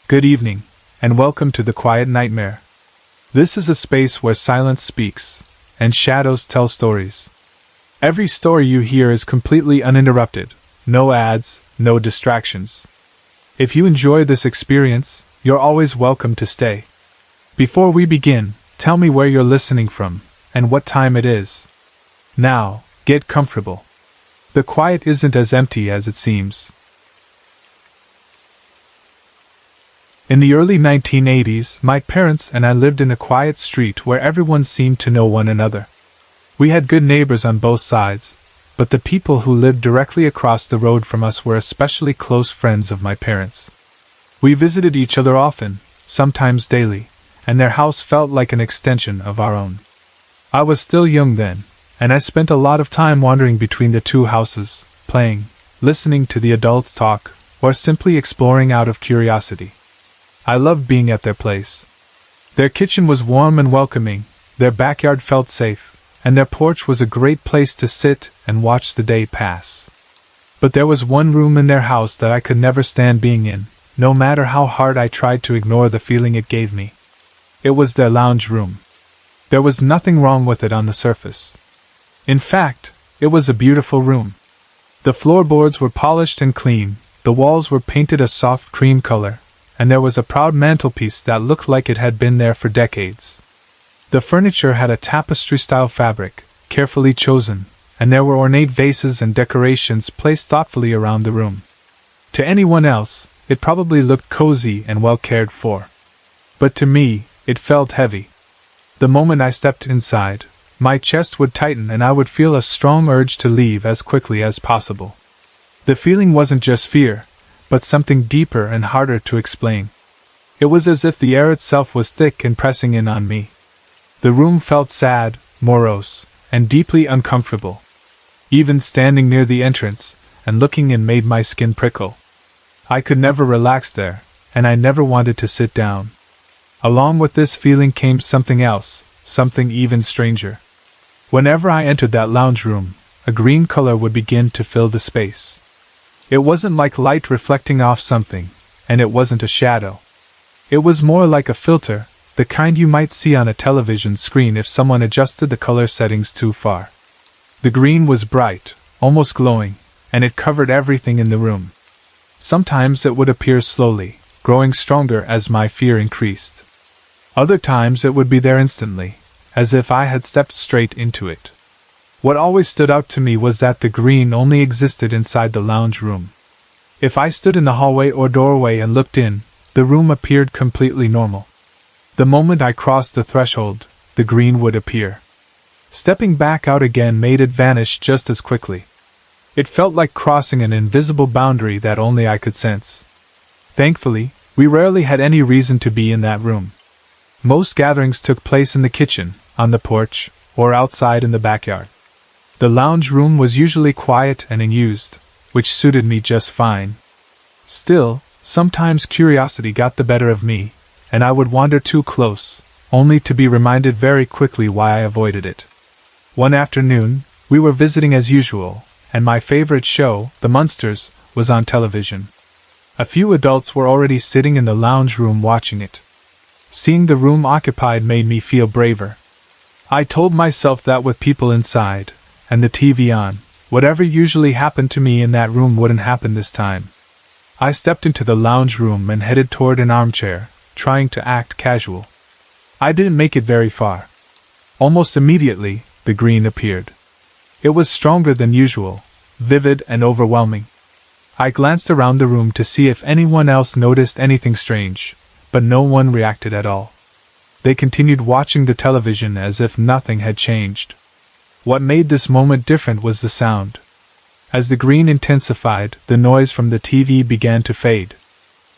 Good evening, and welcome to the Quiet Nightmare. This is a space where silence speaks, and shadows tell stories. Every story you hear is completely uninterrupted, no ads, no distractions. If you enjoy this experience, you're always welcome to stay. Before we begin, tell me where you're listening from, and what time it is. Now, get comfortable. The quiet isn't as empty as it seems. In the early 1980s, my parents and I lived in a quiet street where everyone seemed to know one another. We had good neighbors on both sides, but the people who lived directly across the road from us were especially close friends of my parents. We visited each other often, sometimes daily, and their house felt like an extension of our own. I was still young then, and I spent a lot of time wandering between the two houses, playing, listening to the adults talk, or simply exploring out of curiosity. I loved being at their place. Their kitchen was warm and welcoming, their backyard felt safe, and their porch was a great place to sit and watch the day pass. But there was one room in their house that I could never stand being in, no matter how hard I tried to ignore the feeling it gave me. It was their lounge room. There was nothing wrong with it on the surface. In fact, it was a beautiful room. The floorboards were polished and clean, the walls were painted a soft cream color, and there was a proud mantelpiece that looked like it had been there for decades. The furniture had a tapestry-style fabric, carefully chosen, and there were ornate vases and decorations placed thoughtfully around the room. To anyone else, it probably looked cozy and well cared for. But to me, it felt heavy. The moment I stepped inside, my chest would tighten and I would feel a strong urge to leave as quickly as possible. The feeling wasn't just fear, but something deeper and harder to explain. It was as if the air itself was thick and pressing in on me. The room felt sad, morose, and deeply uncomfortable. Even standing near the entrance and looking in made my skin prickle. I could never relax there, and I never wanted to sit down. Along with this feeling came something else, something even stranger. Whenever I entered that lounge room, a green color would begin to fill the space. It wasn't like light reflecting off something, and it wasn't a shadow. It was more like a filter, the kind you might see on a television screen if someone adjusted the color settings too far. The green was bright, almost glowing, and it covered everything in the room. Sometimes it would appear slowly, growing stronger as my fear increased. Other times it would be there instantly, as if I had stepped straight into it. What always stood out to me was that the green only existed inside the lounge room. If I stood in the hallway or doorway and looked in, the room appeared completely normal. The moment I crossed the threshold, the green would appear. Stepping back out again made it vanish just as quickly. It felt like crossing an invisible boundary that only I could sense. Thankfully, we rarely had any reason to be in that room. Most gatherings took place in the kitchen, on the porch, or outside in the backyard. The lounge room was usually quiet and unused, which suited me just fine. Still, sometimes curiosity got the better of me, and I would wander too close, only to be reminded very quickly why I avoided it. One afternoon, we were visiting as usual, and my favorite show, The Munsters, was on television. A few adults were already sitting in the lounge room watching it. Seeing the room occupied made me feel braver. I told myself that with people inside, and the TV on, whatever usually happened to me in that room wouldn't happen this time. I stepped into the lounge room and headed toward an armchair, trying to act casual. I didn't make it very far. Almost immediately, the green appeared. It was stronger than usual, vivid and overwhelming. I glanced around the room to see if anyone else noticed anything strange, but no one reacted at all. They continued watching the television as if nothing had changed. What made this moment different was the sound. As the green intensified, the noise from the TV began to fade.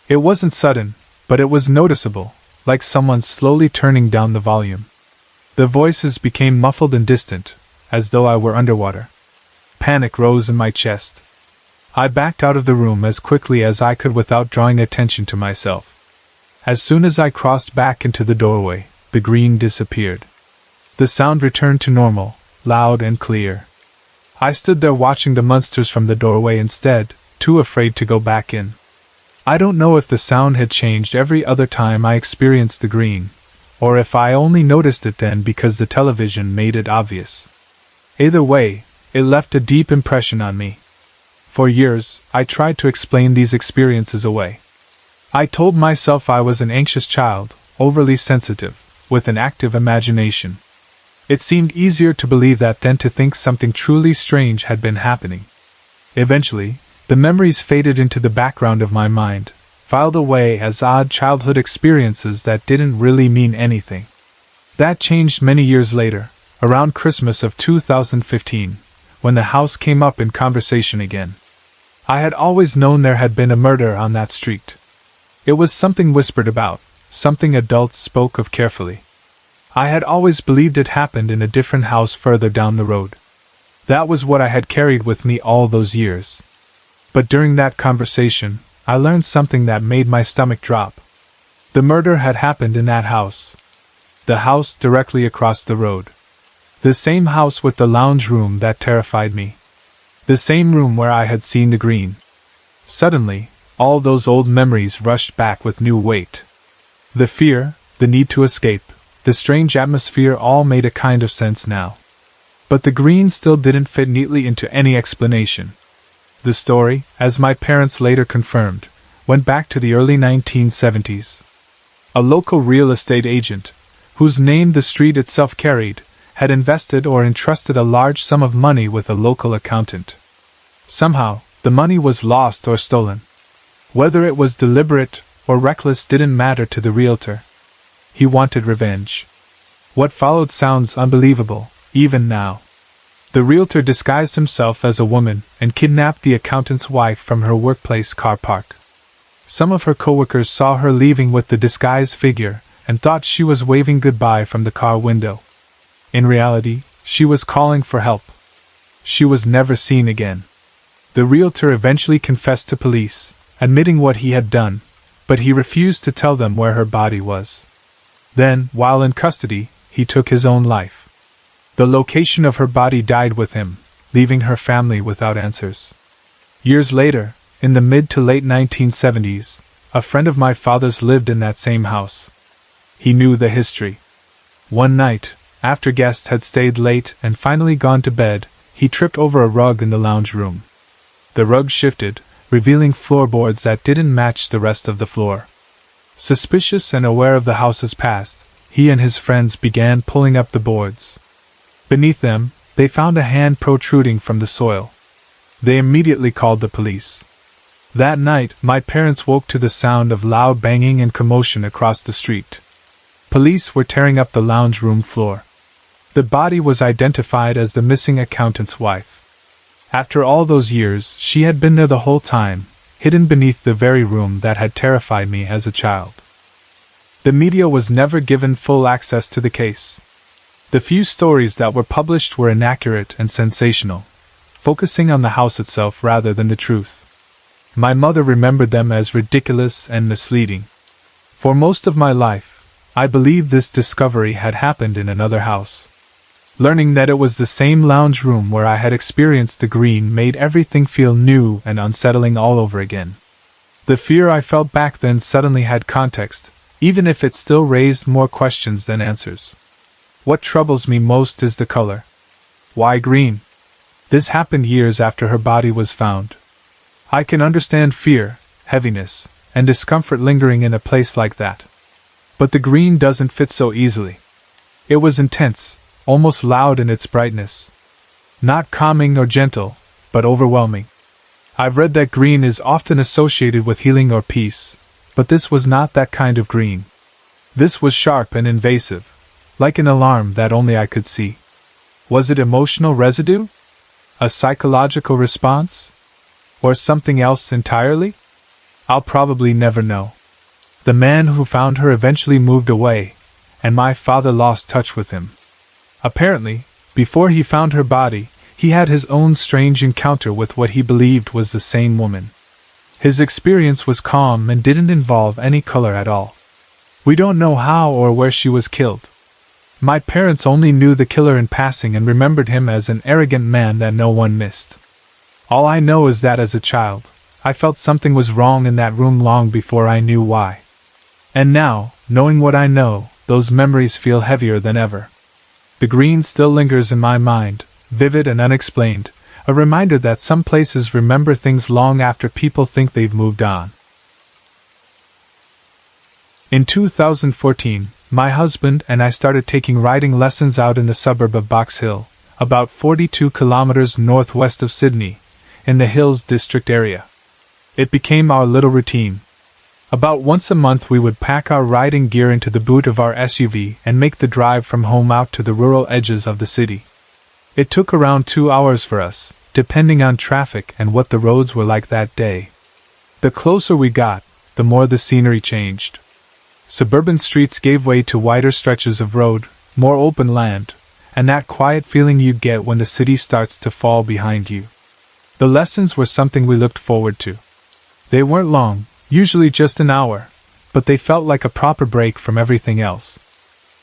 It wasn't sudden, but it was noticeable, like someone slowly turning down the volume. The voices became muffled and distant, as though I were underwater. Panic rose in my chest. I backed out of the room as quickly as I could without drawing attention to myself. As soon as I crossed back into the doorway, the green disappeared. The sound returned to normal, loud and clear. I stood there watching the Munsters from the doorway instead, too afraid to go back in. I don't know if the sound had changed every other time I experienced the green, or if I only noticed it then because the television made it obvious. Either way, it left a deep impression on me. For years, I tried to explain these experiences away. I told myself I was an anxious child, overly sensitive, with an active imagination. It seemed easier to believe that than to think something truly strange had been happening. Eventually, the memories faded into the background of my mind, filed away as odd childhood experiences that didn't really mean anything. That changed many years later, around Christmas of 2015, when the house came up in conversation again. I had always known there had been a murder on that street. It was something whispered about, something adults spoke of carefully. I had always believed it happened in a different house further down the road. That was what I had carried with me all those years. But during that conversation, I learned something that made my stomach drop. The murder had happened in that house. The house directly across the road. The same house with the lounge room that terrified me. The same room where I had seen the green. Suddenly, all those old memories rushed back with new weight. The fear, the need to escape, the strange atmosphere all made a kind of sense now. But the green still didn't fit neatly into any explanation. The story, as my parents later confirmed, went back to the early 1970s. A local real estate agent, whose name the street itself carried, had invested or entrusted a large sum of money with a local accountant. Somehow, the money was lost or stolen. Whether it was deliberate or reckless didn't matter to the realtor. He wanted revenge. What followed sounds unbelievable, even now. The realtor disguised himself as a woman and kidnapped the accountant's wife from her workplace car park. Some of her coworkers saw her leaving with the disguised figure and thought she was waving goodbye from the car window. In reality, she was calling for help. She was never seen again. The realtor eventually confessed to police, admitting what he had done, but he refused to tell them where her body was. Then, while in custody, he took his own life. The location of her body died with him, leaving her family without answers. Years later, in the mid to late 1970s, a friend of my father's lived in that same house. He knew the history. One night, after guests had stayed late and finally gone to bed, he tripped over a rug in the lounge room. The rug shifted, revealing floorboards that didn't match the rest of the floor. Suspicious and aware of the house's past, he and his friends began pulling up the boards. Beneath them, they found a hand protruding from the soil. They immediately called the police. That night, my parents woke to the sound of loud banging and commotion across the street. Police were tearing up the lounge room floor. The body was identified as the missing accountant's wife. After all those years, she had been there the whole time, hidden beneath the very room that had terrified me as a child. The media was never given full access to the case. The few stories that were published were inaccurate and sensational, focusing on the house itself rather than the truth. My mother remembered them as ridiculous and misleading. For most of my life, I believed this discovery had happened in another house. Learning that it was the same lounge room where I had experienced the green made everything feel new and unsettling all over again. The fear I felt back then suddenly had context, even if it still raised more questions than answers. What troubles me most is the color. Why green? This happened years after her body was found. I can understand fear, heaviness, and discomfort lingering in a place like that. But the green doesn't fit so easily. It was intense, almost loud in its brightness. Not calming or gentle, but overwhelming. I've read that green is often associated with healing or peace, but this was not that kind of green. This was sharp and invasive, like an alarm that only I could see. Was it emotional residue? A psychological response? Or something else entirely? I'll probably never know. The man who found her eventually moved away, and my father lost touch with him. Apparently, before he found her body, he had his own strange encounter with what he believed was the same woman. His experience was calm and didn't involve any color at all. We don't know how or where she was killed. My parents only knew the killer in passing and remembered him as an arrogant man that no one missed. All I know is that as a child, I felt something was wrong in that room long before I knew why. And now, knowing what I know, those memories feel heavier than ever. The green still lingers in my mind, vivid and unexplained, a reminder that some places remember things long after people think they've moved on. In 2014, my husband and I started taking riding lessons out in the suburb of Box Hill, about 42 kilometers northwest of Sydney, in the Hills District area. It became our little routine. About once a month we would pack our riding gear into the boot of our SUV and make the drive from home out to the rural edges of the city. It took around 2 hours for us, depending on traffic and what the roads were like that day. The closer we got, the more the scenery changed. Suburban streets gave way to wider stretches of road, more open land, and that quiet feeling you get when the city starts to fall behind you. The lessons were something we looked forward to. They weren't long, usually just an hour, but they felt like a proper break from everything else.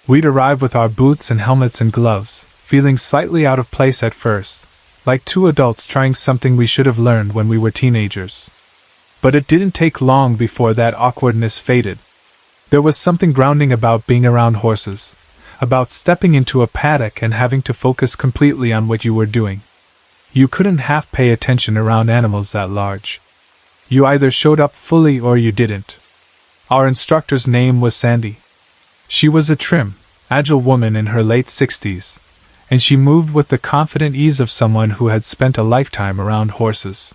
We'd arrive with our boots and helmets and gloves, feeling slightly out of place at first, like two adults trying something we should have learned when we were teenagers. But it didn't take long before that awkwardness faded. There was something grounding about being around horses, about stepping into a paddock and having to focus completely on what you were doing. You couldn't half pay attention around animals that large. You either showed up fully or you didn't. Our instructor's name was Sandy. She was a trim, agile woman in her late 60s, and she moved with the confident ease of someone who had spent a lifetime around horses.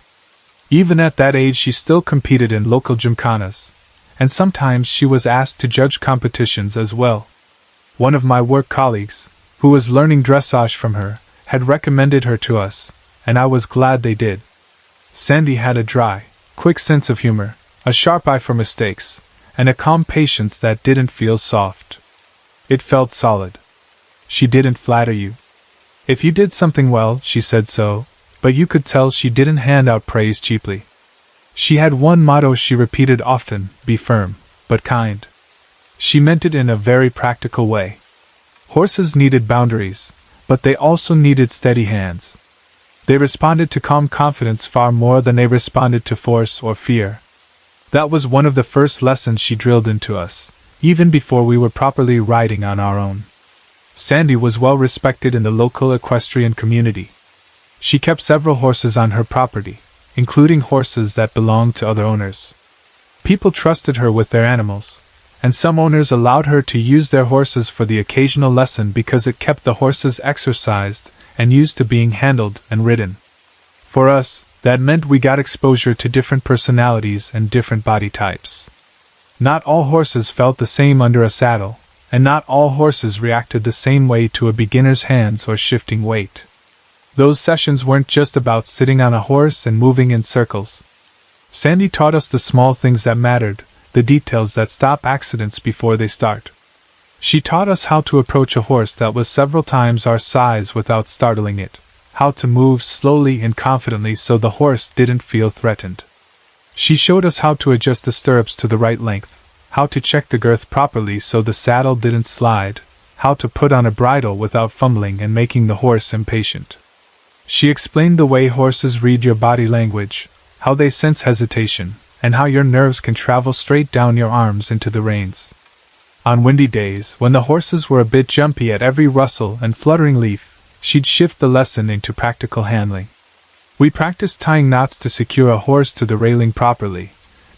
Even at that age she still competed in local gymkhanas, and sometimes she was asked to judge competitions as well. One of my work colleagues, who was learning dressage from her, had recommended her to us, and I was glad they did. Sandy had a dry, quick sense of humor, a sharp eye for mistakes, and a calm patience that didn't feel soft. It felt solid. She didn't flatter you. If you did something well, she said so, but you could tell she didn't hand out praise cheaply. She had one motto she repeated often: be firm, but kind. She meant it in a very practical way. Horses needed boundaries, but they also needed steady hands. They responded to calm confidence far more than they responded to force or fear. That was one of the first lessons she drilled into us, even before we were properly riding on our own. Sandy was well respected in the local equestrian community. She kept several horses on her property, including horses that belonged to other owners. People trusted her with their animals, and some owners allowed her to use their horses for the occasional lesson because it kept the horses exercised and used to being handled and ridden. For us, that meant we got exposure to different personalities and different body types. Not all horses felt the same under a saddle, and not all horses reacted the same way to a beginner's hands or shifting weight. Those sessions weren't just about sitting on a horse and moving in circles. Sandy taught us the small things that mattered, the details that stop accidents before they start. She taught us how to approach a horse that was several times our size without startling it, how to move slowly and confidently so the horse didn't feel threatened. She showed us how to adjust the stirrups to the right length, how to check the girth properly so the saddle didn't slide, how to put on a bridle without fumbling and making the horse impatient. She explained the way horses read your body language, how they sense hesitation, and how your nerves can travel straight down your arms into the reins. On windy days, when the horses were a bit jumpy at every rustle and fluttering leaf, she'd shift the lesson into practical handling. We practiced tying knots to secure a horse to the railing properly,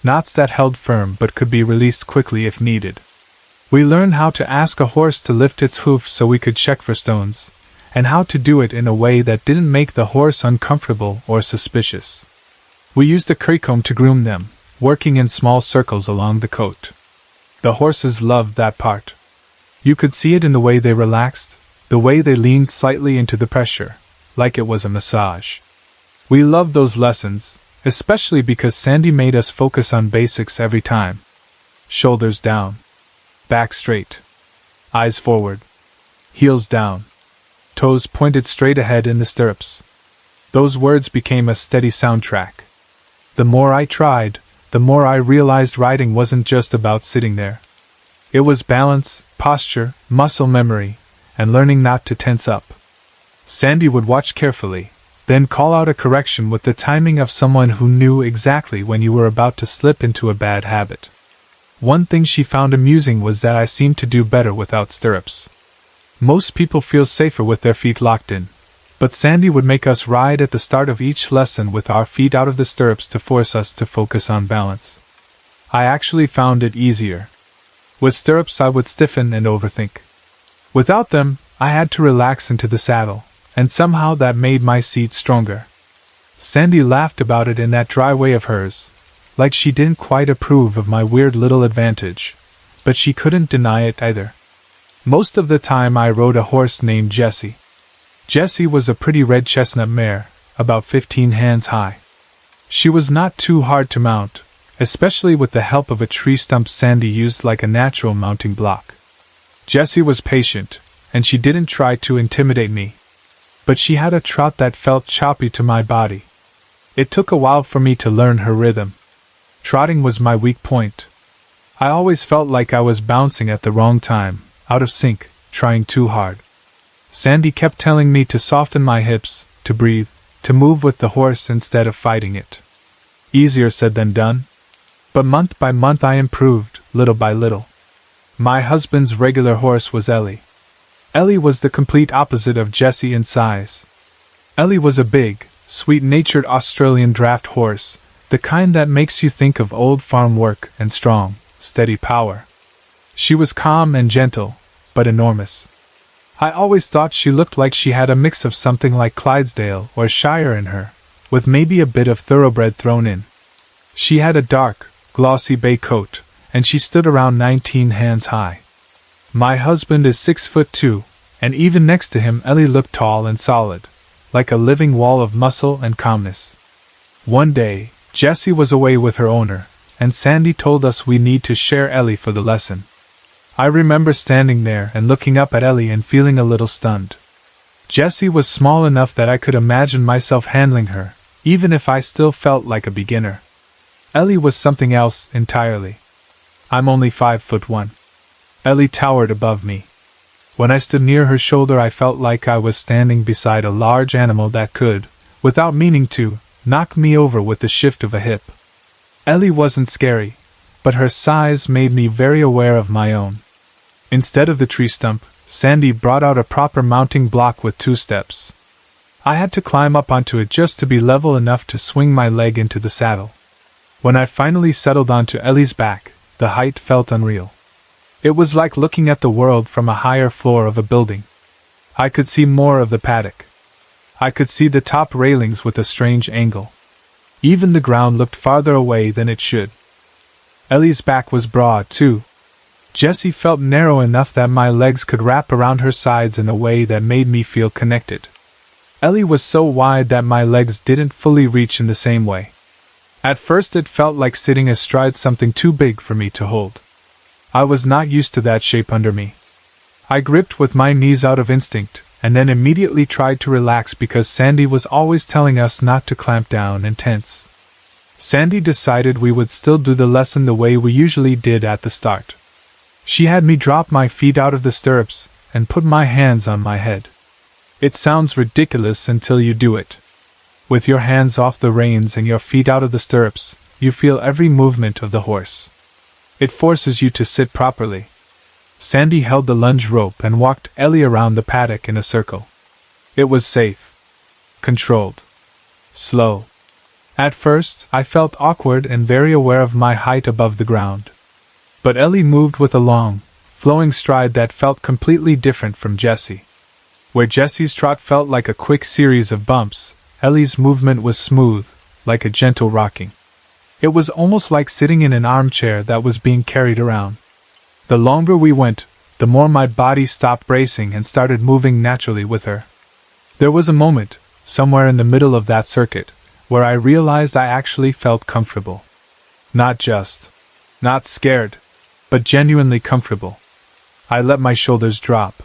knots that held firm but could be released quickly if needed. We learned how to ask a horse to lift its hoof so we could check for stones, and how to do it in a way that didn't make the horse uncomfortable or suspicious. We used a currycomb to groom them, working in small circles along the coat. The horses loved that part. You could see it in the way they relaxed, the way they leaned slightly into the pressure, like it was a massage. We loved those lessons, especially because Sandy made us focus on basics every time. Shoulders down. Back straight. Eyes forward. Heels down. Toes pointed straight ahead in the stirrups. Those words became a steady soundtrack. The more I tried, the more I realized riding wasn't just about sitting there. It was balance, posture, muscle memory, and learning not to tense up. Sandy would watch carefully, then call out a correction with the timing of someone who knew exactly when you were about to slip into a bad habit. One thing she found amusing was that I seemed to do better without stirrups. Most people feel safer with their feet locked in, but Sandy would make us ride at the start of each lesson with our feet out of the stirrups to force us to focus on balance. I actually found it easier. With stirrups I would stiffen and overthink. Without them, I had to relax into the saddle, and somehow that made my seat stronger. Sandy laughed about it in that dry way of hers, like she didn't quite approve of my weird little advantage, but she couldn't deny it either. Most of the time I rode a horse named Jessie. Jessie was a pretty red chestnut mare, about 15 hands high. She was not too hard to mount, especially with the help of a tree stump Sandy used like a natural mounting block. Jessie was patient, and she didn't try to intimidate me. But she had a trot that felt choppy to my body. It took a while for me to learn her rhythm. Trotting was my weak point. I always felt like I was bouncing at the wrong time, out of sync, trying too hard. Sandy kept telling me to soften my hips, to breathe, to move with the horse instead of fighting it. Easier said than done. But month by month I improved, little by little. My husband's regular horse was Ellie. Ellie was the complete opposite of Jessie in size. Ellie was a big, sweet-natured Australian draft horse, the kind that makes you think of old farm work and strong, steady power. She was calm and gentle, but enormous. I always thought she looked like she had a mix of something like Clydesdale or Shire in her, with maybe a bit of thoroughbred thrown in. She had a dark, glossy bay coat, and she stood around 19 hands high. My husband is 6'2", and even next to him Ellie looked tall and solid, like a living wall of muscle and calmness. One day, Jessie was away with her owner, and Sandy told us we need to share Ellie for the lesson. I remember standing there and looking up at Ellie and feeling a little stunned. Jessie was small enough that I could imagine myself handling her, even if I still felt like a beginner. Ellie was something else entirely. I'm only 5'1". Ellie towered above me. When I stood near her shoulder I felt like I was standing beside a large animal that could, without meaning to, knock me over with the shift of a hip. Ellie wasn't scary, but her size made me very aware of my own. Instead of the tree stump, Sandy brought out a proper mounting block with 2 steps. I had to climb up onto it just to be level enough to swing my leg into the saddle. When I finally settled onto Ellie's back, the height felt unreal. It was like looking at the world from a higher floor of a building. I could see more of the paddock. I could see the top railings with a strange angle. Even the ground looked farther away than it should. Ellie's back was broad, too. Jessie felt narrow enough that my legs could wrap around her sides in a way that made me feel connected. Ellie was so wide that my legs didn't fully reach in the same way. At first it felt like sitting astride something too big for me to hold. I was not used to that shape under me. I gripped with my knees out of instinct, and then immediately tried to relax because Sandy was always telling us not to clamp down and tense. Sandy decided we would still do the lesson the way we usually did at the start. She had me drop my feet out of the stirrups and put my hands on my head. It sounds ridiculous until you do it. With your hands off the reins and your feet out of the stirrups, you feel every movement of the horse. It forces you to sit properly. Sandy held the lunge rope and walked Ellie around the paddock in a circle. It was safe. Controlled. Slow. At first, I felt awkward and very aware of my height above the ground. But Ellie moved with a long, flowing stride that felt completely different from Jessie. Where Jessie's trot felt like a quick series of bumps, Ellie's movement was smooth, like a gentle rocking. It was almost like sitting in an armchair that was being carried around. The longer we went, the more my body stopped bracing and started moving naturally with her. There was a moment, somewhere in the middle of that circuit, where I realized I actually felt comfortable. Not scared, but genuinely comfortable. I let my shoulders drop.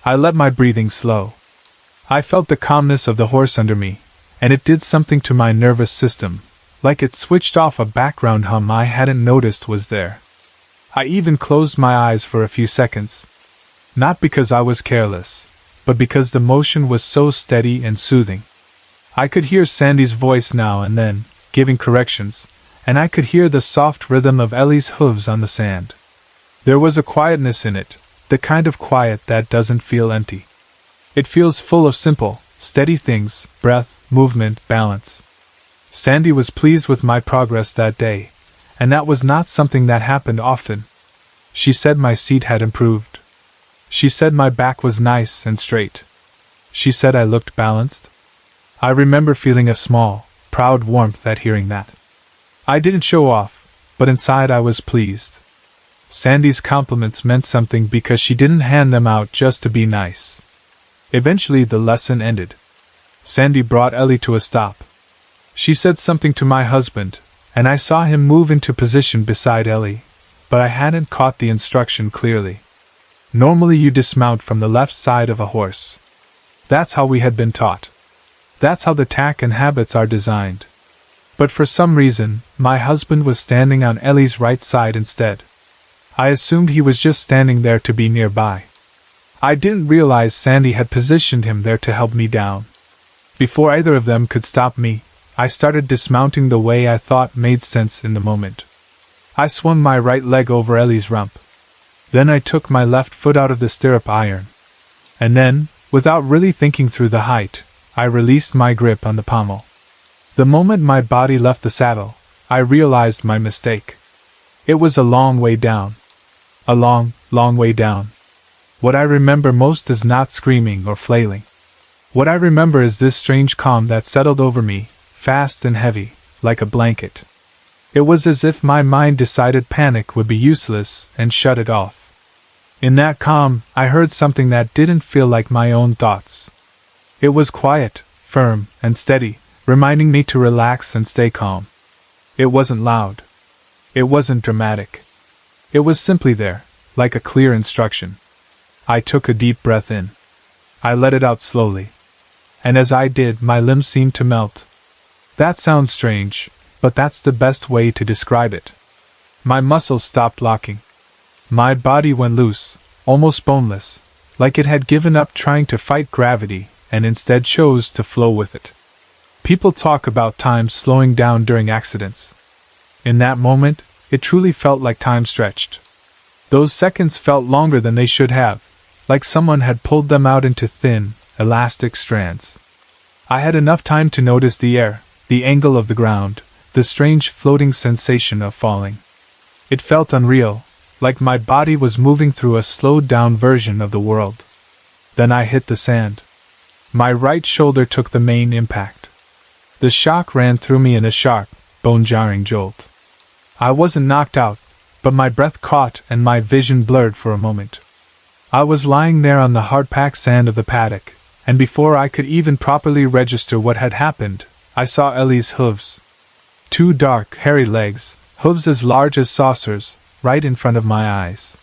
I let my breathing slow. I felt the calmness of the horse under me, and it did something to my nervous system, like it switched off a background hum I hadn't noticed was there. I even closed my eyes for a few seconds. Not because I was careless, but because the motion was so steady and soothing. I could hear Sandy's voice now and then, giving corrections, and I could hear the soft rhythm of Ellie's hooves on the sand. There was a quietness in it, the kind of quiet that doesn't feel empty. It feels full of simple, steady things: breath, movement, balance. Sandy was pleased with my progress that day, and that was not something that happened often. She said my seat had improved. She said my back was nice and straight. She said I looked balanced. I remember feeling a small, proud warmth at hearing that. I didn't show off, but inside I was pleased. Sandy's compliments meant something because she didn't hand them out just to be nice. Eventually the lesson ended. Sandy brought Ellie to a stop. She said something to my husband, and I saw him move into position beside Ellie, but I hadn't caught the instruction clearly. Normally you dismount from the left side of a horse. That's how we had been taught. That's how the tack and habits are designed. But for some reason, my husband was standing on Ellie's right side instead. I assumed he was just standing there to be nearby. I didn't realize Sandy had positioned him there to help me down. Before either of them could stop me, I started dismounting the way I thought made sense in the moment. I swung my right leg over Ellie's rump. Then I took my left foot out of the stirrup iron. And then, without really thinking through the height, I released my grip on the pommel. The moment my body left the saddle, I realized my mistake. It was a long way down. A long, long way down. What I remember most is not screaming or flailing. What I remember is this strange calm that settled over me, fast and heavy, like a blanket. It was as if my mind decided panic would be useless and shut it off. In that calm, I heard something that didn't feel like my own thoughts. It was quiet, firm, and steady, reminding me to relax and stay calm. It wasn't loud. It wasn't dramatic. It was simply there, like a clear instruction. I took a deep breath in. I let it out slowly. And as I did, my limbs seemed to melt. That sounds strange, but that's the best way to describe it. My muscles stopped locking. My body went loose, almost boneless, like it had given up trying to fight gravity and instead chose to flow with it. People talk about time slowing down during accidents. In that moment, it truly felt like time stretched. Those seconds felt longer than they should have, like someone had pulled them out into thin, elastic strands. I had enough time to notice the air, the angle of the ground, the strange floating sensation of falling. It felt unreal, like my body was moving through a slowed-down version of the world. Then I hit the sand. My right shoulder took the main impact. The shock ran through me in a sharp, bone-jarring jolt. I wasn't knocked out, but my breath caught and my vision blurred for a moment. I was lying there on the hard-packed sand of the paddock, and before I could even properly register what had happened, I saw Ellie's hooves. 2 dark, hairy legs, hooves as large as saucers, right in front of my eyes.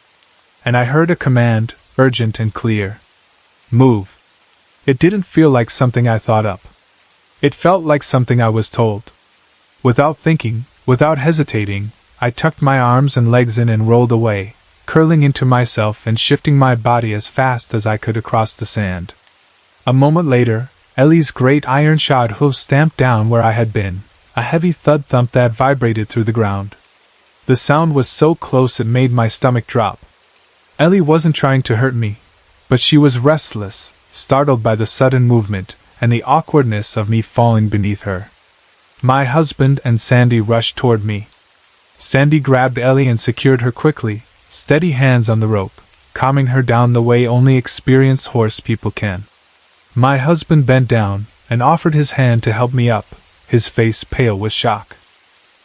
And I heard a command, urgent and clear. Move. It didn't feel like something I thought up. It felt like something I was told. Without thinking, without hesitating, I tucked my arms and legs in and rolled away, curling into myself and shifting my body as fast as I could across the sand. A moment later, Ellie's great iron-shod hooves stamped down where I had been, a heavy thud-thump that vibrated through the ground. The sound was so close it made my stomach drop. Ellie wasn't trying to hurt me, but she was restless, startled by the sudden movement and the awkwardness of me falling beneath her. My husband and Sandy rushed toward me. Sandy grabbed Ellie and secured her quickly, steady hands on the rope, calming her down the way only experienced horse people can. My husband bent down and offered his hand to help me up, his face pale with shock.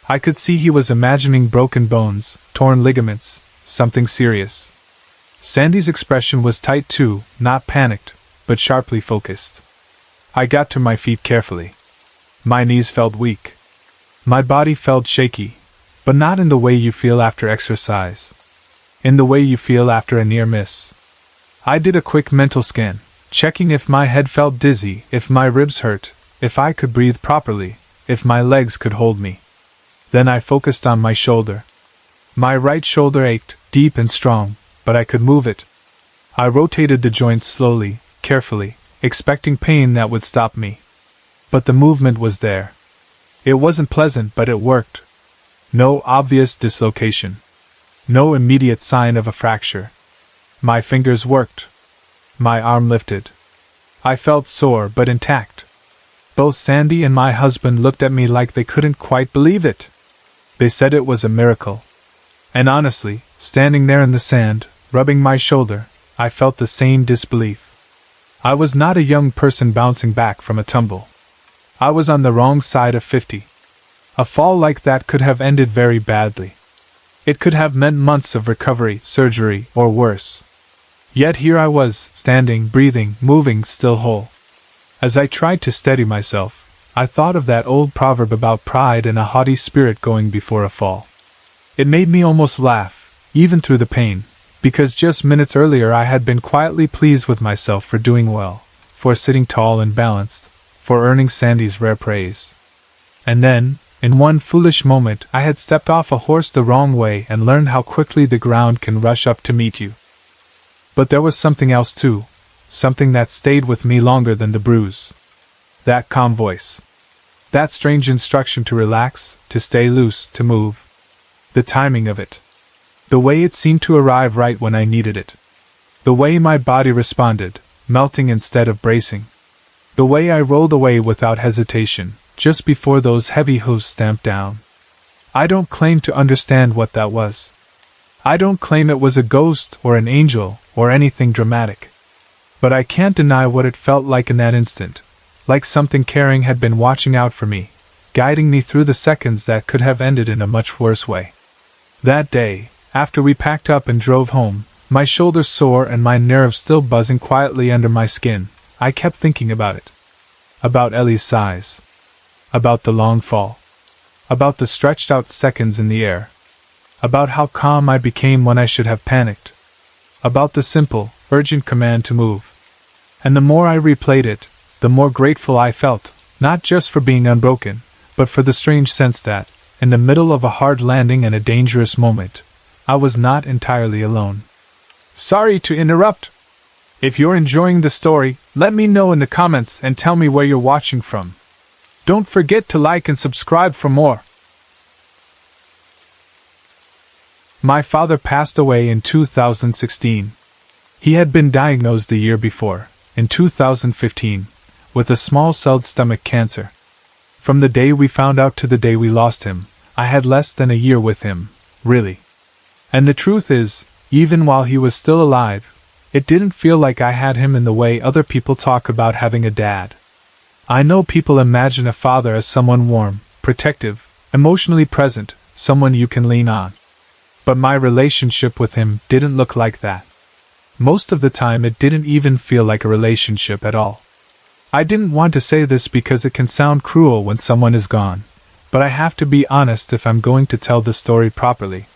I could see he was imagining broken bones, torn ligaments, something serious. Sandy's expression was tight too, not panicked, but sharply focused. I got to my feet carefully. My knees felt weak. My body felt shaky, but not in the way you feel after exercise. In the way you feel after a near miss. I did a quick mental scan, checking if my head felt dizzy, if my ribs hurt, if I could breathe properly, if my legs could hold me. Then I focused on my shoulder. My right shoulder ached, deep and strong, but I could move it. I rotated the joint slowly, carefully, expecting pain that would stop me. but the movement was there. It wasn't pleasant, but it worked. No obvious dislocation. No immediate sign of a fracture. My fingers worked. My arm lifted. I felt sore but intact. Both Sandy and my husband looked at me like they couldn't quite believe it. They said it was a miracle. And honestly, standing there in the sand, rubbing my shoulder, I felt the same disbelief. I was not a young person bouncing back from a tumble. I was on the wrong side of 50. A fall like that could have ended very badly. It could have meant months of recovery, surgery, or worse. Yet here I was, standing, breathing, moving, still whole. As I tried to steady myself, I thought of that old proverb about pride and a haughty spirit going before a fall. It made me almost laugh, even through the pain, because just minutes earlier I had been quietly pleased with myself for doing well, for sitting tall and balanced, for earning Sandy's rare praise. And then, in one foolish moment, I had stepped off a horse the wrong way and learned how quickly the ground can rush up to meet you. But there was something else too, something that stayed with me longer than the bruise. That calm voice. That strange instruction to relax, to stay loose, to move. The timing of it. The way it seemed to arrive right when I needed it. The way my body responded, melting instead of bracing. The way I rolled away without hesitation, just before those heavy hooves stamped down. I don't claim to understand what that was. I don't claim it was a ghost or an angel or anything dramatic. But I can't deny what it felt like in that instant, like something caring had been watching out for me, guiding me through the seconds that could have ended in a much worse way. That day, after we packed up and drove home, my shoulders sore and my nerves still buzzing quietly under my skin, I kept thinking about it. About Ellie's sighs. About the long fall. About the stretched out seconds in the air. About how calm I became when I should have panicked. About the simple, urgent command to move. And the more I replayed it, the more grateful I felt, not just for being unbroken, but for the strange sense that, in the middle of a hard landing and a dangerous moment, I was not entirely alone. Sorry to interrupt. If you're enjoying the story, let me know in the comments and tell me where you're watching from. Don't forget to like and subscribe for more. My father passed away in 2016. He had been diagnosed the year before, in 2015, with a small-celled stomach cancer. From the day we found out to the day we lost him, I had less than a year with him, really. And the truth is, even while he was still alive, it didn't feel like I had him in the way other people talk about having a dad. I know people imagine a father as someone warm, protective, emotionally present, someone you can lean on. But my relationship with him didn't look like that. Most of the time it didn't even feel like a relationship at all. I didn't want to say this because it can sound cruel when someone is gone, but I have to be honest if I'm going to tell the story properly.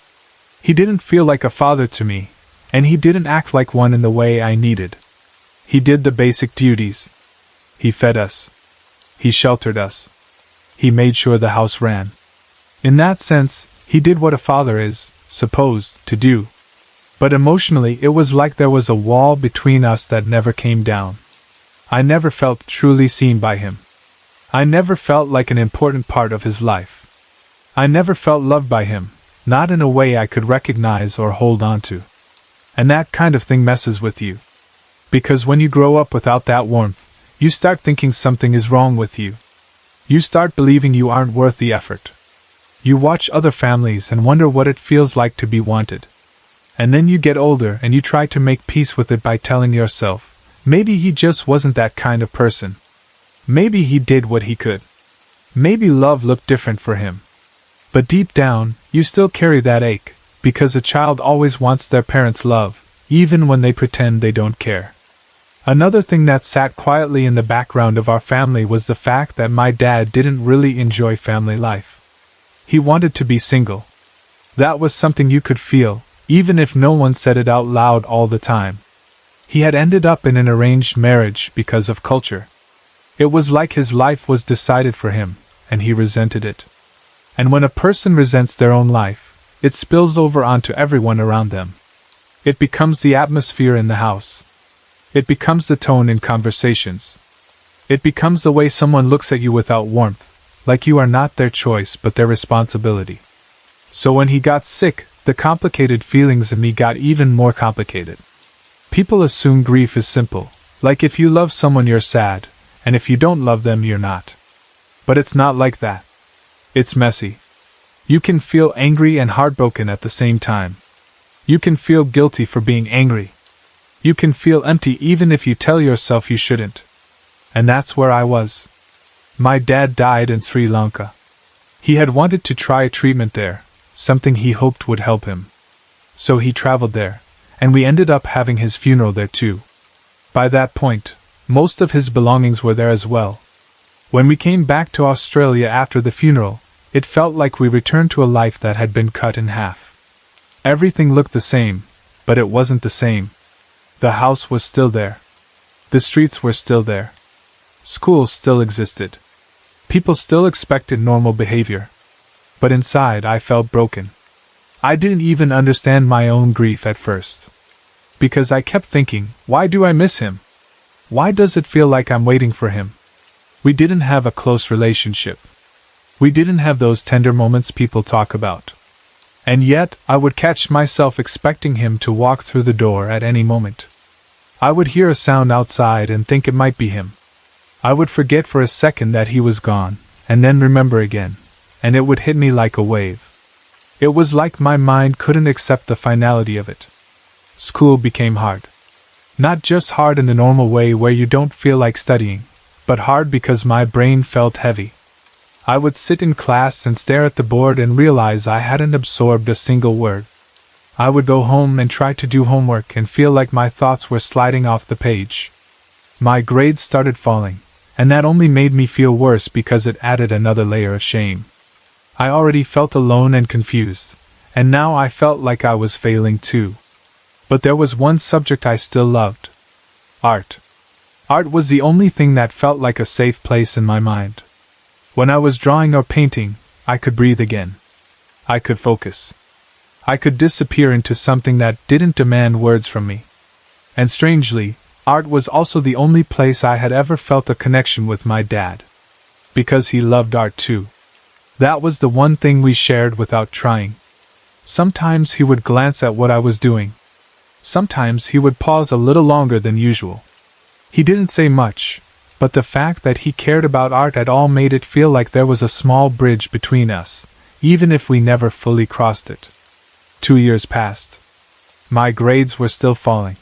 He didn't feel like a father to me, and he didn't act like one in the way I needed. He did the basic duties. He fed us. He sheltered us. He made sure the house ran. In that sense, he did what a father is supposed to do. But emotionally, it was like there was a wall between us that never came down. I never felt truly seen by him. I never felt like an important part of his life. I never felt loved by him, not in a way I could recognize or hold on to. And that kind of thing messes with you. Because when you grow up without that warmth, you start thinking something is wrong with you. You start believing you aren't worth the effort. You watch other families and wonder what it feels like to be wanted. And then you get older and you try to make peace with it by telling yourself, maybe he just wasn't that kind of person. Maybe he did what he could. Maybe love looked different for him. But deep down, you still carry that ache, because a child always wants their parents' love, even when they pretend they don't care. Another thing that sat quietly in the background of our family was the fact that my dad didn't really enjoy family life. He wanted to be single. That was something you could feel, even if no one said it out loud all the time. He had ended up in an arranged marriage because of culture. It was like his life was decided for him, and he resented it. And when a person resents their own life, it spills over onto everyone around them. It becomes the atmosphere in the house. It becomes the tone in conversations. It becomes the way someone looks at you without warmth, like you are not their choice but their responsibility. So when he got sick, the complicated feelings in me got even more complicated. People assume grief is simple, like if you love someone you're sad, and if you don't love them you're not. But it's not like that. It's messy. You can feel angry and heartbroken at the same time. You can feel guilty for being angry. You can feel empty even if you tell yourself you shouldn't. And that's where I was. My dad died in Sri Lanka. He had wanted to try a treatment there, something he hoped would help him. So he traveled there, and we ended up having his funeral there too. By that point, most of his belongings were there as well. When we came back to Australia after the funeral, it felt like we returned to a life that had been cut in half. Everything looked the same, but it wasn't the same. The house was still there. The streets were still there. Schools still existed. People still expected normal behavior. But inside I felt broken. I didn't even understand my own grief at first. Because I kept thinking, why do I miss him? Why does it feel like I'm waiting for him? We didn't have a close relationship. We didn't have those tender moments people talk about. And yet, I would catch myself expecting him to walk through the door at any moment. I would hear a sound outside and think it might be him. I would forget for a second that he was gone, and then remember again, and it would hit me like a wave. It was like my mind couldn't accept the finality of it. School became hard. Not just hard in the normal way where you don't feel like studying, but hard because my brain felt heavy. I would sit in class and stare at the board and realize I hadn't absorbed a single word. I would go home and try to do homework and feel like my thoughts were sliding off the page. My grades started falling, and that only made me feel worse because it added another layer of shame. I already felt alone and confused, and now I felt like I was failing too. But there was one subject I still loved. Art. Art was the only thing that felt like a safe place in my mind. When I was drawing or painting, I could breathe again. I could focus. I could disappear into something that didn't demand words from me. And strangely, art was also the only place I had ever felt a connection with my dad. Because he loved art too. That was the one thing we shared without trying. Sometimes he would glance at what I was doing. Sometimes he would pause a little longer than usual. He didn't say much, but the fact that he cared about art at all made it feel like there was a small bridge between us, even if we never fully crossed it. 2 years passed. My grades were still falling.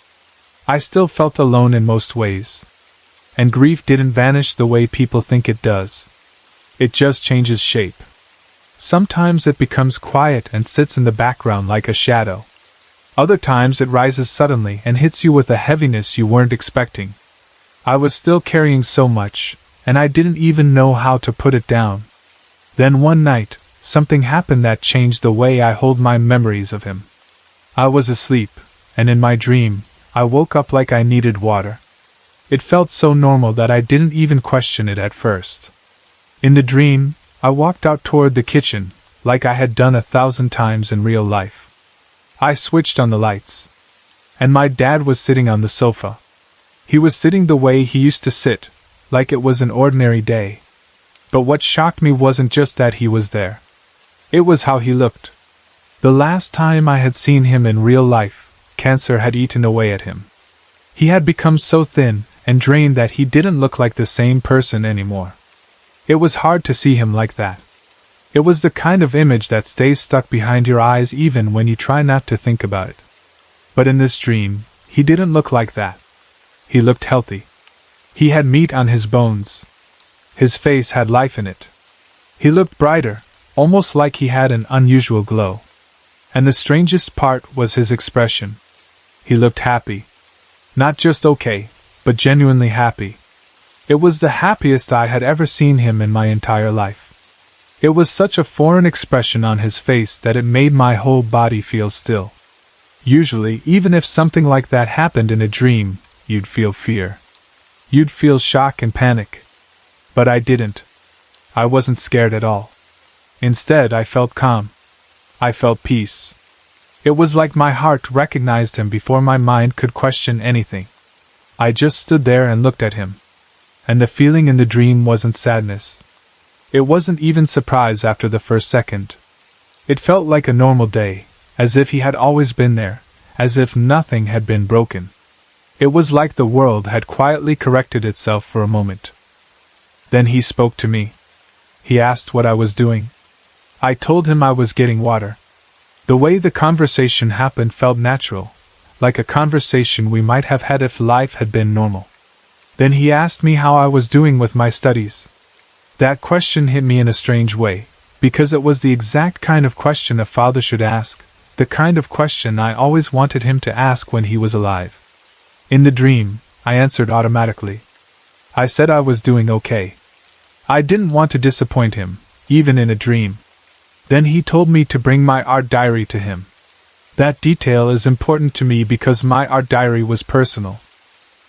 I still felt alone in most ways. And grief didn't vanish the way people think it does. It just changes shape. Sometimes it becomes quiet and sits in the background like a shadow. Other times it rises suddenly and hits you with a heaviness you weren't expecting. I was still carrying so much, and I didn't even know how to put it down. Then one night, something happened that changed the way I hold my memories of him. I was asleep, and in my dream, I woke up like I needed water. It felt so normal that I didn't even question it at first. In the dream, I walked out toward the kitchen, like I had done 1,000 times in real life. I switched on the lights. And my dad was sitting on the sofa. He was sitting the way he used to sit, like it was an ordinary day. But what shocked me wasn't just that he was there. It was how he looked. The last time I had seen him in real life, cancer had eaten away at him. He had become so thin and drained that he didn't look like the same person anymore. It was hard to see him like that. It was the kind of image that stays stuck behind your eyes even when you try not to think about it. But in this dream, he didn't look like that. He looked healthy. He had meat on his bones. His face had life in it. He looked brighter, almost like he had an unusual glow. And the strangest part was his expression. He looked happy. Not just okay, but genuinely happy. It was the happiest I had ever seen him in my entire life. It was such a foreign expression on his face that it made my whole body feel still. Usually, even if something like that happened in a dream, you'd feel fear. You'd feel shock and panic. But I didn't. I wasn't scared at all. Instead, I felt calm. I felt peace. It was like my heart recognized him before my mind could question anything. I just stood there and looked at him. and the feeling in the dream wasn't sadness. It wasn't even surprise after the first second. It felt like a normal day, as if he had always been there, as if nothing had been broken. It was like the world had quietly corrected itself for a moment. Then he spoke to me. He asked what I was doing. I told him I was getting water. The way the conversation happened felt natural, like a conversation we might have had if life had been normal. Then he asked me how I was doing with my studies. That question hit me in a strange way, because it was the exact kind of question a father should ask, the kind of question I always wanted him to ask when he was alive. In the dream, I answered automatically. I said I was doing okay. I didn't want to disappoint him, even in a dream. Then he told me to bring my art diary to him. That detail is important to me because my art diary was personal.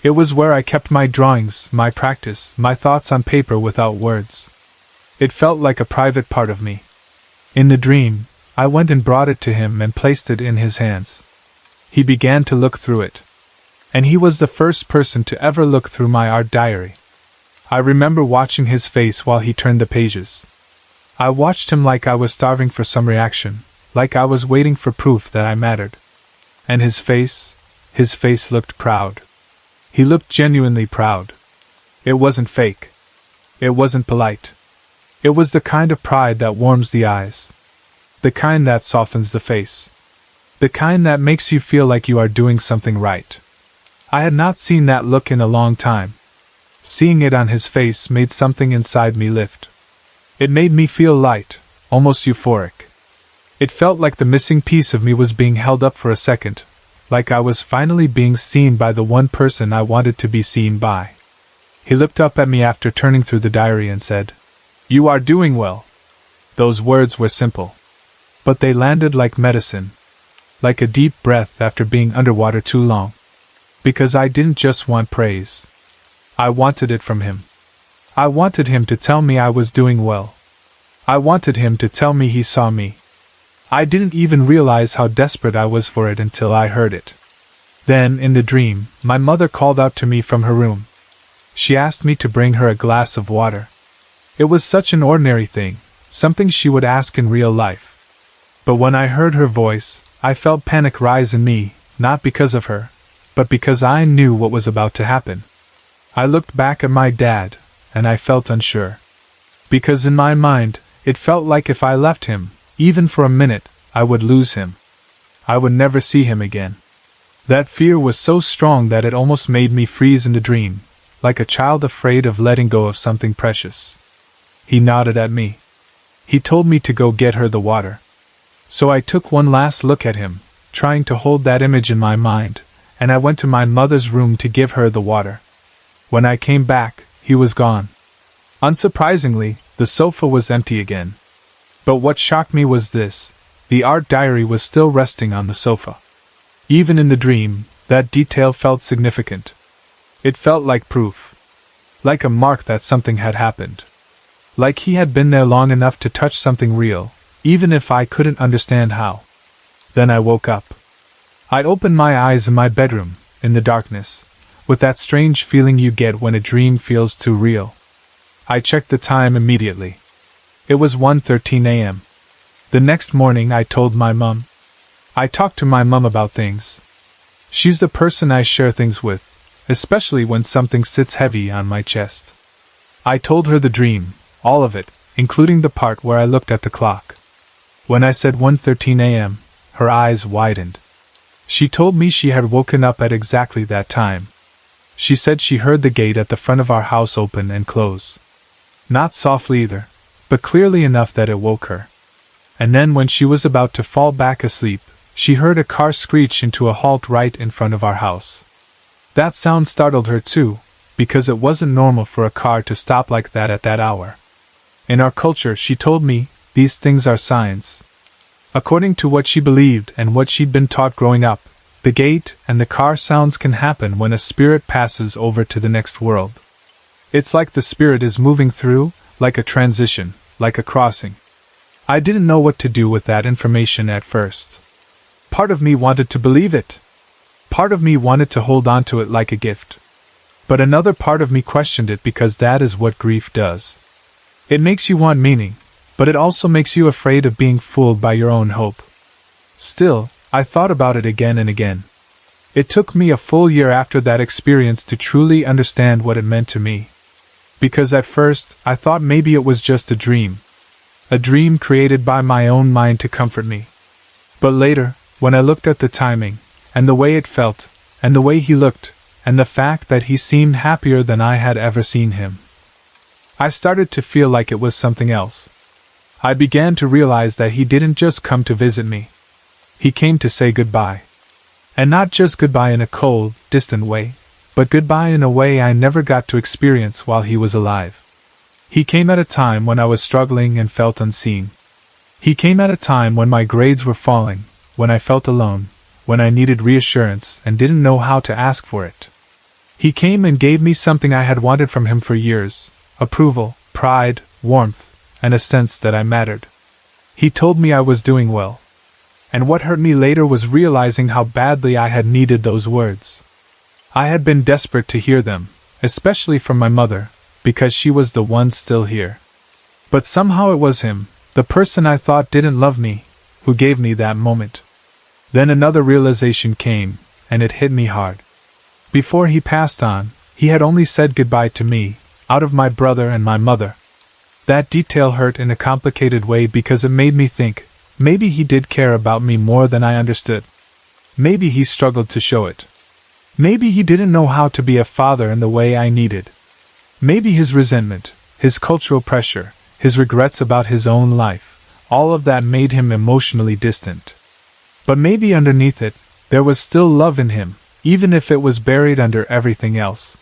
It was where I kept my drawings, my practice, my thoughts on paper without words. It felt like a private part of me. In the dream, I went and brought it to him and placed it in his hands. He began to look through it. And he was the first person to ever look through my art diary. I remember watching his face while he turned the pages. I watched him like I was starving for some reaction, like I was waiting for proof that I mattered. And his face looked proud. He looked genuinely proud. It wasn't fake. It wasn't polite. It was the kind of pride that warms the eyes. The kind that softens the face. The kind that makes you feel like you are doing something right. I had not seen that look in a long time. Seeing it on his face made something inside me lift. It made me feel light, almost euphoric. It felt like the missing piece of me was being held up for a second, like I was finally being seen by the one person I wanted to be seen by. He looked up at me after turning through the diary and said, "You are doing well." Those words were simple. But they landed like medicine. Like a deep breath after being underwater too long. Because I didn't just want praise. I wanted it from him. I wanted him to tell me I was doing well. I wanted him to tell me he saw me. I didn't even realize how desperate I was for it until I heard it. Then, in the dream, my mother called out to me from her room. She asked me to bring her a glass of water. It was such an ordinary thing, something she would ask in real life. But when I heard her voice, I felt panic rise in me, not because of her, but because I knew what was about to happen. I looked back at my dad, and I felt unsure. Because in my mind, it felt like if I left him, even for a minute, I would lose him. I would never see him again. That fear was so strong that it almost made me freeze in the dream, like a child afraid of letting go of something precious. He nodded at me. He told me to go get her the water. So I took one last look at him, trying to hold that image in my mind, and I went to my mother's room to give her the water. When I came back, he was gone. Unsurprisingly, the sofa was empty again. But what shocked me was this: the art diary was still resting on the sofa. Even in the dream, that detail felt significant. It felt like proof. Like a mark that something had happened. Like he had been there long enough to touch something real, even if I couldn't understand how. Then I woke up. I opened my eyes in my bedroom, in the darkness, with that strange feeling you get when a dream feels too real. I checked the time immediately. It was 1:13 a.m. The next morning I told my mum. I talked to my mum about things. She's the person I share things with, especially when something sits heavy on my chest. I told her the dream, all of it, including the part where I looked at the clock. When I said 1:13 a.m., her eyes widened. She told me she had woken up at exactly that time. She said she heard the gate at the front of our house open and close. Not softly either, but clearly enough that it woke her. And then when she was about to fall back asleep, she heard a car screech into a halt right in front of our house. That sound startled her too, because it wasn't normal for a car to stop like that at that hour. In our culture, she told me, these things are signs. According to what she believed and what she'd been taught growing up, the gate and the car sounds can happen when a spirit passes over to the next world. It's like the spirit is moving through, like a transition, like a crossing. I didn't know what to do with that information at first. Part of me wanted to believe it. Part of me wanted to hold on to it like a gift. But another part of me questioned it because that is what grief does. It makes you want meaning, but it also makes you afraid of being fooled by your own hope. Still, I thought about it again and again. It took me a full year after that experience to truly understand what it meant to me. Because at first, I thought maybe it was just a dream created by my own mind to comfort me. But later, when I looked at the timing, and the way it felt, and the way he looked, and the fact that he seemed happier than I had ever seen him, I started to feel like it was something else. I began to realize that he didn't just come to visit me. He came to say goodbye. And not just goodbye in a cold, distant way, but goodbye in a way I never got to experience while he was alive. He came at a time when I was struggling and felt unseen. He came at a time when my grades were falling, when I felt alone, when I needed reassurance and didn't know how to ask for it. He came and gave me something I had wanted from him for years: approval, pride, warmth, and a sense that I mattered. He told me I was doing well. And what hurt me later was realizing how badly I had needed those words. I had been desperate to hear them, especially from my mother, because she was the one still here. But somehow it was him, the person I thought didn't love me, who gave me that moment. Then another realization came, and it hit me hard. Before he passed on, he had only said goodbye to me, out of my brother and my mother. That detail hurt in a complicated way because it made me think, maybe he did care about me more than I understood. Maybe he struggled to show it. Maybe he didn't know how to be a father in the way I needed. Maybe his resentment, his cultural pressure, his regrets about his own life, all of that made him emotionally distant. But maybe underneath it, there was still love in him, even if it was buried under everything else.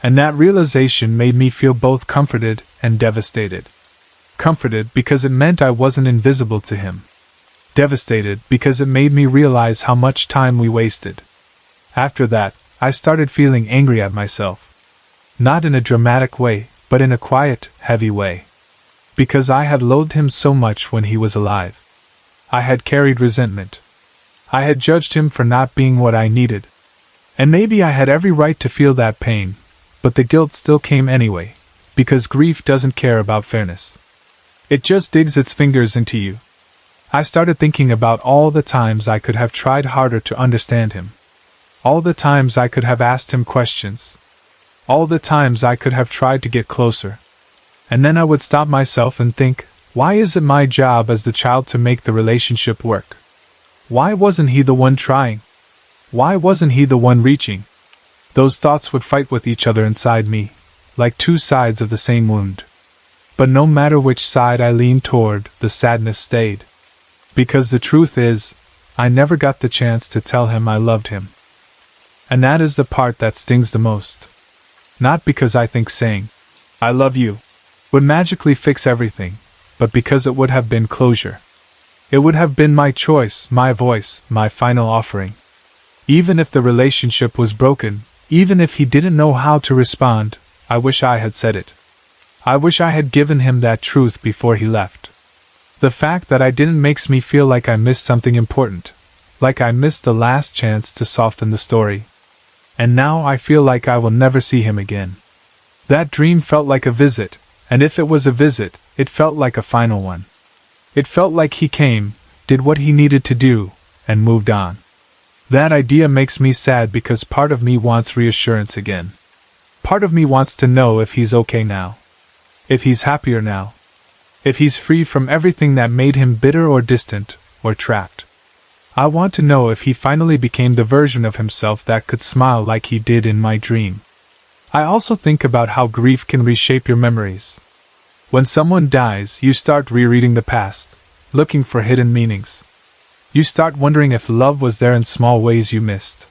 And that realization made me feel both comforted and devastated. Comforted because it meant I wasn't invisible to him. Devastated because it made me realize how much time we wasted. After that, I started feeling angry at myself. Not in a dramatic way, but in a quiet, heavy way. Because I had loathed him so much when he was alive. I had carried resentment. I had judged him for not being what I needed. And maybe I had every right to feel that pain, but the guilt still came anyway, because grief doesn't care about fairness. It just digs its fingers into you. I started thinking about all the times I could have tried harder to understand him. All the times I could have asked him questions. All the times I could have tried to get closer. And then I would stop myself and think, why is it my job as the child to make the relationship work? Why wasn't he the one trying? Why wasn't he the one reaching? Those thoughts would fight with each other inside me, like two sides of the same wound. But no matter which side I leaned toward, the sadness stayed. Because the truth is, I never got the chance to tell him I loved him. And that is the part that stings the most. Not because I think saying, "I love you," would magically fix everything, but because it would have been closure. It would have been my choice, my voice, my final offering. Even if the relationship was broken, even if he didn't know how to respond, I wish I had said it. I wish I had given him that truth before he left. The fact that I didn't makes me feel like I missed something important, like I missed the last chance to soften the story. And now I feel like I will never see him again. That dream felt like a visit, and if it was a visit, it felt like a final one. It felt like he came, did what he needed to do, and moved on. That idea makes me sad because part of me wants reassurance again. Part of me wants to know if he's okay now. If he's happier now. If he's free from everything that made him bitter or distant, or trapped. I want to know if he finally became the version of himself that could smile like he did in my dream. I also think about how grief can reshape your memories. When someone dies, you start rereading the past, looking for hidden meanings. You start wondering if love was there in small ways you missed.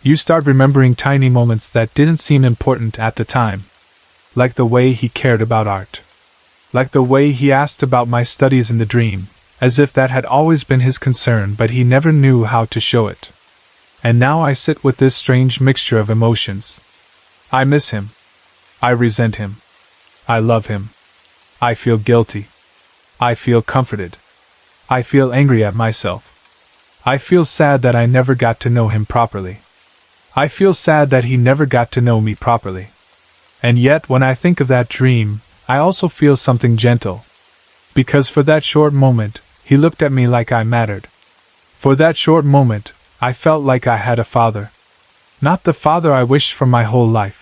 You start remembering tiny moments that didn't seem important at the time. Like the way he cared about art. Like the way he asked about my studies in the dream, as if that had always been his concern but he never knew how to show it. And now I sit with this strange mixture of emotions. I miss him. I resent him. I love him. I feel guilty. I feel comforted. I feel angry at myself. I feel sad that I never got to know him properly. I feel sad that he never got to know me properly. And yet, when I think of that dream, I also feel something gentle. Because for that short moment, he looked at me like I mattered. For that short moment, I felt like I had a father. Not the father I wished for my whole life,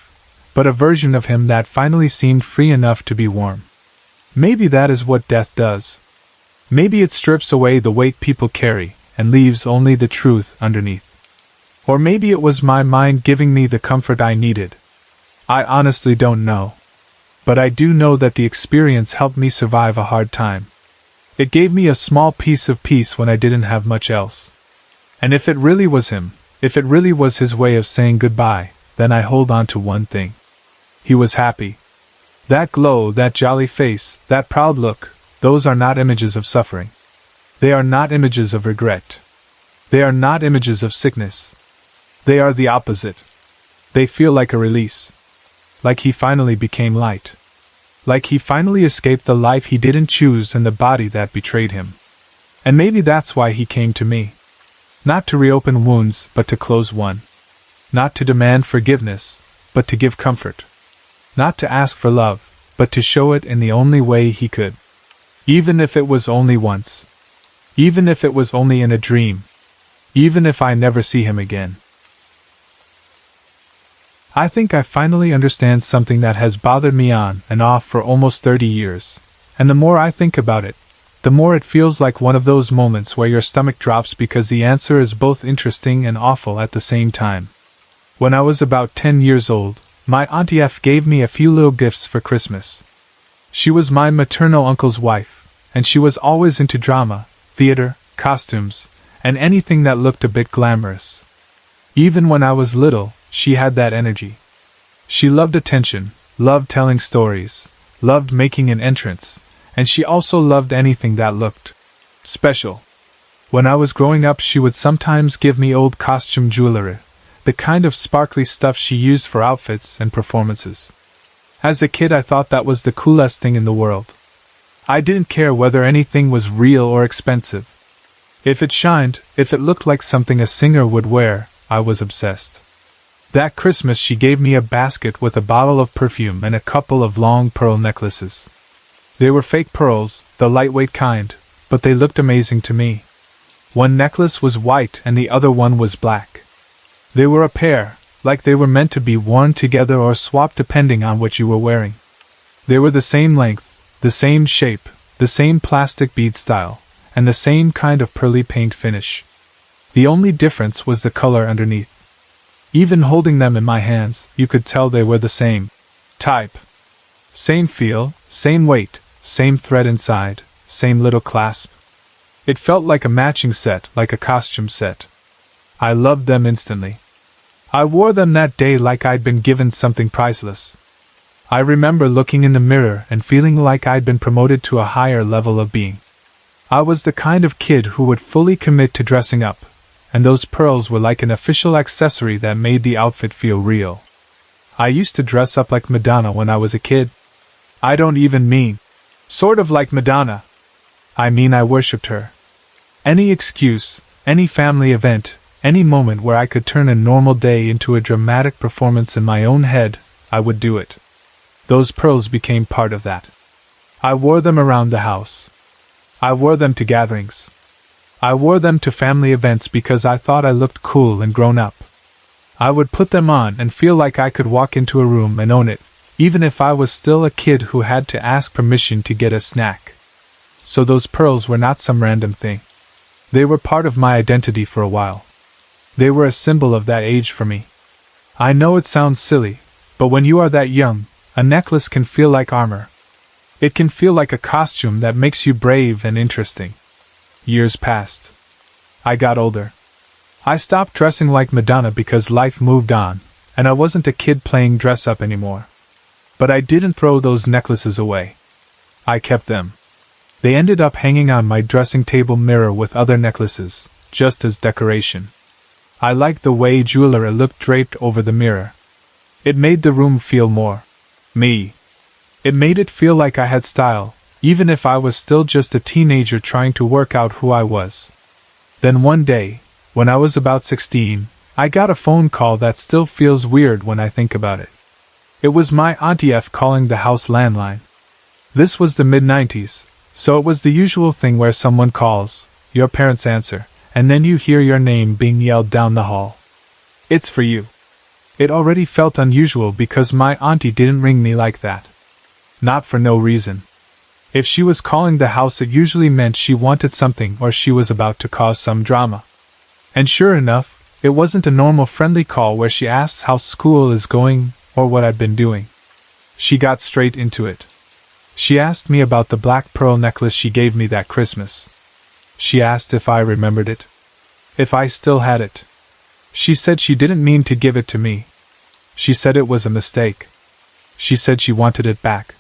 but a version of him that finally seemed free enough to be warm. Maybe that is what death does. Maybe it strips away the weight people carry and leaves only the truth underneath. Or maybe it was my mind giving me the comfort I needed. I honestly don't know. But I do know that the experience helped me survive a hard time. It gave me a small piece of peace when I didn't have much else. And if it really was him, if it really was his way of saying goodbye, then I hold on to one thing. He was happy. That glow, that jolly face, that proud look, those are not images of suffering. They are not images of regret. They are not images of sickness. They are the opposite. They feel like a release. Like he finally became light. Like he finally escaped the life he didn't choose and the body that betrayed him. And maybe that's why he came to me. Not to reopen wounds, but to close one. Not to demand forgiveness, but to give comfort. Not to ask for love, but to show it in the only way he could. Even if it was only once. Even if it was only in a dream. Even if I never see him again. I think I finally understand something that has bothered me on and off for almost 30 years, and the more I think about it, the more it feels like one of those moments where your stomach drops because the answer is both interesting and awful at the same time. When I was about 10 years old, my Auntie F gave me a few little gifts for Christmas. She was my maternal uncle's wife, and she was always into drama, theater, costumes, and anything that looked a bit glamorous. Even when I was little, she had that energy. She loved attention, loved telling stories, loved making an entrance, and she also loved anything that looked special. When I was growing up, she would sometimes give me old costume jewelry, the kind of sparkly stuff she used for outfits and performances. As a kid, I thought that was the coolest thing in the world. I didn't care whether anything was real or expensive. If it shined, if it looked like something a singer would wear, I was obsessed. That Christmas she gave me a basket with a bottle of perfume and a couple of long pearl necklaces. They were fake pearls, the lightweight kind, but they looked amazing to me. One necklace was white and the other one was black. They were a pair, like they were meant to be worn together or swapped depending on what you were wearing. They were the same length, the same shape, the same plastic bead style, and the same kind of pearly paint finish. The only difference was the color underneath. Even holding them in my hands, you could tell they were the same type. Same feel, same weight, same thread inside, same little clasp. It felt like a matching set, like a costume set. I loved them instantly. I wore them that day like I'd been given something priceless. I remember looking in the mirror and feeling like I'd been promoted to a higher level of being. I was the kind of kid who would fully commit to dressing up, and those pearls were like an official accessory that made the outfit feel real. I used to dress up like Madonna when I was a kid. I don't even mean sort of like Madonna. I mean I worshipped her. Any excuse, any family event, any moment where I could turn a normal day into a dramatic performance in my own head, I would do it. Those pearls became part of that. I wore them around the house. I wore them to gatherings. I wore them to family events because I thought I looked cool and grown up. I would put them on and feel like I could walk into a room and own it, even if I was still a kid who had to ask permission to get a snack. So those pearls were not some random thing. They were part of my identity for a while. They were a symbol of that age for me. I know it sounds silly, but when you are that young, a necklace can feel like armor. It can feel like a costume that makes you brave and interesting. Years passed. I got older. I stopped dressing like Madonna because life moved on, and I wasn't a kid playing dress-up anymore. But I didn't throw those necklaces away. I kept them. They ended up hanging on my dressing table mirror with other necklaces, just as decoration. I liked the way jewelry looked draped over the mirror. It made the room feel more me. It made it feel like I had style, even if I was still just a teenager trying to work out who I was. Then one day, when I was about 16, I got a phone call that still feels weird when I think about it. It was my Auntie F calling the house landline. This was the mid-90s, so it was the usual thing where someone calls, your parents answer, and then you hear your name being yelled down the hall. It's for you. It already felt unusual because my auntie didn't ring me like that. Not for no reason. If she was calling the house, it usually meant she wanted something or she was about to cause some drama. And sure enough, it wasn't a normal friendly call where she asks how school is going or what I'd been doing. She got straight into it. She asked me about the black pearl necklace she gave me that Christmas. She asked if I remembered it. If I still had it. She said she didn't mean to give it to me. She said it was a mistake. She said she wanted it back.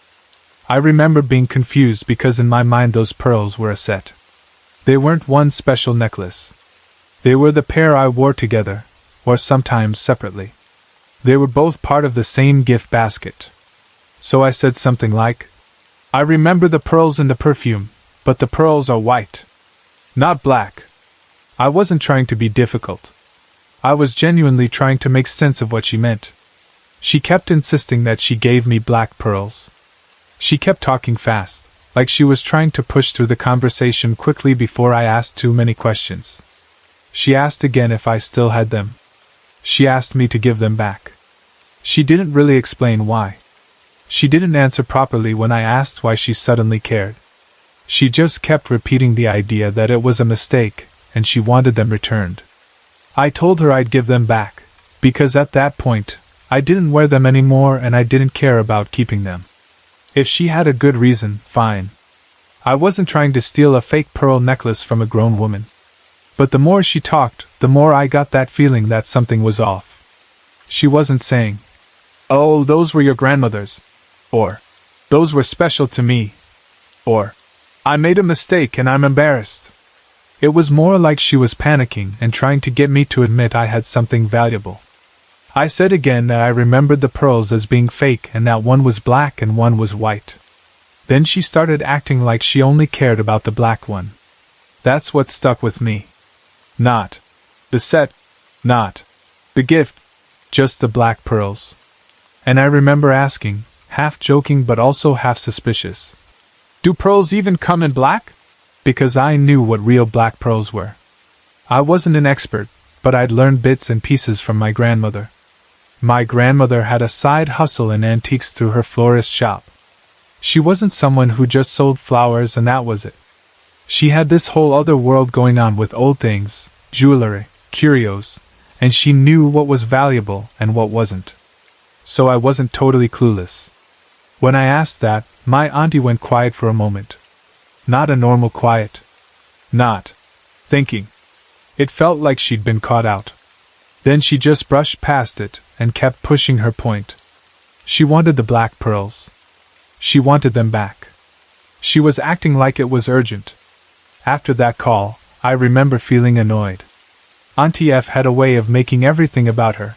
I remember being confused because in my mind those pearls were a set. They weren't one special necklace. They were the pair I wore together, or sometimes separately. They were both part of the same gift basket. So I said something like, I remember the pearls in the perfume, but the pearls are white. Not black. I wasn't trying to be difficult. I was genuinely trying to make sense of what she meant. She kept insisting that she gave me black pearls. She kept talking fast, like she was trying to push through the conversation quickly before I asked too many questions. She asked again if I still had them. She asked me to give them back. She didn't really explain why. She didn't answer properly when I asked why she suddenly cared. She just kept repeating the idea that it was a mistake, and she wanted them returned. I told her I'd give them back, because at that point, I didn't wear them anymore and I didn't care about keeping them. If she had a good reason, fine. I wasn't trying to steal a fake pearl necklace from a grown woman. But the more she talked, the more I got that feeling that something was off. She wasn't saying, "Oh, those were your grandmother's," or, "Those were special to me," or, "I made a mistake and I'm embarrassed." It was more like she was panicking and trying to get me to admit I had something valuable. I said again that I remembered the pearls as being fake and that one was black and one was white. Then she started acting like she only cared about the black one. That's what stuck with me. Not the set, not the gift, just the black pearls. And I remember asking, half joking but also half suspicious, "Do pearls even come in black?" Because I knew what real black pearls were. I wasn't an expert, but I'd learned bits and pieces from my grandmother. My grandmother had a side hustle in antiques through her florist shop. She wasn't someone who just sold flowers and that was it. She had this whole other world going on with old things, jewelry, curios, and she knew what was valuable and what wasn't. So I wasn't totally clueless. When I asked that, my auntie went quiet for a moment. Not a normal quiet. Not thinking. It felt like she'd been caught out. Then she just brushed past it and kept pushing her point. She wanted the black pearls. She wanted them back. She was acting like it was urgent. After that call, I remember feeling annoyed. Auntie F had a way of making everything about her.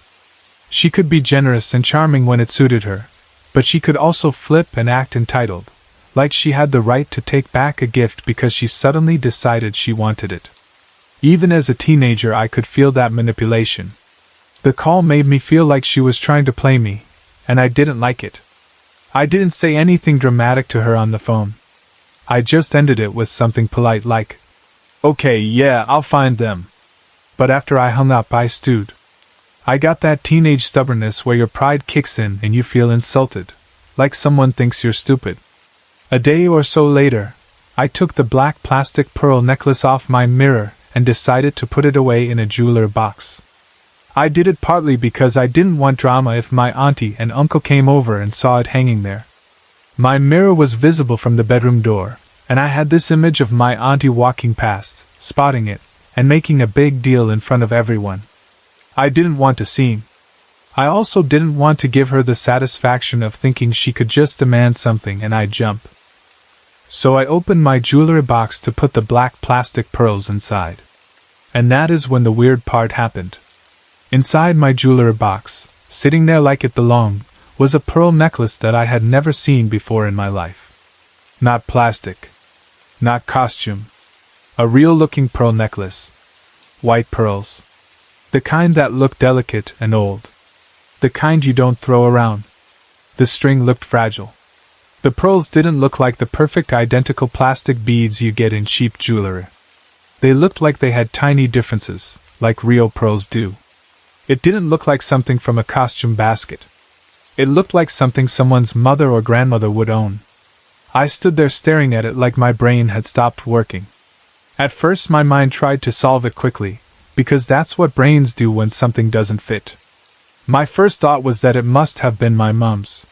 She could be generous and charming when it suited her, but she could also flip and act entitled, like she had the right to take back a gift because she suddenly decided she wanted it. Even as a teenager, I could feel that manipulation. The call made me feel like she was trying to play me, and I didn't like it. I didn't say anything dramatic to her on the phone. I just ended it with something polite like, "Okay, yeah, I'll find them." But after I hung up, I stewed. I got that teenage stubbornness where your pride kicks in and you feel insulted, like someone thinks you're stupid. A day or so later, I took the black plastic pearl necklace off my mirror and decided to put it away in a jeweler box. I did it partly because I didn't want drama if my auntie and uncle came over and saw it hanging there. My mirror was visible from the bedroom door, and I had this image of my auntie walking past, spotting it, and making a big deal in front of everyone. I didn't want a scene. I also didn't want to give her the satisfaction of thinking she could just demand something and I'd jump. So I opened my jewelry box to put the black plastic pearls inside. And that is when the weird part happened. Inside my jewelry box, sitting there like it belonged, was a pearl necklace that I had never seen before in my life. Not plastic. Not costume. A real-looking pearl necklace. White pearls. The kind that looked delicate and old. The kind you don't throw around. The string looked fragile. The pearls didn't look like the perfect identical plastic beads you get in cheap jewelry. They looked like they had tiny differences, like real pearls do. It didn't look like something from a costume basket. It looked like something someone's mother or grandmother would own. I stood there staring at it like my brain had stopped working. At first my mind tried to solve it quickly, because that's what brains do when something doesn't fit. My first thought was that it must have been my mum's.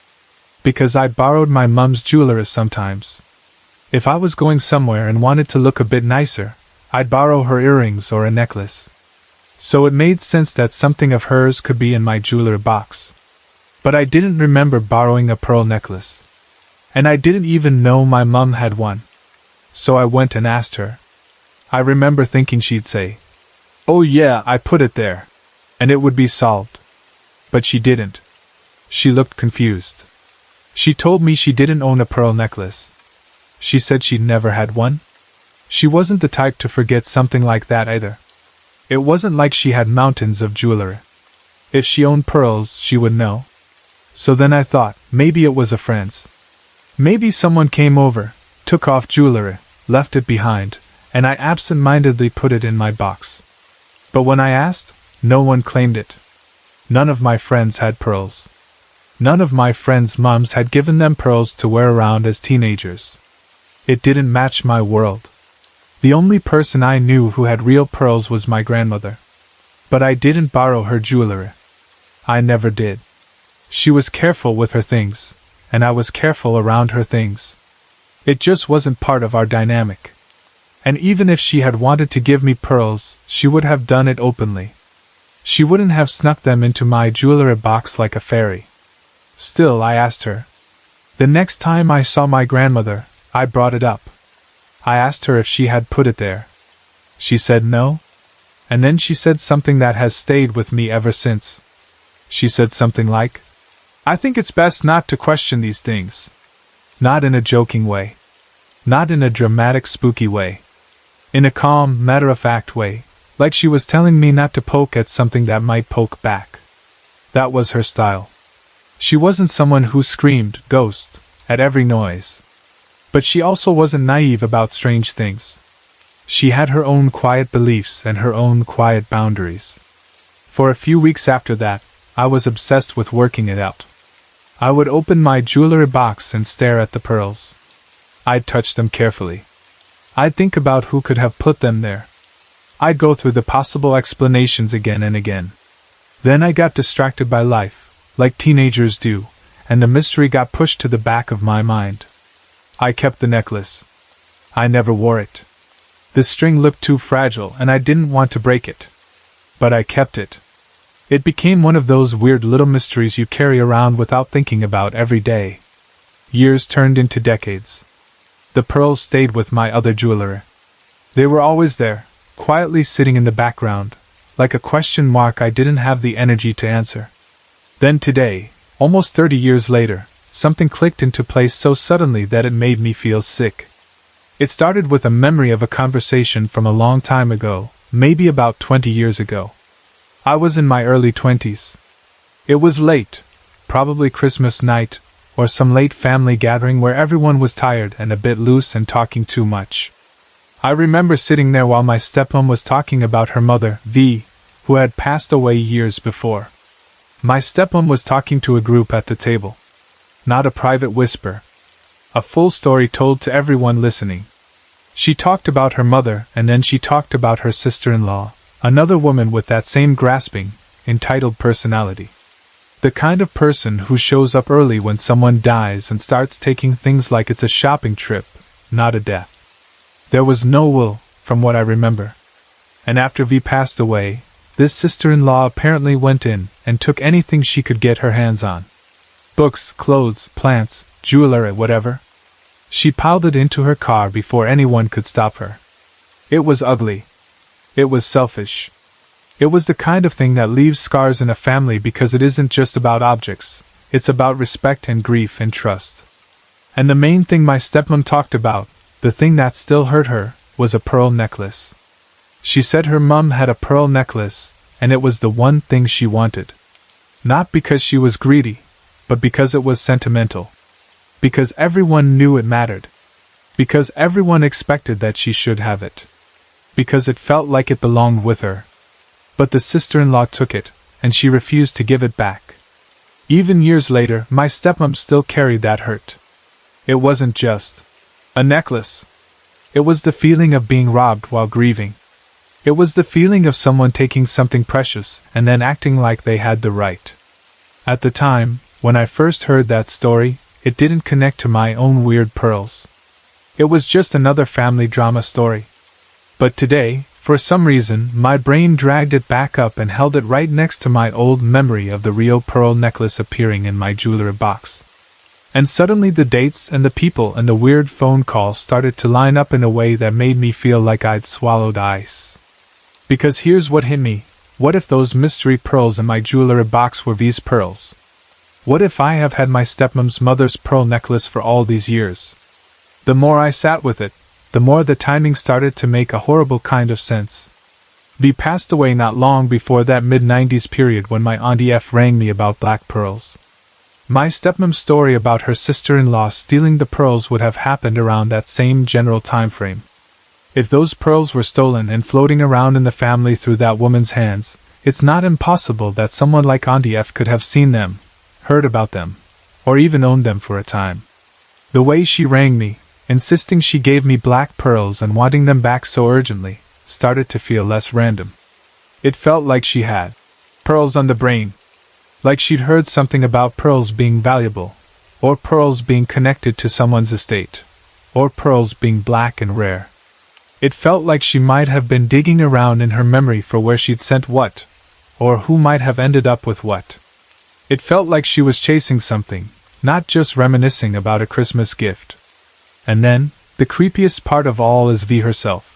Because I borrowed my mum's jewelry sometimes. If I was going somewhere and wanted to look a bit nicer, I'd borrow her earrings or a necklace. So it made sense that something of hers could be in my jewelry box. But I didn't remember borrowing a pearl necklace. And I didn't even know my mum had one. So I went and asked her. I remember thinking she'd say, "Oh yeah, I put it there," and it would be solved. But she didn't. She looked confused. She told me she didn't own a pearl necklace. She said she'd never had one. She wasn't the type to forget something like that either. It wasn't like she had mountains of jewelry. If she owned pearls, she would know. So then I thought, maybe it was a friend's. Maybe someone came over, took off jewelry, left it behind, and I absent-mindedly put it in my box. But when I asked, no one claimed it. None of my friends had pearls. None of my friends' mums had given them pearls to wear around as teenagers. It didn't match my world. The only person I knew who had real pearls was my grandmother. But I didn't borrow her jewelry. I never did. She was careful with her things, and I was careful around her things. It just wasn't part of our dynamic. And even if she had wanted to give me pearls, she would have done it openly. She wouldn't have snuck them into my jewelry box like a fairy. Still, I asked her. The next time I saw my grandmother, I brought it up. I asked her if she had put it there. She said no. And then she said something that has stayed with me ever since. She said something like, "I think it's best not to question these things." Not in a joking way. Not in a dramatic, spooky way. In a calm, matter-of-fact way, like she was telling me not to poke at something that might poke back. That was her style. She wasn't someone who screamed, "Ghost," at every noise. But she also wasn't naive about strange things. She had her own quiet beliefs and her own quiet boundaries. For a few weeks after that, I was obsessed with working it out. I would open my jewelry box and stare at the pearls. I'd touch them carefully. I'd think about who could have put them there. I'd go through the possible explanations again and again. Then I got distracted by life, like teenagers do, and the mystery got pushed to the back of my mind. I kept the necklace. I never wore it. The string looked too fragile and I didn't want to break it. But I kept it. It became one of those weird little mysteries you carry around without thinking about every day. Years turned into decades. The pearls stayed with my other jewelry. They were always there, quietly sitting in the background, like a question mark I didn't have the energy to answer. Then today, almost 30 years later, something clicked into place so suddenly that it made me feel sick. It started with a memory of a conversation from a long time ago, maybe about 20 years ago. I was in my early 20s. It was late, probably Christmas night, or some late family gathering where everyone was tired and a bit loose and talking too much. I remember sitting there while my stepmom was talking about her mother, V, who had passed away years before. My stepmom was talking to a group at the table. Not a private whisper. A full story told to everyone listening. She talked about her mother, and then she talked about her sister-in-law, another woman with that same grasping, entitled personality. The kind of person who shows up early when someone dies and starts taking things like it's a shopping trip, not a death. There was no will, from what I remember. And after V passed away, this sister-in-law apparently went in and took anything she could get her hands on. Books, clothes, plants, jewelry, whatever. She piled it into her car before anyone could stop her. It was ugly. It was selfish. It was the kind of thing that leaves scars in a family because it isn't just about objects, it's about respect and grief and trust. And the main thing my stepmom talked about, the thing that still hurt her, was a pearl necklace. She said her mum had a pearl necklace, and it was the one thing she wanted. Not because she was greedy, but because it was sentimental. Because everyone knew it mattered. Because everyone expected that she should have it. Because it felt like it belonged with her. But the sister-in-law took it, and she refused to give it back. Even years later, my stepmom still carried that hurt. It wasn't just a necklace. It was the feeling of being robbed while grieving. It was the feeling of someone taking something precious and then acting like they had the right. At the time, when I first heard that story, it didn't connect to my own weird pearls. It was just another family drama story. But today, for some reason, my brain dragged it back up and held it right next to my old memory of the real pearl necklace appearing in my jewelry box. And suddenly the dates and the people and the weird phone calls started to line up in a way that made me feel like I'd swallowed ice. Because here's what hit me. What if those mystery pearls in my jewelry box were these pearls? What if I have had my stepmom's mother's pearl necklace for all these years? The more I sat with it, the more the timing started to make a horrible kind of sense. V passed away not long before that mid-90s period when my Auntie F rang me about black pearls. My stepmom's story about her sister-in-law stealing the pearls would have happened around that same general time frame. If those pearls were stolen and floating around in the family through that woman's hands, it's not impossible that someone like Auntie F could have seen them, heard about them, or even owned them for a time. The way she rang me, insisting she gave me black pearls and wanting them back so urgently, started to feel less random. It felt like she had pearls on the brain. Like she'd heard something about pearls being valuable, or pearls being connected to someone's estate, or pearls being black and rare. It felt like she might have been digging around in her memory for where she'd sent what, or who might have ended up with what. It felt like she was chasing something, not just reminiscing about a Christmas gift. And then, the creepiest part of all is V herself.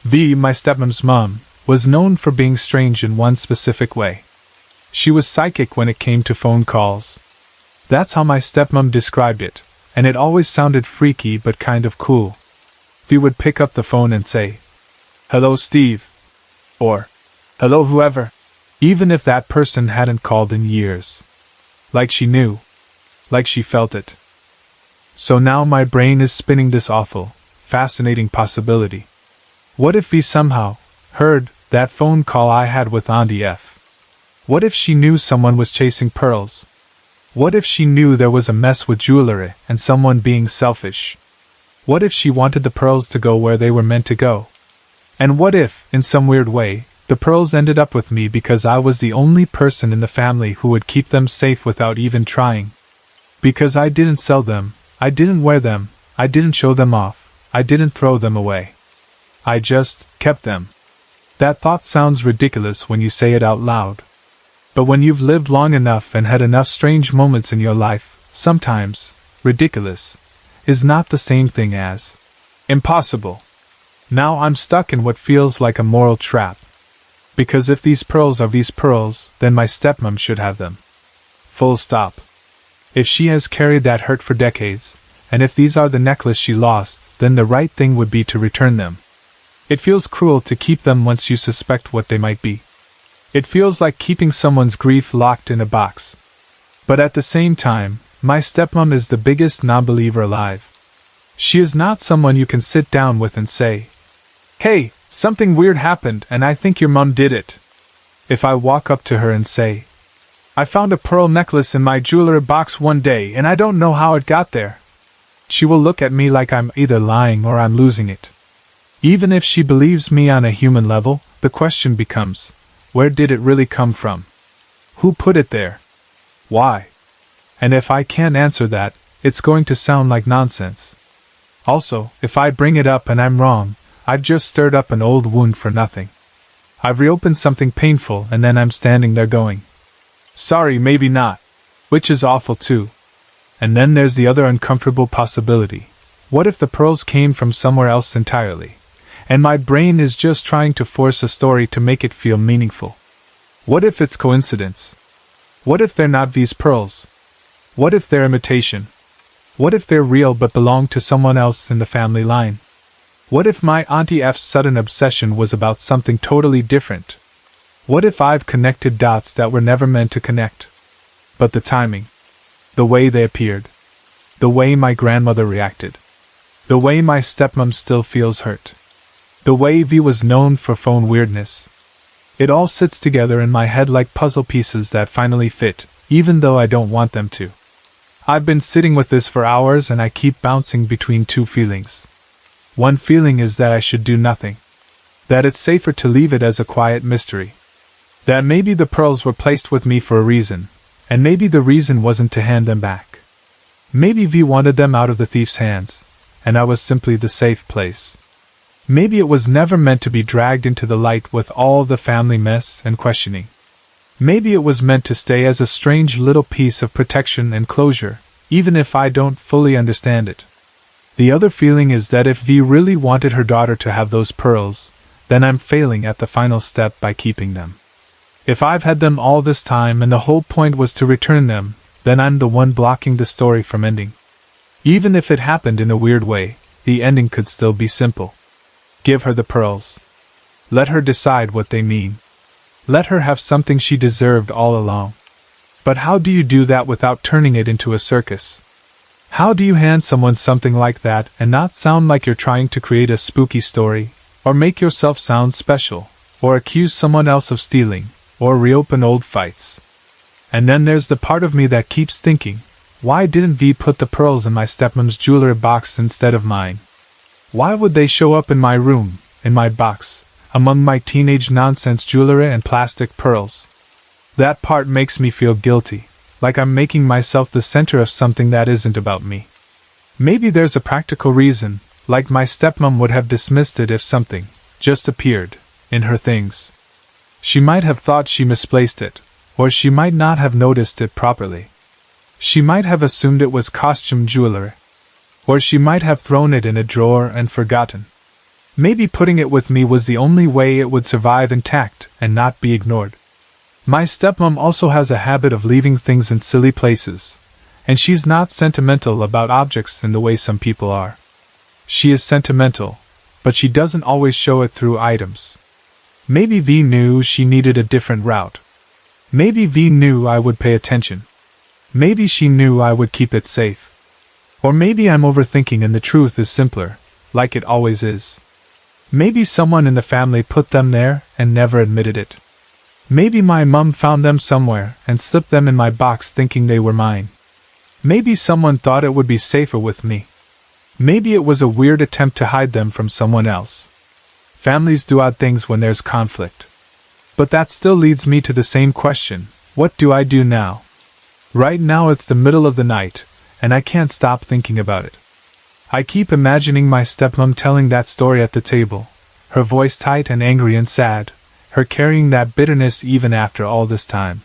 V, my stepmom's mom, was known for being strange in one specific way. She was psychic when it came to phone calls. That's how my stepmom described it, and it always sounded freaky but kind of cool. V would pick up the phone and say, "Hello, Steve," or "Hello, whoever," even if that person hadn't called in years. Like she knew. Like she felt it. So now my brain is spinning this awful, fascinating possibility. What if V somehow heard that phone call I had with Auntie F? What if she knew someone was chasing pearls? What if she knew there was a mess with jewelry and someone being selfish? What if she wanted the pearls to go where they were meant to go? And what if, in some weird way, the pearls ended up with me because I was the only person in the family who would keep them safe without even trying? Because I didn't sell them, I didn't wear them, I didn't show them off, I didn't throw them away. I just kept them. That thought sounds ridiculous when you say it out loud. But when you've lived long enough and had enough strange moments in your life, sometimes, ridiculous is not the same thing as impossible. Now I'm stuck in what feels like a moral trap. Because if these pearls are these pearls, then my stepmom should have them. Full stop. If she has carried that hurt for decades, and if these are the necklace she lost, then the right thing would be to return them. It feels cruel to keep them once you suspect what they might be. It feels like keeping someone's grief locked in a box. But at the same time, my stepmom is the biggest non-believer alive. She is not someone you can sit down with and say, "Hey, something weird happened and I think your mom did it." If I walk up to her and say, "I found a pearl necklace in my jewelry box one day and I don't know how it got there," she will look at me like I'm either lying or I'm losing it. Even if she believes me on a human level, the question becomes, where did it really come from? Who put it there? Why? And if I can't answer that, it's going to sound like nonsense. Also, if I bring it up and I'm wrong, I've just stirred up an old wound for nothing. I've reopened something painful and then I'm standing there going, "Sorry, maybe not," which is awful too. And then there's the other uncomfortable possibility. What if the pearls came from somewhere else entirely, and my brain is just trying to force a story to make it feel meaningful? What if it's coincidence? What if they're not these pearls? What if they're imitation? What if they're real but belong to someone else in the family line? What if my Auntie F's sudden obsession was about something totally different? What if I've connected dots that were never meant to connect? But the timing, the way they appeared, the way my grandmother reacted, the way my stepmom still feels hurt, the way V was known for phone weirdness. It all sits together in my head like puzzle pieces that finally fit, even though I don't want them to. I've been sitting with this for hours and I keep bouncing between two feelings. One feeling is that I should do nothing. That it's safer to leave it as a quiet mystery. That maybe the pearls were placed with me for a reason, and maybe the reason wasn't to hand them back. Maybe V wanted them out of the thief's hands, and I was simply the safe place. Maybe it was never meant to be dragged into the light with all the family mess and questioning. Maybe it was meant to stay as a strange little piece of protection and closure, even if I don't fully understand it. The other feeling is that if V really wanted her daughter to have those pearls, then I'm failing at the final step by keeping them. If I've had them all this time and the whole point was to return them, then I'm the one blocking the story from ending. Even if it happened in a weird way, the ending could still be simple. Give her the pearls. Let her decide what they mean. Let her have something she deserved all along. But how do you do that without turning it into a circus? How do you hand someone something like that and not sound like you're trying to create a spooky story, or make yourself sound special, or accuse someone else of stealing, or reopen old fights? And then there's the part of me that keeps thinking, why didn't V put the pearls in my stepmom's jewelry box instead of mine? Why would they show up in my room, in my box, among my teenage nonsense jewelry and plastic pearls? That part makes me feel guilty, like I'm making myself the center of something that isn't about me. Maybe there's a practical reason, like my stepmom would have dismissed it if something just appeared in her things. She might have thought she misplaced it, or she might not have noticed it properly. She might have assumed it was costume jewelry, or she might have thrown it in a drawer and forgotten. Maybe putting it with me was the only way it would survive intact and not be ignored. My stepmom also has a habit of leaving things in silly places, and she's not sentimental about objects in the way some people are. She is sentimental, but she doesn't always show it through items. Maybe V knew she needed a different route. Maybe V knew I would pay attention. Maybe she knew I would keep it safe. Or maybe I'm overthinking and the truth is simpler, like it always is. Maybe someone in the family put them there and never admitted it. Maybe my mum found them somewhere and slipped them in my box thinking they were mine. Maybe someone thought it would be safer with me. Maybe it was a weird attempt to hide them from someone else. Families do odd things when there's conflict. But that still leads me to the same question, what do I do now? Right now it's the middle of the night, and I can't stop thinking about it. I keep imagining my stepmom telling that story at the table, her voice tight and angry and sad, her carrying that bitterness even after all this time.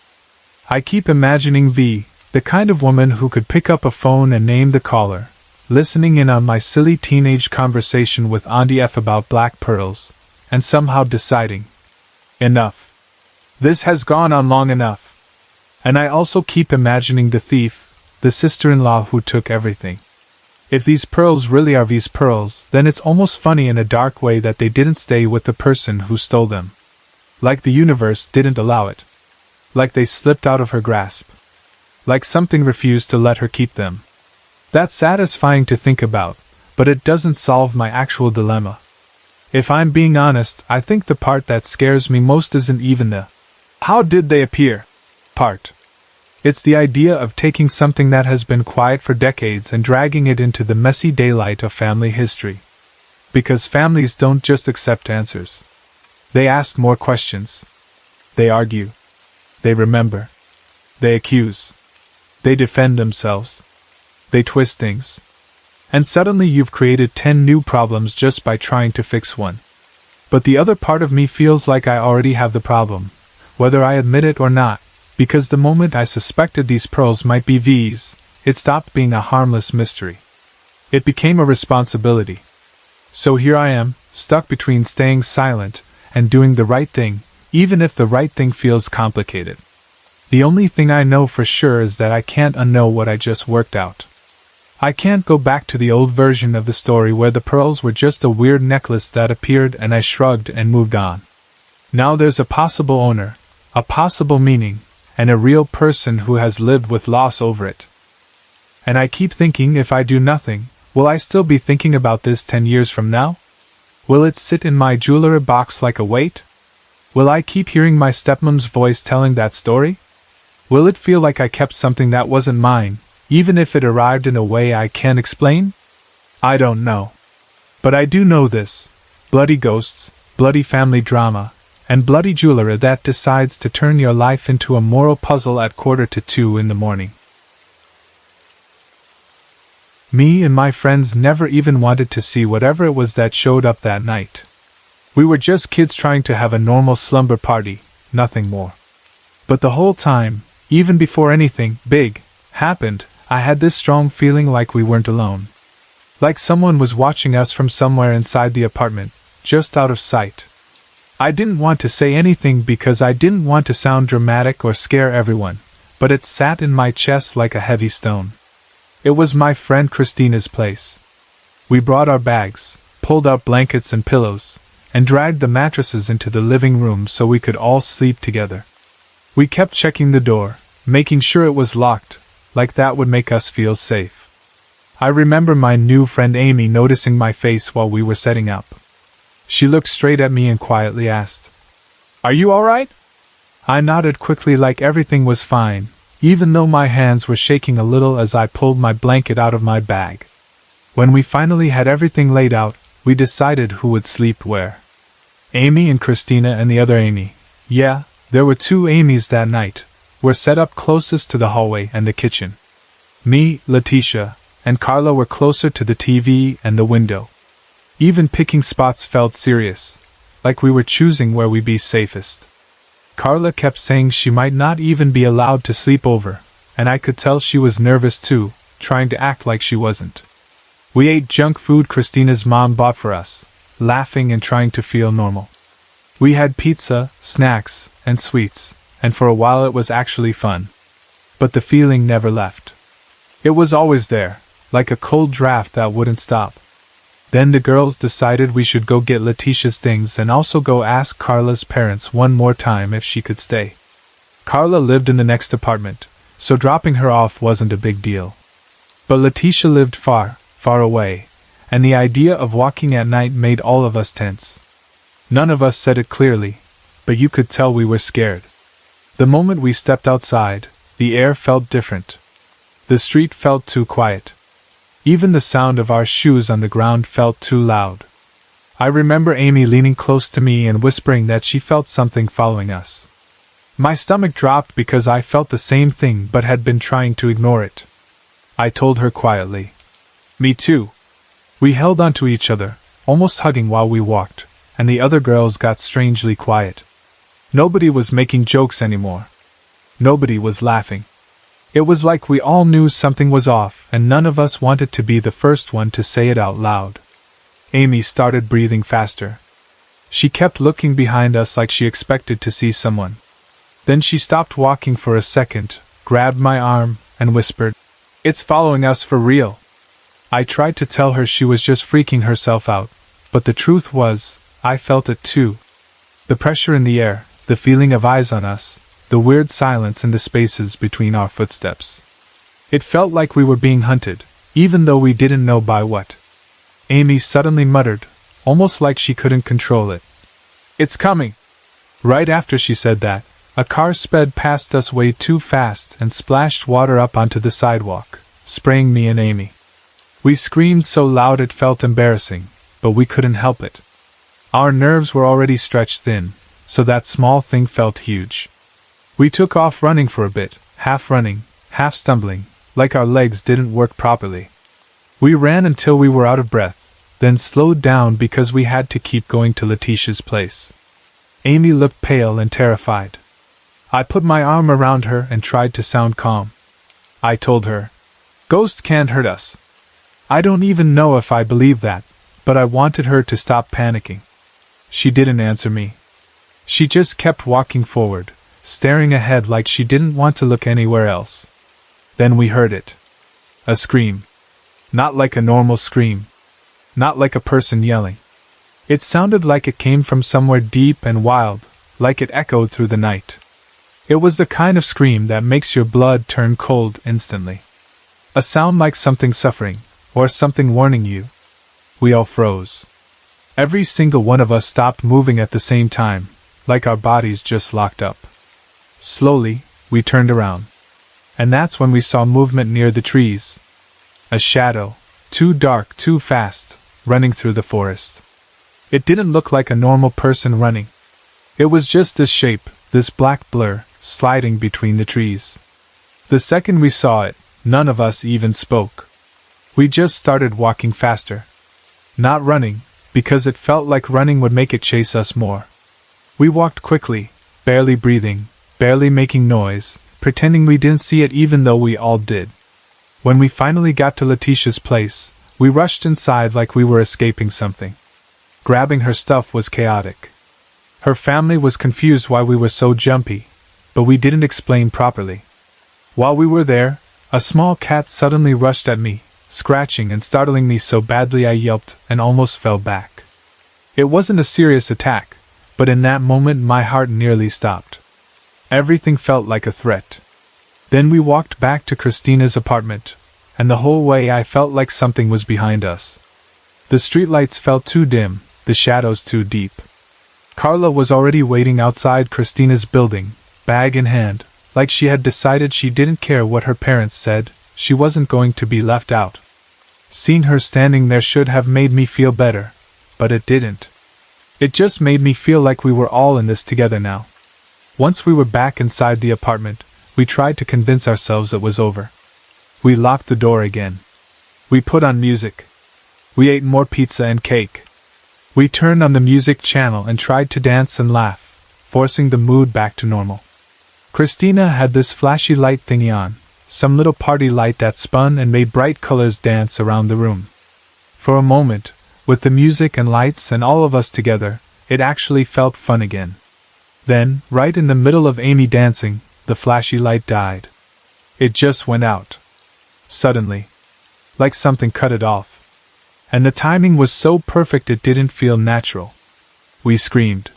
I keep imagining V, the kind of woman who could pick up a phone and name the caller, listening in on my silly teenage conversation with Auntie F about black pearls, and somehow deciding, enough. This has gone on long enough. And I also keep imagining the thief, the sister-in-law who took everything. If these pearls really are V's pearls, then it's almost funny in a dark way that they didn't stay with the person who stole them. Like the universe didn't allow it. Like they slipped out of her grasp. Like something refused to let her keep them. That's satisfying to think about, but it doesn't solve my actual dilemma. If I'm being honest, I think the part that scares me most isn't even the "how did they appear?" part. It's the idea of taking something that has been quiet for decades and dragging it into the messy daylight of family history. Because families don't just accept answers. They ask more questions. They argue. They remember. They accuse. They defend themselves. They twist things. And suddenly you've created 10 new problems just by trying to fix one. But the other part of me feels like I already have the problem, whether I admit it or not, because the moment I suspected these pearls might be V's, it stopped being a harmless mystery. It became a responsibility. So here I am, stuck between staying silent and doing the right thing, even if the right thing feels complicated. The only thing I know for sure is that I can't unknow what I just worked out. I can't go back to the old version of the story where the pearls were just a weird necklace that appeared and I shrugged and moved on. Now there's a possible owner, a possible meaning, and a real person who has lived with loss over it. And I keep thinking, if I do nothing, will I still be thinking about this 10 years from now? Will it sit in my jewelry box like a weight? Will I keep hearing my stepmom's voice telling that story? Will it feel like I kept something that wasn't mine, even if it arrived in a way I can't explain? I don't know. But I do know this: bloody ghosts, bloody family drama, and bloody jewelry that decides to turn your life into a moral puzzle at 1:45 in the morning. Me and my friends never even wanted to see whatever it was that showed up that night. We were just kids trying to have a normal slumber party, nothing more. But the whole time, even before anything big happened, I had this strong feeling like we weren't alone. Like someone was watching us from somewhere inside the apartment, just out of sight. I didn't want to say anything because I didn't want to sound dramatic or scare everyone, but it sat in my chest like a heavy stone. It was my friend Christina's place. We brought our bags, pulled out blankets and pillows, and dragged the mattresses into the living room so we could all sleep together. We kept checking the door, making sure it was locked, like that would make us feel safe. I remember my new friend Amy noticing my face while we were setting up. She looked straight at me and quietly asked, "Are you all right?" I nodded quickly like everything was fine, even though my hands were shaking a little as I pulled my blanket out of my bag. When we finally had everything laid out, we decided who would sleep where. Amy and Christina and the other Amy, yeah, there were 2 Amys that night, were set up closest to the hallway and the kitchen. Me, Letitia, and Carla were closer to the TV and the window. Even picking spots felt serious, like we were choosing where we'd be safest. Carla kept saying she might not even be allowed to sleep over, and I could tell she was nervous too, trying to act like she wasn't. We ate junk food Christina's mom bought for us, laughing and trying to feel normal. We had pizza, snacks, and sweets, and for a while it was actually fun. But the feeling never left. It was always there, like a cold draft that wouldn't stop. Then the girls decided we should go get Letitia's things and also go ask Carla's parents one more time if she could stay. Carla lived in the next apartment, so dropping her off wasn't a big deal. But Letitia lived far, far away, and the idea of walking at night made all of us tense. None of us said it clearly, but you could tell we were scared. The moment we stepped outside, the air felt different. The street felt too quiet. Even the sound of our shoes on the ground felt too loud. I remember Amy leaning close to me and whispering that she felt something following us. My stomach dropped because I felt the same thing but had been trying to ignore it. I told her quietly. Me too. We held onto each other, almost hugging while we walked, and the other girls got strangely quiet. Nobody was making jokes anymore. Nobody was laughing. It was like we all knew something was off, and none of us wanted to be the first one to say it out loud. Amy started breathing faster. She kept looking behind us like she expected to see someone. Then she stopped walking for a second, grabbed my arm, and whispered, "It's following us for real." I tried to tell her she was just freaking herself out, but the truth was, I felt it too. The pressure in the air, the feeling of eyes on us, the weird silence in the spaces between our footsteps. It felt like we were being hunted, even though we didn't know by what. Amy suddenly muttered, almost like she couldn't control it, "It's coming!" Right after she said that, a car sped past us way too fast and splashed water up onto the sidewalk, spraying me and Amy. We screamed so loud it felt embarrassing, but we couldn't help it. Our nerves were already stretched thin, so that small thing felt huge. We took off running for a bit, half running, half stumbling, like our legs didn't work properly. We ran until we were out of breath, then slowed down because we had to keep going to Letitia's place. Amy looked pale and terrified. I put my arm around her and tried to sound calm. I told her, "Ghosts can't hurt us." I don't even know if I believe that, but I wanted her to stop panicking. She didn't answer me. She just kept walking forward, staring ahead like she didn't want to look anywhere else. Then we heard it. A scream. Not like a normal scream. Not like a person yelling. It sounded like it came from somewhere deep and wild, like it echoed through the night. It was the kind of scream that makes your blood turn cold instantly. A sound like something suffering, or something warning you. We all froze. Every single one of us stopped moving at the same time, like our bodies just locked up. Slowly, we turned around. And that's when we saw movement near the trees. A shadow, too dark, too fast, running through the forest. It didn't look like a normal person running. It was just this shape, this black blur, sliding between the trees. The second we saw it, none of us even spoke. We just started walking faster. Not running, because it felt like running would make it chase us more. We walked quickly, barely breathing, barely making noise, pretending we didn't see it even though we all did. When we finally got to Letitia's place, we rushed inside like we were escaping something. Grabbing her stuff was chaotic. Her family was confused why we were so jumpy, but we didn't explain properly. While we were there, a small cat suddenly rushed at me, scratching and startling me so badly I yelped and almost fell back. It wasn't a serious attack, but in that moment my heart nearly stopped. Everything felt like a threat. Then we walked back to Christina's apartment, and the whole way I felt like something was behind us. The streetlights felt too dim, the shadows too deep. Carla was already waiting outside Christina's building, bag in hand, like she had decided she didn't care what her parents said, she wasn't going to be left out. Seeing her standing there should have made me feel better, but it didn't. It just made me feel like we were all in this together now. Once we were back inside the apartment, we tried to convince ourselves it was over. We locked the door again. We put on music. We ate more pizza and cake. We turned on the music channel and tried to dance and laugh, forcing the mood back to normal. Christina had this flashy light thingy on, some little party light that spun and made bright colors dance around the room. For a moment, with the music and lights and all of us together, it actually felt fun again. Then, right in the middle of Amy dancing, the flashy light died. It just went out. Suddenly. Like something cut it off. And the timing was so perfect it didn't feel natural. We screamed.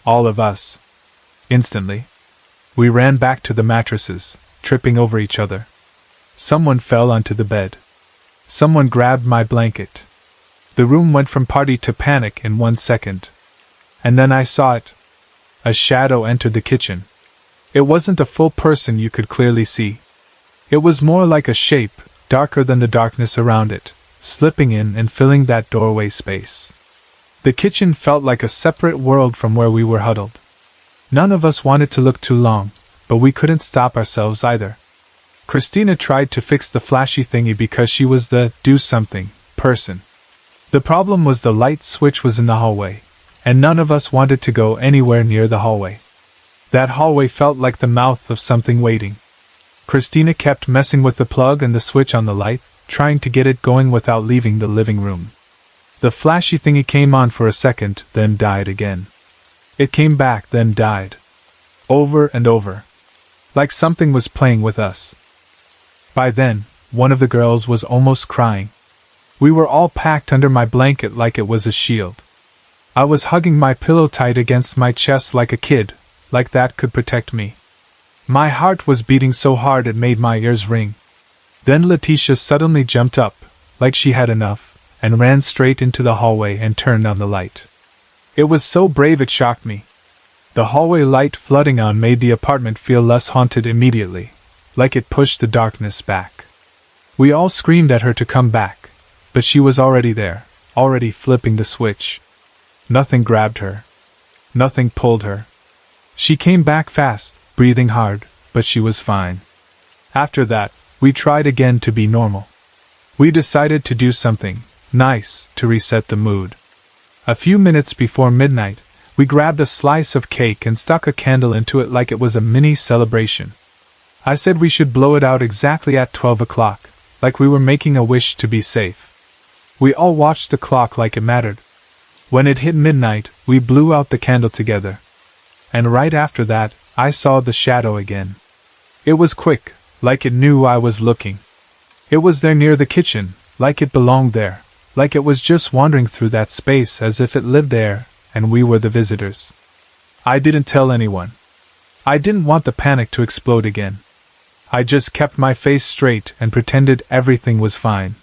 All of us. Instantly. We ran back to the mattresses, tripping over each other. Someone fell onto the bed. Someone grabbed my blanket. The room went from party to panic in 1 second. And then I saw it. A shadow entered the kitchen. It wasn't a full person you could clearly see. It was more like a shape, darker than the darkness around it, slipping in and filling that doorway space. The kitchen felt like a separate world from where we were huddled. None of us wanted to look too long, but we couldn't stop ourselves either. Christina tried to fix the flashy thingy because she was the do-something person. The problem was the light switch was in the hallway, and none of us wanted to go anywhere near the hallway. That hallway felt like the mouth of something waiting. Christina kept messing with the plug and the switch on the light, trying to get it going without leaving the living room. The flashy thingy came on for a second, then died again. It came back, then died. Over and over. Like something was playing with us. By then, one of the girls was almost crying. We were all packed under my blanket like it was a shield. I was hugging my pillow tight against my chest like a kid, like that could protect me. My heart was beating so hard it made my ears ring. Then Letitia suddenly jumped up, like she had enough, and ran straight into the hallway and turned on the light. It was so brave it shocked me. The hallway light flooding on made the apartment feel less haunted immediately, like it pushed the darkness back. We all screamed at her to come back, but she was already there, already flipping the switch. Nothing grabbed her. Nothing pulled her. She came back fast, breathing hard, but she was fine. After that, we tried again to be normal. We decided to do something nice to reset the mood. A few minutes before midnight, we grabbed a slice of cake and stuck a candle into it like it was a mini celebration. I said we should blow it out exactly at 12 o'clock, like we were making a wish to be safe. We all watched the clock like it mattered. When it hit midnight, we blew out the candle together. And right after that, I saw the shadow again. It was quick, like it knew I was looking. It was there near the kitchen, like it belonged there, like it was just wandering through that space as if it lived there, and we were the visitors. I didn't tell anyone. I didn't want the panic to explode again. I just kept my face straight and pretended everything was fine.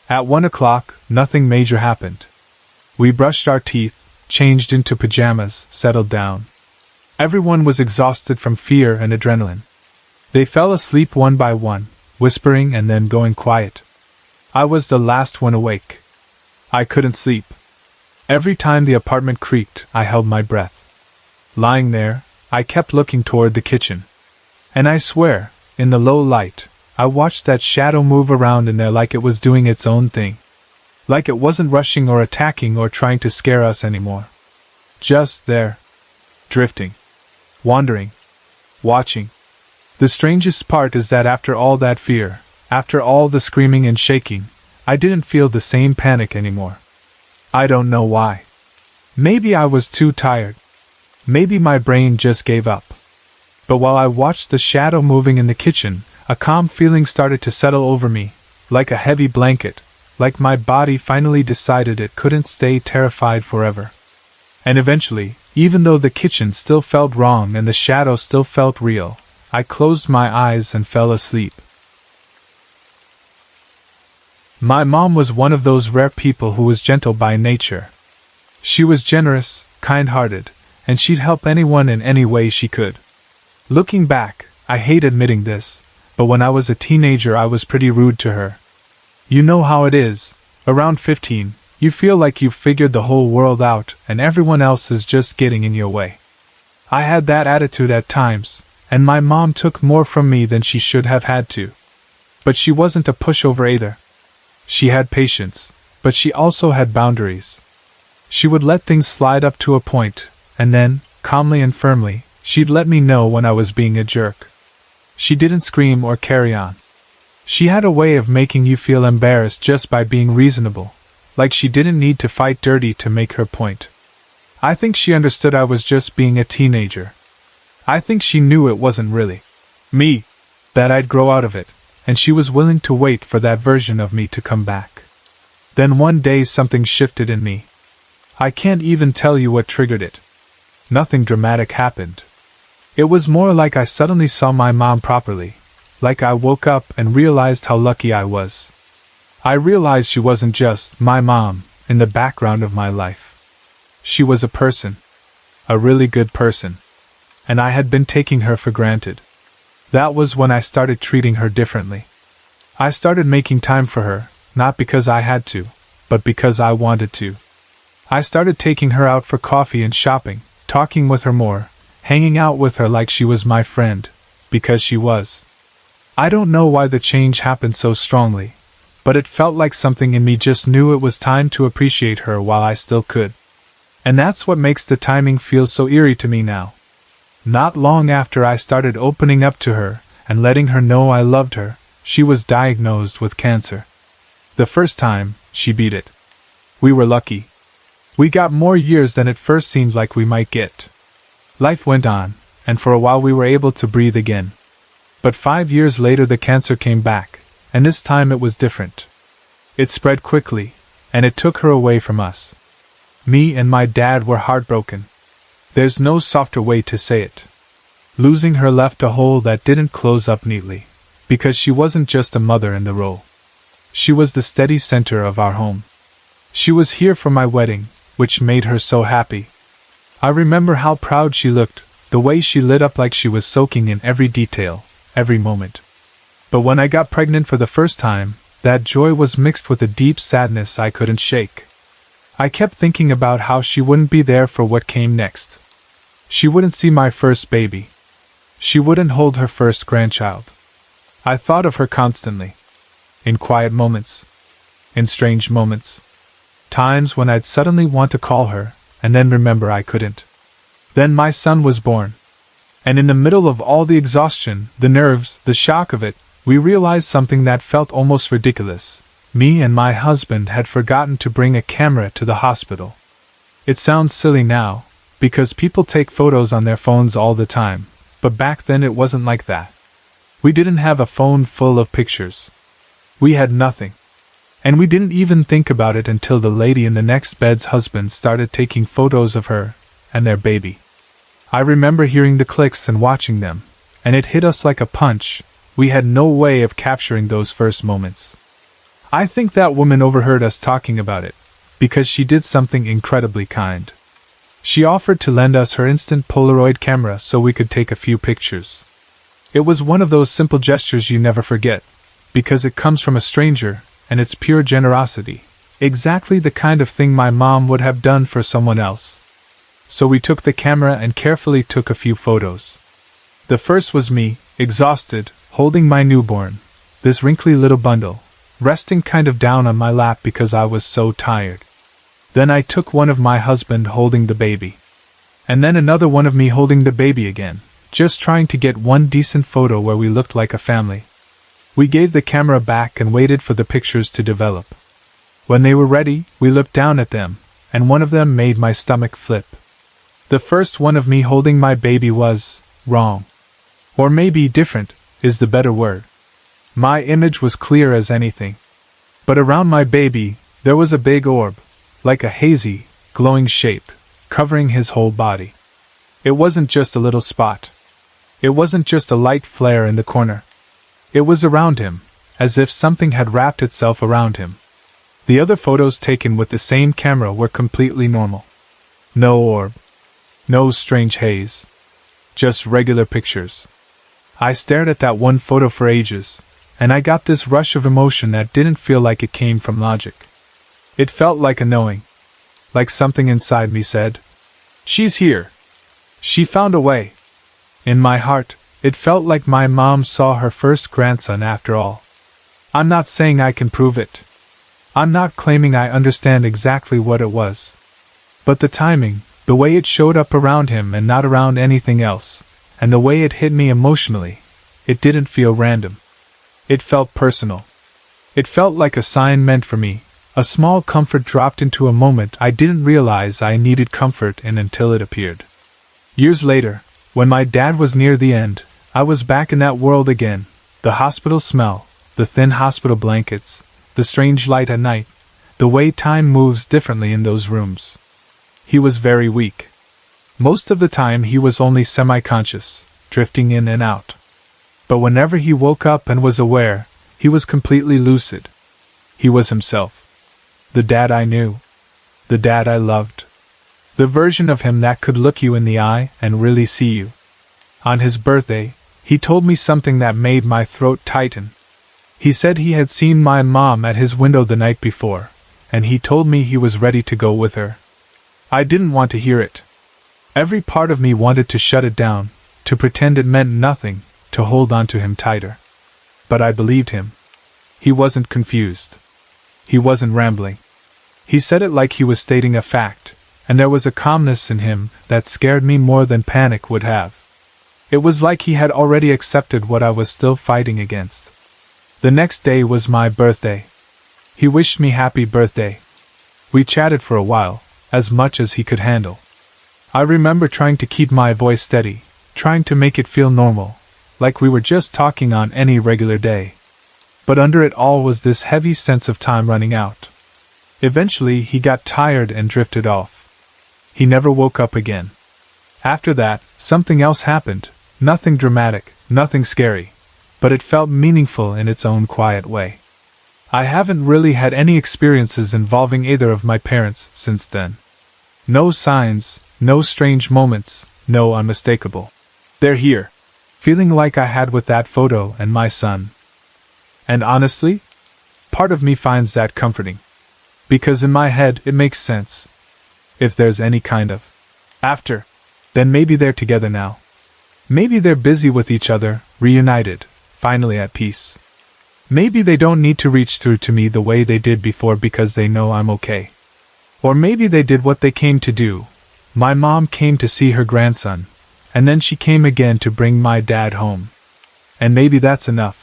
At 1 o'clock, nothing major happened. We brushed our teeth, changed into pajamas, settled down. Everyone was exhausted from fear and adrenaline. They fell asleep one by one, whispering and then going quiet. I was the last one awake. I couldn't sleep. Every time the apartment creaked, I held my breath. Lying there, I kept looking toward the kitchen. And I swear, in the low light, I watched that shadow move around in there like it was doing its own thing. Like it wasn't rushing or attacking or trying to scare us anymore. Just there. Drifting. Wandering. Watching. The strangest part is that after all that fear, after all the screaming and shaking, I didn't feel the same panic anymore. I don't know why. Maybe I was too tired. Maybe my brain just gave up. But while I watched the shadow moving in the kitchen, a calm feeling started to settle over me, like a heavy blanket, like my body finally decided it couldn't stay terrified forever. And eventually, even though the kitchen still felt wrong and the shadow still felt real, I closed my eyes and fell asleep. My mom was one of those rare people who was gentle by nature. She was generous, kind-hearted, and she'd help anyone in any way she could. Looking back, I hate admitting this, but when I was a teenager I was pretty rude to her. You know how it is, around 15, you feel like you've figured the whole world out and everyone else is just getting in your way. I had that attitude at times, and my mom took more from me than she should have had to. But she wasn't a pushover either. She had patience, but she also had boundaries. She would let things slide up to a point, and then, calmly and firmly, she'd let me know when I was being a jerk. She didn't scream or carry on. She had a way of making you feel embarrassed just by being reasonable, like she didn't need to fight dirty to make her point. I think she understood I was just being a teenager. I think she knew it wasn't really me, that I'd grow out of it, and she was willing to wait for that version of me to come back. Then one day something shifted in me. I can't even tell you what triggered it. Nothing dramatic happened. It was more like I suddenly saw my mom properly, like I woke up and realized how lucky I was. I realized she wasn't just my mom in the background of my life. She was a person. A really good person. And I had been taking her for granted. That was when I started treating her differently. I started making time for her, not because I had to, but because I wanted to. I started taking her out for coffee and shopping, talking with her more, hanging out with her like she was my friend, because she was. I don't know why the change happened so strongly, but it felt like something in me just knew it was time to appreciate her while I still could. And that's what makes the timing feel so eerie to me now. Not long after I started opening up to her and letting her know I loved her, she was diagnosed with cancer. The first time, she beat it. We were lucky. We got more years than it first seemed like we might get. Life went on, and for a while we were able to breathe again. But 5 years later the cancer came back, and this time it was different. It spread quickly, and it took her away from us. Me and my dad were heartbroken. There's no softer way to say it. Losing her left a hole that didn't close up neatly, because she wasn't just a mother in the role. She was the steady center of our home. She was here for my wedding, which made her so happy. I remember how proud she looked, the way she lit up like she was soaking in every detail, every moment. But when I got pregnant for the first time, that joy was mixed with a deep sadness I couldn't shake. I kept thinking about how she wouldn't be there for what came next. She wouldn't see my first baby. She wouldn't hold her first grandchild. I thought of her constantly. In quiet moments. In strange moments. Times when I'd suddenly want to call her, and then remember I couldn't. Then my son was born. And in the middle of all the exhaustion, the nerves, the shock of it, we realized something that felt almost ridiculous. Me and my husband had forgotten to bring a camera to the hospital. It sounds silly now, because people take photos on their phones all the time, but back then it wasn't like that. We didn't have a phone full of pictures. We had nothing. And we didn't even think about it until the lady in the next bed's husband started taking photos of her and their baby. I remember hearing the clicks and watching them, and it hit us like a punch. We had no way of capturing those first moments. I think that woman overheard us talking about it, because she did something incredibly kind. She offered to lend us her instant Polaroid camera so we could take a few pictures. It was one of those simple gestures you never forget, because it comes from a stranger, and it's pure generosity, exactly the kind of thing my mom would have done for someone else. So we took the camera and carefully took a few photos. The first was me, exhausted, holding my newborn, this wrinkly little bundle, resting kind of down on my lap because I was so tired. Then I took one of my husband holding the baby. And then another one of me holding the baby again, just trying to get one decent photo where we looked like a family. We gave the camera back and waited for the pictures to develop. When they were ready, we looked down at them, and one of them made my stomach flip. The first one of me holding my baby was wrong. Or maybe different is the better word. My image was clear as anything. But around my baby, there was a big orb, like a hazy, glowing shape, covering his whole body. It wasn't just a little spot. It wasn't just a light flare in the corner. It was around him, as if something had wrapped itself around him. The other photos taken with the same camera were completely normal. No orb. No strange haze. Just regular pictures. I stared at that one photo for ages, and I got this rush of emotion that didn't feel like it came from logic. It felt like a knowing. Like something inside me said, "She's here. She found a way." In my heart, it felt like my mom saw her first grandson after all. I'm not saying I can prove it. I'm not claiming I understand exactly what it was. But the timing, the way it showed up around him and not around anything else, and the way it hit me emotionally, it didn't feel random. It felt personal. It felt like a sign meant for me, a small comfort dropped into a moment I didn't realize I needed comfort in until it appeared. Years later, when my dad was near the end, I was back in that world again, the hospital smell, the thin hospital blankets, the strange light at night, the way time moves differently in those rooms. He was very weak. Most of the time he was only semi-conscious, drifting in and out. But whenever he woke up and was aware, he was completely lucid. He was himself. The dad I knew. The dad I loved. The version of him that could look you in the eye and really see you. On his birthday, he told me something that made my throat tighten. He said he had seen my mom at his window the night before, and he told me he was ready to go with her. I didn't want to hear it. Every part of me wanted to shut it down, to pretend it meant nothing, to hold on to him tighter. But I believed him. He wasn't confused. He wasn't rambling. He said it like he was stating a fact, and there was a calmness in him that scared me more than panic would have. It was like he had already accepted what I was still fighting against. The next day was my birthday. He wished me happy birthday. We chatted for a while, as much as he could handle. I remember trying to keep my voice steady, trying to make it feel normal, like we were just talking on any regular day. But under it all was this heavy sense of time running out. Eventually he got tired and drifted off. He never woke up again. After that, something else happened, nothing dramatic, nothing scary, but it felt meaningful in its own quiet way. I haven't really had any experiences involving either of my parents since then. No signs, no strange moments, no unmistakable. They're here, feeling like I had with that photo and my son. And honestly, part of me finds that comforting. Because in my head it makes sense. If there's any kind of after, then maybe they're together now. Maybe they're busy with each other, reunited, finally at peace. Maybe they don't need to reach through to me the way they did before because they know I'm okay. Or maybe they did what they came to do. My mom came to see her grandson, and then she came again to bring my dad home. And maybe that's enough.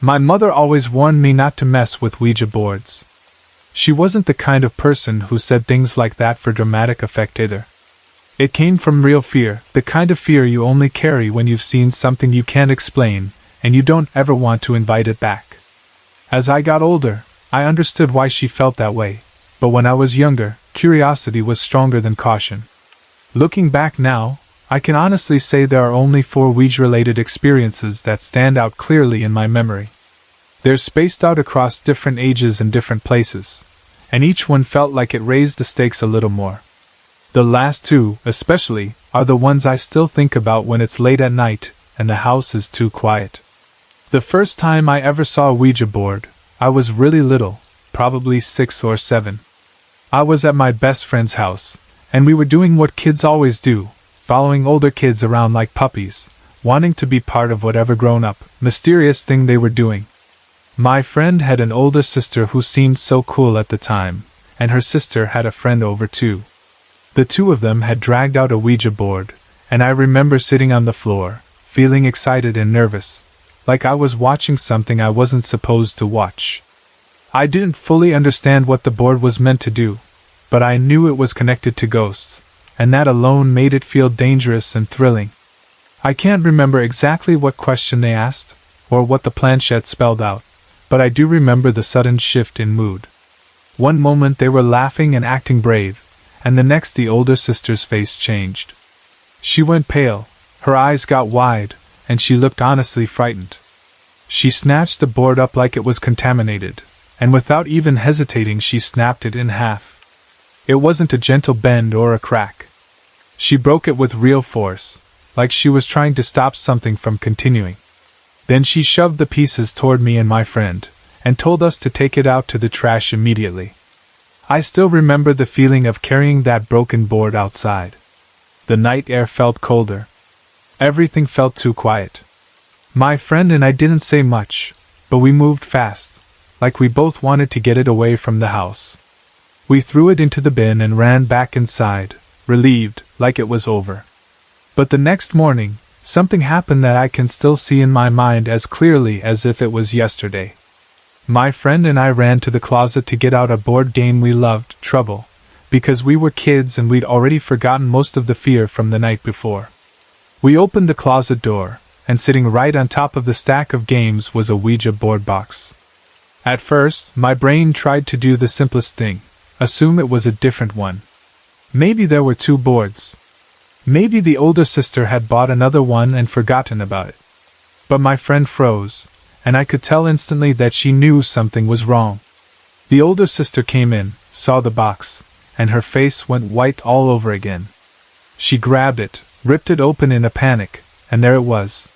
My mother always warned me not to mess with Ouija boards. She wasn't the kind of person who said things like that for dramatic effect either. It came from real fear, the kind of fear you only carry when you've seen something you can't explain, and you don't ever want to invite it back. As I got older, I understood why she felt that way, But when I was younger, curiosity was stronger than caution. Looking back now, I can honestly say there are only 4 Ouija-related experiences that stand out clearly in my memory. They're spaced out across different ages and different places, and each one felt like it raised the stakes a little more. The last 2, especially, are the ones I still think about when it's late at night and the house is too quiet. The first time I ever saw a Ouija board, I was really little, probably 6 or 7. I was at my best friend's house, and we were doing what kids always do, following older kids around like puppies, wanting to be part of whatever grown-up, mysterious thing they were doing. My friend had an older sister who seemed so cool at the time, and her sister had a friend over too. The 2 of them had dragged out a Ouija board, and I remember sitting on the floor, feeling excited and nervous, like I was watching something I wasn't supposed to watch. I didn't fully understand what the board was meant to do, but I knew it was connected to ghosts, and that alone made it feel dangerous and thrilling. I can't remember exactly what question they asked, or what the planchette spelled out, but I do remember the sudden shift in mood. One moment they were laughing and acting brave, and the next the older sister's face changed. She went pale, her eyes got wide, and she looked honestly frightened. She snatched the board up like it was contaminated, and without even hesitating she snapped it in half. It wasn't a gentle bend or a crack. She broke it with real force, like she was trying to stop something from continuing. Then she shoved the pieces toward me and my friend, and told us to take it out to the trash immediately. I still remember the feeling of carrying that broken board outside. The night air felt colder. Everything felt too quiet. My friend and I didn't say much, but we moved fast, like we both wanted to get it away from the house. We threw it into the bin and ran back inside, relieved, like it was over. But the next morning, something happened that I can still see in my mind as clearly as if it was yesterday. My friend and I ran to the closet to get out a board game we loved, Trouble, because we were kids and we'd already forgotten most of the fear from the night before. We opened the closet door, and sitting right on top of the stack of games was a Ouija board box. At first, my brain tried to do the simplest thing, assume it was a different one. Maybe there were 2 boards. Maybe the older sister had bought another one and forgotten about it. But my friend froze, and I could tell instantly that she knew something was wrong. The older sister came in, saw the box, and her face went white all over again. She grabbed it, ripped it open in a panic, and there it was.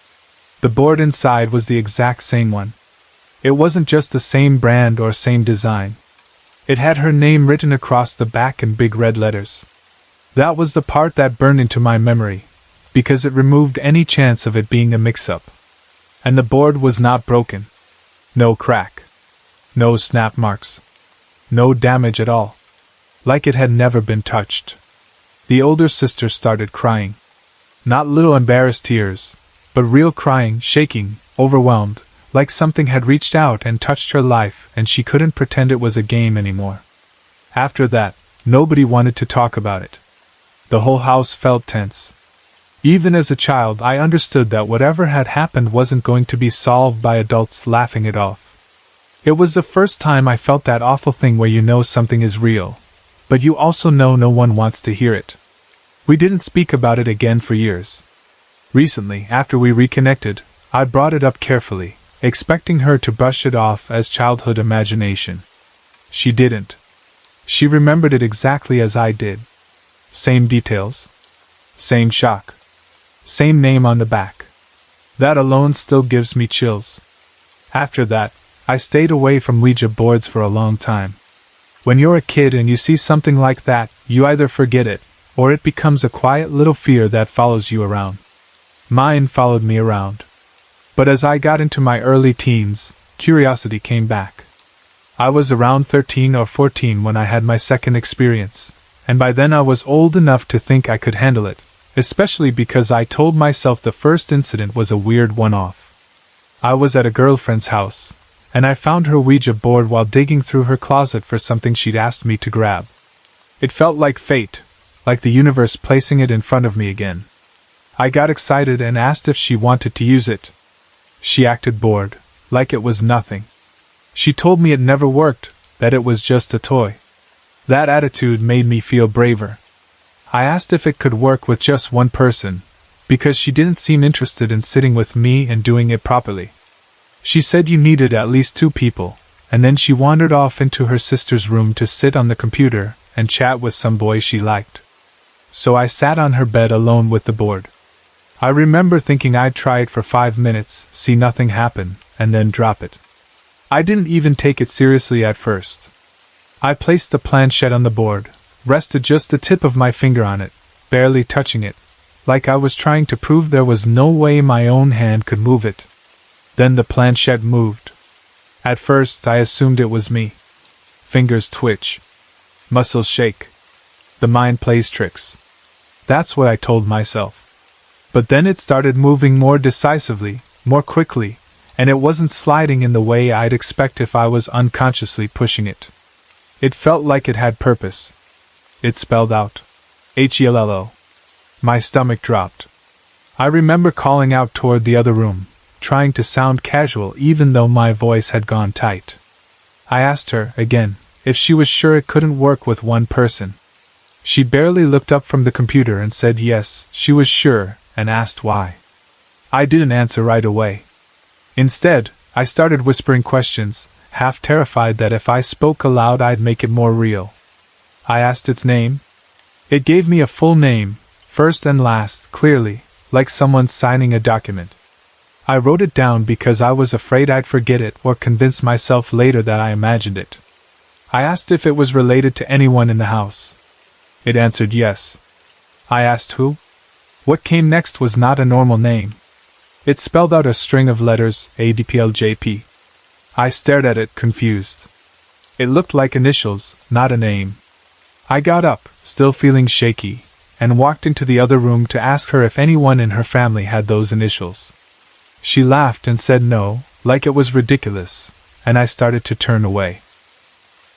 The board inside was the exact same one. It wasn't just the same brand or same design. It had her name written across the back in big red letters. That was the part that burned into my memory, because it removed any chance of it being a mix-up. And the board was not broken. No crack. No snap marks. No damage at all. Like it had never been touched. The older sister started crying. Not little embarrassed tears, but real crying, shaking, overwhelmed, like something had reached out and touched her life and she couldn't pretend it was a game anymore. After that, nobody wanted to talk about it. The whole house felt tense. Even as a child, I understood that whatever had happened wasn't going to be solved by adults laughing it off. It was the first time I felt that awful thing where you know something is real, but you also know no one wants to hear it. We didn't speak about it again for years. Recently, after we reconnected, I brought it up carefully, expecting her to brush it off as childhood imagination. She didn't. She remembered it exactly as I did. Same details. Same shock. Same name on the back. That alone still gives me chills. After that, I stayed away from Ouija boards for a long time. When you're a kid and you see something like that, you either forget it, or it becomes a quiet little fear that follows you around. Mine followed me around. But as I got into my early teens, curiosity came back. I was around 13 or 14 when I had my second experience, and by then I was old enough to think I could handle it, especially because I told myself the first incident was a weird one-off. I was at a girlfriend's house, and I found her Ouija board while digging through her closet for something she'd asked me to grab. It felt like fate, like the universe placing it in front of me again. I got excited and asked if she wanted to use it. She acted bored, like it was nothing. She told me it never worked, that it was just a toy. That attitude made me feel braver. I asked if it could work with just one person, because she didn't seem interested in sitting with me and doing it properly. She said you needed at least 2 people, and then she wandered off into her sister's room to sit on the computer and chat with some boy she liked. So I sat on her bed alone with the board. I remember thinking I'd try it for 5 minutes, see nothing happen, and then drop it. I didn't even take it seriously at first. I placed the planchette on the board, rested just the tip of my finger on it, barely touching it, like I was trying to prove there was no way my own hand could move it. Then the planchette moved. At first I assumed it was me. Fingers twitch. Muscles shake. The mind plays tricks. That's what I told myself. But then it started moving more decisively, more quickly, and it wasn't sliding in the way I'd expect if I was unconsciously pushing it. It felt like it had purpose. It spelled out HELLO. My stomach dropped. I remember calling out toward the other room, trying to sound casual even though my voice had gone tight. I asked her, again, if she was sure it couldn't work with one person. She barely looked up from the computer and said yes, she was sure, and asked why. I didn't answer right away. Instead, I started whispering questions, half terrified that if I spoke aloud I'd make it more real. I asked its name. It gave me a full name, first and last, clearly, like someone signing a document. I wrote it down because I was afraid I'd forget it or convince myself later that I imagined it. I asked if it was related to anyone in the house. It answered yes. I asked who? What came next was not a normal name. It spelled out a string of letters, ADPLJP. I stared at it, confused. It looked like initials, not a name. I got up, still feeling shaky, and walked into the other room to ask her if anyone in her family had those initials. She laughed and said no, like it was ridiculous, and I started to turn away.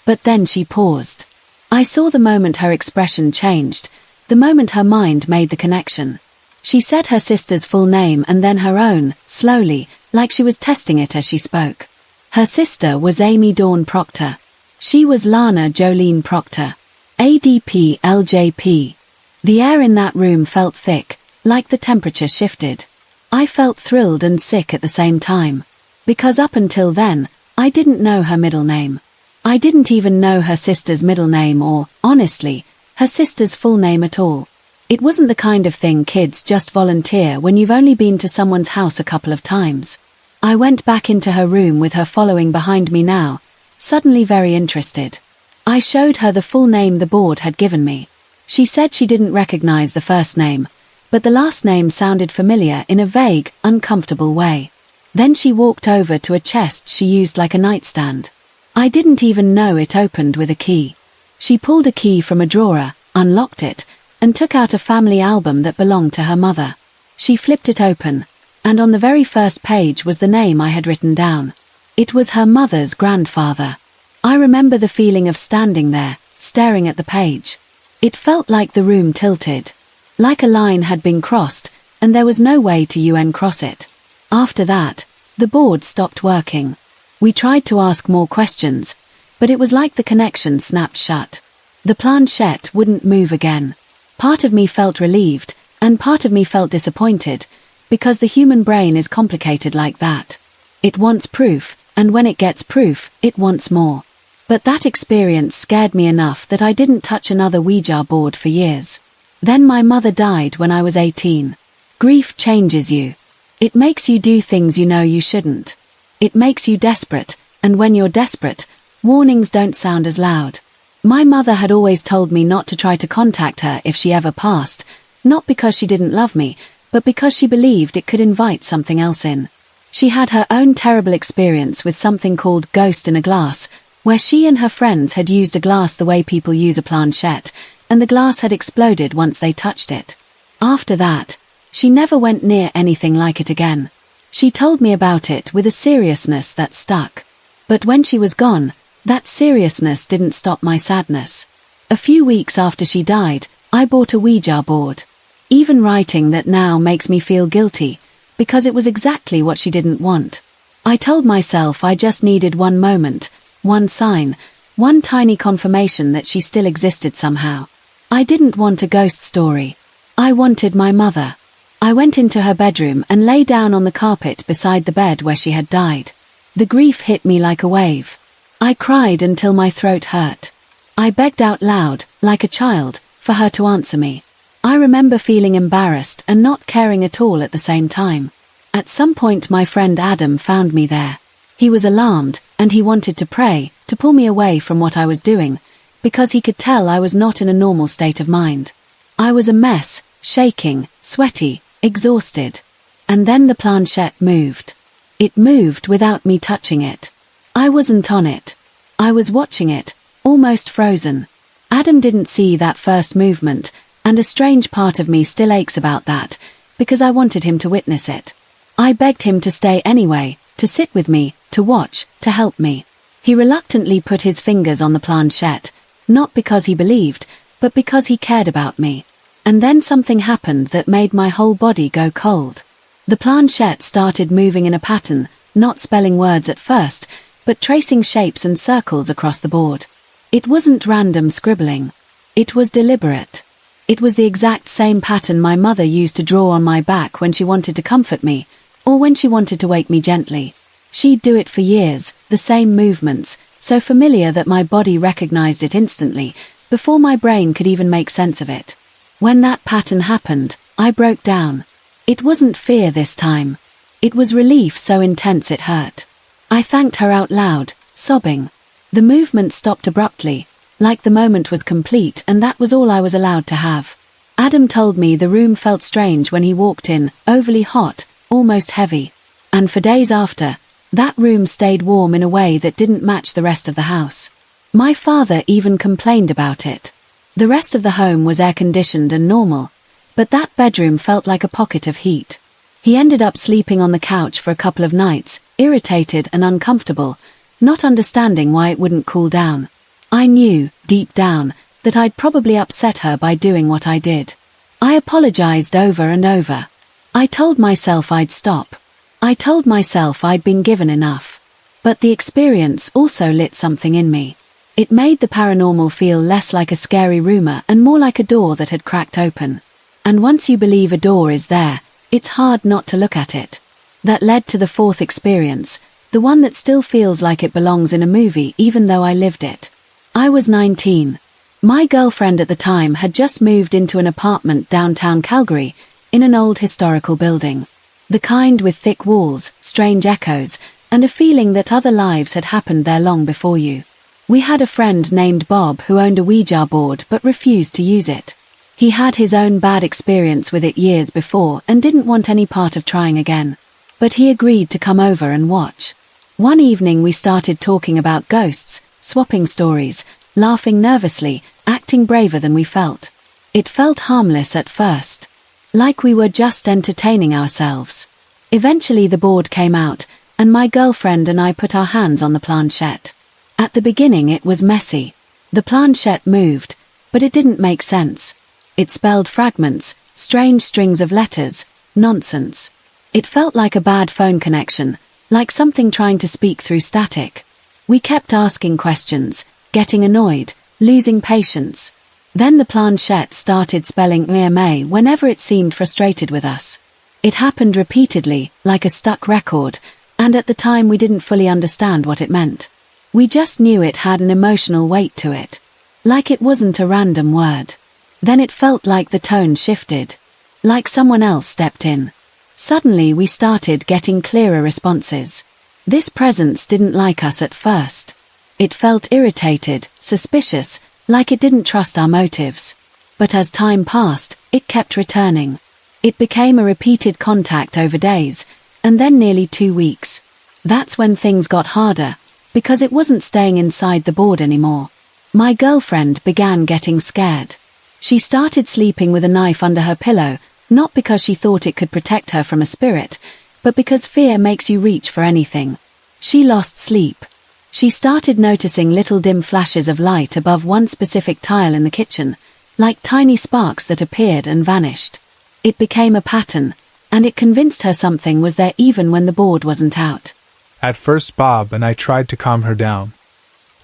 But then she paused. I saw the moment her expression changed, the moment her mind made the connection. She said her sister's full name and then her own, slowly, like she was testing it as she spoke. Her sister was Amy Dawn Proctor. She was Lana Jolene Proctor. ADP LJP. The air in that room felt thick, like the temperature shifted. I felt thrilled and sick at the same time. Because up until then, I didn't know her middle name. I didn't even know her sister's middle name or, honestly, her sister's full name at all. It wasn't the kind of thing kids just volunteer when you've only been to someone's house a couple of times. I went back into her room with her following behind me now, suddenly very interested. I showed her the full name the board had given me. She said she didn't recognize the first name, but the last name sounded familiar in a vague, uncomfortable way. Then she walked over to a chest she used like a nightstand. I didn't even know it opened with a key. She pulled a key from a drawer, unlocked it, and took out a family album that belonged to her mother. She flipped it open, and on the very first page was the name I had written down. It was her mother's grandfather. I remember the feeling of standing there, staring at the page. It felt like the room tilted. Like a line had been crossed, and there was no way to uncross it. After that, the board stopped working. We tried to ask more questions, but it was like the connection snapped shut. The planchette wouldn't move again. Part of me felt relieved, and part of me felt disappointed, because the human brain is complicated like that. It wants proof, and when it gets proof, it wants more. But that experience scared me enough that I didn't touch another Ouija board for years. Then my mother died when I was 18. Grief changes you. It makes you do things you know you shouldn't. It makes you desperate, and when you're desperate, warnings don't sound as loud. My mother had always told me not to try to contact her if she ever passed, not because she didn't love me, but because she believed it could invite something else in. She had her own terrible experience with something called ghost in a glass, where she and her friends had used a glass the way people use a planchette, and the glass had exploded once they touched it. After that, she never went near anything like it again. She told me about it with a seriousness that stuck. But when she was gone, that seriousness didn't stop my sadness. A few weeks after she died, I bought a Ouija board. Even writing that now makes me feel guilty, because it was exactly what she didn't want. I told myself I just needed one moment, one sign, One tiny confirmation that she still existed somehow. I didn't want a ghost story. I wanted my mother. I went into her bedroom and lay down on the carpet beside the bed where she had died. The grief hit me like a wave. I cried until my throat hurt. I begged out loud, like a child, for her to answer me. I remember feeling embarrassed and not caring at all at the same time. At some point my friend Adam found me there. He was alarmed, and he wanted to pray, to pull me away from what I was doing, because he could tell I was not in a normal state of mind. I was a mess, shaking, sweaty, exhausted. And then the planchette moved. It moved without me touching it. I wasn't on it. I was watching it, almost frozen. Adam didn't see that first movement, and a strange part of me still aches about that, because I wanted him to witness it. I begged him to stay anyway, to sit with me, to watch, to help me. He reluctantly put his fingers on the planchette, not because he believed, but because he cared about me. And then something happened that made my whole body go cold. The planchette started moving in a pattern, not spelling words at first, but tracing shapes and circles across the board. It wasn't random scribbling. It was deliberate. It was the exact same pattern my mother used to draw on my back when she wanted to comfort me, or when she wanted to wake me gently. She'd do it for years, the same movements, so familiar that my body recognized it instantly, before my brain could even make sense of it. When that pattern happened, I broke down. It wasn't fear this time. It was relief so intense it hurt. I thanked her out loud, sobbing. The movement stopped abruptly, like the moment was complete and that was all I was allowed to have. Adam told me the room felt strange when he walked in, overly hot, almost heavy. And for days after, that room stayed warm in a way that didn't match the rest of the house. My father even complained about it. The rest of the home was air-conditioned and normal, but that bedroom felt like a pocket of heat. He ended up sleeping on the couch for a couple of nights, irritated and uncomfortable, not understanding why it wouldn't cool down. I knew, deep down, that I'd probably upset her by doing what I did. I apologized over and over. I told myself I'd stop. I told myself I'd been given enough. But the experience also lit something in me. It made the paranormal feel less like a scary rumor and more like a door that had cracked open. And once you believe a door is there, it's hard not to look at it. That led to the fourth experience, the one that still feels like it belongs in a movie even though I lived it. I was 19. My girlfriend at the time had just moved into an apartment downtown Calgary, in an old historical building. The kind with thick walls, strange echoes, and a feeling that other lives had happened there long before you. We had a friend named Bob who owned a Ouija board but refused to use it. He had his own bad experience with it years before and didn't want any part of trying again. But he agreed to come over and watch. One evening we started talking about ghosts, swapping stories, laughing nervously, acting braver than we felt. It felt harmless at first. Like we were just entertaining ourselves. Eventually the board came out, and my girlfriend and I put our hands on the planchette. At the beginning it was messy. The planchette moved, but it didn't make sense. It spelled fragments, strange strings of letters, nonsense. It felt like a bad phone connection, like something trying to speak through static. We kept asking questions, getting annoyed, losing patience. Then the planchette started spelling EMA whenever it seemed frustrated with us. It happened repeatedly, like a stuck record, and at the time we didn't fully understand what it meant. We just knew it had an emotional weight to it. Like it wasn't a random word. Then it felt like the tone shifted. Like someone else stepped in. Suddenly we started getting clearer responses. This presence didn't like us at first. It felt irritated, suspicious, like it didn't trust our motives. But as time passed, it kept returning. It became a repeated contact over days, and then nearly 2 weeks. That's when things got harder, because it wasn't staying inside the board anymore. My girlfriend began getting scared. She started sleeping with a knife under her pillow, not because she thought it could protect her from a spirit, but because fear makes you reach for anything. She lost sleep. She started noticing little dim flashes of light above one specific tile in the kitchen, like tiny sparks that appeared and vanished. It became a pattern, and it convinced her something was there even when the board wasn't out. At first Bob and I tried to calm her down.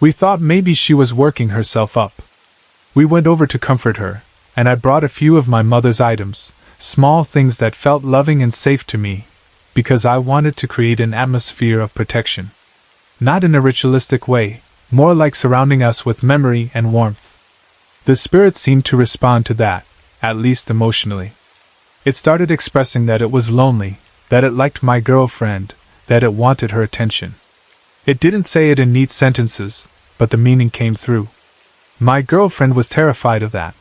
We thought maybe she was working herself up. We went over to comfort her, and I brought a few of my mother's items, small things that felt loving and safe to me, because I wanted to create an atmosphere of protection. Not in a ritualistic way, more like surrounding us with memory and warmth. The spirit seemed to respond to that, at least emotionally. It started expressing that it was lonely, that it liked my girlfriend, that it wanted her attention. It didn't say it in neat sentences, but the meaning came through. My girlfriend was terrified of that,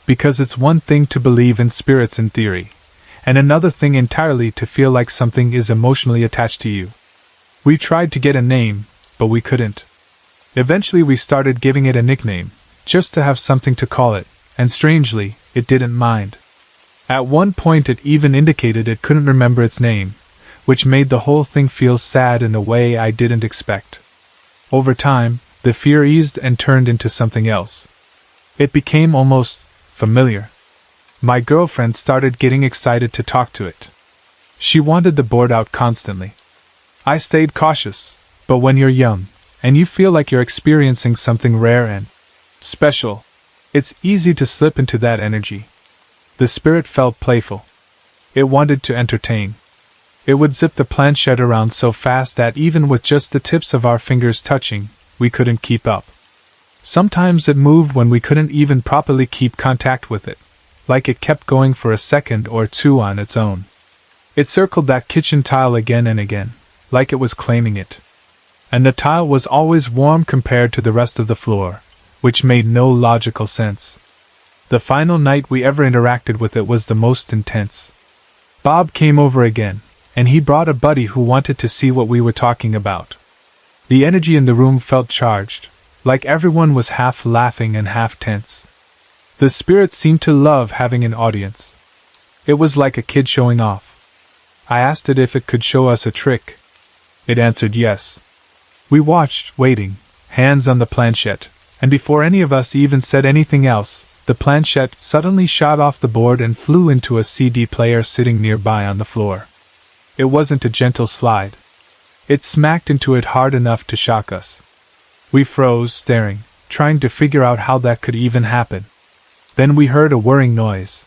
because it's one thing to believe in spirits in theory, and another thing entirely to feel like something is emotionally attached to you. We tried to get a name, but we couldn't. Eventually we started giving it a nickname, just to have something to call it, and strangely, it didn't mind. At one point it even indicated it couldn't remember its name, which made the whole thing feel sad in a way I didn't expect. Over time, the fear eased and turned into something else. It became almost familiar. My girlfriend started getting excited to talk to it. She wanted the board out constantly. I stayed cautious, but when you're young, and you feel like you're experiencing something rare and special, it's easy to slip into that energy. The spirit felt playful. It wanted to entertain. It would zip the planchette around so fast that even with just the tips of our fingers touching, we couldn't keep up. Sometimes it moved when we couldn't even properly keep contact with it, like it kept going for a second or two on its own. It circled that kitchen tile again and again, like it was claiming it. And the tile was always warm compared to the rest of the floor, which made no logical sense. The final night we ever interacted with it was the most intense. Bob came over again, and he brought a buddy who wanted to see what we were talking about. The energy in the room felt charged, like everyone was half laughing and half tense. The spirit seemed to love having an audience. It was like a kid showing off. I asked it if it could show us a trick. It answered yes. We watched, waiting, hands on the planchette, and before any of us even said anything else, the planchette suddenly shot off the board and flew into a CD player sitting nearby on the floor. It wasn't a gentle slide. It smacked into it hard enough to shock us. We froze, staring, trying to figure out how that could even happen. Then we heard a whirring noise.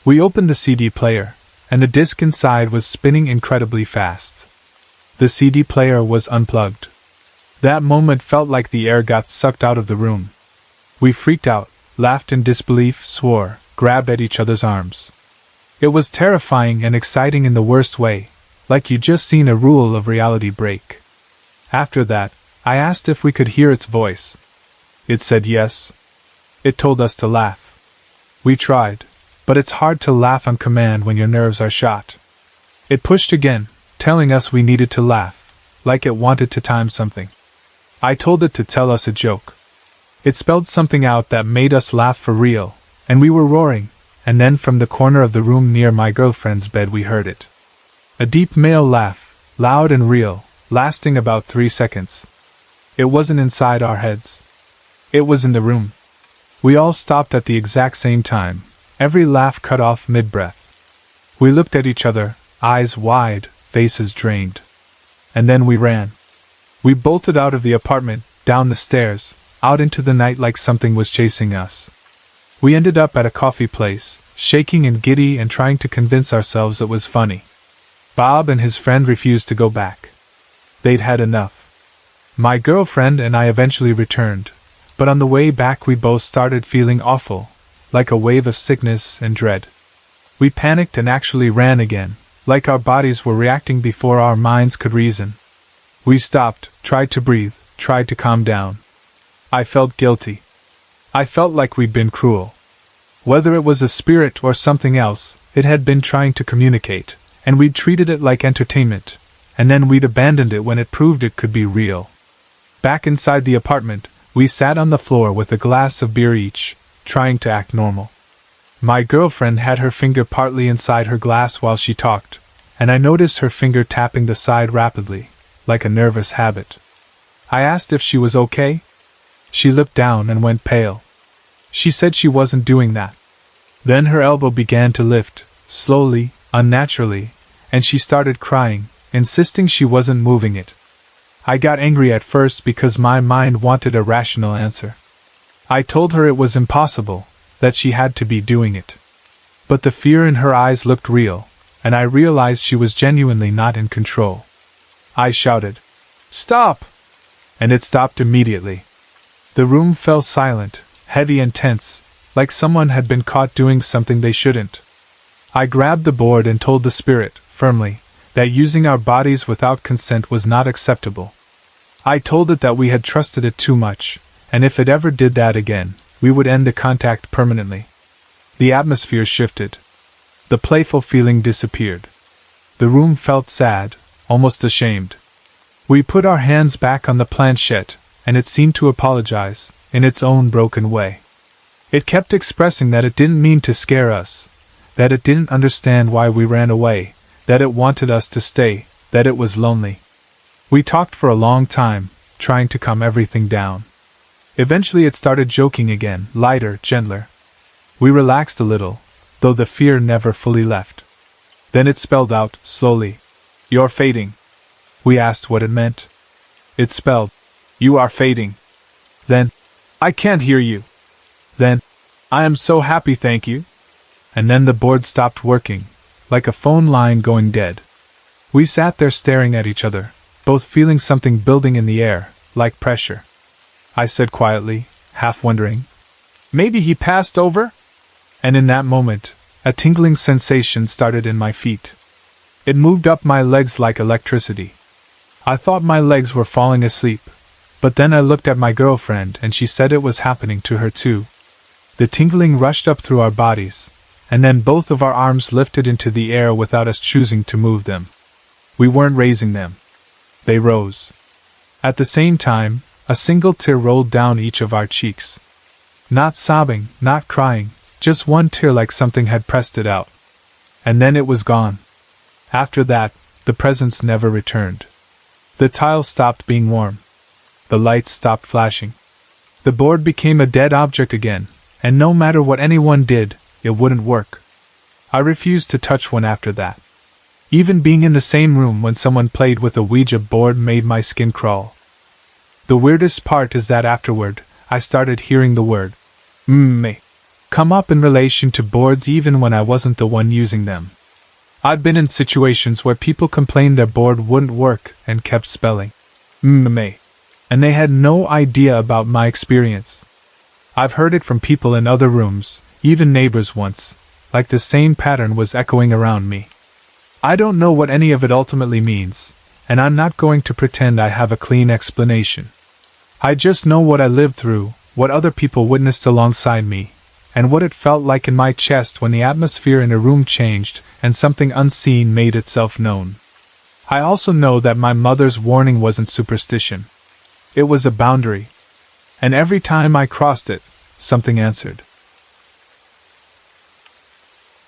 We opened the CD player, and the disc inside was spinning incredibly fast. The CD player was unplugged. That moment felt like the air got sucked out of the room. We freaked out, laughed in disbelief, swore, grabbed at each other's arms. It was terrifying and exciting in the worst way, like you'd just seen a rule of reality break. After that, I asked if we could hear its voice. It said yes. It told us to laugh. We tried, but it's hard to laugh on command when your nerves are shot. It pushed again, telling us we needed to laugh, like it wanted to time something. I told it to tell us a joke. It spelled something out that made us laugh for real, and we were roaring, and then from the corner of the room near my girlfriend's bed we heard it. A deep male laugh, loud and real, lasting about 3 seconds. It wasn't inside our heads. It was in the room. We all stopped at the exact same time, every laugh cut off mid-breath. We looked at each other, eyes wide, faces drained. And then we ran. We bolted out of the apartment, down the stairs, out into the night like something was chasing us. We ended up at a coffee place, shaking and giddy and trying to convince ourselves it was funny. Bob and his friend refused to go back. They'd had enough. My girlfriend and I eventually returned, but on the way back we both started feeling awful, like a wave of sickness and dread. We panicked and actually ran again, like our bodies were reacting before our minds could reason. We stopped, tried to breathe, tried to calm down. I felt guilty. I felt like we'd been cruel. Whether it was a spirit or something else, it had been trying to communicate, and we'd treated it like entertainment, and then we'd abandoned it when it proved it could be real. Back inside the apartment, we sat on the floor with a glass of beer each, trying to act normal. My girlfriend had her finger partly inside her glass while she talked, and I noticed her finger tapping the side rapidly, like a nervous habit. I asked if she was okay. She looked down and went pale. She said she wasn't doing that. Then her elbow began to lift, slowly, unnaturally, and she started crying, insisting she wasn't moving it. I got angry at first because my mind wanted a rational answer. I told her it was impossible, that she had to be doing it. But the fear in her eyes looked real, and I realized she was genuinely not in control. I shouted, "Stop!" And it stopped immediately. The room fell silent, heavy and tense, like someone had been caught doing something they shouldn't. I grabbed the board and told the spirit, firmly, that using our bodies without consent was not acceptable. I told it that we had trusted it too much, and if it ever did that again, we would end the contact permanently. The atmosphere shifted. The playful feeling disappeared. The room felt sad, almost ashamed. We put our hands back on the planchette, and it seemed to apologize, in its own broken way. It kept expressing that it didn't mean to scare us, that it didn't understand why we ran away, that it wanted us to stay, that it was lonely. We talked for a long time, trying to calm everything down. Eventually it started joking again, lighter, gentler. We relaxed a little, though the fear never fully left. Then it spelled out, slowly, "You're fading." We asked what it meant. It spelled, "You are fading." Then, "I can't hear you." Then, "I am so happy, thank you." And then the board stopped working, like a phone line going dead. We sat there staring at each other, both feeling something building in the air, like pressure. I said quietly, half wondering, "Maybe he passed over?" And in that moment, a tingling sensation started in my feet. It moved up my legs like electricity. I thought my legs were falling asleep, but then I looked at my girlfriend and she said it was happening to her too. The tingling rushed up through our bodies, and then both of our arms lifted into the air without us choosing to move them. We weren't raising them. They rose. At the same time, a single tear rolled down each of our cheeks. Not sobbing, not crying, just one tear like something had pressed it out. And then it was gone. After that, the presence never returned. The tiles stopped being warm. The lights stopped flashing. The board became a dead object again, and no matter what anyone did, it wouldn't work. I refused to touch one after that. Even being in the same room when someone played with a Ouija board made my skin crawl. The weirdest part is that afterward, I started hearing the word "me" come up in relation to boards even when I wasn't the one using them. I'd been in situations where people complained their board wouldn't work and kept spelling "me," and they had no idea about my experience. I've heard it from people in other rooms, even neighbors once, like the same pattern was echoing around me. I don't know what any of it ultimately means, and I'm not going to pretend I have a clean explanation. I just know what I lived through, what other people witnessed alongside me, and what it felt like in my chest when the atmosphere in a room changed and something unseen made itself known. I also know that my mother's warning wasn't superstition. It was a boundary. And every time I crossed it, something answered.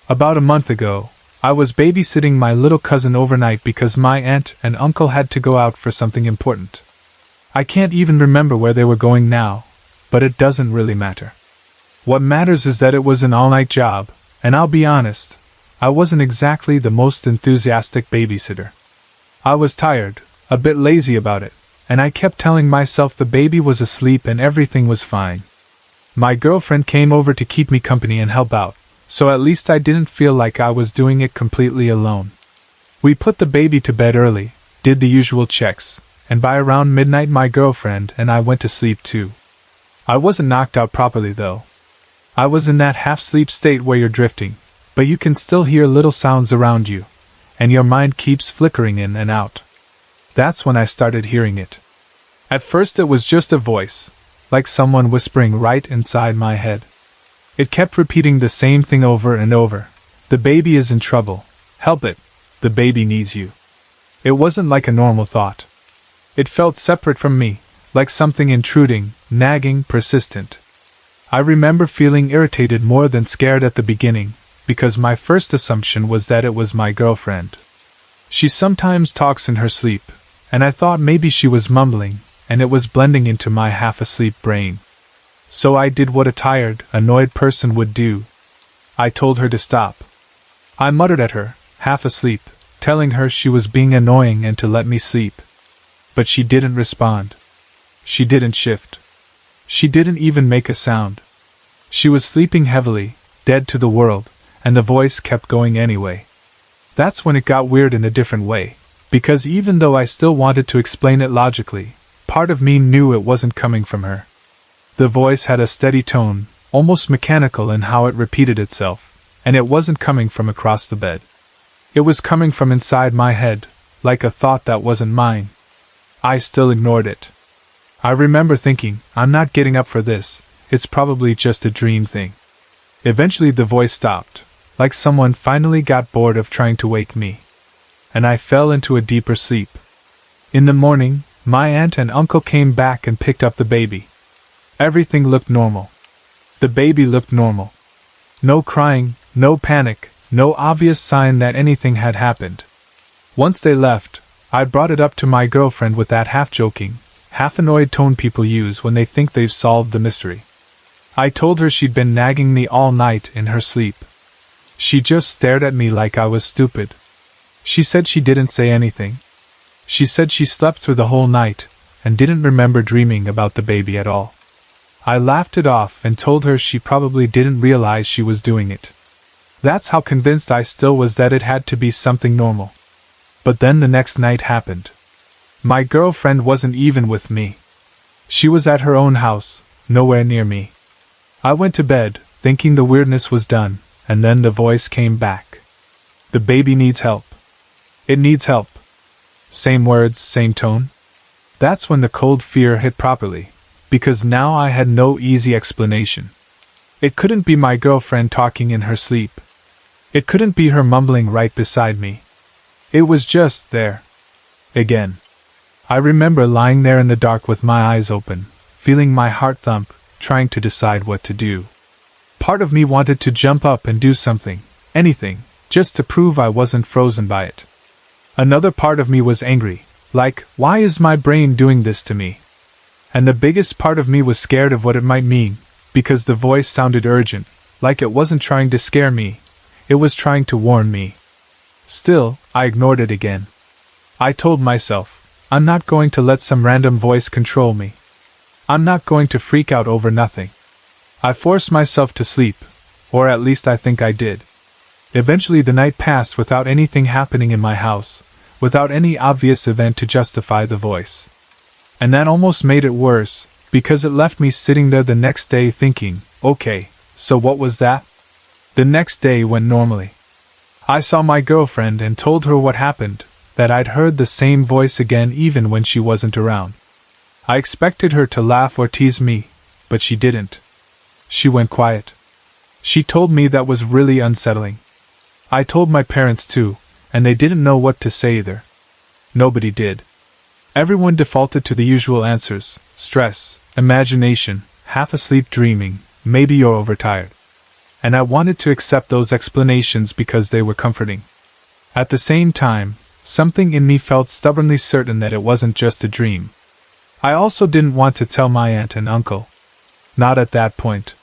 About a month ago, I was babysitting my little cousin overnight because my aunt and uncle had to go out for something important. I can't even remember where they were going now, but it doesn't really matter. What matters is that it was an all-night job, and I'll be honest, I wasn't exactly the most enthusiastic babysitter. I was tired, a bit lazy about it, and I kept telling myself the baby was asleep and everything was fine. My girlfriend came over to keep me company and help out, so at least I didn't feel like I was doing it completely alone. We put the baby to bed early, did the usual checks, and by around midnight my girlfriend and I went to sleep too. I wasn't knocked out properly though. I was in that half-sleep state where you're drifting, but you can still hear little sounds around you, and your mind keeps flickering in and out. That's when I started hearing it. At first it was just a voice, like someone whispering right inside my head. It kept repeating the same thing over and over. The baby is in trouble. Help it. The baby needs you. It wasn't like a normal thought. It felt separate from me, like something intruding, nagging, persistent. I remember feeling irritated more than scared at the beginning, because my first assumption was that it was my girlfriend. She sometimes talks in her sleep, and I thought maybe she was mumbling, and it was blending into my half-asleep brain. So I did what a tired, annoyed person would do. I told her to stop. I muttered at her, half asleep, telling her she was being annoying and to let me sleep. But she didn't respond. She didn't shift. She didn't even make a sound. She was sleeping heavily, dead to the world, and the voice kept going anyway. That's when it got weird in a different way, because even though I still wanted to explain it logically, part of me knew it wasn't coming from her. The voice had a steady tone, almost mechanical in how it repeated itself, and it wasn't coming from across the bed. It was coming from inside my head, like a thought that wasn't mine. I still ignored it. I remember thinking, I'm not getting up for this, it's probably just a dream thing. Eventually the voice stopped, like someone finally got bored of trying to wake me. And I fell into a deeper sleep. In the morning, my aunt and uncle came back and picked up the baby. Everything looked normal. The baby looked normal. No crying, no panic, no obvious sign that anything had happened. Once they left, I brought it up to my girlfriend with that half-joking, half-annoyed tone people use when they think they've solved the mystery. I told her she'd been nagging me all night in her sleep. She just stared at me like I was stupid. She said she didn't say anything. She said she slept through the whole night, and didn't remember dreaming about the baby at all. I laughed it off and told her she probably didn't realize she was doing it. That's how convinced I still was that it had to be something normal. But then the next night happened. My girlfriend wasn't even with me. She was at her own house, nowhere near me. I went to bed, thinking the weirdness was done, and then the voice came back. The baby needs help. It needs help. Same words, same tone. That's when the cold fear hit properly, because now I had no easy explanation. It couldn't be my girlfriend talking in her sleep. It couldn't be her mumbling right beside me. It was just there. Again. I remember lying there in the dark with my eyes open, feeling my heart thump, trying to decide what to do. Part of me wanted to jump up and do something, anything, just to prove I wasn't frozen by it. Another part of me was angry, like, why is my brain doing this to me? And the biggest part of me was scared of what it might mean, because the voice sounded urgent, like it wasn't trying to scare me, it was trying to warn me. Still, I ignored it again. I told myself, I'm not going to let some random voice control me. I'm not going to freak out over nothing. I forced myself to sleep, or at least I think I did. Eventually the night passed without anything happening in my house, without any obvious event to justify the voice. And that almost made it worse, because it left me sitting there the next day thinking, okay, so what was that? The next day went normally. I saw my girlfriend and told her what happened, that I'd heard the same voice again even when she wasn't around. I expected her to laugh or tease me, but she didn't. She went quiet. She told me that was really unsettling. I told my parents too, and they didn't know what to say either. Nobody did. Everyone defaulted to the usual answers: stress, imagination, half asleep dreaming, maybe you're overtired. And I wanted to accept those explanations because they were comforting. At the same time, something in me felt stubbornly certain that it wasn't just a dream. I also didn't want to tell my aunt and uncle. Not at that point.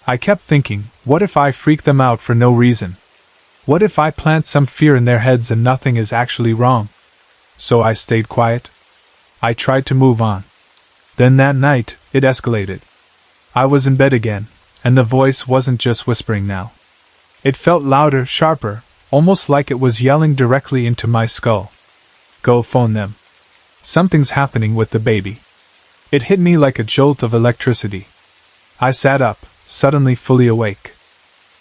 I kept thinking, what if I freak them out for no reason? What if I plant some fear in their heads and nothing is actually wrong? So I stayed quiet. I tried to move on. Then that night, it escalated. I was in bed again, and the voice wasn't just whispering now. It felt louder, sharper, almost like it was yelling directly into my skull. Go phone them. Something's happening with the baby. It hit me like a jolt of electricity. I sat up, suddenly fully awake.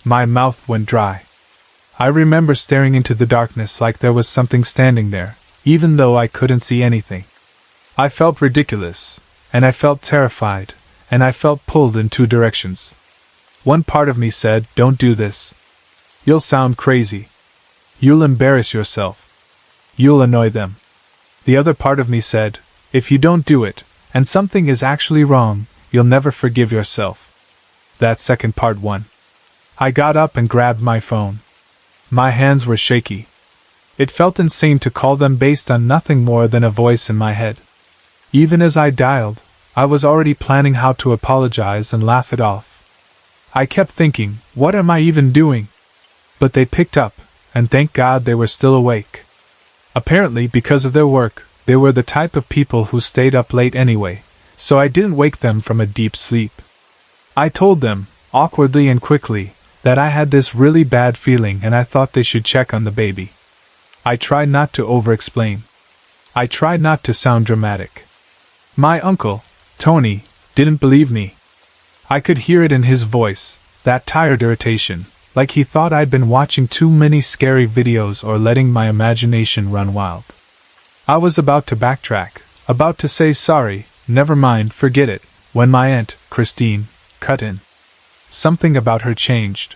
My mouth went dry. I remember staring into the darkness like there was something standing there, even though I couldn't see anything. I felt ridiculous, and I felt terrified, and I felt pulled in two directions. One part of me said, don't do this. You'll sound crazy. You'll embarrass yourself. You'll annoy them. The other part of me said, if you don't do it, and something is actually wrong, you'll never forgive yourself. That second part won. I got up and grabbed my phone. My hands were shaky. It felt insane to call them based on nothing more than a voice in my head. Even as I dialed, I was already planning how to apologize and laugh it off. I kept thinking, what am I even doing? But they picked up, and thank God they were still awake. Apparently, because of their work, They were the type of people who stayed up late anyway, so I didn't wake them from a deep sleep. I told them, awkwardly and quickly, that I had this really bad feeling and I thought they should check on the baby. I tried not to over-explain. I tried not to sound dramatic. My uncle, Tony, didn't believe me. I could hear it in his voice, that tired irritation, like he thought I'd been watching too many scary videos or letting my imagination run wild. I was about to backtrack, about to say sorry, never mind, forget it, when my aunt, Christine, cut in. Something about her changed.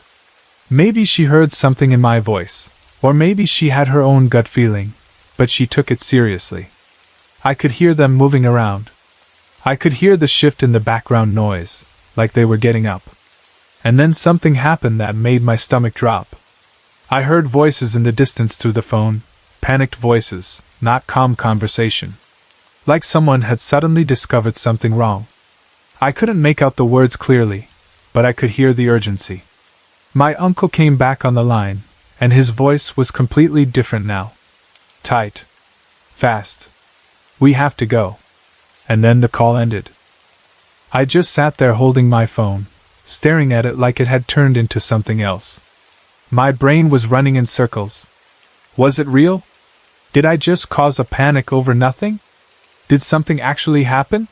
Maybe she heard something in my voice, or maybe she had her own gut feeling, but she took it seriously. I could hear them moving around. I could hear the shift in the background noise, like they were getting up. And then something happened that made my stomach drop. I heard voices in the distance through the phone, panicked voices, not calm conversation. Like someone had suddenly discovered something wrong. I couldn't make out the words clearly, but I could hear the urgency. My uncle came back on the line, and his voice was completely different now. Tight. Fast. We have to go. And then the call ended. I just sat there holding my phone, staring at it like it had turned into something else. My brain was running in circles. Was it real? Did I just cause a panic over nothing? Did something actually happen?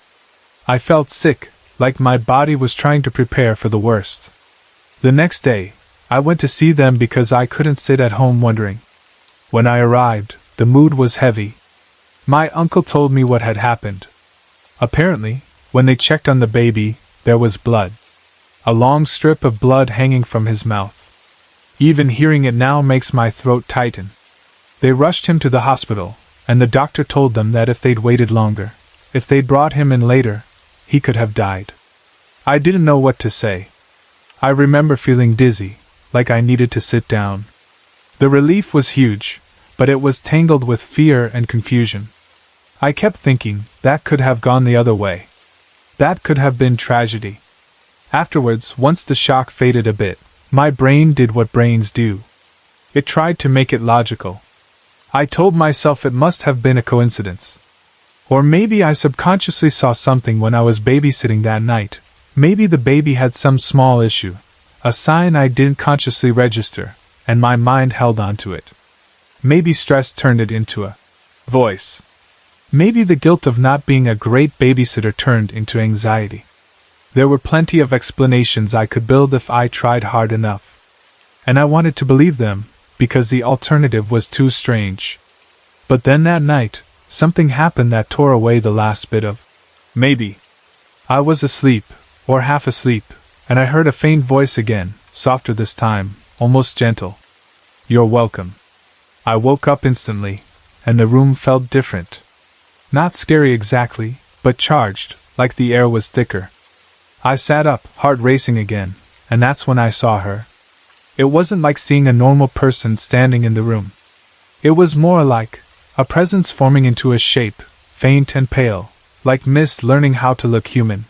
I felt sick, like my body was trying to prepare for the worst. The next day, I went to see them because I couldn't sit at home wondering. When I arrived, the mood was heavy. My uncle told me what had happened. Apparently, when they checked on the baby, there was blood. A long strip of blood hanging from his mouth. Even hearing it now makes my throat tighten. They rushed him to the hospital, and the doctor told them that if they'd waited longer, if they'd brought him in later, he could have died. I didn't know what to say. I remember feeling dizzy, like I needed to sit down. The relief was huge, but it was tangled with fear and confusion. I kept thinking, that could have gone the other way. That could have been tragedy. Afterwards, once the shock faded a bit, my brain did what brains do. It tried to make it logical. I told myself it must have been a coincidence. Or maybe I subconsciously saw something when I was babysitting that night. Maybe the baby had some small issue, a sign I didn't consciously register, and my mind held on to it. Maybe stress turned it into a voice. Maybe the guilt of not being a great babysitter turned into anxiety. There were plenty of explanations I could build if I tried hard enough. And I wanted to believe them, because the alternative was too strange. But then that night, something happened that tore away the last bit of maybe. I was asleep, or half asleep, and I heard a faint voice again, softer this time, almost gentle. You're welcome. I woke up instantly, and the room felt different. Not scary exactly, but charged, like the air was thicker. I sat up, heart racing again, and that's when I saw her. It wasn't like seeing a normal person standing in the room. It was more like a presence forming into a shape, faint and pale, like mist learning how to look human.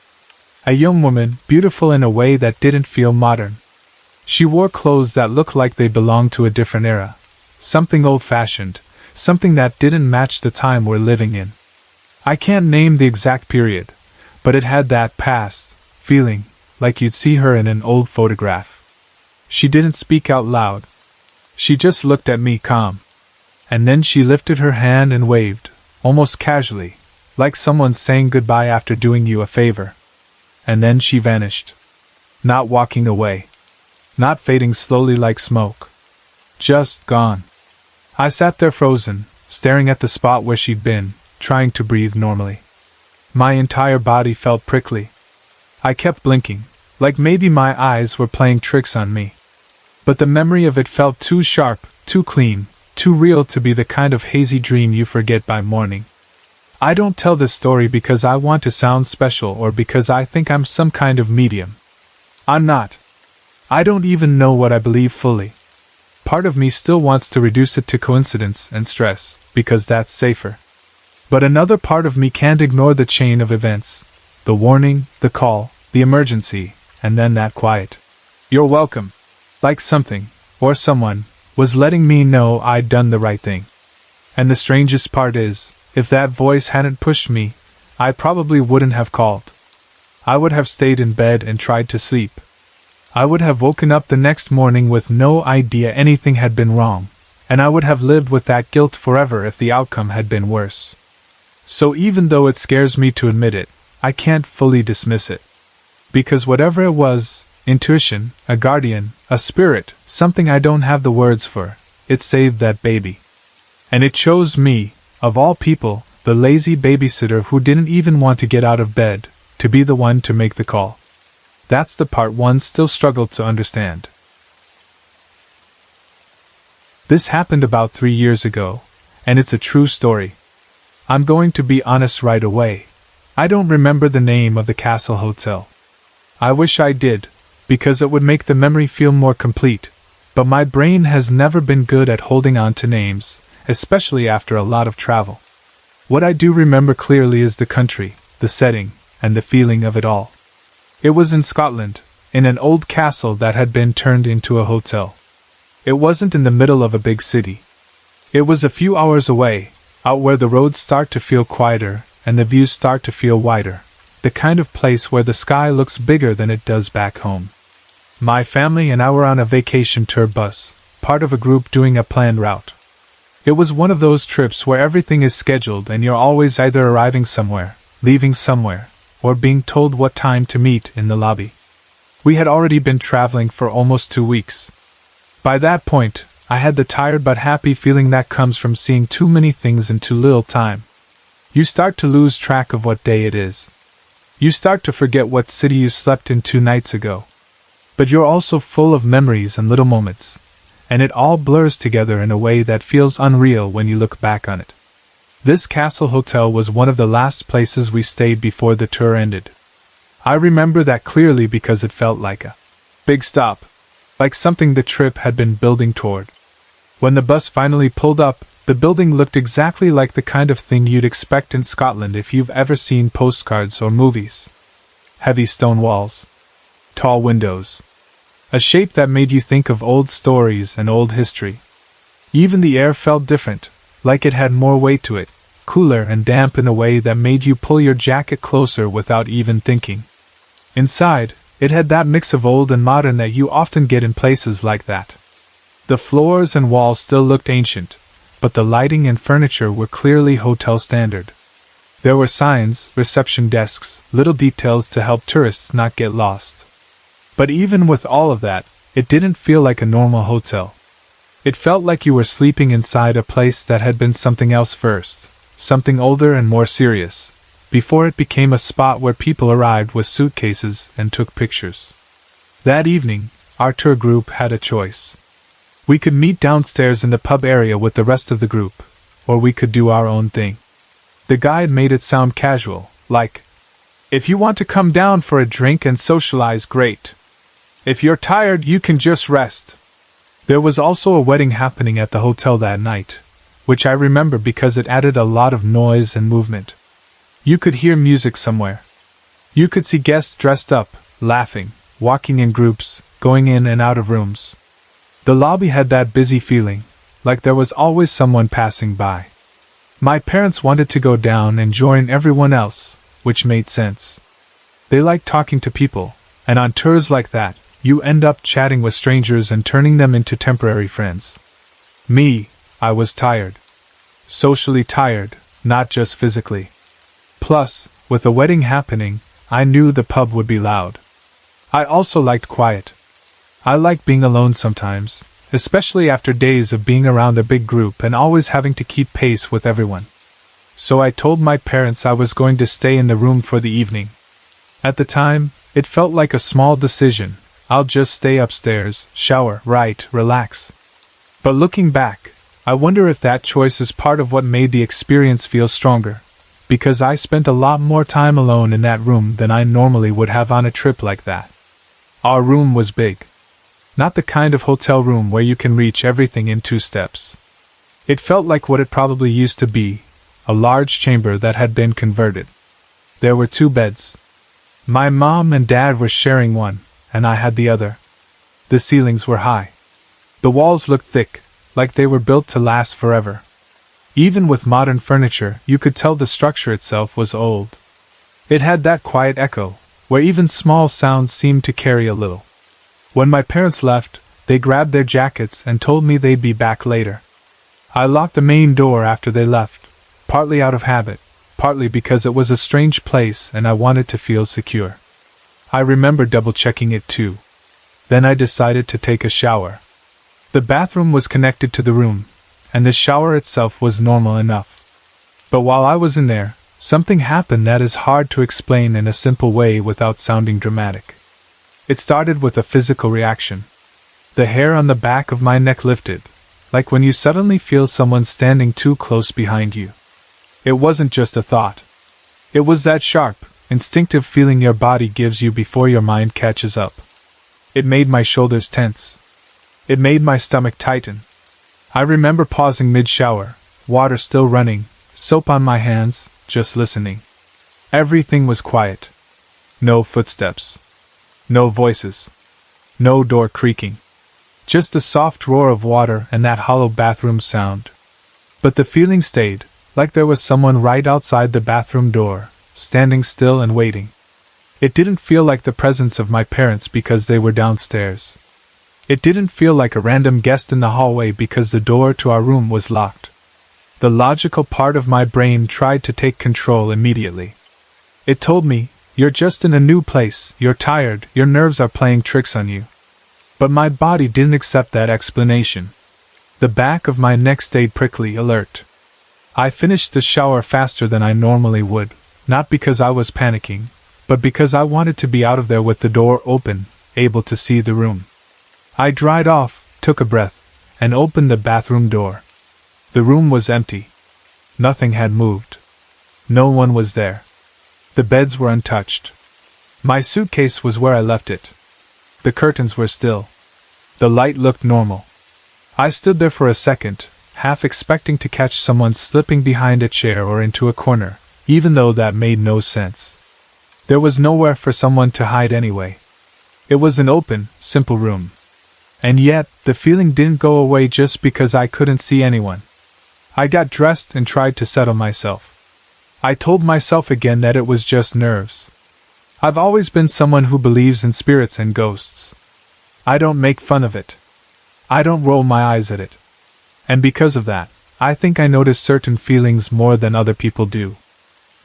A young woman, beautiful in a way that didn't feel modern. She wore clothes that looked like they belonged to a different era. Something old-fashioned, something that didn't match the time we're living in. I can't name the exact period, but it had that past feeling, like you'd see her in an old photograph. She didn't speak out loud. She just looked at me calm. And then she lifted her hand and waved, almost casually, like someone saying goodbye after doing you a favor. And then she vanished. Not walking away. Not fading slowly like smoke. Just gone. I sat there frozen, staring at the spot where she'd been, trying to breathe normally. My entire body felt prickly. I kept blinking, like maybe my eyes were playing tricks on me. But the memory of it felt too sharp, too clean, too real to be the kind of hazy dream you forget by morning. I don't tell this story because I want to sound special or because I think I'm some kind of medium. I'm not. I don't even know what I believe fully. Part of me still wants to reduce it to coincidence and stress, because that's safer. But another part of me can't ignore the chain of events. The warning, the call, the emergency, and then that quiet. You're welcome. Like something, or someone, was letting me know I'd done the right thing. And the strangest part is, If that voice hadn't pushed me, I probably wouldn't have called. I would have stayed in bed and tried to sleep. I would have woken up the next morning with no idea anything had been wrong, and I would have lived with that guilt forever if the outcome had been worse. So even though it scares me to admit it, I can't fully dismiss it. Because whatever it was, intuition, a guardian, a spirit, something I don't have the words for, it saved that baby. And it chose me, of all people, the lazy babysitter who didn't even want to get out of bed, to be the one to make the call. That's the part one still struggled to understand. This happened about 3 years ago, and it's a true story. I'm going to be honest right away. I don't remember the name of the Castle Hotel. I wish I did, because it would make the memory feel more complete, but my brain has never been good at holding on to names, especially after a lot of travel. What I do remember clearly is the country, the setting, and the feeling of it all. It was in Scotland, in an old castle that had been turned into a hotel. It wasn't in the middle of a big city. It was a few hours away, out where the roads start to feel quieter and the views start to feel wider, the kind of place where the sky looks bigger than it does back home. My family and I were on a vacation tour bus, part of a group doing a planned route. It was one of those trips where everything is scheduled and you're always either arriving somewhere, leaving somewhere, or being told what time to meet in the lobby. We had already been traveling for almost 2 weeks. By that point, I had the tired but happy feeling that comes from seeing too many things in too little time. You start to lose track of what day it is. You start to forget what city you slept in 2 nights ago. But you're also full of memories and little moments, and it all blurs together in a way that feels unreal when you look back on it. This Castle Hotel was one of the last places we stayed before the tour ended. I remember that clearly because it felt like a big stop, like something the trip had been building toward. When the bus finally pulled up, the building looked exactly like the kind of thing you'd expect in Scotland if you've ever seen postcards or movies. Heavy stone walls, tall windows, a shape that made you think of old stories and old history. Even the air felt different, like it had more weight to it, cooler and damp in a way that made you pull your jacket closer without even thinking. Inside, it had that mix of old and modern that you often get in places like that. The floors and walls still looked ancient, but the lighting and furniture were clearly hotel standard. There were signs, reception desks, little details to help tourists not get lost. But even with all of that, it didn't feel like a normal hotel. It felt like you were sleeping inside a place that had been something else first, something older and more serious, before it became a spot where people arrived with suitcases and took pictures. That evening, our tour group had a choice. We could meet downstairs in the pub area with the rest of the group, or we could do our own thing. The guide made it sound casual, like, "If you want to come down for a drink and socialize, great. If you're tired, you can just rest." There was also a wedding happening at the hotel that night, which I remember because it added a lot of noise and movement. You could hear music somewhere. You could see guests dressed up, laughing, walking in groups, going in and out of rooms. The lobby had that busy feeling, like there was always someone passing by. My parents wanted to go down and join everyone else, which made sense. They liked talking to people, and on tours like that, you end up chatting with strangers and turning them into temporary friends. Me, I was tired. Socially tired, not just physically. Plus, with the wedding happening, I knew the pub would be loud. I also liked quiet. I liked being alone sometimes, especially after days of being around a big group and always having to keep pace with everyone. So I told my parents I was going to stay in the room for the evening. At the time, it felt like a small decision. I'll just stay upstairs, shower, write, relax. But looking back, I wonder if that choice is part of what made the experience feel stronger, because I spent a lot more time alone in that room than I normally would have on a trip like that. Our room was big. Not the kind of hotel room where you can reach everything in 2 steps. It felt like what it probably used to be, a large chamber that had been converted. There were 2 beds. My mom and dad were sharing one, and I had the other. The ceilings were high. The walls looked thick, like they were built to last forever. Even with modern furniture, you could tell the structure itself was old. It had that quiet echo, where even small sounds seemed to carry a little. When my parents left, they grabbed their jackets and told me they'd be back later. I locked the main door after they left, partly out of habit, partly because it was a strange place and I wanted to feel secure. I remember double-checking it too. Then I decided to take a shower. The bathroom was connected to the room, and the shower itself was normal enough. But while I was in there, something happened that is hard to explain in a simple way without sounding dramatic. It started with a physical reaction. The hair on the back of my neck lifted, like when you suddenly feel someone standing too close behind you. It wasn't just a thought. It was that sharp, instinctive feeling your body gives you before your mind catches up. It made my shoulders tense. It made my stomach tighten. I remember pausing mid-shower, water still running, soap on my hands, just listening. Everything was quiet. No footsteps. No voices. No door creaking. Just the soft roar of water and that hollow bathroom sound. But the feeling stayed, like there was someone right outside the bathroom door, standing still and waiting. It didn't feel like the presence of my parents because they were downstairs. It didn't feel like a random guest in the hallway because the door to our room was locked. The logical part of my brain tried to take control immediately. It told me, "You're just in a new place, you're tired, your nerves are playing tricks on you." But my body didn't accept that explanation. The back of my neck stayed prickly, alert. I finished the shower faster than I normally would, not because I was panicking, but because I wanted to be out of there with the door open, able to see the room. I dried off, took a breath, and opened the bathroom door. The room was empty. Nothing had moved. No one was there. The beds were untouched. My suitcase was where I left it. The curtains were still. The light looked normal. I stood there for a second, half expecting to catch someone slipping behind a chair or into a corner, even though that made no sense. There was nowhere for someone to hide anyway. It was an open, simple room. And yet, the feeling didn't go away just because I couldn't see anyone. I got dressed and tried to settle myself. I told myself again that it was just nerves. I've always been someone who believes in spirits and ghosts. I don't make fun of it. I don't roll my eyes at it. And because of that, I think I notice certain feelings more than other people do.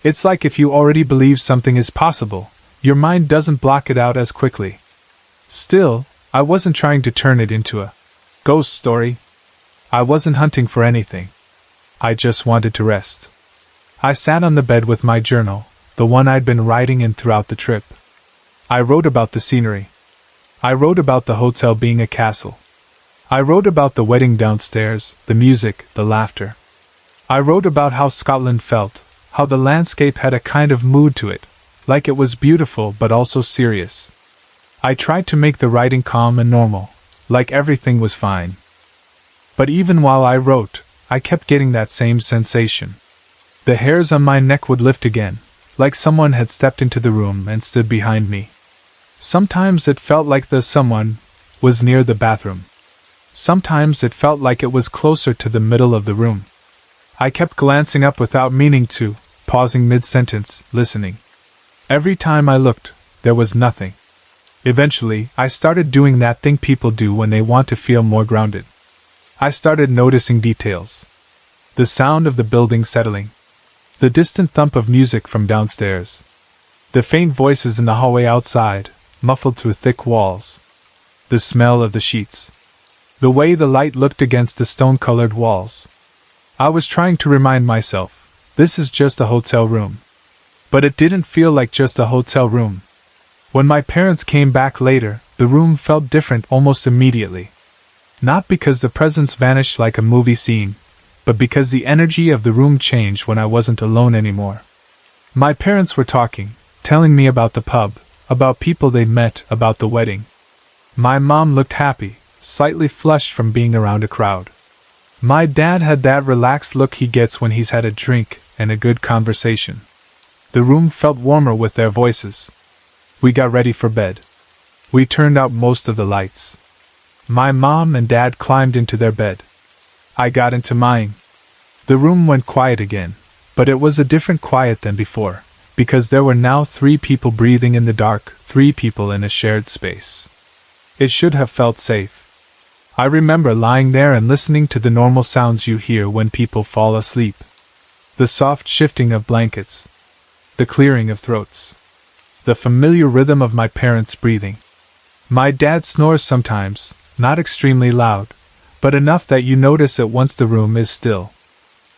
It's like if you already believe something is possible, your mind doesn't block it out as quickly. Still, I wasn't trying to turn it into a ghost story. I wasn't hunting for anything. I just wanted to rest. I sat on the bed with my journal, the one I'd been writing in throughout the trip. I wrote about the scenery. I wrote about the hotel being a castle. I wrote about the wedding downstairs, the music, the laughter. I wrote about how Scotland felt, how the landscape had a kind of mood to it, like it was beautiful but also serious. I tried to make the writing calm and normal, like everything was fine. But even while I wrote, I kept getting that same sensation. The hairs on my neck would lift again, like someone had stepped into the room and stood behind me. Sometimes it felt like the someone was near the bathroom. Sometimes it felt like it was closer to the middle of the room. I kept glancing up without meaning to, pausing mid-sentence, listening. Every time I looked, there was nothing. Eventually, I started doing that thing people do when they want to feel more grounded. I started noticing details. The sound of the building settling. The distant thump of music from downstairs. The faint voices in the hallway outside, muffled through thick walls. The smell of the sheets. The way the light looked against the stone-colored walls. I was trying to remind myself, this is just a hotel room. But it didn't feel like just a hotel room. When my parents came back later, the room felt different almost immediately. Not because the presence vanished like a movie scene, but because the energy of the room changed when I wasn't alone anymore. My parents were talking, telling me about the pub, about people they'd met, about the wedding. My mom looked happy, slightly flushed from being around a crowd. My dad had that relaxed look he gets when he's had a drink and a good conversation. The room felt warmer with their voices. We got ready for bed. We turned out most of the lights. My mom and dad climbed into their bed. I got into mine. The room went quiet again, but it was a different quiet than before, because there were now 3 people breathing in the dark, 3 people in a shared space. It should have felt safe. I remember lying there and listening to the normal sounds you hear when people fall asleep. The soft shifting of blankets. The clearing of throats. The familiar rhythm of my parents' breathing. My dad snores sometimes, not extremely loud, but enough that you notice it once the room is still.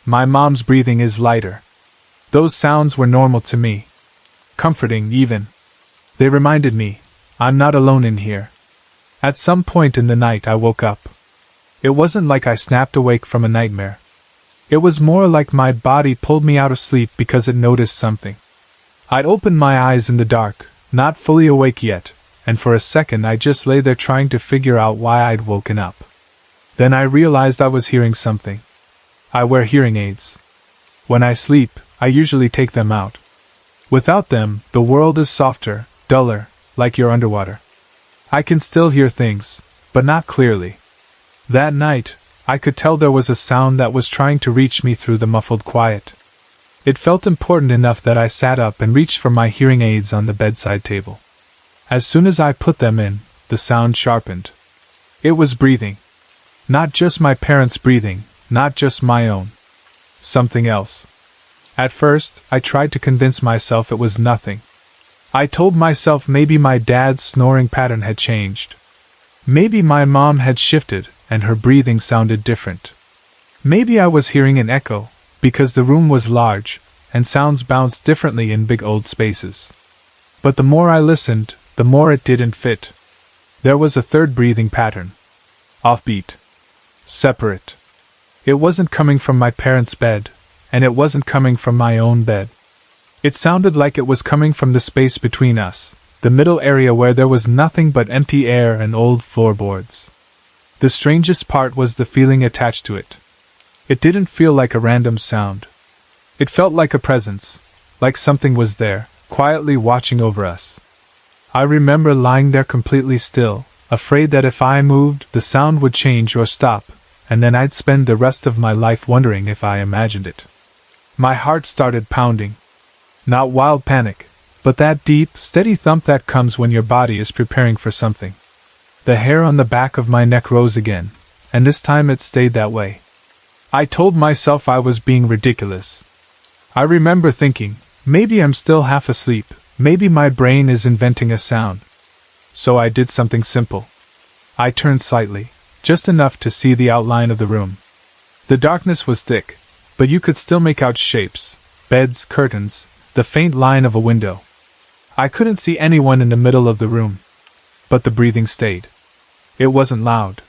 My mom's breathing is lighter. Those sounds were normal to me. Comforting, even. They reminded me, I'm not alone in here. At some point in the night I woke up. It wasn't like I snapped awake from a nightmare. It was more like my body pulled me out of sleep because it noticed something. I'd opened my eyes in the dark, not fully awake yet, and for a second I just lay there trying to figure out why I'd woken up. Then I realized I was hearing something. I wear hearing aids. When I sleep, I usually take them out. Without them, the world is softer, duller, like you're underwater. I can still hear things, but not clearly. That night, I could tell there was a sound that was trying to reach me through the muffled quiet. It felt important enough that I sat up and reached for my hearing aids on the bedside table. As soon as I put them in, the sound sharpened. It was breathing. Not just my parents' breathing, not just my own. Something else. At first, I tried to convince myself it was nothing. I told myself maybe my dad's snoring pattern had changed. Maybe my mom had shifted, and her breathing sounded different. Maybe I was hearing an echo, because the room was large, and sounds bounced differently in big old spaces. But the more I listened, the more it didn't fit. There was a third breathing pattern. Offbeat. Separate. It wasn't coming from my parents' bed, and it wasn't coming from my own bed. It sounded like it was coming from the space between us, the middle area where there was nothing but empty air and old floorboards. The strangest part was the feeling attached to it. It didn't feel like a random sound. It felt like a presence, like something was there, quietly watching over us. I remember lying there completely still, afraid that if I moved, the sound would change or stop, and then I'd spend the rest of my life wondering if I imagined it. My heart started pounding. Not wild panic, but that deep, steady thump that comes when your body is preparing for something. The hair on the back of my neck rose again, and this time it stayed that way. I told myself I was being ridiculous. I remember thinking, maybe I'm still half asleep, maybe my brain is inventing a sound. So I did something simple. I turned slightly, just enough to see the outline of the room. The darkness was thick, but you could still make out shapes, beds, curtains, the faint line of a window. I couldn't see anyone in the middle of the room. But the breathing stayed. It wasn't loud.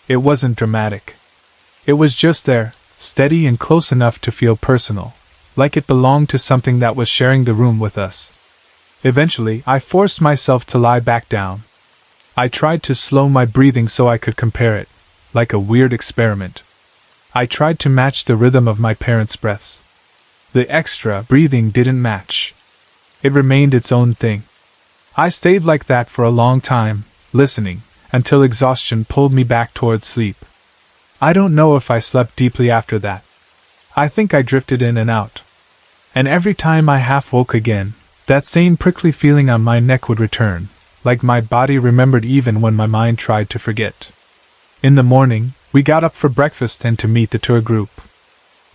It wasn't dramatic. It was just there, steady and close enough to feel personal, like it belonged to something that was sharing the room with us. Eventually, I forced myself to lie back down. I tried to slow my breathing so I could compare it, like a weird experiment. I tried to match the rhythm of my parents' breaths. The extra breathing didn't match. It remained its own thing. I stayed like that for a long time, listening, until exhaustion pulled me back towards sleep. I don't know if I slept deeply after that. I think I drifted in and out. And every time I half woke again, that same prickly feeling on my neck would return, like my body remembered even when my mind tried to forget. In the morning, we got up for breakfast and to meet the tour group.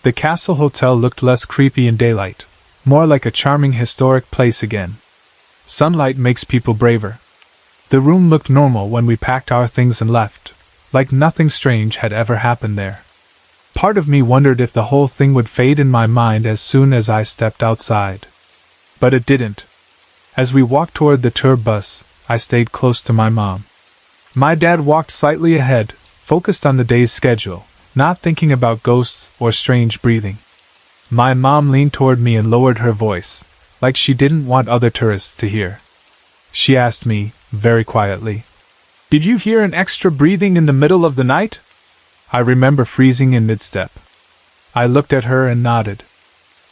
The Castle Hotel looked less creepy in daylight, more like a charming historic place again. Sunlight makes people braver. The room looked normal when we packed our things and left, like nothing strange had ever happened there. Part of me wondered if the whole thing would fade in my mind as soon as I stepped outside. But it didn't. As we walked toward the tour bus, I stayed close to my mom. My dad walked slightly ahead, focused on the day's schedule, not thinking about ghosts or strange breathing. My mom leaned toward me and lowered her voice, like she didn't want other tourists to hear. She asked me, very quietly, "Did you hear an extra breathing in the middle of the night?" I remember freezing in mid-step. I looked at her and nodded.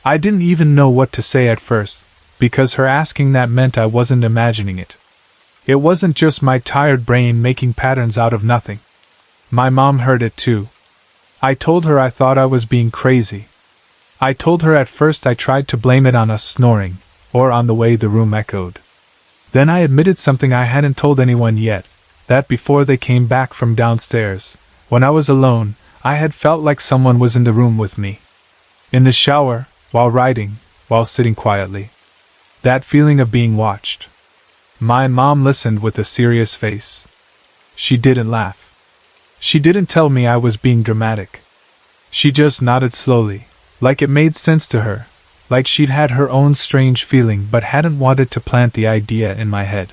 I didn't even know what to say at first, because her asking that meant I wasn't imagining it. It wasn't just my tired brain making patterns out of nothing. My mom heard it too. I told her I thought I was being crazy. I told her at first I tried to blame it on us snoring, or on the way the room echoed. Then I admitted something I hadn't told anyone yet, that before they came back from downstairs, when I was alone, I had felt like someone was in the room with me. In the shower, while writing, while sitting quietly. That feeling of being watched. My mom listened with a serious face. She didn't laugh. She didn't tell me I was being dramatic. She just nodded slowly, like it made sense to her, like she'd had her own strange feeling but hadn't wanted to plant the idea in my head.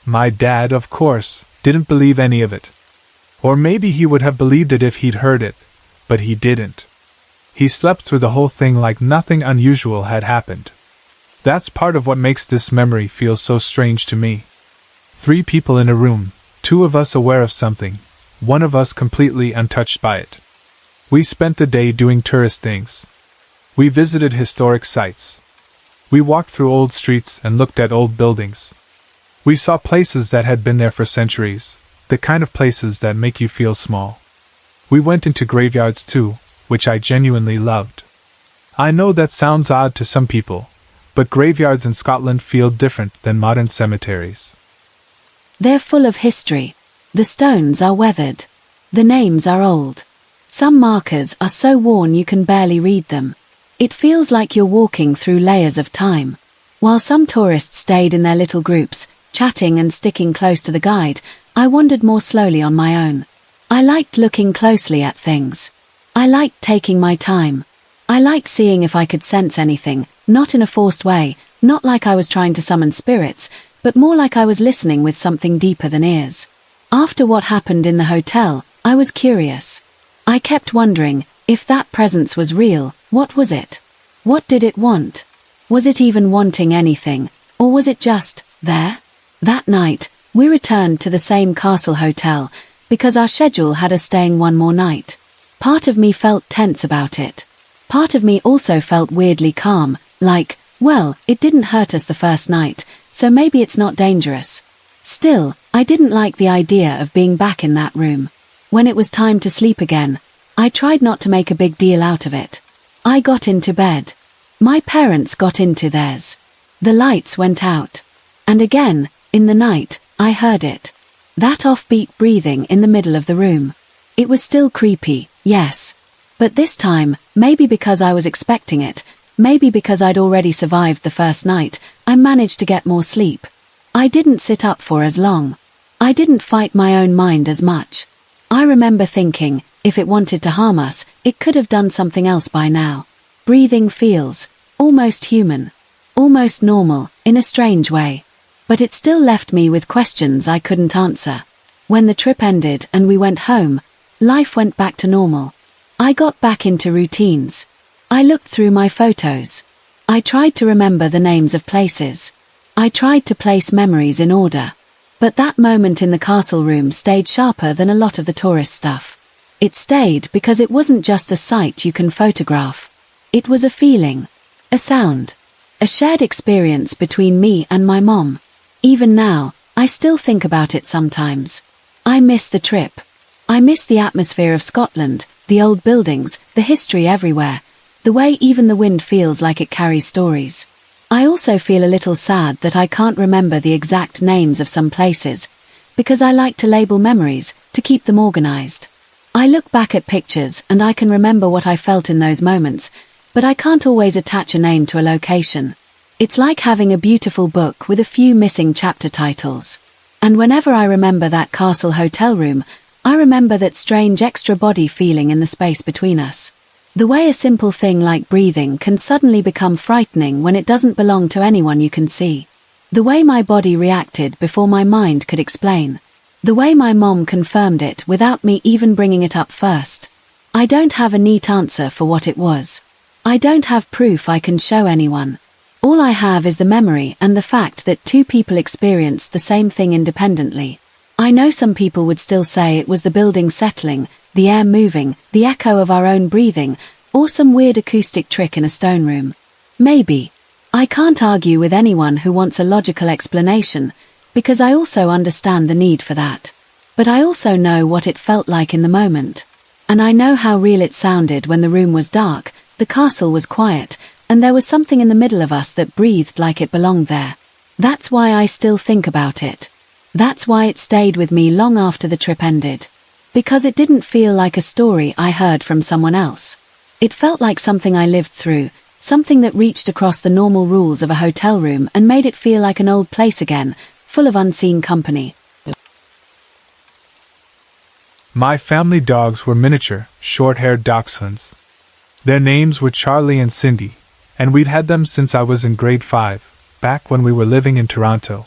My dad, of course, didn't believe any of it. Or maybe he would have believed it if he'd heard it, but he didn't. He slept through the whole thing like nothing unusual had happened. That's part of what makes this memory feel so strange to me. 3 people in a room, 2 of us aware of something, 1 of us completely untouched by it. We spent the day doing tourist things. We visited historic sites. We walked through old streets and looked at old buildings. We saw places that had been there for centuries, the kind of places that make you feel small. We went into graveyards too, which I genuinely loved. I know that sounds odd to some people, but graveyards in Scotland feel different than modern cemeteries. They're full of history. The stones are weathered. The names are old. Some markers are so worn you can barely read them. It feels like you're walking through layers of time. While some tourists stayed in their little groups, chatting and sticking close to the guide, I wandered more slowly on my own. I liked looking closely at things. I liked taking my time. I liked seeing if I could sense anything, not in a forced way, not like I was trying to summon spirits, but more like I was listening with something deeper than ears. After what happened in the hotel, I was curious. I kept wondering, if that presence was real, what was it? What did it want? Was it even wanting anything, or was it just there? That night, we returned to the same castle hotel, because our schedule had us staying 1 more night. Part of me felt tense about it. Part of me also felt weirdly calm, like, well, it didn't hurt us the first night, so maybe it's not dangerous. Still, I didn't like the idea of being back in that room. When it was time to sleep again, I tried not to make a big deal out of it. I got into bed. My parents got into theirs. The lights went out. And again, in the night, I heard it. That offbeat breathing in the middle of the room. It was still creepy, yes. But this time, maybe because I was expecting it, maybe because I'd already survived the first night, I managed to get more sleep. I didn't sit up for as long. I didn't fight my own mind as much. I remember thinking, if it wanted to harm us, it could have done something else by now. Breathing feels almost human, almost normal, in a strange way. But it still left me with questions I couldn't answer. When the trip ended and we went home, life went back to normal. I got back into routines. I looked through my photos. I tried to remember the names of places. I tried to place memories in order. But that moment in the castle room stayed sharper than a lot of the tourist stuff. It stayed because it wasn't just a sight you can photograph. It was a feeling, a sound, a shared experience between me and my mom. Even now, I still think about it sometimes. I miss the trip. I miss the atmosphere of Scotland, the old buildings, the history everywhere, the way even the wind feels like it carries stories. I also feel a little sad that I can't remember the exact names of some places, because I like to label memories, to keep them organized. I look back at pictures and I can remember what I felt in those moments, but I can't always attach a name to a location. It's like having a beautiful book with a few missing chapter titles. And whenever I remember that castle hotel room, I remember that strange extra body feeling in the space between us. The way a simple thing like breathing can suddenly become frightening when it doesn't belong to anyone you can see. The way my body reacted before my mind could explain. The way my mom confirmed it without me even bringing it up first. I don't have a neat answer for what it was. I don't have proof I can show anyone. All I have is the memory and the fact that 2 people experienced the same thing independently. I know some people would still say it was the building settling, the air moving, the echo of our own breathing, or some weird acoustic trick in a stone room. Maybe. I can't argue with anyone who wants a logical explanation, because I also understand the need for that. But I also know what it felt like in the moment. And I know how real it sounded when the room was dark, the castle was quiet, and there was something in the middle of us that breathed like it belonged there. That's why I still think about it. That's why it stayed with me long after the trip ended. Because it didn't feel like a story I heard from someone else. It felt like something I lived through, something that reached across the normal rules of a hotel room and made it feel like an old place again, full of unseen company. My family dogs were miniature, short-haired dachshunds. Their names were Charlie and Cindy, and we'd had them since I was in grade 5, back when we were living in Toronto.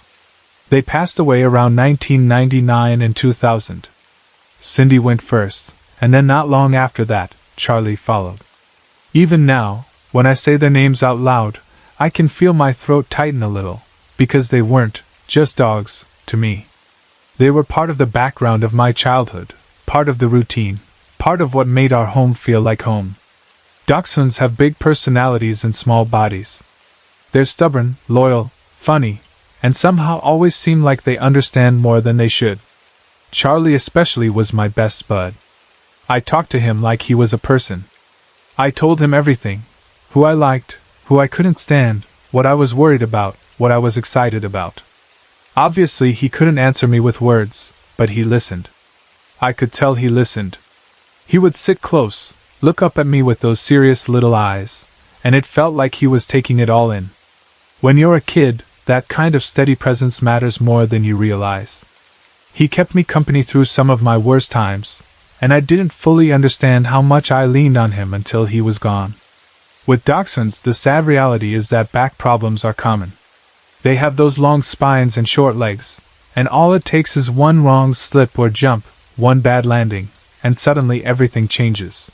They passed away around 1999 and 2000. Cindy went first, and then not long after that, Charlie followed. Even now, when I say their names out loud, I can feel my throat tighten a little, because they weren't just dogs to me. They were part of the background of my childhood, part of the routine, part of what made our home feel like home. Dachshunds have big personalities and small bodies. They're stubborn, loyal, funny, and somehow always seem like they understand more than they should. Charlie especially was my best bud. I talked to him like he was a person. I told him everything, who I liked, who I couldn't stand, what I was worried about, what I was excited about. Obviously he couldn't answer me with words, but he listened. I could tell he listened. He would sit close, look up at me with those serious little eyes, and it felt like he was taking it all in. When you're a kid, that kind of steady presence matters more than you realize. He kept me company through some of my worst times, and I didn't fully understand how much I leaned on him until he was gone. With dachshunds, the sad reality is that back problems are common. They have those long spines and short legs, and all it takes is one wrong slip or jump, one bad landing, and suddenly everything changes.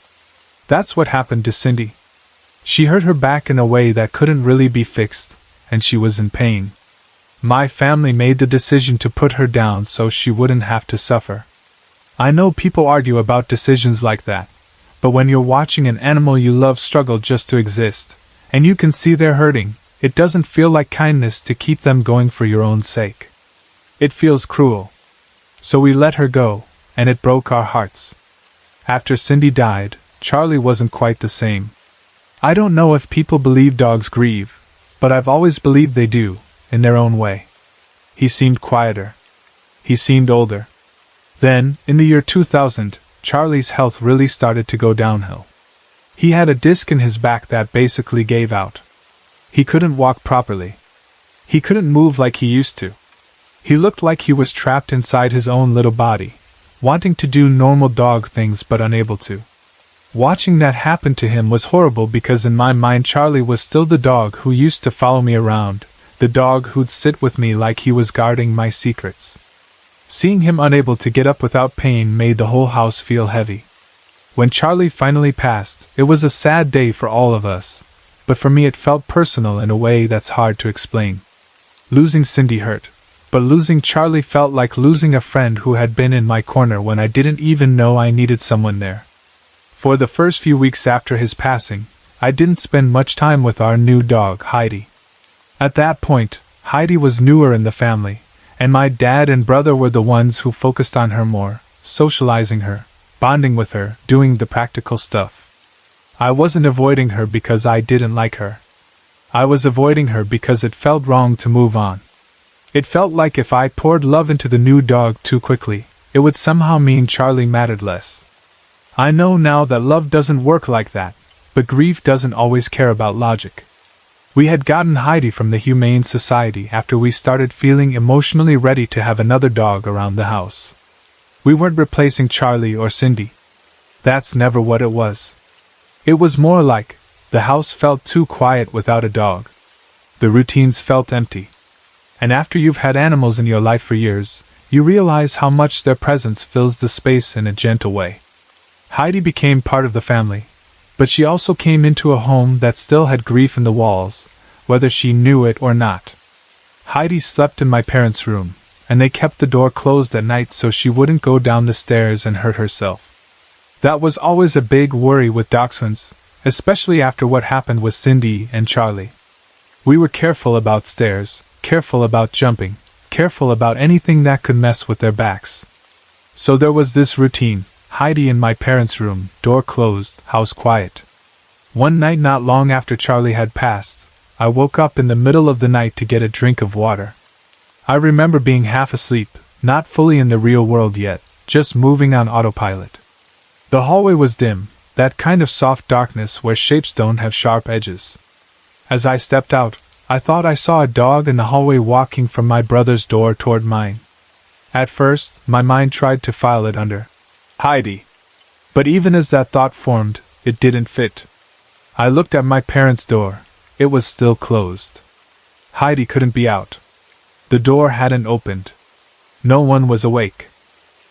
That's what happened to Cindy. She hurt her back in a way that couldn't really be fixed, and she was in pain. My family made the decision to put her down so she wouldn't have to suffer. I know people argue about decisions like that, but when you're watching an animal you love struggle just to exist, and you can see they're hurting, it doesn't feel like kindness to keep them going for your own sake. It feels cruel. So we let her go, and it broke our hearts. After Cindy died, Charlie wasn't quite the same. I don't know if people believe dogs grieve, but I've always believed they do, in their own way. He seemed quieter. He seemed older. Then, in the year 2000, Charlie's health really started to go downhill. He had a disc in his back that basically gave out. He couldn't walk properly. He couldn't move like he used to. He looked like he was trapped inside his own little body, wanting to do normal dog things but unable to. Watching that happen to him was horrible because in my mind Charlie was still the dog who used to follow me around, the dog who'd sit with me like he was guarding my secrets. Seeing him unable to get up without pain made the whole house feel heavy. When Charlie finally passed, it was a sad day for all of us, but for me it felt personal in a way that's hard to explain. Losing Cindy hurt, but losing Charlie felt like losing a friend who had been in my corner when I didn't even know I needed someone there. For the first few weeks after his passing, I didn't spend much time with our new dog, Heidi. At that point, Heidi was newer in the family, and my dad and brother were the ones who focused on her more, socializing her, bonding with her, doing the practical stuff. I wasn't avoiding her because I didn't like her. I was avoiding her because it felt wrong to move on. It felt like if I poured love into the new dog too quickly, it would somehow mean Charlie mattered less. I know now that love doesn't work like that, but grief doesn't always care about logic. We had gotten Heidi from the Humane Society after we started feeling emotionally ready to have another dog around the house. We weren't replacing Charlie or Cindy. That's never what it was. It was more like, the house felt too quiet without a dog. The routines felt empty. And after you've had animals in your life for years, you realize how much their presence fills the space in a gentle way. Heidi became part of the family, but she also came into a home that still had grief in the walls, whether she knew it or not. Heidi slept in my parents' room, and they kept the door closed at night so she wouldn't go down the stairs and hurt herself. That was always a big worry with dachshunds, especially after what happened with Cindy and Charlie. We were careful about stairs, careful about jumping, careful about anything that could mess with their backs. So there was this routine. Heidi in my parents' room, door closed, house quiet. One night not long after Charlie had passed, I woke up in the middle of the night to get a drink of water. I remember being half asleep, not fully in the real world yet, just moving on autopilot. The hallway was dim, that kind of soft darkness where shapes don't have sharp edges. As I stepped out, I thought I saw a dog in the hallway walking from my brother's door toward mine. At first, my mind tried to file it under Heidi. But even as that thought formed, it didn't fit. I looked at my parents' door. It was still closed. Heidi couldn't be out. The door hadn't opened. No one was awake.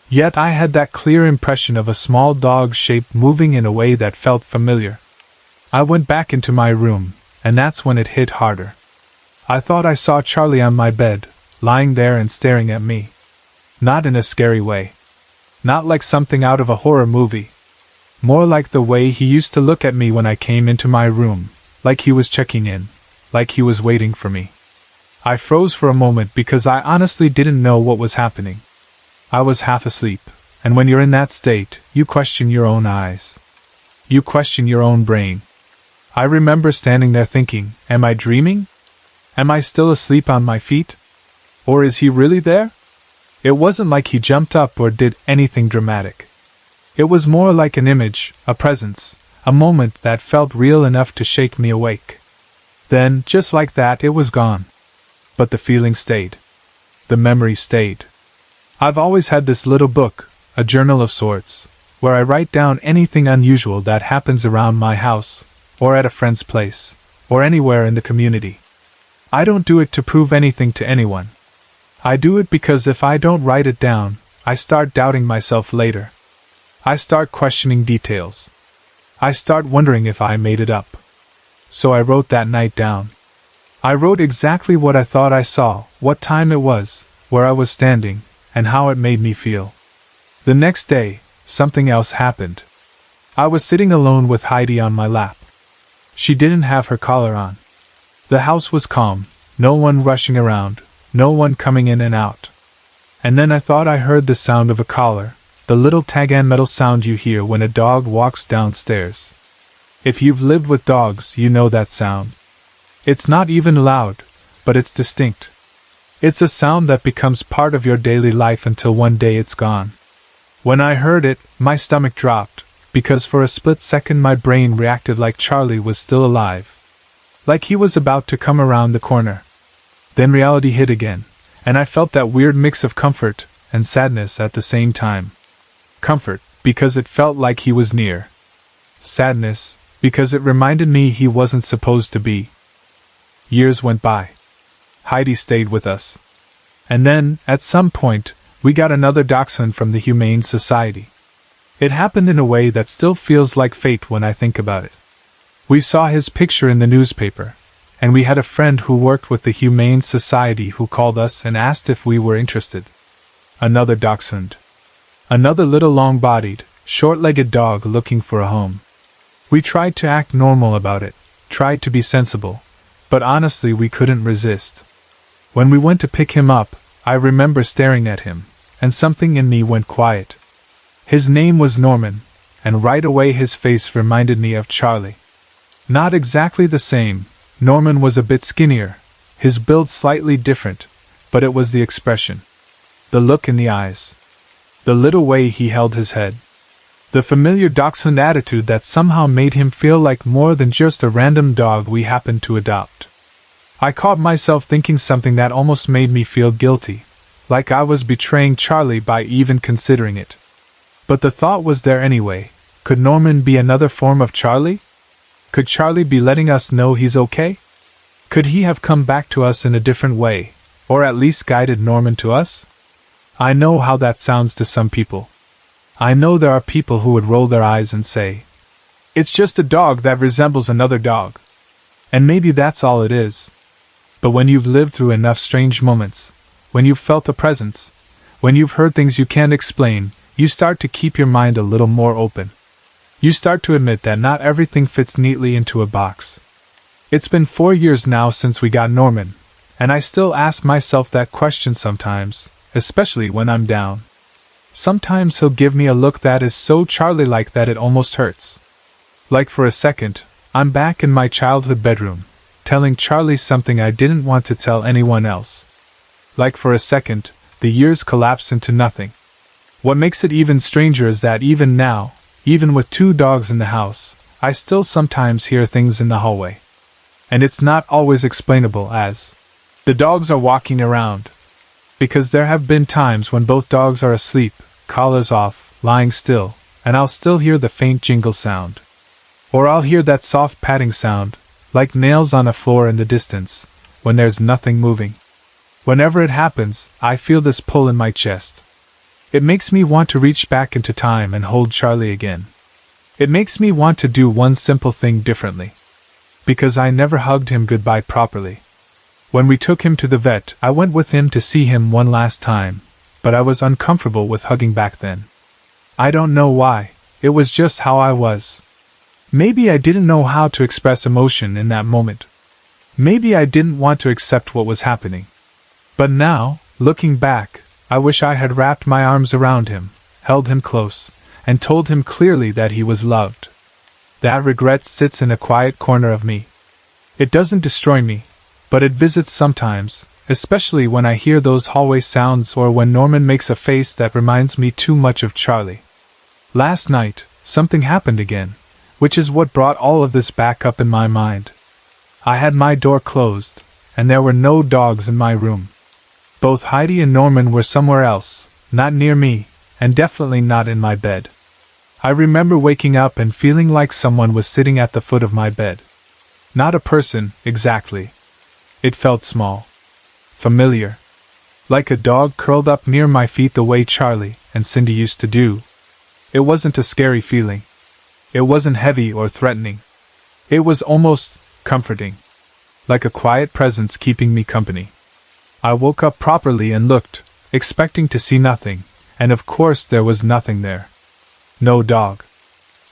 Yet I had that clear impression of a small dog shape moving in a way that felt familiar. I went back into my room, and that's when it hit harder. I thought I saw Charlie on my bed, lying there and staring at me. Not in a scary way. Not like something out of a horror movie. More like the way he used to look at me when I came into my room, like he was checking in, like he was waiting for me. I froze for a moment because I honestly didn't know what was happening. I was half asleep, and when you're in that state, you question your own eyes. You question your own brain. I remember standing there thinking, am I dreaming? Am I still asleep on my feet? Or is he really there? It wasn't like he jumped up or did anything dramatic. It was more like an image, a presence, a moment that felt real enough to shake me awake. Then, just like that, it was gone. But the feeling stayed. The memory stayed. I've always had this little book, a journal of sorts, where I write down anything unusual that happens around my house, or at a friend's place, or anywhere in the community. I don't do it to prove anything to anyone. I do it because if I don't write it down, I start doubting myself later. I start questioning details. I start wondering if I made it up. So I wrote that night down. I wrote exactly what I thought I saw, what time it was, where I was standing, and how it made me feel. The next day, something else happened. I was sitting alone with Heidi on my lap. She didn't have her collar on. The house was calm, no one rushing around, no one coming in and out. And then I thought I heard the sound of a collar, the little tag and metal sound you hear when a dog walks downstairs. If you've lived with dogs, you know that sound. It's not even loud, but it's distinct. It's a sound that becomes part of your daily life until one day it's gone. When I heard it, my stomach dropped, because for a split second my brain reacted like Charlie was still alive. Like he was about to come around the corner. Then reality hit again, and I felt that weird mix of comfort and sadness at the same time. Comfort, because it felt like he was near. Sadness, because it reminded me he wasn't supposed to be. Years went by. Heidi stayed with us. And then, at some point, we got another dachshund from the Humane Society. It happened in a way that still feels like fate when I think about it. We saw his picture in the newspaper, and we had a friend who worked with the Humane Society who called us and asked if we were interested. Another dachshund. Another little long-bodied, short-legged dog looking for a home. We tried to act normal about it, tried to be sensible, but honestly we couldn't resist. When we went to pick him up, I remember staring at him, and something in me went quiet. His name was Norman, and right away his face reminded me of Charlie. Not exactly the same. Norman was a bit skinnier, his build slightly different, but it was the expression. The look in the eyes. The little way he held his head. The familiar dachshund attitude that somehow made him feel like more than just a random dog we happened to adopt. I caught myself thinking something that almost made me feel guilty, like I was betraying Charlie by even considering it. But the thought was there anyway. Could Norman be another form of Charlie? Could Charlie be letting us know he's okay? Could he have come back to us in a different way, or at least guided Norman to us? I know how that sounds to some people. I know there are people who would roll their eyes and say, "It's just a dog that resembles another dog." And maybe that's all it is. But when you've lived through enough strange moments, when you've felt a presence, when you've heard things you can't explain, you start to keep your mind a little more open. You start to admit that not everything fits neatly into a box. It's been 4 years now since we got Norman, and I still ask myself that question sometimes, especially when I'm down. Sometimes he'll give me a look that is so Charlie-like that it almost hurts. Like for a second, I'm back in my childhood bedroom, telling Charlie something I didn't want to tell anyone else. Like for a second, the years collapse into nothing. What makes it even stranger is that even now, even with 2 dogs in the house, I still sometimes hear things in the hallway. And it's not always explainable as the dogs are walking around. Because there have been times when both dogs are asleep, collars off, lying still, and I'll still hear the faint jingle sound. Or I'll hear that soft padding sound, like nails on a floor in the distance, when there's nothing moving. Whenever it happens, I feel this pull in my chest. It makes me want to reach back into time and hold Charlie again. It makes me want to do one simple thing differently. Because I never hugged him goodbye properly. When we took him to the vet, I went with him to see him one last time, but I was uncomfortable with hugging back then. I don't know why, it was just how I was. Maybe I didn't know how to express emotion in that moment. Maybe I didn't want to accept what was happening. But now, looking back, I wish I had wrapped my arms around him, held him close, and told him clearly that he was loved. That regret sits in a quiet corner of me. It doesn't destroy me, but it visits sometimes, especially when I hear those hallway sounds or when Norman makes a face that reminds me too much of Charlie. Last night, something happened again, which is what brought all of this back up in my mind. I had my door closed, and there were no dogs in my room. Both Heidi and Norman were somewhere else, not near me, and definitely not in my bed. I remember waking up and feeling like someone was sitting at the foot of my bed. Not a person, exactly. It felt small. Familiar. Like a dog curled up near my feet the way Charlie and Cindy used to do. It wasn't a scary feeling. It wasn't heavy or threatening. It was almost comforting. Like a quiet presence keeping me company. I woke up properly and looked, expecting to see nothing, and of course there was nothing there. No dog.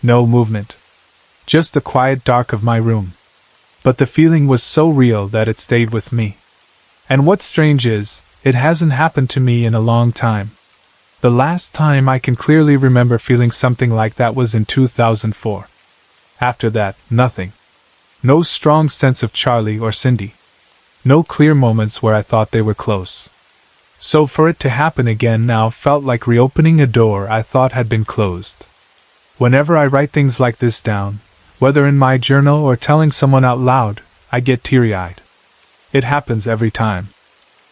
No movement. Just the quiet dark of my room. But the feeling was so real that it stayed with me. And what's strange is, it hasn't happened to me in a long time. The last time I can clearly remember feeling something like that was in 2004. After that, nothing. No strong sense of Charlie or Cindy. No clear moments where I thought they were close. So for it to happen again now felt like reopening a door I thought had been closed. Whenever I write things like this down, whether in my journal or telling someone out loud, I get teary-eyed. It happens every time.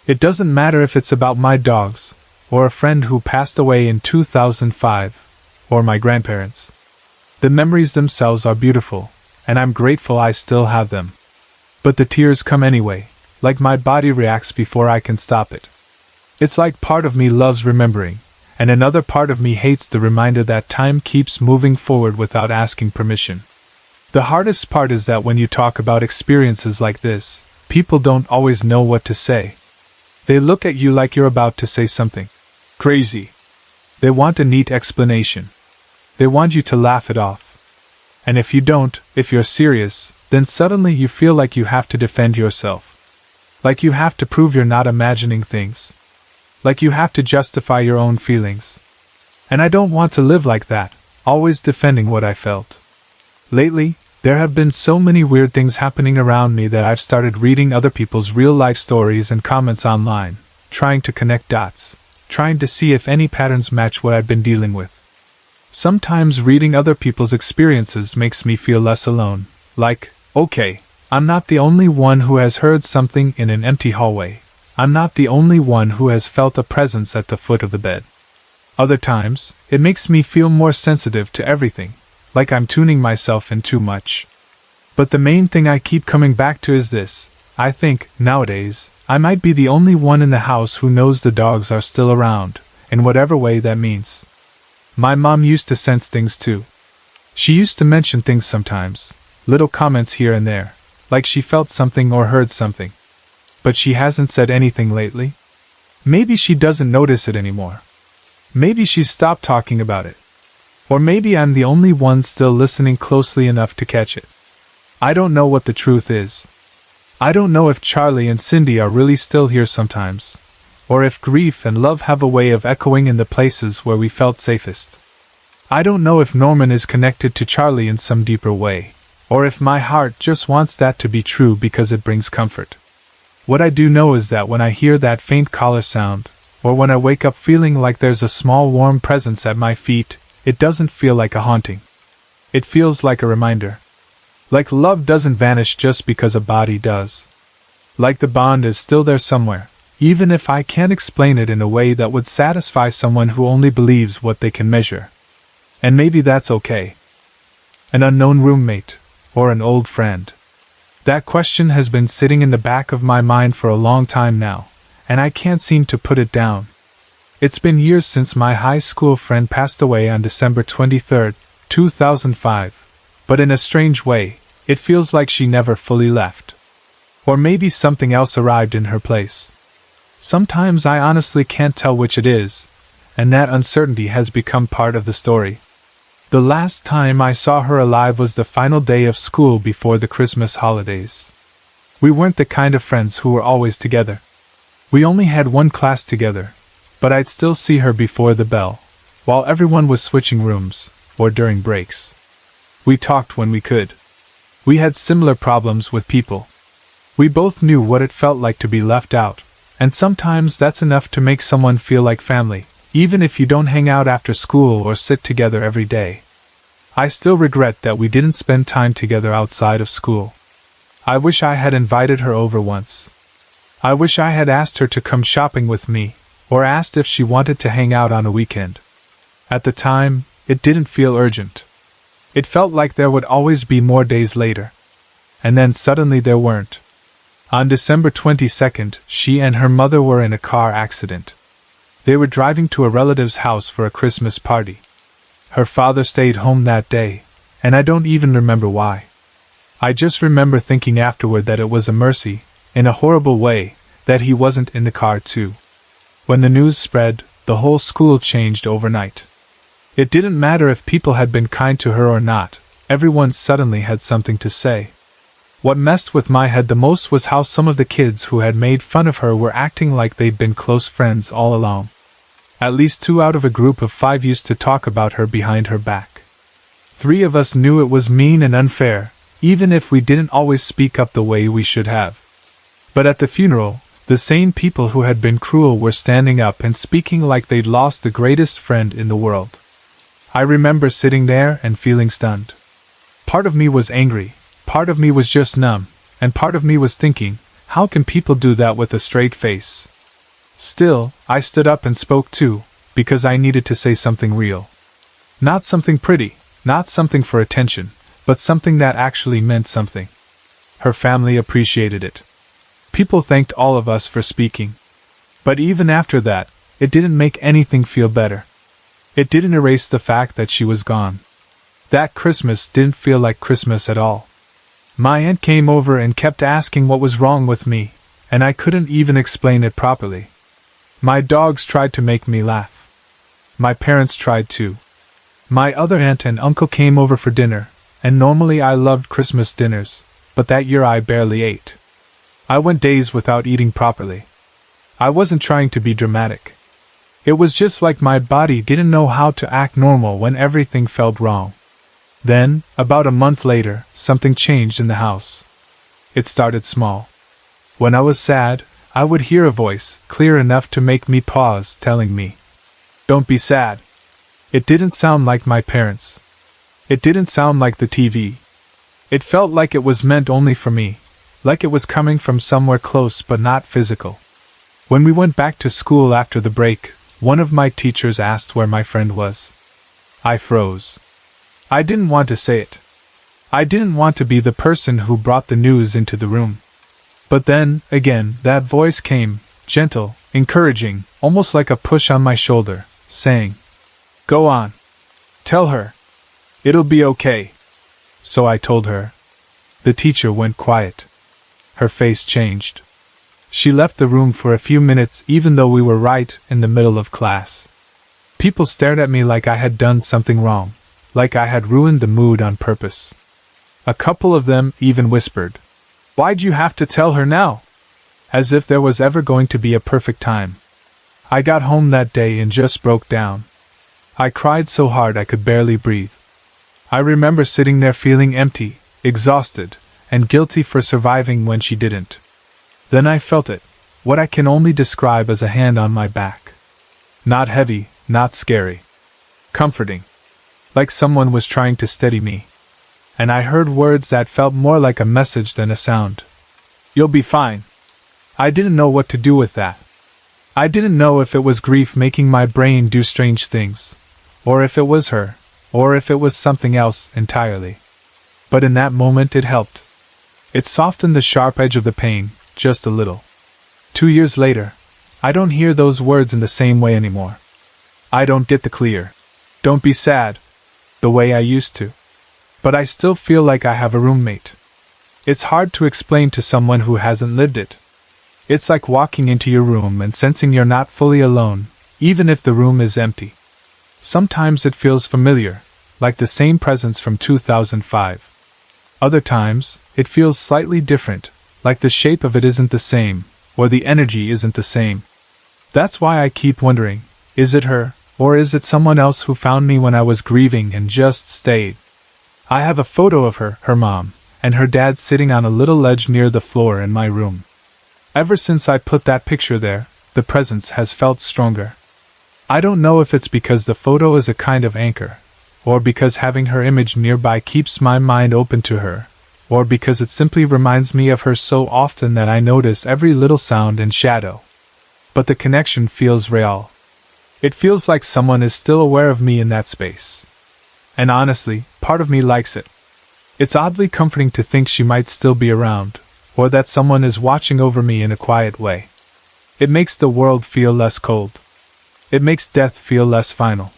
It doesn't matter if it's about my dogs, or a friend who passed away in 2005, or my grandparents. The memories themselves are beautiful, and I'm grateful I still have them. But the tears come anyway, like my body reacts before I can stop it. It's like part of me loves remembering, and another part of me hates the reminder that time keeps moving forward without asking permission. The hardest part is that when you talk about experiences like this, people don't always know what to say. They look at you like you're about to say something crazy. They want a neat explanation. They want you to laugh it off. And if you don't, if you're serious, then suddenly you feel like you have to defend yourself. Like you have to prove you're not imagining things. Like you have to justify your own feelings. And I don't want to live like that, always defending what I felt. Lately, there have been so many weird things happening around me that I've started reading other people's real-life stories and comments online, trying to connect dots, trying to see if any patterns match what I've been dealing with. Sometimes reading other people's experiences makes me feel less alone, like, okay, I'm not the only one who has heard something in an empty hallway. I'm not the only one who has felt a presence at the foot of the bed. Other times, it makes me feel more sensitive to everything, like I'm tuning myself in too much. But the main thing I keep coming back to is this: I think, nowadays, I might be the only one in the house who knows the dogs are still around, in whatever way that means. My mom used to sense things too. She used to mention things sometimes, little comments here and there, like she felt something or heard something. But she hasn't said anything lately. Maybe she doesn't notice it anymore. Maybe she's stopped talking about it. Or maybe I'm the only one still listening closely enough to catch it. I don't know what the truth is. I don't know if Charlie and Cindy are really still here sometimes, or if grief and love have a way of echoing in the places where we felt safest. I don't know if Norman is connected to Charlie in some deeper way, or if my heart just wants that to be true because it brings comfort. What I do know is that when I hear that faint collar sound, or when I wake up feeling like there's a small warm presence at my feet, it doesn't feel like a haunting. It feels like a reminder. Like love doesn't vanish just because a body does. Like the bond is still there somewhere, even if I can't explain it in a way that would satisfy someone who only believes what they can measure. And maybe that's okay. An unknown roommate, or an old friend. That question has been sitting in the back of my mind for a long time now, and I can't seem to put it down. It's been years since my high school friend passed away on December 23, 2005, but in a strange way, it feels like she never fully left. Or maybe something else arrived in her place. Sometimes I honestly can't tell which it is, and that uncertainty has become part of the story. The last time I saw her alive was the final day of school before the Christmas holidays. We weren't the kind of friends who were always together. We only had one class together, but I'd still see her before the bell, while everyone was switching rooms, or during breaks. We talked when we could. We had similar problems with people. We both knew what it felt like to be left out, and sometimes that's enough to make someone feel like family, even if you don't hang out after school or sit together every day. I still regret that we didn't spend time together outside of school. I wish I had invited her over once. I wish I had asked her to come shopping with me, or asked if she wanted to hang out on a weekend. At the time, it didn't feel urgent. It felt like there would always be more days later. And then suddenly there weren't. On December 22nd, she and her mother were in a car accident. They were driving to a relative's house for a Christmas party. Her father stayed home that day, and I don't even remember why. I just remember thinking afterward that it was a mercy, in a horrible way, that he wasn't in the car too. When the news spread, the whole school changed overnight. It didn't matter if people had been kind to her or not, everyone suddenly had something to say. What messed with my head the most was how some of the kids who had made fun of her were acting like they'd been close friends all along. At least 2 out of a group of 5 used to talk about her behind her back. 3 of us knew it was mean and unfair, even if we didn't always speak up the way we should have. But at the funeral, the same people who had been cruel were standing up and speaking like they'd lost the greatest friend in the world. I remember sitting there and feeling stunned. Part of me was angry, part of me was just numb, and part of me was thinking, how can people do that with a straight face? Still, I stood up and spoke too, because I needed to say something real. Not something pretty, not something for attention, but something that actually meant something. Her family appreciated it. People thanked all of us for speaking. But even after that, it didn't make anything feel better. It didn't erase the fact that she was gone. That Christmas didn't feel like Christmas at all. My aunt came over and kept asking what was wrong with me, and I couldn't even explain it properly. My dogs tried to make me laugh. My parents tried too. My other aunt and uncle came over for dinner, and normally I loved Christmas dinners, but that year I barely ate. I went days without eating properly. I wasn't trying to be dramatic. It was just like my body didn't know how to act normal when everything felt wrong. Then, about a month later, something changed in the house. It started small. When I was sad, I would hear a voice, clear enough to make me pause, telling me, "Don't be sad." It didn't sound like my parents. It didn't sound like the TV. It felt like it was meant only for me, like it was coming from somewhere close but not physical. When we went back to school after the break, one of my teachers asked where my friend was. I froze. I didn't want to say it. I didn't want to be the person who brought the news into the room. But then, again, that voice came, gentle, encouraging, almost like a push on my shoulder, saying, "Go on. Tell her. It'll be okay." So I told her. The teacher went quiet. Her face changed. She left the room for a few minutes even though we were right in the middle of class. People stared at me like I had done something wrong, like I had ruined the mood on purpose. A couple of them even whispered, "Why'd you have to tell her now?" As if there was ever going to be a perfect time. I got home that day and just broke down. I cried so hard I could barely breathe. I remember sitting there feeling empty, exhausted, and guilty for surviving when she didn't. Then I felt it, what I can only describe as a hand on my back. Not heavy, not scary. Comforting. Like someone was trying to steady me. And I heard words that felt more like a message than a sound. You'll be fine. I didn't know what to do with that. I didn't know if it was grief making my brain do strange things, or if it was her, or if it was something else entirely. But in that moment it helped. It softened the sharp edge of the pain, just a little. 2 years later, I don't hear those words in the same way anymore. I don't get the clear, "Don't be sad," the way I used to. But I still feel like I have a roommate. It's hard to explain to someone who hasn't lived it. It's like walking into your room and sensing you're not fully alone, even if the room is empty. Sometimes it feels familiar, like the same presence from 2005. Other times, it feels slightly different, like the shape of it isn't the same, or the energy isn't the same. That's why I keep wondering, is it her, or is it someone else who found me when I was grieving and just stayed? I have a photo of her mom, and her dad sitting on a little ledge near the floor in my room. Ever since I put that picture there, the presence has felt stronger. I don't know if it's because the photo is a kind of anchor, or because having her image nearby keeps my mind open to her, or because it simply reminds me of her so often that I notice every little sound and shadow. But the connection feels real. It feels like someone is still aware of me in that space. And honestly, part of me likes it. It's oddly comforting to think she might still be around, or that someone is watching over me in a quiet way. It makes the world feel less cold. It makes death feel less final.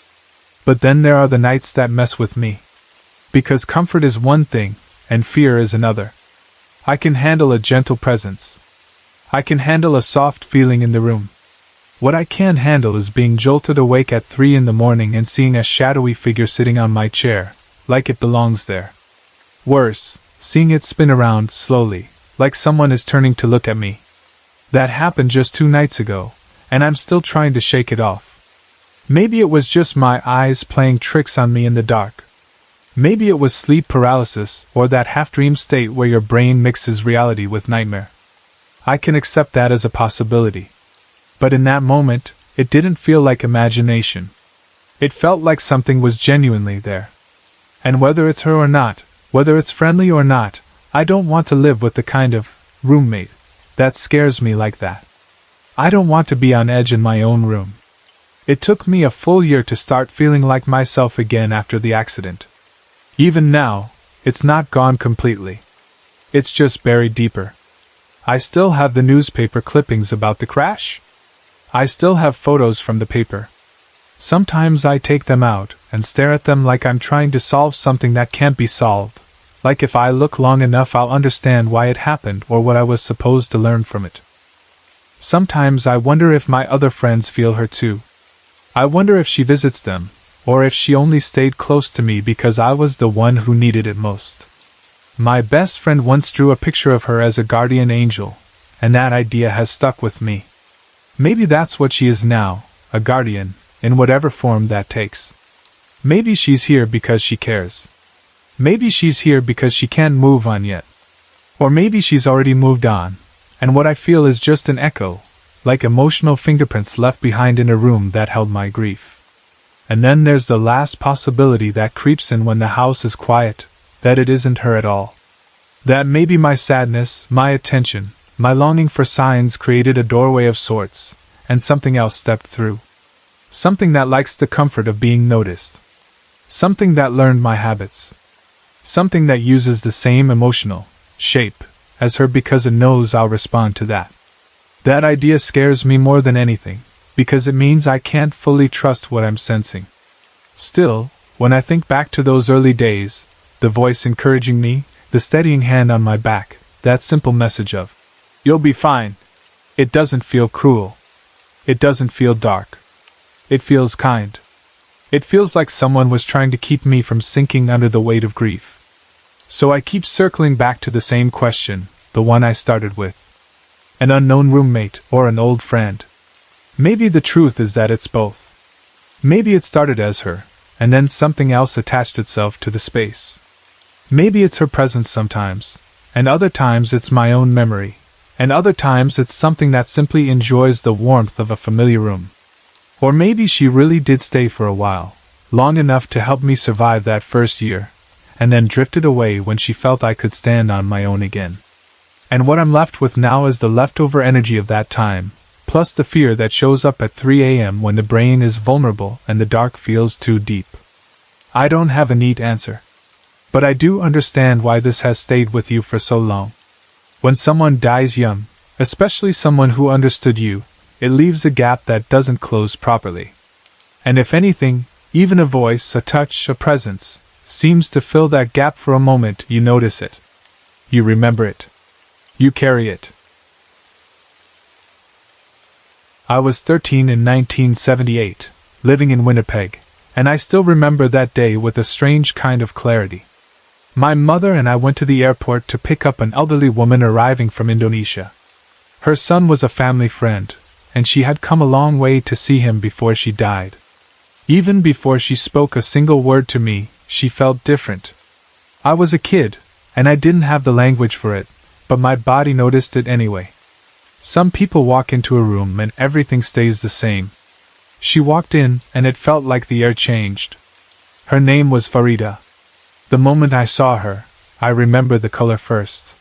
But then there are the nights that mess with me. Because comfort is one thing, and fear is another. I can handle a gentle presence. I can handle a soft feeling in the room. What I can't handle is being jolted awake at 3 in the morning and seeing a shadowy figure sitting on my chair, like it belongs there. Worse, seeing it spin around slowly, like someone is turning to look at me. That happened just 2 nights ago, and I'm still trying to shake it off. Maybe it was just my eyes playing tricks on me in the dark. Maybe it was sleep paralysis, or that half-dream state where your brain mixes reality with nightmare. I can accept that as a possibility. But in that moment, it didn't feel like imagination. It felt like something was genuinely there. And whether it's her or not, whether it's friendly or not, I don't want to live with the kind of roommate that scares me like that. I don't want to be on edge in my own room. It took me a full year to start feeling like myself again after the accident. Even now, it's not gone completely. It's just buried deeper. I still have the newspaper clippings about the crash. I still have photos from the paper. Sometimes I take them out and stare at them like I'm trying to solve something that can't be solved. Like if I look long enough I'll understand why it happened or what I was supposed to learn from it. Sometimes I wonder if my other friends feel her too. I wonder if she visits them, or if she only stayed close to me because I was the one who needed it most. My best friend once drew a picture of her as a guardian angel, and that idea has stuck with me. Maybe that's what she is now, a guardian, in whatever form that takes. Maybe she's here because she cares. Maybe she's here because she can't move on yet. Or maybe she's already moved on, and what I feel is just an echo, like emotional fingerprints left behind in a room that held my grief. And then there's the last possibility that creeps in when the house is quiet, that it isn't her at all. That maybe my sadness, my attention, my longing for signs created a doorway of sorts, and something else stepped through. Something that likes the comfort of being noticed. Something that learned my habits. Something that uses the same emotional shape as her because it knows I'll respond to that. That idea scares me more than anything, because it means I can't fully trust what I'm sensing. Still, when I think back to those early days, the voice encouraging me, the steadying hand on my back, that simple message of, "You'll be fine," it doesn't feel cruel. It doesn't feel dark. It feels kind. It feels like someone was trying to keep me from sinking under the weight of grief. So I keep circling back to the same question, the one I started with. An unknown roommate or an old friend? Maybe the truth is that it's both. Maybe it started as her, and then something else attached itself to the space. Maybe it's her presence sometimes, and other times it's my own memory, and other times it's something that simply enjoys the warmth of a familiar room. Or maybe she really did stay for a while, long enough to help me survive that first year, and then drifted away when she felt I could stand on my own again. And what I'm left with now is the leftover energy of that time, plus the fear that shows up at 3 a.m. when the brain is vulnerable and the dark feels too deep. I don't have a neat answer. But I do understand why this has stayed with you for so long. When someone dies young, especially someone who understood you, it leaves a gap that doesn't close properly. And if anything, even a voice, a touch, a presence, seems to fill that gap for a moment. You notice it. You remember it. You carry it. I was 13 in 1978, living in Winnipeg, and I still remember that day with a strange kind of clarity. My mother and I went to the airport to pick up an elderly woman arriving from Indonesia. Her son was a family friend, and she had come a long way to see him before she died. Even before she spoke a single word to me, she felt different. I was a kid, and I didn't have the language for it, but my body noticed it anyway. Some people walk into a room and everything stays the same. She walked in, and it felt like the air changed. Her name was Farida. The moment I saw her, I remember the color first.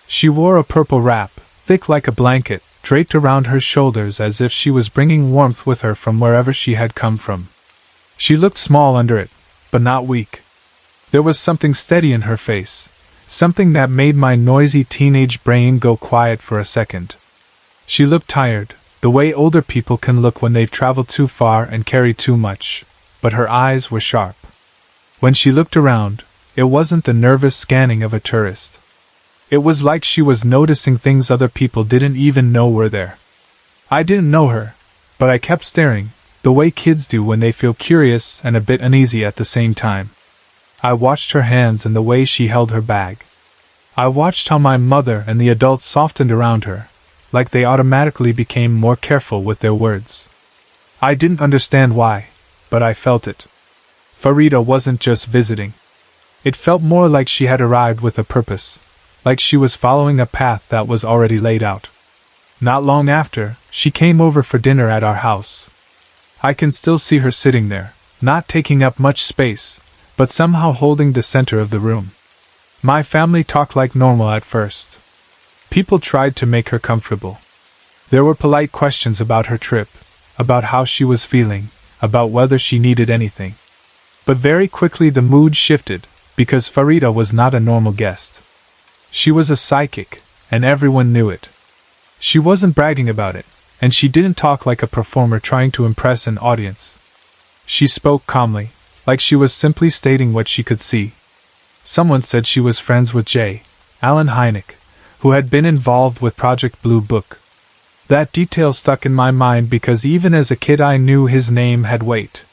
She wore a purple wrap, thick like a blanket, draped around her shoulders as if she was bringing warmth with her from wherever she had come from. She looked small under it, but not weak. There was something steady in her face, something that made my noisy teenage brain go quiet for a second. She looked tired, the way older people can look when they've traveled too far and carried too much, but her eyes were sharp. When she looked around, it wasn't the nervous scanning of a tourist. It was like she was noticing things other people didn't even know were there. I didn't know her, but I kept staring, the way kids do when they feel curious and a bit uneasy at the same time. I watched her hands and the way she held her bag. I watched how my mother and the adults softened around her, like they automatically became more careful with their words. I didn't understand why, but I felt it. Farida wasn't just visiting. It felt more like she had arrived with a purpose, like she was following a path that was already laid out. Not long after, she came over for dinner at our house. I can still see her sitting there, not taking up much space, but somehow holding the center of the room. My family talked like normal at first. People tried to make her comfortable. There were polite questions about her trip, about how she was feeling, about whether she needed anything. But very quickly the mood shifted, because Farida was not a normal guest. She was a psychic, and everyone knew it. She wasn't bragging about it, and she didn't talk like a performer trying to impress an audience. She spoke calmly, like she was simply stating what she could see. Someone said she was friends with J. Allen Hynek, who had been involved with Project Blue Book. That detail stuck in my mind because even as a kid I knew his name had weight.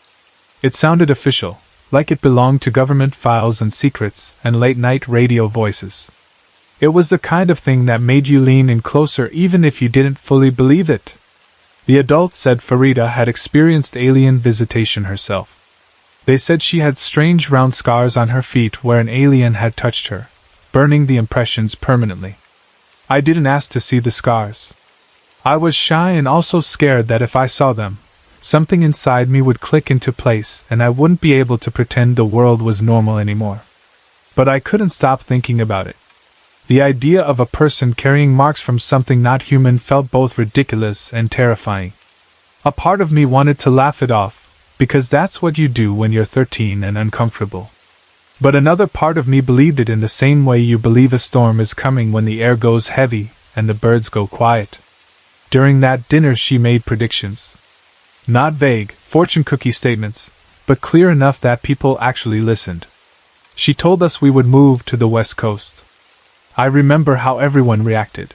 It sounded official, like it belonged to government files and secrets and late-night radio voices. It was the kind of thing that made you lean in closer even if you didn't fully believe it. The adults said Farida had experienced alien visitation herself. They said she had strange round scars on her feet where an alien had touched her, burning the impressions permanently. I didn't ask to see the scars. I was shy and also scared that if I saw them, something inside me would click into place and I wouldn't be able to pretend the world was normal anymore. But I couldn't stop thinking about it. The idea of a person carrying marks from something not human felt both ridiculous and terrifying. A part of me wanted to laugh it off, because that's what you do when you're 13 and uncomfortable. But another part of me believed it in the same way you believe a storm is coming when the air goes heavy and the birds go quiet. During that dinner she made predictions. Not vague, fortune cookie statements, but clear enough that people actually listened. She told us we would move to the West Coast. I remember how everyone reacted.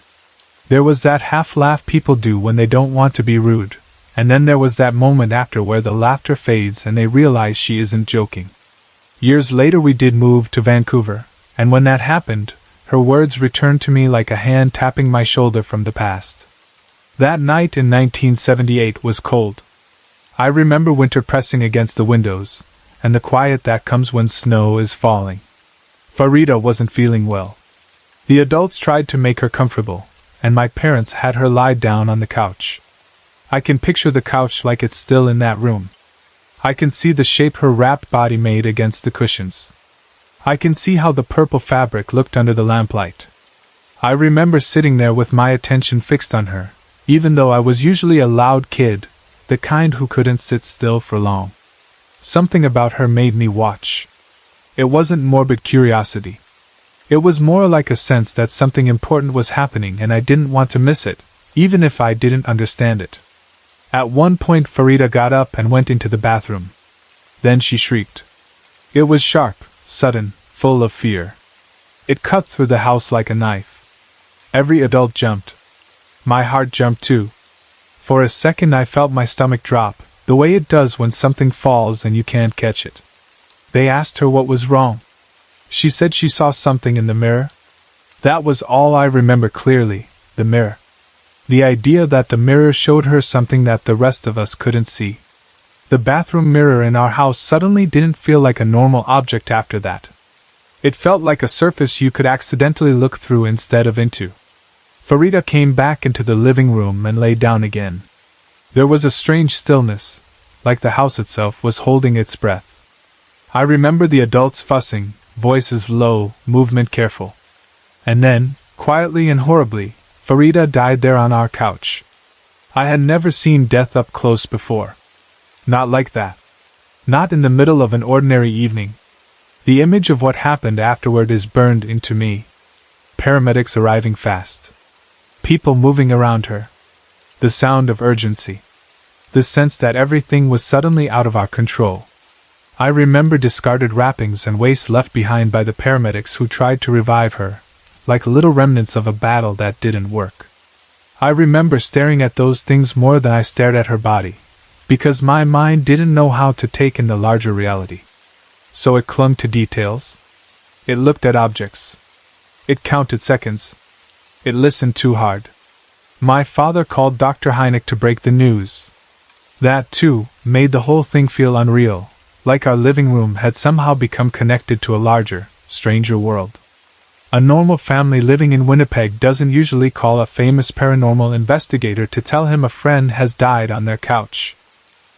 There was that half-laugh people do when they don't want to be rude, and then there was that moment after where the laughter fades and they realize she isn't joking. Years later we did move to Vancouver, and when that happened, her words returned to me like a hand tapping my shoulder from the past. That night in 1978 was cold. I remember winter pressing against the windows, and the quiet that comes when snow is falling. Farida wasn't feeling well. The adults tried to make her comfortable, and my parents had her lie down on the couch. I can picture the couch like it's still in that room. I can see the shape her wrapped body made against the cushions. I can see how the purple fabric looked under the lamplight. I remember sitting there with my attention fixed on her, even though I was usually a loud kid, the kind who couldn't sit still for long. Something about her made me watch. It wasn't morbid curiosity. It was more like a sense that something important was happening and I didn't want to miss it, even if I didn't understand it. At one point Farida got up and went into the bathroom. Then she shrieked. It was sharp, sudden, full of fear. It cut through the house like a knife. Every adult jumped. My heart jumped too. For a second I felt my stomach drop, the way it does when something falls and you can't catch it. They asked her what was wrong. She said she saw something in the mirror. That was all I remember clearly, the mirror. The idea that the mirror showed her something that the rest of us couldn't see. The bathroom mirror in our house suddenly didn't feel like a normal object after that. It felt like a surface you could accidentally look through instead of into. Farida came back into the living room and lay down again. There was a strange stillness, like the house itself was holding its breath. I remember the adults fussing, voices low, movement careful. And then, quietly and horribly, Farida died there on our couch. I had never seen death up close before. Not like that. Not in the middle of an ordinary evening. The image of what happened afterward is burned into me. Paramedics arriving fast. People moving around her. The sound of urgency. The sense that everything was suddenly out of our control. I remember discarded wrappings and waste left behind by the paramedics who tried to revive her, like little remnants of a battle that didn't work. I remember staring at those things more than I stared at her body, because my mind didn't know how to take in the larger reality. So it clung to details. It looked at objects. It counted seconds. It listened too hard. My father called Dr. Hynek to break the news. That, too, made the whole thing feel unreal, like our living room had somehow become connected to a larger, stranger world. A normal family living in Winnipeg doesn't usually call a famous paranormal investigator to tell him a friend has died on their couch.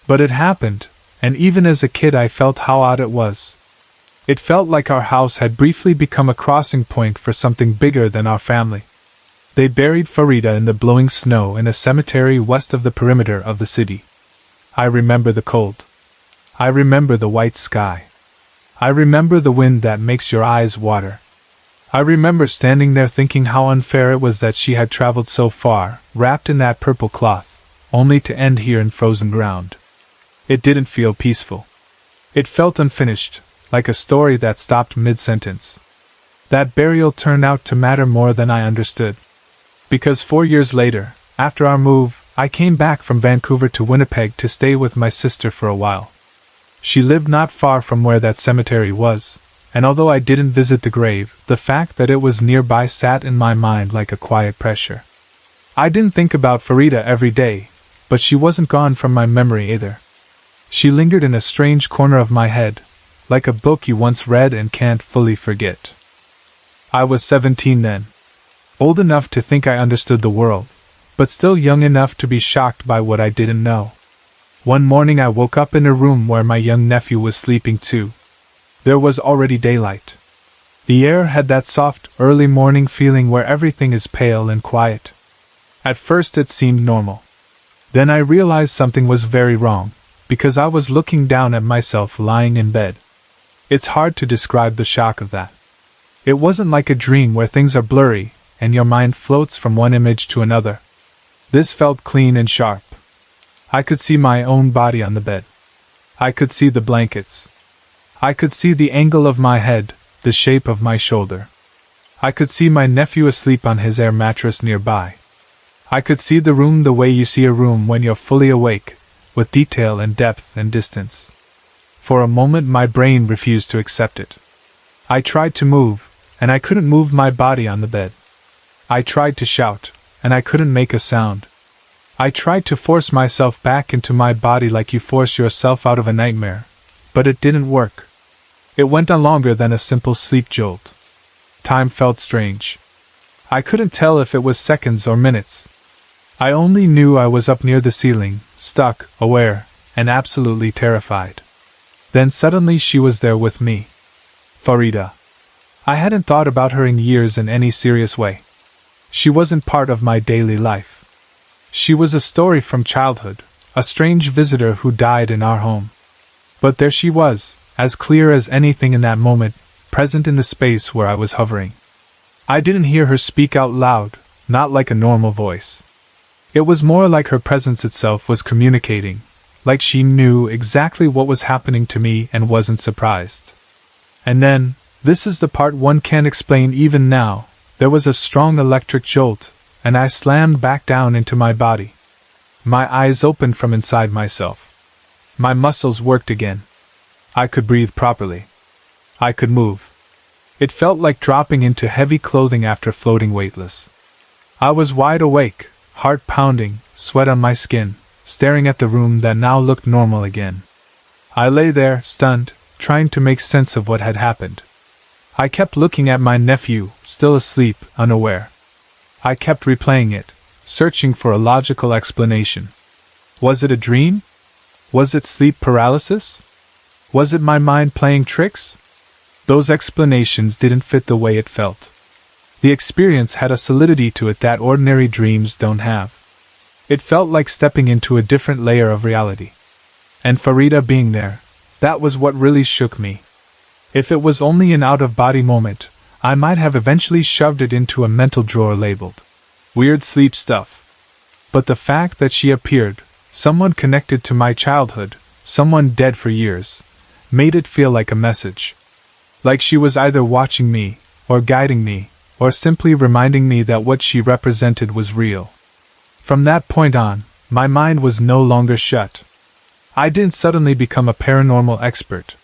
But it happened, and even as a kid I felt how odd it was. It felt like our house had briefly become a crossing point for something bigger than our family. They buried Farida in the blowing snow in a cemetery west of the perimeter of the city. I remember the cold. I remember the white sky. I remember the wind that makes your eyes water. I remember standing there thinking how unfair it was that she had traveled so far, wrapped in that purple cloth, only to end here in frozen ground. It didn't feel peaceful. It felt unfinished, like a story that stopped mid-sentence. That burial turned out to matter more than I understood. Because 4 years later, after our move, I came back from Vancouver to Winnipeg to stay with my sister for a while. She lived not far from where that cemetery was, and although I didn't visit the grave, the fact that it was nearby sat in my mind like a quiet pressure. I didn't think about Farida every day, but she wasn't gone from my memory either. She lingered in a strange corner of my head, like a book you once read and can't fully forget. I was 17 then. Old enough to think I understood the world, but still young enough to be shocked by what I didn't know. One morning I woke up in a room where my young nephew was sleeping too. There was already daylight. The air had that soft, early morning feeling where everything is pale and quiet. At first it seemed normal. Then I realized something was very wrong, because I was looking down at myself lying in bed. It's hard to describe the shock of that. It wasn't like a dream where things are blurry, and your mind floats from one image to another. This felt clean and sharp. I could see my own body on the bed. I could see the blankets. I could see the angle of my head, the shape of my shoulder. I could see my nephew asleep on his air mattress nearby. I could see the room the way you see a room when you're fully awake, with detail and depth and distance. For a moment my brain refused to accept it. I tried to move, and I couldn't move my body on the bed. I tried to shout, and I couldn't make a sound. I tried to force myself back into my body like you force yourself out of a nightmare, but it didn't work. It went on longer than a simple sleep jolt. Time felt strange. I couldn't tell if it was seconds or minutes. I only knew I was up near the ceiling, stuck, aware, and absolutely terrified. Then suddenly she was there with me. Farida. I hadn't thought about her in years in any serious way. She wasn't part of my daily life. She was a story from childhood, a strange visitor who died in our home. But there she was, as clear as anything in that moment, present in the space where I was hovering. I didn't hear her speak out loud, not like a normal voice. It was more like her presence itself was communicating, like she knew exactly what was happening to me and wasn't surprised. And then, this is the part one can't explain even now, there was a strong electric jolt, and I slammed back down into my body. My eyes opened from inside myself. My muscles worked again. I could breathe properly. I could move. It felt like dropping into heavy clothing after floating weightless. I was wide awake, heart pounding, sweat on my skin, staring at the room that now looked normal again. I lay there, stunned, trying to make sense of what had happened. I kept looking at my nephew, still asleep, unaware. I kept replaying it, searching for a logical explanation. Was it a dream? Was it sleep paralysis? Was it my mind playing tricks? Those explanations didn't fit the way it felt. The experience had a solidity to it that ordinary dreams don't have. It felt like stepping into a different layer of reality. And Farida being there, that was what really shook me. If it was only an out-of-body moment, I might have eventually shoved it into a mental drawer labeled weird sleep stuff. But the fact that she appeared, someone connected to my childhood, someone dead for years, made it feel like a message. Like she was either watching me, or guiding me, or simply reminding me that what she represented was real. From that point on, my mind was no longer shut. I didn't suddenly become a paranormal expert.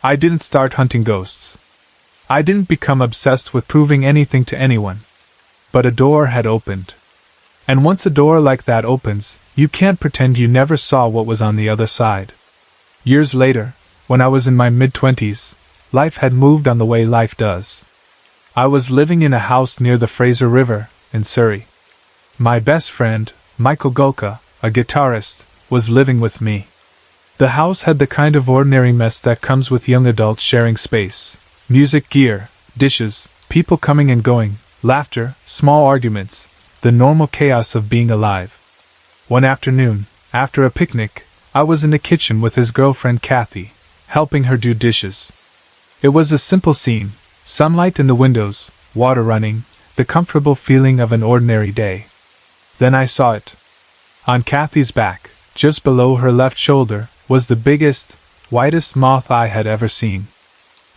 I didn't start hunting ghosts. I didn't become obsessed with proving anything to anyone. But a door had opened. And once a door like that opens, you can't pretend you never saw what was on the other side. Years later, when I was in my mid-20s, life had moved on the way life does. I was living in a house near the Fraser River, in Surrey. My best friend, Michael Gulka, a guitarist, was living with me. The house had the kind of ordinary mess that comes with young adults sharing space. Music, gear, dishes, people coming and going, laughter, small arguments, the normal chaos of being alive. One afternoon, after a picnic, I was in the kitchen with his girlfriend Kathy, helping her do dishes. It was a simple scene, sunlight in the windows, water running, the comfortable feeling of an ordinary day. Then I saw it. On Kathy's back, just below her left shoulder, was the biggest, whitest moth I had ever seen.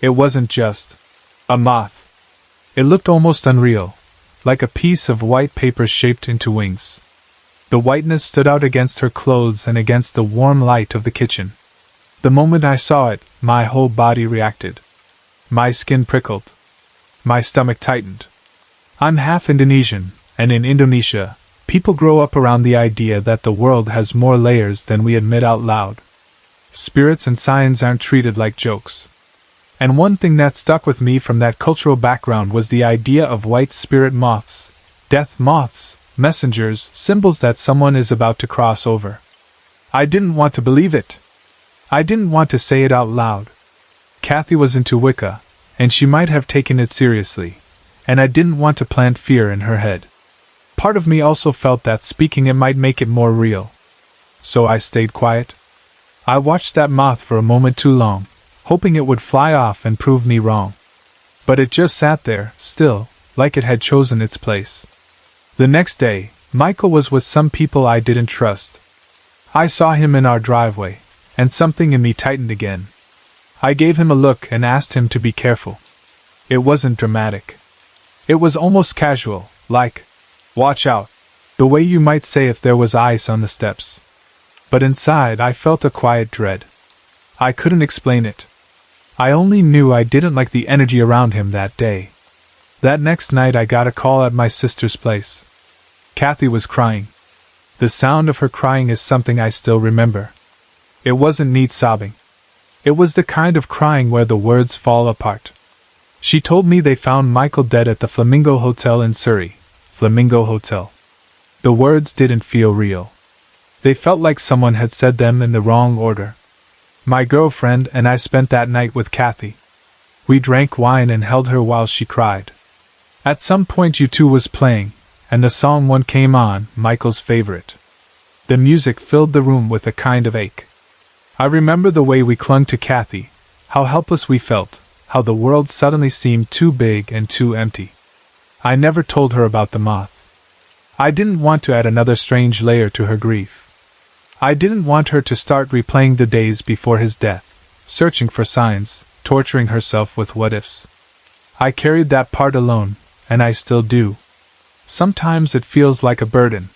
It wasn't just a moth. It looked almost unreal, like a piece of white paper shaped into wings. The whiteness stood out against her clothes and against the warm light of the kitchen. The moment I saw it, my whole body reacted. My skin prickled. My stomach tightened. I'm half Indonesian, and in Indonesia, people grow up around the idea that the world has more layers than we admit out loud. Spirits and signs aren't treated like jokes. And one thing that stuck with me from that cultural background was the idea of white spirit moths, death moths, messengers, symbols that someone is about to cross over. I didn't want to believe it. I didn't want to say it out loud. Kathy was into Wicca, and she might have taken it seriously, and I didn't want to plant fear in her head. Part of me also felt that speaking it might make it more real. So I stayed quiet. I watched that moth for a moment too long, hoping it would fly off and prove me wrong. But it just sat there, still, like it had chosen its place. The next day, Michael was with some people I didn't trust. I saw him in our driveway, and something in me tightened again. I gave him a look and asked him to be careful. It wasn't dramatic. It was almost casual, like, "Watch out," the way you might say if there was ice on the steps. But inside I felt a quiet dread. I couldn't explain it. I only knew I didn't like the energy around him that day. That next night I got a call at my sister's place. Kathy was crying. The sound of her crying is something I still remember. It wasn't neat sobbing. It was the kind of crying where the words fall apart. She told me they found Michael dead at the Flamingo Hotel in Surrey. Flamingo Hotel. The words didn't feel real. They felt like someone had said them in the wrong order. My girlfriend and I spent that night with Kathy. We drank wine and held her while she cried. At some point U2 was playing, and the song One came on, Michael's favorite. The music filled the room with a kind of ache. I remember the way we clung to Kathy, how helpless we felt, how the world suddenly seemed too big and too empty. I never told her about the moth. I didn't want to add another strange layer to her grief. I didn't want her to start replaying the days before his death, searching for signs, torturing herself with what-ifs. I carried that part alone, and I still do. Sometimes it feels like a burden.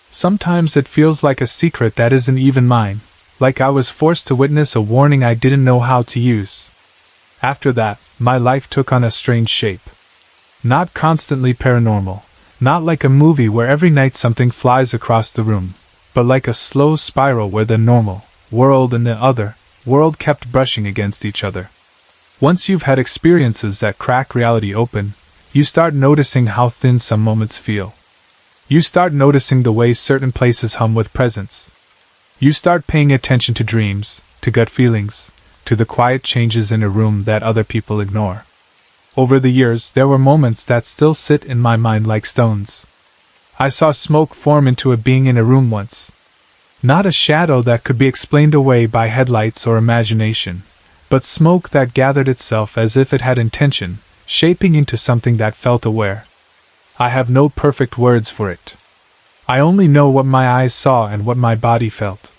Sometimes it feels like a secret that isn't even mine, like I was forced to witness a warning I didn't know how to use. After that, my life took on a strange shape. Not constantly paranormal, not like a movie where every night something flies across the room, but like a slow spiral where the normal world and the other world kept brushing against each other. Once you've had experiences that crack reality open, you start noticing how thin some moments feel. You start noticing the way certain places hum with presence. You start paying attention to dreams, to gut feelings, to the quiet changes in a room that other people ignore. Over the years, there were moments that still sit in my mind like stones. I saw smoke form into a being in a room once. Not a shadow that could be explained away by headlights or imagination, but smoke that gathered itself as if it had intention, shaping into something that felt aware. I have no perfect words for it. I only know what my eyes saw and what my body felt.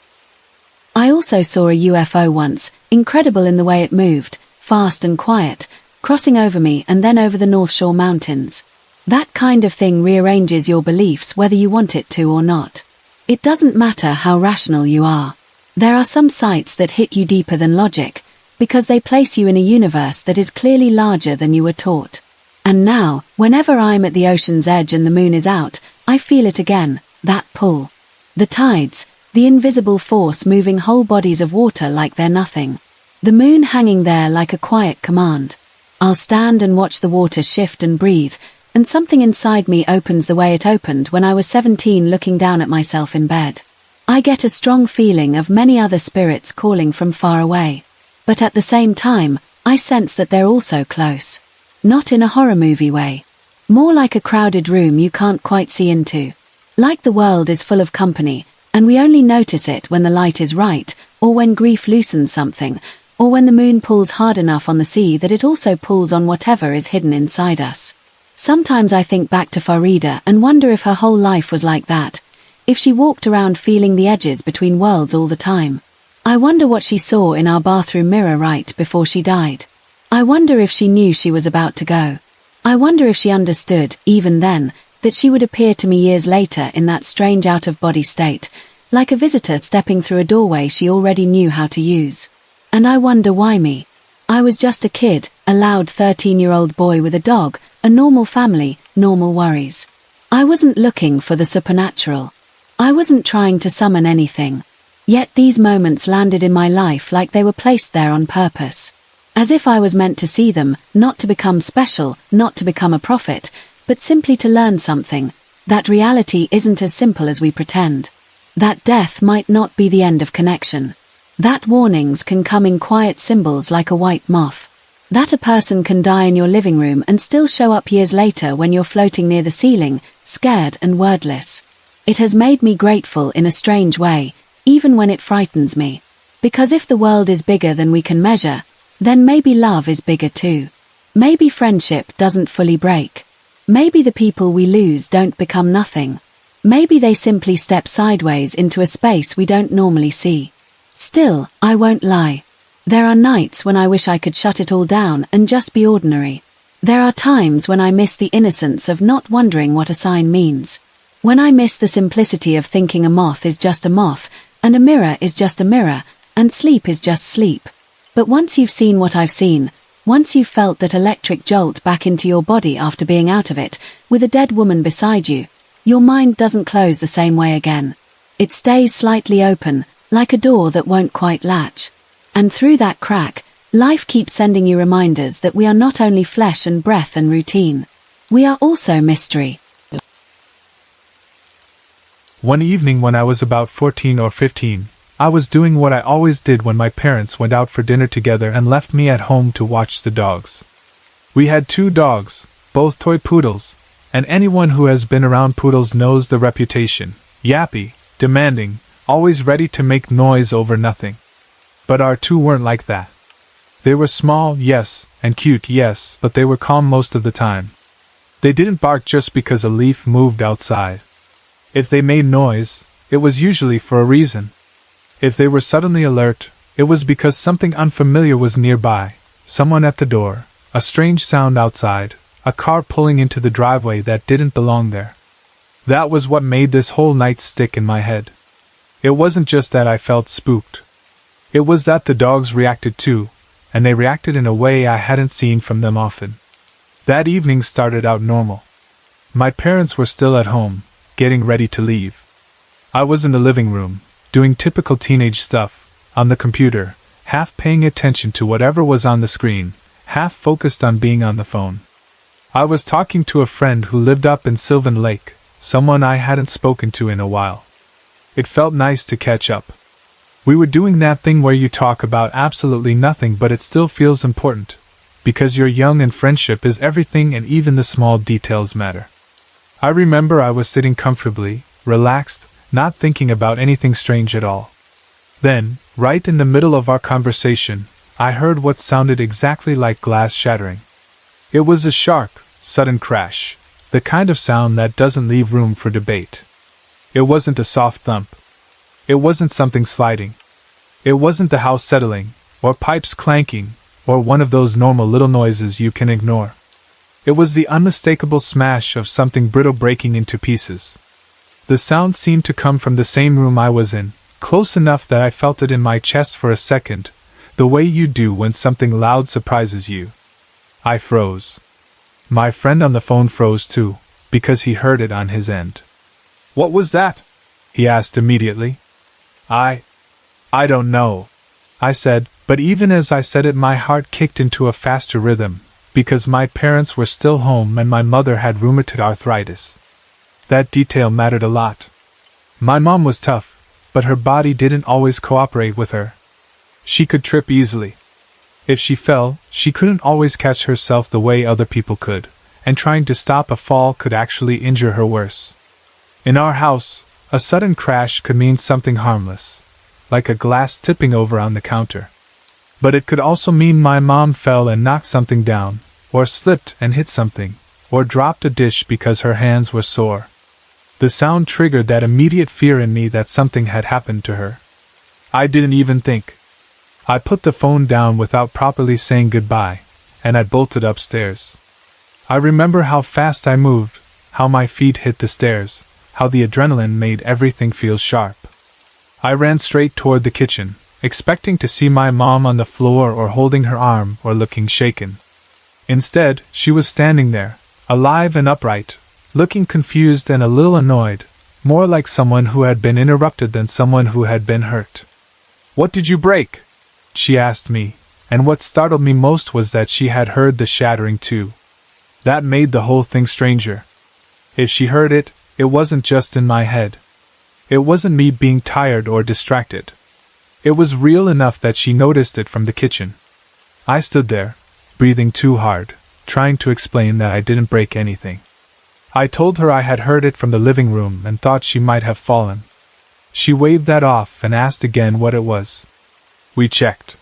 I also saw a UFO once, incredible in the way it moved, fast and quiet, crossing over me and then over the North Shore Mountains. That kind of thing rearranges your beliefs whether you want it to or not. It doesn't matter how rational you are. There are some sights that hit you deeper than logic, because they place you in a universe that is clearly larger than you were taught. And now, whenever I'm at the ocean's edge and the moon is out, I feel it again, that pull. The tides, the invisible force moving whole bodies of water like they're nothing. The moon hanging there like a quiet command. I'll stand and watch the water shift and breathe, and something inside me opens the way it opened when I was 17 looking down at myself in bed. I get a strong feeling of many other spirits calling from far away. But at the same time, I sense that they're also close. Not in a horror movie way. More like a crowded room you can't quite see into. Like the world is full of company, and we only notice it when the light is right, or when grief loosens something, or when the moon pulls hard enough on the sea that it also pulls on whatever is hidden inside us. Sometimes I think back to Farida and wonder if her whole life was like that, if she walked around feeling the edges between worlds all the time. I wonder what she saw in our bathroom mirror right before she died. I wonder if she knew she was about to go. I wonder if she understood, even then, that she would appear to me years later in that strange out-of-body state, like a visitor stepping through a doorway she already knew how to use. And I wonder why me. I was just a kid, a loud 13-year-old boy with a dog, a normal family, normal worries. I wasn't looking for the supernatural. I wasn't trying to summon anything. Yet these moments landed in my life like they were placed there on purpose. As if I was meant to see them, not to become special, not to become a prophet, but simply to learn something, that reality isn't as simple as we pretend. That death might not be the end of connection. That warnings can come in quiet symbols like a white moth. That a person can die in your living room and still show up years later when you're floating near the ceiling, scared and wordless. It has made me grateful in a strange way, even when it frightens me. Because if the world is bigger than we can measure, then maybe love is bigger too. Maybe friendship doesn't fully break. Maybe the people we lose don't become nothing. Maybe they simply step sideways into a space we don't normally see. Still, I won't lie. There are nights when I wish I could shut it all down and just be ordinary. There are times when I miss the innocence of not wondering what a sign means. When I miss the simplicity of thinking a moth is just a moth, and a mirror is just a mirror, and sleep is just sleep. But once you've seen what I've seen, once you've felt that electric jolt back into your body after being out of it, with a dead woman beside you, your mind doesn't close the same way again. It stays slightly open, like a door that won't quite latch. And through that crack, life keeps sending you reminders that we are not only flesh and breath and routine. We are also mystery. One evening when I was about 14 or 15, I was doing what I always did when my parents went out for dinner together and left me at home to watch the dogs. We had 2 dogs, both toy poodles, and anyone who has been around poodles knows the reputation: yappy, demanding, always ready to make noise over nothing. But our 2 weren't like that. They were small, yes, and cute, yes, but they were calm most of the time. They didn't bark just because a leaf moved outside. If they made noise, it was usually for a reason. If they were suddenly alert, it was because something unfamiliar was nearby: someone at the door, a strange sound outside, a car pulling into the driveway that didn't belong there. That was what made this whole night stick in my head. It wasn't just that I felt spooked. It was that the dogs reacted too, and they reacted in a way I hadn't seen from them often. That evening started out normal. My parents were still at home, getting ready to leave. I was in the living room, doing typical teenage stuff, on the computer, half paying attention to whatever was on the screen, half focused on being on the phone. I was talking to a friend who lived up in Sylvan Lake, someone I hadn't spoken to in a while. It felt nice to catch up. We were doing that thing where you talk about absolutely nothing but it still feels important, because you're young and friendship is everything and even the small details matter. I remember I was sitting comfortably, relaxed, not thinking about anything strange at all. Then, right in the middle of our conversation, I heard what sounded exactly like glass shattering. It was a sharp, sudden crash, the kind of sound that doesn't leave room for debate. It wasn't a soft thump. It wasn't something sliding. It wasn't the house settling, or pipes clanking, or one of those normal little noises you can ignore. It was the unmistakable smash of something brittle breaking into pieces. The sound seemed to come from the same room I was in, close enough that I felt it in my chest for a second, the way you do when something loud surprises you. I froze. My friend on the phone froze too, because he heard it on his end. "What was that?" he asked immediately. I don't know," I said, but even as I said it my heart kicked into a faster rhythm, because my parents were still home and my mother had rheumatoid arthritis. That detail mattered a lot. My mom was tough, but her body didn't always cooperate with her. She could trip easily. If she fell, she couldn't always catch herself the way other people could, and trying to stop a fall could actually injure her worse. In our house, a sudden crash could mean something harmless, like a glass tipping over on the counter. But it could also mean my mom fell and knocked something down, or slipped and hit something, or dropped a dish because her hands were sore. The sound triggered that immediate fear in me that something had happened to her. I didn't even think. I put the phone down without properly saying goodbye, and I bolted upstairs. I remember how fast I moved, how my feet hit the stairs, how the adrenaline made everything feel sharp. I ran straight toward the kitchen, expecting to see my mom on the floor or holding her arm or looking shaken. Instead, she was standing there, alive and upright, looking confused and a little annoyed, more like someone who had been interrupted than someone who had been hurt. "What did you break?" she asked me, and what startled me most was that she had heard the shattering too. That made the whole thing stranger. If she heard it, it wasn't just in my head. It wasn't me being tired or distracted. It was real enough that she noticed it from the kitchen. I stood there, breathing too hard, trying to explain that I didn't break anything. I told her I had heard it from the living room and thought she might have fallen. She waved that off and asked again what it was. We checked.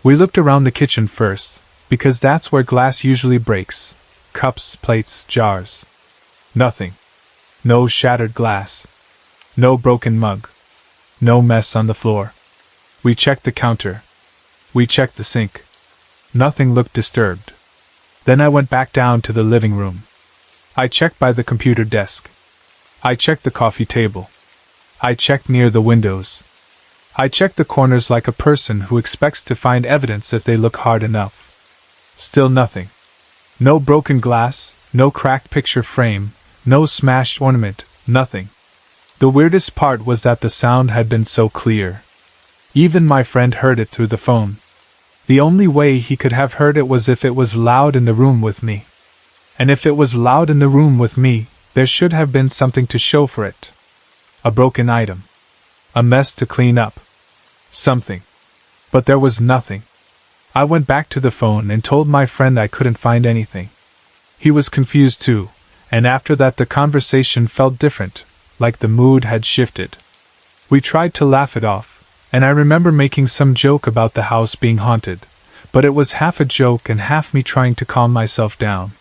We looked around the kitchen first, because that's where glass usually breaks. Cups, plates, jars. Nothing. No shattered glass. No broken mug. No mess on the floor. We checked the counter. We checked the sink. Nothing looked disturbed. Then I went back down to the living room. I checked by the computer desk. I checked the coffee table. I checked near the windows. I checked the corners like a person who expects to find evidence if they look hard enough. Still nothing. No broken glass, no cracked picture frame, no smashed ornament, Nothing. The weirdest part was that the sound had been so clear. Even my friend heard it through the phone. The only way he could have heard it was if it was loud in the room with me. And if it was loud in the room with me, there should have been something to show for it. A broken item. A mess to clean up. Something. But there was nothing. I went back to the phone and told my friend I couldn't find anything. He was confused too, and after that the conversation felt different, like the mood had shifted. We tried to laugh it off, and I remember making some joke about the house being haunted, but it was half a joke and half me trying to calm myself down.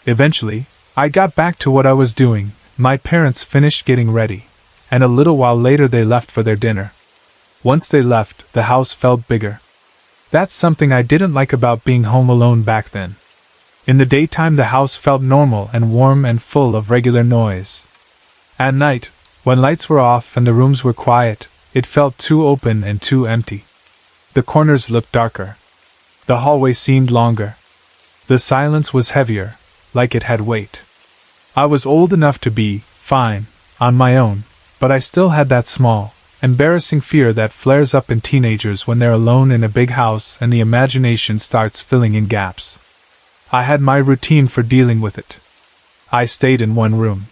Eventually, I got back to what I was doing. My parents finished getting ready, and a little while later they left for their dinner. Once they left, the house felt bigger. That's something I didn't like about being home alone back then. In the daytime the house felt normal and warm and full of regular noise. At night, when lights were off and the rooms were quiet, it felt too open and too empty. The corners looked darker. The hallway seemed longer. The silence was heavier, like it had weight. I was old enough to be fine on my own, but I still had that small, embarrassing fear that flares up in teenagers when they're alone in a big house and the imagination starts filling in gaps. I had my routine for dealing with it. I stayed in one room.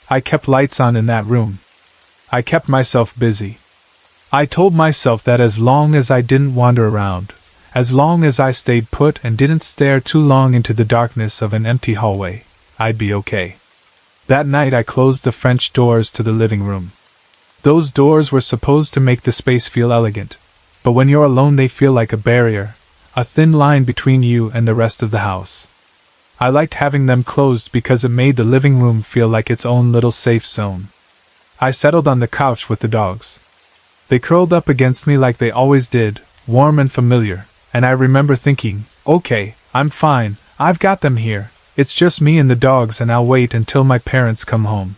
I kept lights on in that room. I kept myself busy. I told myself that as long as I didn't wander around, as long as I stayed put and didn't stare too long into the darkness of an empty hallway, I'd be okay. That night I closed the French doors to the living room. Those doors were supposed to make the space feel elegant, but when you're alone they feel like a barrier, a thin line between you and the rest of the house. I liked having them closed because it made the living room feel like its own little safe zone. I settled on the couch with the dogs. They curled up against me like they always did, warm and familiar, and I remember thinking, okay, I'm fine, I've got them here, it's just me and the dogs and I'll wait until my parents come home.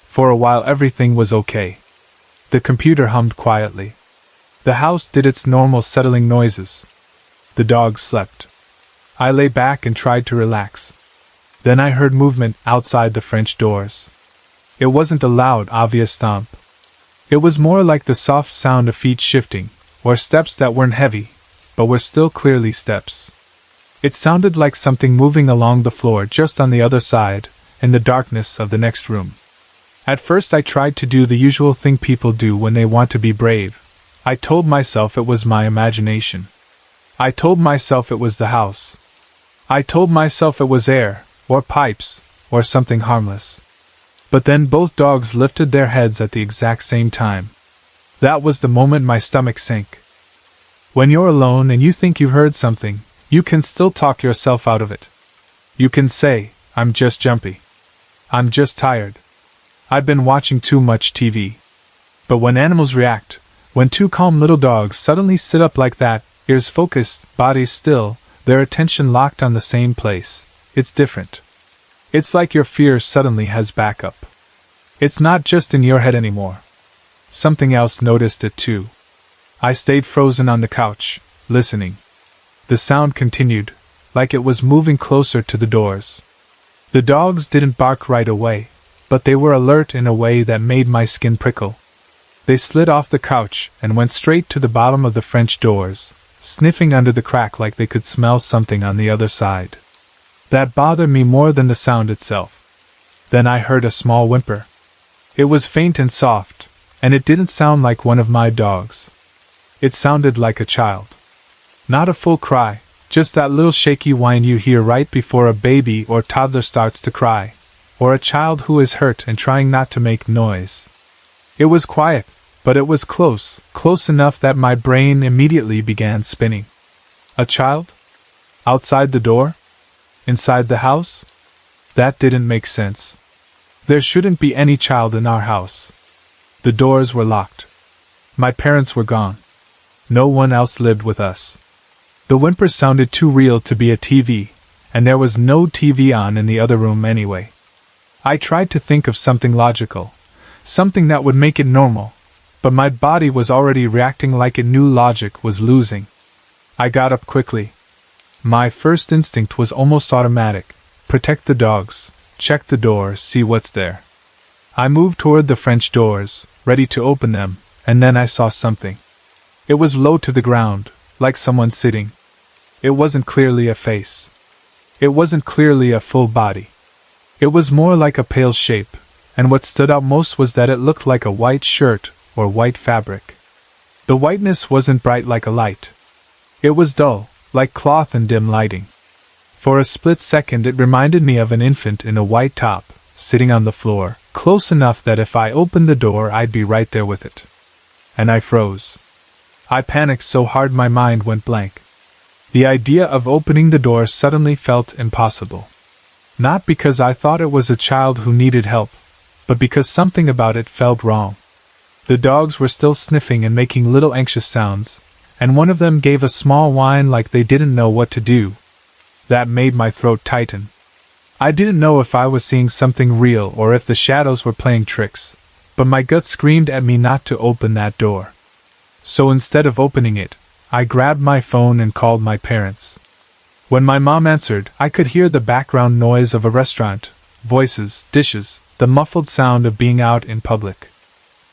For a while everything was okay. The computer hummed quietly. The house did its normal settling noises. The dogs slept. I lay back and tried to relax. Then I heard movement outside the French doors. It wasn't a loud, obvious stomp. It was more like the soft sound of feet shifting, or steps that weren't heavy, but were still clearly steps. It sounded like something moving along the floor just on the other side, in the darkness of the next room. At first I tried to do the usual thing people do when they want to be brave. I told myself it was my imagination. I told myself it was the house. I told myself it was air, or pipes, or something harmless. But then both dogs lifted their heads at the exact same time. That was the moment my stomach sank. When you're alone and you think you've heard something, you can still talk yourself out of it. You can say, I'm just jumpy. I'm just tired. I've been watching too much TV. But when animals react, when two calm little dogs suddenly sit up like that, ears focused, bodies still, their attention locked on the same place, it's different. It's like your fear suddenly has backup. It's not just in your head anymore. Something else noticed it too. I stayed frozen on the couch, listening. The sound continued, like it was moving closer to the doors. The dogs didn't bark right away, but they were alert in a way that made my skin prickle. They slid off the couch and went straight to the bottom of the French doors, sniffing under the crack like they could smell something on the other side. That bothered me more than the sound itself. Then I heard a small whimper. It was faint and soft, and it didn't sound like one of my dogs. It sounded like a child. Not a full cry, just that little shaky whine you hear right before a baby or toddler starts to cry, or a child who is hurt and trying not to make noise. It was quiet, but it was close enough that my brain immediately began spinning. A child? Outside the door? Inside the house? That didn't make sense. There shouldn't be any child in our house. The doors were locked. My parents were gone. No one else lived with us. The whimper sounded too real to be a TV, and there was no TV on in the other room anyway. I tried to think of something logical, something that would make it normal, but my body was already reacting like it knew logic was losing. I got up quickly. My first instinct was almost automatic. Protect the dogs, check the door, see what's there. I moved toward the French doors, ready to open them, and then I saw something. It was low to the ground, like someone sitting. It wasn't clearly a face. It wasn't clearly a full body. It was more like a pale shape, and what stood out most was that it looked like a white shirt or white fabric. The whiteness wasn't bright like a light. It was dull, like cloth in dim lighting. For a split second it reminded me of an infant in a white top, sitting on the floor, close enough that if I opened the door I'd be right there with it. And I froze. I panicked so hard my mind went blank. The idea of opening the door suddenly felt impossible. Not because I thought it was a child who needed help, but because something about it felt wrong. The dogs were still sniffing and making little anxious sounds, and one of them gave a small whine like they didn't know what to do. That made my throat tighten. I didn't know if I was seeing something real or if the shadows were playing tricks, but my gut screamed at me not to open that door. So instead of opening it, I grabbed my phone and called my parents. When my mom answered, I could hear the background noise of a restaurant, voices, dishes, the muffled sound of being out in public.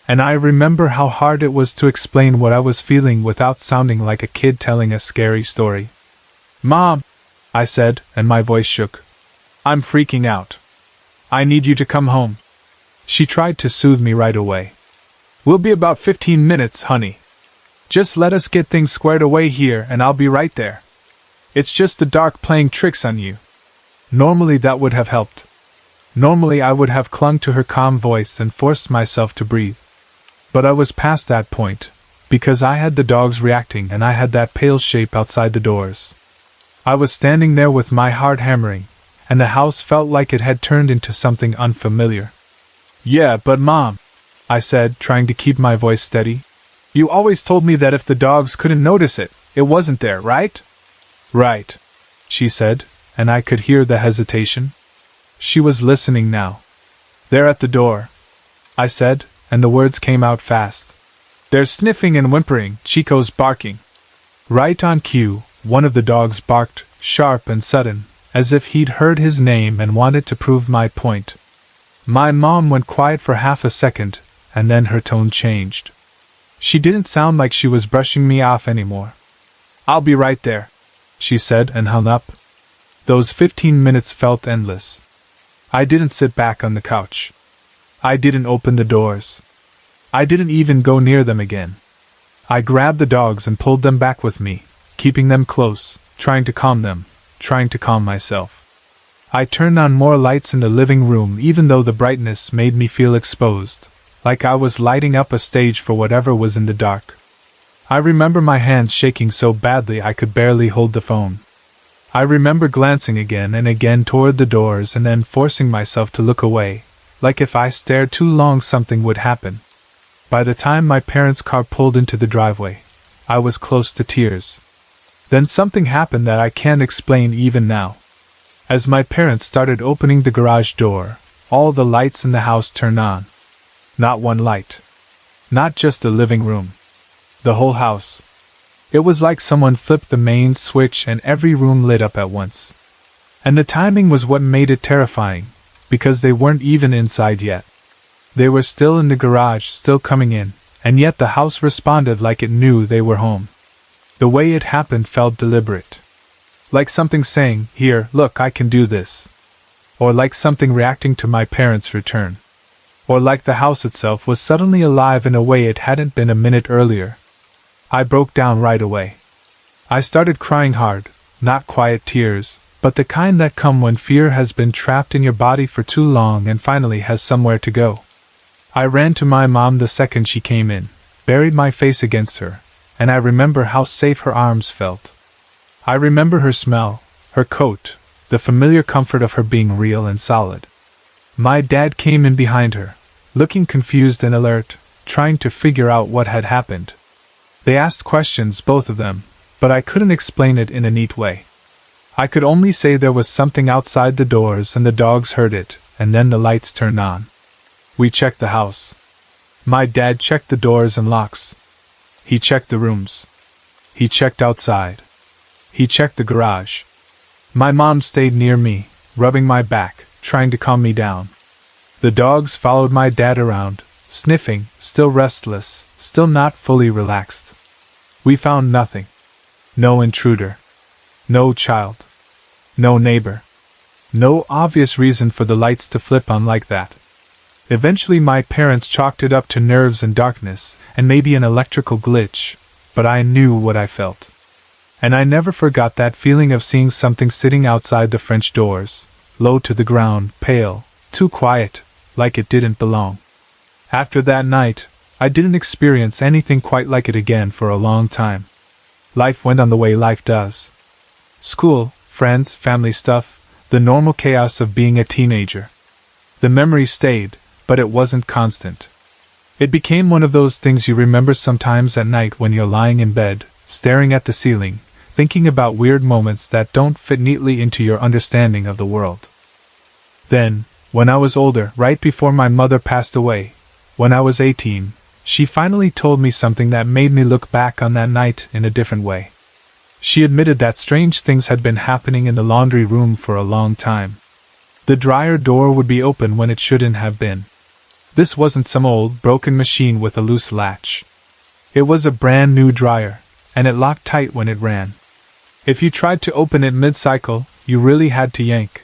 And I remember how hard it was to explain what I was feeling without sounding like a kid telling a scary story. "Mom," I said, and my voice shook. "I'm freaking out. I need you to come home." She tried to soothe me right away. "We'll be about 15 minutes, honey. Just let us get things squared away here and I'll be right there. It's just the dark playing tricks on you." Normally that would have helped. Normally I would have clung to her calm voice and forced myself to breathe. But I was past that point, because I had the dogs reacting and I had that pale shape outside the doors. I was standing there with my heart hammering, and the house felt like it had turned into something unfamiliar. "Yeah, but Mom," I said, trying to keep my voice steady, "you always told me that if the dogs couldn't notice it, it wasn't there, right?" "Right," she said, and I could hear the hesitation. She was listening now. "They're at the door," I said, and the words came out fast. "They're sniffing and whimpering, Chico's barking." Right on cue, one of the dogs barked, sharp and sudden, as if he'd heard his name and wanted to prove my point. My mom went quiet for half a second, and then her tone changed. She didn't sound like she was brushing me off anymore. "I'll be right there," she said and hung up. Those 15 minutes felt endless. I didn't sit back on the couch. I didn't open the doors. I didn't even go near them again. I grabbed the dogs and pulled them back with me, keeping them close, trying to calm them, trying to calm myself. I turned on more lights in the living room even though the brightness made me feel exposed, like I was lighting up a stage for whatever was in the dark. I remember my hands shaking so badly I could barely hold the phone. I remember glancing again and again toward the doors and then forcing myself to look away, like if I stared too long something would happen. By the time my parents' car pulled into the driveway, I was close to tears. Then something happened that I can't explain even now. As my parents started opening the garage door, all the lights in the house turned on. Not one light. Not just the living room. The whole house. It was like someone flipped the main switch and every room lit up at once. And the timing was what made it terrifying, because they weren't even inside yet. They were still in the garage, still coming in, and yet the house responded like it knew they were home. The way it happened felt deliberate. Like something saying, "Here, look, I can do this." Or like something reacting to my parents' return. Or like the house itself was suddenly alive in a way it hadn't been a minute earlier. I broke down right away. I started crying hard, not quiet tears, but the kind that come when fear has been trapped in your body for too long and finally has somewhere to go. I ran to my mom the second she came in, buried my face against her, and I remember how safe her arms felt. I remember her smell, her coat, the familiar comfort of her being real and solid. My dad came in behind her, looking confused and alert, trying to figure out what had happened. They asked questions, both of them, but I couldn't explain it in a neat way. I could only say there was something outside the doors and the dogs heard it, and then the lights turned on. We checked the house. My dad checked the doors and locks. He checked the rooms. He checked outside. He checked the garage. My mom stayed near me, rubbing my back, trying to calm me down. The dogs followed my dad around, sniffing, still restless, still not fully relaxed. We found nothing. No intruder. No child. No neighbor. No obvious reason for the lights to flip on like that. Eventually my parents chalked it up to nerves and darkness, and maybe an electrical glitch, but I knew what I felt. And I never forgot that feeling of seeing something sitting outside the French doors, low to the ground, pale, too quiet, like it didn't belong. After that night, I didn't experience anything quite like it again for a long time. Life went on the way life does. School, friends, family stuff, the normal chaos of being a teenager. The memory stayed, but it wasn't constant. It became one of those things you remember sometimes at night when you're lying in bed, staring at the ceiling, thinking about weird moments that don't fit neatly into your understanding of the world. Then, when I was older, right before my mother passed away, when I was 18, she finally told me something that made me look back on that night in a different way. She admitted that strange things had been happening in the laundry room for a long time. The dryer door would be open when it shouldn't have been. This wasn't some old, broken machine with a loose latch. It was a brand new dryer, and it locked tight when it ran. If you tried to open it mid-cycle, you really had to yank.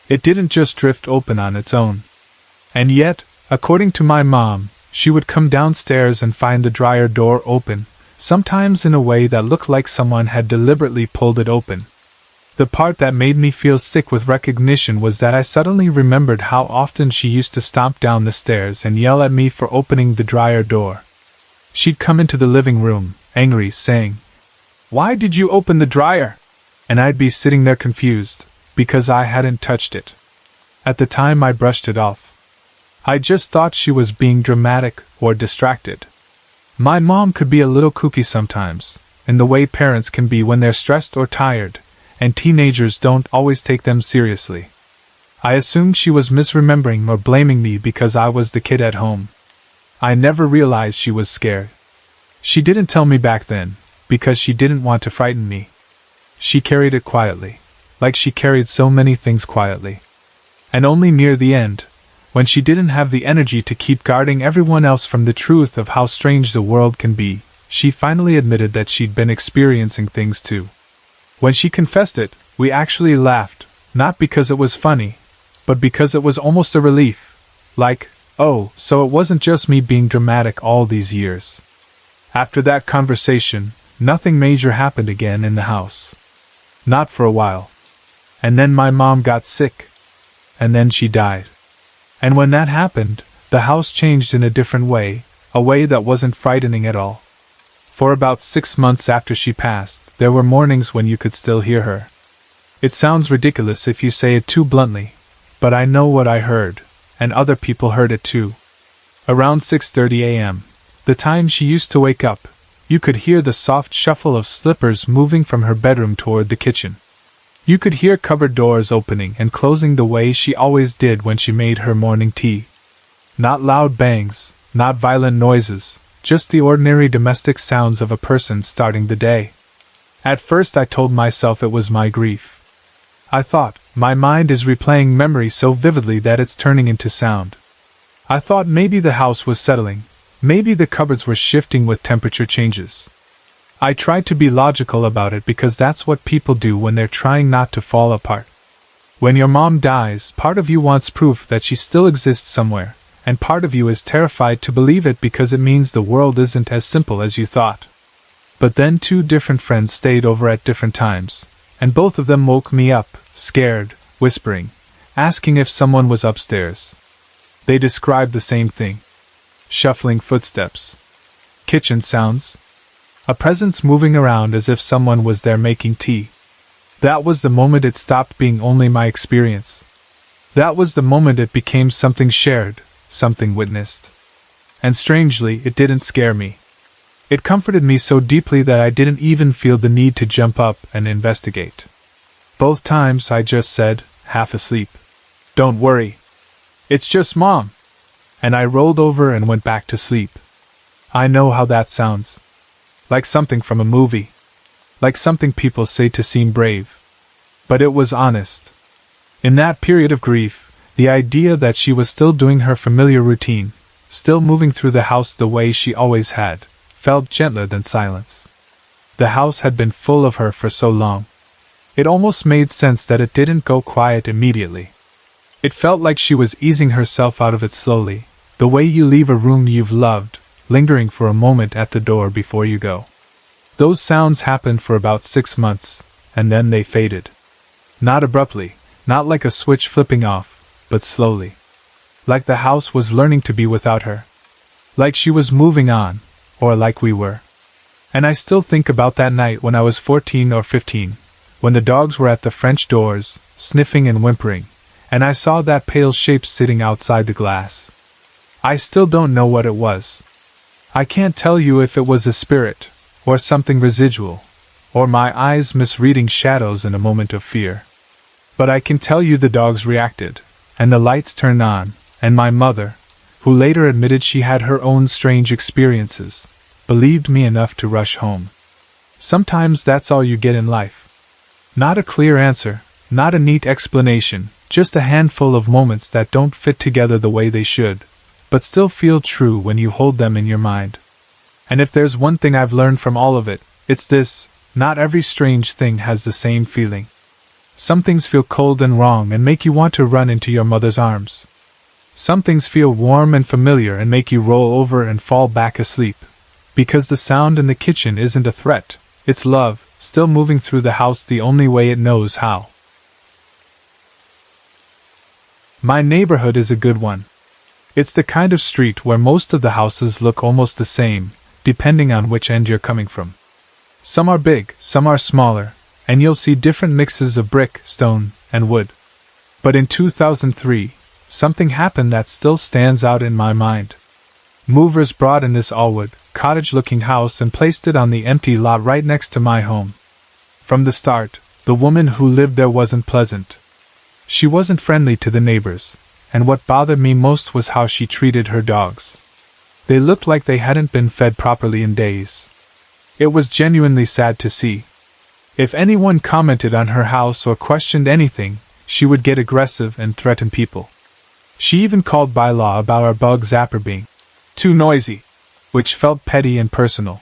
It didn't just drift open on its own. And yet, according to my mom, she would come downstairs and find the dryer door open, sometimes in a way that looked like someone had deliberately pulled it open. The part that made me feel sick with recognition was that I suddenly remembered how often she used to stomp down the stairs and yell at me for opening the dryer door. She'd come into the living room, angry, saying, "Why did you open the dryer?" And I'd be sitting there confused, because I hadn't touched it. At the time I brushed it off. I just thought she was being dramatic or distracted. My mom could be a little kooky sometimes, in the way parents can be when they're stressed or tired, and teenagers don't always take them seriously. I assumed she was misremembering or blaming me because I was the kid at home. I never realized she was scared. She didn't tell me back then, because she didn't want to frighten me. She carried it quietly, like she carried so many things quietly. And only near the end, when she didn't have the energy to keep guarding everyone else from the truth of how strange the world can be, she finally admitted that she'd been experiencing things too. When she confessed it, we actually laughed, not because it was funny, but because it was almost a relief. Like, oh, so it wasn't just me being dramatic all these years. After that conversation, nothing major happened again in the house. Not for a while. And then my mom got sick. And then she died. And when that happened, the house changed in a different way, a way that wasn't frightening at all. For about 6 months after she passed, there were mornings when you could still hear her. It sounds ridiculous if you say it too bluntly, but I know what I heard, and other people heard it too. Around 6:30 a.m., the time she used to wake up, you could hear the soft shuffle of slippers moving from her bedroom toward the kitchen. You could hear cupboard doors opening and closing the way she always did when she made her morning tea. Not loud bangs, not violent noises, just the ordinary domestic sounds of a person starting the day. At first I told myself it was my grief. I thought, my mind is replaying memory so vividly that it's turning into sound. I thought maybe the house was settling, maybe the cupboards were shifting with temperature changes. I tried to be logical about it because that's what people do when they're trying not to fall apart. When your mom dies, part of you wants proof that she still exists somewhere, and part of you is terrified to believe it because it means the world isn't as simple as you thought. But then 2 different friends stayed over at different times, and both of them woke me up, scared, whispering, asking if someone was upstairs. They described the same thing. Shuffling footsteps. Kitchen sounds. A presence moving around as if someone was there making tea. That was the moment it stopped being only my experience. That was the moment it became something shared, something witnessed. And strangely, it didn't scare me. It comforted me so deeply that I didn't even feel the need to jump up and investigate. Both times I just said, half asleep, "Don't worry. It's just Mom." And I rolled over and went back to sleep. I know how that sounds. Like something from a movie. Like something people say to seem brave. But it was honest. In that period of grief, The idea that she was still doing her familiar routine, still moving through the house the way she always had, felt gentler than silence. The house had been full of her for so long. It almost made sense that it didn't go quiet immediately. It felt like she was easing herself out of it slowly, the way you leave a room you've loved, lingering for a moment at the door before you go. Those sounds happened for about 6 months, and then they faded. Not abruptly, not like a switch flipping off, but slowly. Like the house was learning to be without her. Like she was moving on, or like we were. And I still think about that night when I was 14 or 15, when the dogs were at the French doors, sniffing and whimpering, and I saw that pale shape sitting outside the glass. I still don't know what it was. I can't tell you if it was a spirit, or something residual, or my eyes misreading shadows in a moment of fear. But I can tell you the dogs reacted, and the lights turned on, and my mother, who later admitted she had her own strange experiences, believed me enough to rush home. Sometimes that's all you get in life. Not a clear answer, not a neat explanation, just a handful of moments that don't fit together the way they should, but still feel true when you hold them in your mind. And if there's one thing I've learned from all of it, it's this: not every strange thing has the same feeling. Some things feel cold and wrong and make you want to run into your mother's arms. Some things feel warm and familiar and make you roll over and fall back asleep. Because the sound in the kitchen isn't a threat, it's love, still moving through the house the only way it knows how. My neighborhood is a good one. It's the kind of street where most of the houses look almost the same, depending on which end you're coming from. Some are big, some are smaller, and you'll see different mixes of brick, stone, and wood. But in 2003, something happened that still stands out in my mind. Movers brought in this all-wood, cottage-looking house and placed it on the empty lot right next to my home. From the start, the woman who lived there wasn't pleasant. She wasn't friendly to the neighbors, and what bothered me most was how she treated her dogs. They looked like they hadn't been fed properly in days. It was genuinely sad to see. If anyone commented on her house or questioned anything, she would get aggressive and threaten people. She even called by law about our bug zapper being too noisy, which felt petty and personal.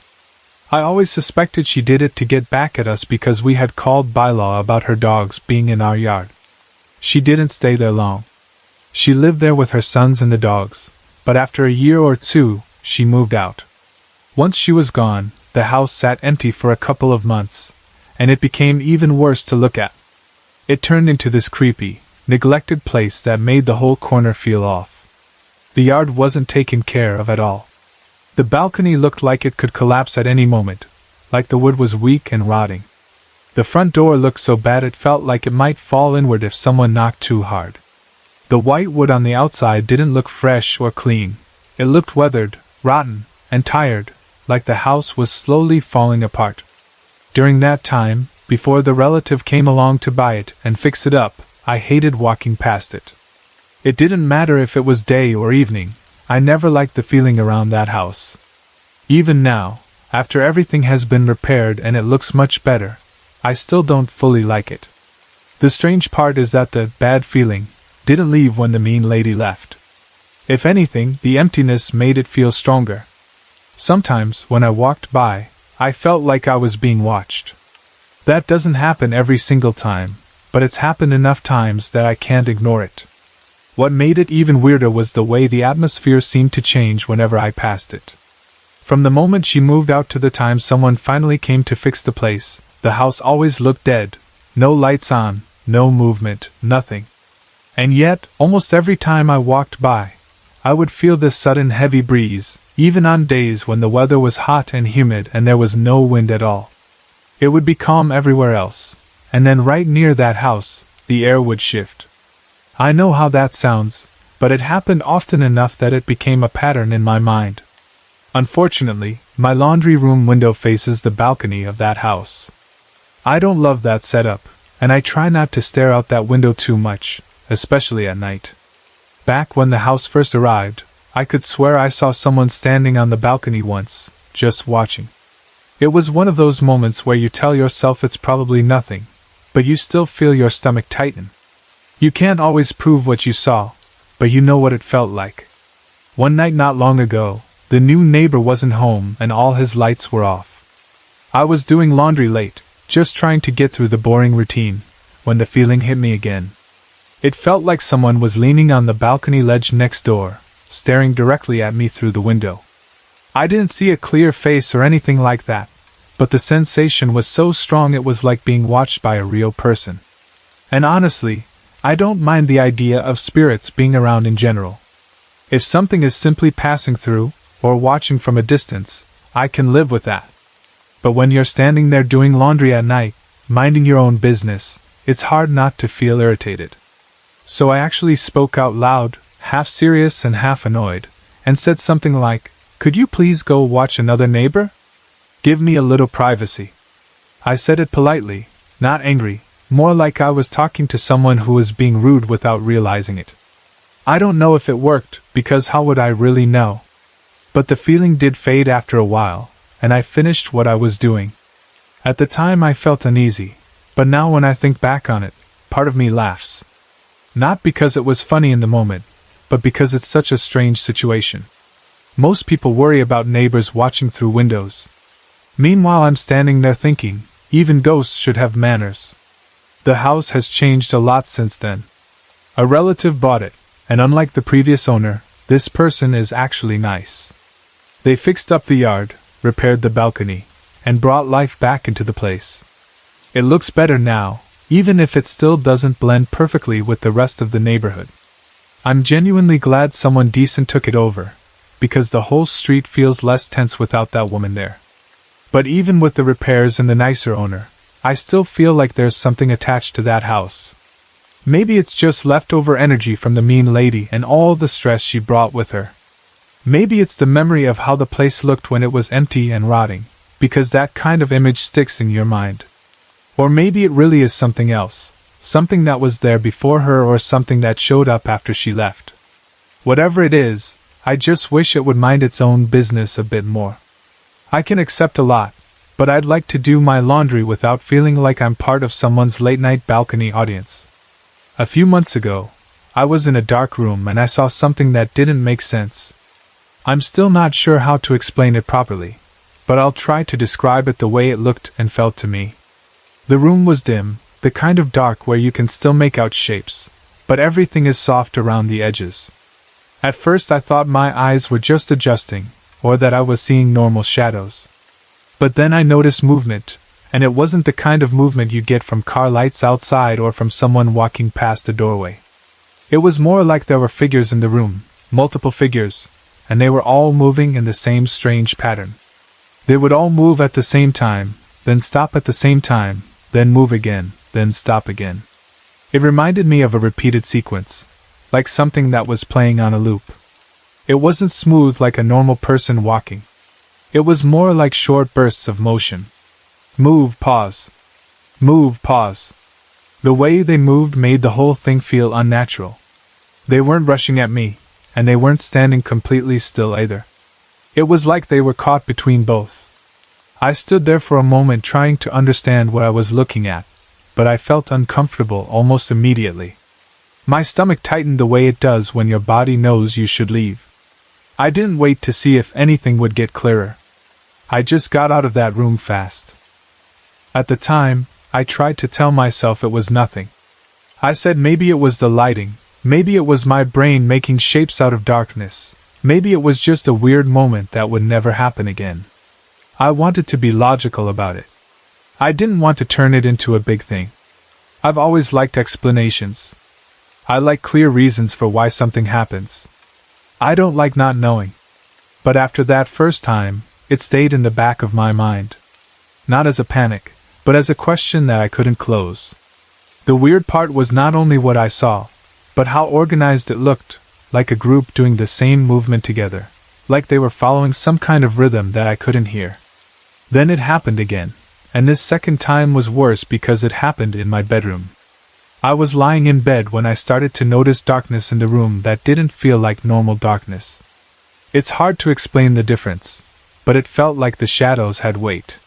I always suspected she did it to get back at us because we had called by law about her dogs being in our yard. She didn't stay there long. She lived there with her sons and the dogs, but after a year or two, she moved out. Once she was gone, the house sat empty for a couple of months, and it became even worse to look at. It turned into this creepy, neglected place that made the whole corner feel off. The yard wasn't taken care of at all. The balcony looked like it could collapse at any moment, like the wood was weak and rotting. The front door looked so bad it felt like it might fall inward if someone knocked too hard. The white wood on the outside didn't look fresh or clean. It looked weathered, rotten, and tired, like the house was slowly falling apart. During that time, before the relative came along to buy it and fix it up, I hated walking past it. It didn't matter if it was day or evening, I never liked the feeling around that house. Even now, after everything has been repaired and it looks much better, I still don't fully like it. The strange part is that the bad feeling didn't leave when the mean lady left. If anything, the emptiness made it feel stronger. Sometimes, when I walked by, I felt like I was being watched. That doesn't happen every single time, but it's happened enough times that I can't ignore it. What made it even weirder was the way the atmosphere seemed to change whenever I passed it. From the moment she moved out to the time someone finally came to fix the place, the house always looked dead. No lights on, no movement, nothing. And yet, almost every time I walked by, I would feel this sudden heavy breeze, even on days when the weather was hot and humid and there was no wind at all. It would be calm everywhere else, and then right near that house, the air would shift. I know how that sounds, but it happened often enough that it became a pattern in my mind. Unfortunately, my laundry room window faces the balcony of that house. I don't love that setup, and I try not to stare out that window too much, especially at night. Back when the house first arrived, I could swear I saw someone standing on the balcony once, just watching. It was one of those moments where you tell yourself it's probably nothing, but you still feel your stomach tighten. You can't always prove what you saw, but you know what it felt like. One night not long ago, the new neighbor wasn't home and all his lights were off. I was doing laundry late, just trying to get through the boring routine, when the feeling hit me again. It felt like someone was leaning on the balcony ledge next door, staring directly at me through the window. I didn't see a clear face or anything like that, but the sensation was so strong it was like being watched by a real person. And honestly, I don't mind the idea of spirits being around in general. If something is simply passing through, or watching from a distance, I can live with that. But when you're standing there doing laundry at night, minding your own business, it's hard not to feel irritated. So I actually spoke out loud, half serious and half annoyed, and said something like, "Could you please go watch another neighbor? Give me a little privacy." I said it politely, not angry, more like I was talking to someone who was being rude without realizing it. I don't know if it worked, because how would I really know? But the feeling did fade after a while, and I finished what I was doing. At the time I felt uneasy, but now when I think back on it, part of me laughs. Not because it was funny in the moment, but because it's such a strange situation. Most people worry about neighbors watching through windows. Meanwhile I'm standing there thinking, even ghosts should have manners. The house has changed a lot since then. A relative bought it, and unlike the previous owner, this person is actually nice. They fixed up the yard, repaired the balcony, and brought life back into the place. It looks better now, even if it still doesn't blend perfectly with the rest of the neighborhood. I'm genuinely glad someone decent took it over, because the whole street feels less tense without that woman there. But even with the repairs and the nicer owner, I still feel like there's something attached to that house. Maybe it's just leftover energy from the mean lady and all the stress she brought with her. Maybe it's the memory of how the place looked when it was empty and rotting, because that kind of image sticks in your mind. Or maybe it really is something else, something that was there before her or something that showed up after she left. Whatever it is, I just wish it would mind its own business a bit more. I can accept a lot, but I'd like to do my laundry without feeling like I'm part of someone's late-night balcony audience. A few months ago, I was in a dark room and I saw something that didn't make sense. I'm still not sure how to explain it properly, but I'll try to describe it the way it looked and felt to me. The room was dim, the kind of dark where you can still make out shapes, but everything is soft around the edges. At first I thought my eyes were just adjusting, or that I was seeing normal shadows. But then I noticed movement, and it wasn't the kind of movement you get from car lights outside or from someone walking past the doorway. It was more like there were figures in the room, multiple figures, and they were all moving in the same strange pattern. They would all move at the same time, then stop at the same time, then move again, then stop again. It reminded me of a repeated sequence, like something that was playing on a loop. It wasn't smooth like a normal person walking. It was more like short bursts of motion. Move, pause. Move, pause. The way they moved made the whole thing feel unnatural. They weren't rushing at me, and they weren't standing completely still either. It was like they were caught between both. I stood there for a moment trying to understand what I was looking at, but I felt uncomfortable almost immediately. My stomach tightened the way it does when your body knows you should leave. I didn't wait to see if anything would get clearer. I just got out of that room fast. At the time, I tried to tell myself it was nothing. I said maybe it was the lighting, maybe it was my brain making shapes out of darkness, maybe it was just a weird moment that would never happen again. I wanted to be logical about it. I didn't want to turn it into a big thing. I've always liked explanations. I like clear reasons for why something happens. I don't like not knowing. But after that first time, it stayed in the back of my mind. Not as a panic, but as a question that I couldn't close. The weird part was not only what I saw, but how organized it looked, like a group doing the same movement together, like they were following some kind of rhythm that I couldn't hear. Then it happened again, and this second time was worse because it happened in my bedroom. I was lying in bed when I started to notice darkness in the room that didn't feel like normal darkness. It's hard to explain the difference, but it felt like the shadows had weight.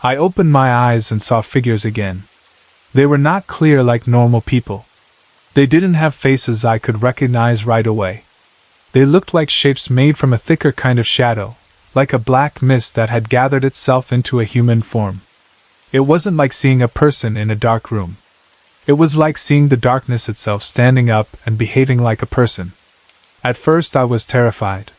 I opened my eyes and saw figures again. They were not clear like normal people. They didn't have faces I could recognize right away. They looked like shapes made from a thicker kind of shadow, like a black mist that had gathered itself into a human form. It wasn't like seeing a person in a dark room. It was like seeing the darkness itself standing up and behaving like a person. At first I was terrified.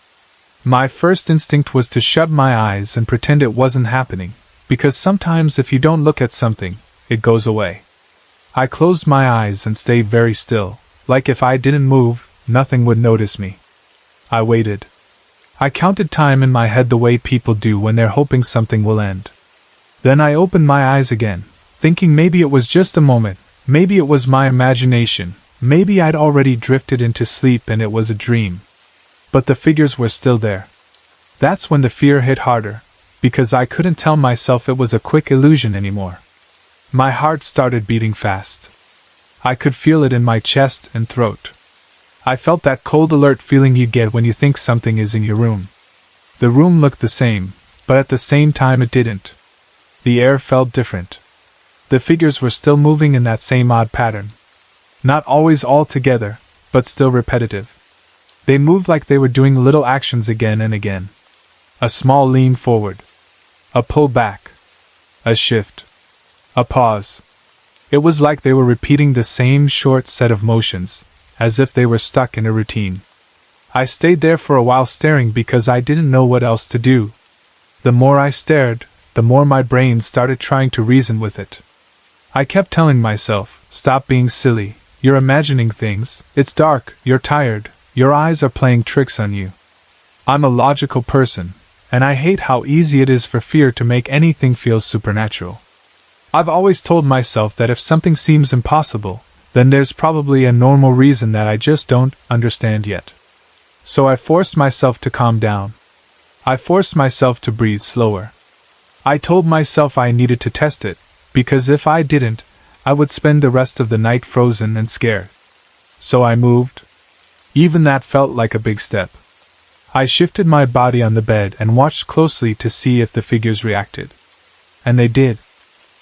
My first instinct was to shut my eyes and pretend it wasn't happening, because sometimes if you don't look at something, it goes away. I closed my eyes and stayed very still, like if I didn't move, nothing would notice me. I waited. I counted time in my head the way people do when they're hoping something will end. Then I opened my eyes again, thinking maybe it was just a moment, maybe it was my imagination, maybe I'd already drifted into sleep and it was a dream. But the figures were still there. That's when the fear hit harder, because I couldn't tell myself it was a quick illusion anymore. My heart started beating fast. I could feel it in my chest and throat. I felt that cold alert feeling you get when you think something is in your room. The room looked the same, but at the same time it didn't. The air felt different. The figures were still moving in that same odd pattern. Not always all together, but still repetitive. They moved like they were doing little actions again and again. A small lean forward. A pull back. A shift. A pause. It was like they were repeating the same short set of motions, as if they were stuck in a routine. I stayed there for a while staring because I didn't know what else to do. The more I stared, the more my brain started trying to reason with it. I kept telling myself, stop being silly, you're imagining things, it's dark, you're tired, your eyes are playing tricks on you. I'm a logical person, and I hate how easy it is for fear to make anything feel supernatural. I've always told myself that if something seems impossible, then there's probably a normal reason that I just don't understand yet. So I forced myself to calm down. I forced myself to breathe slower. I told myself I needed to test it, because if I didn't, I would spend the rest of the night frozen and scared. So I moved. Even that felt like a big step. I shifted my body on the bed and watched closely to see if the figures reacted. And they did.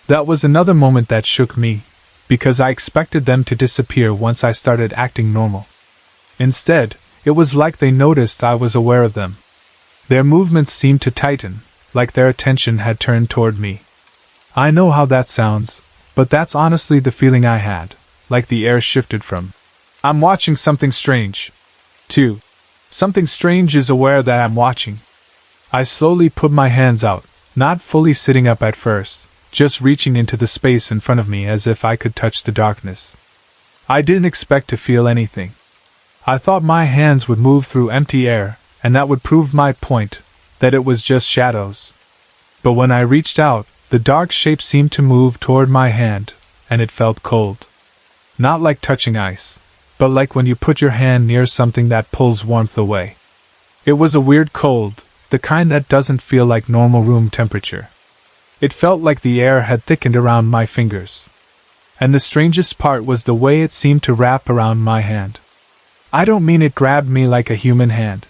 That was another moment that shook me, because I expected them to disappear once I started acting normal. Instead, it was like they noticed I was aware of them. Their movements seemed to tighten, like their attention had turned toward me. I know how that sounds, but that's honestly the feeling I had, like the air shifted from, I'm watching something strange, to, something strange is aware that I'm watching. I slowly put my hands out, not fully sitting up at first, just reaching into the space in front of me as if I could touch the darkness. I didn't expect to feel anything. I thought my hands would move through empty air, and that would prove my point, that it was just shadows. But when I reached out, the dark shape seemed to move toward my hand, and it felt cold. Not like touching ice, but like when you put your hand near something that pulls warmth away. It was a weird cold, the kind that doesn't feel like normal room temperature. It felt like the air had thickened around my fingers. And the strangest part was the way it seemed to wrap around my hand. I don't mean it grabbed me like a human hand.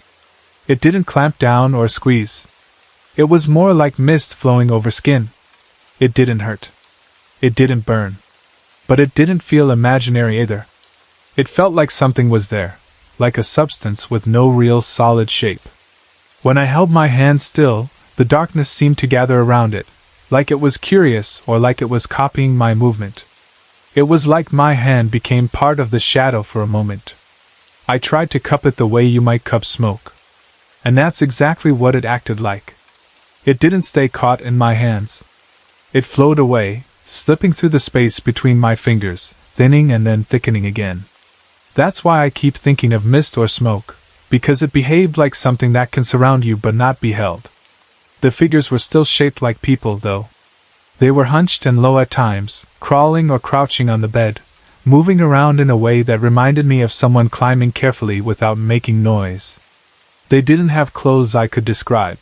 It didn't clamp down or squeeze. It was more like mist flowing over skin. It didn't hurt. It didn't burn. But it didn't feel imaginary either. It felt like something was there, like a substance with no real solid shape. When I held my hand still, the darkness seemed to gather around it, like it was curious or like it was copying my movement. It was like my hand became part of the shadow for a moment. I tried to cup it the way you might cup smoke. And that's exactly what it acted like. It didn't stay caught in my hands. It flowed away, slipping through the space between my fingers, thinning and then thickening again. That's why I keep thinking of mist or smoke, because it behaved like something that can surround you but not be held. The figures were still shaped like people, though. They were hunched and low at times, crawling or crouching on the bed, moving around in a way that reminded me of someone climbing carefully without making noise. They didn't have clothes I could describe.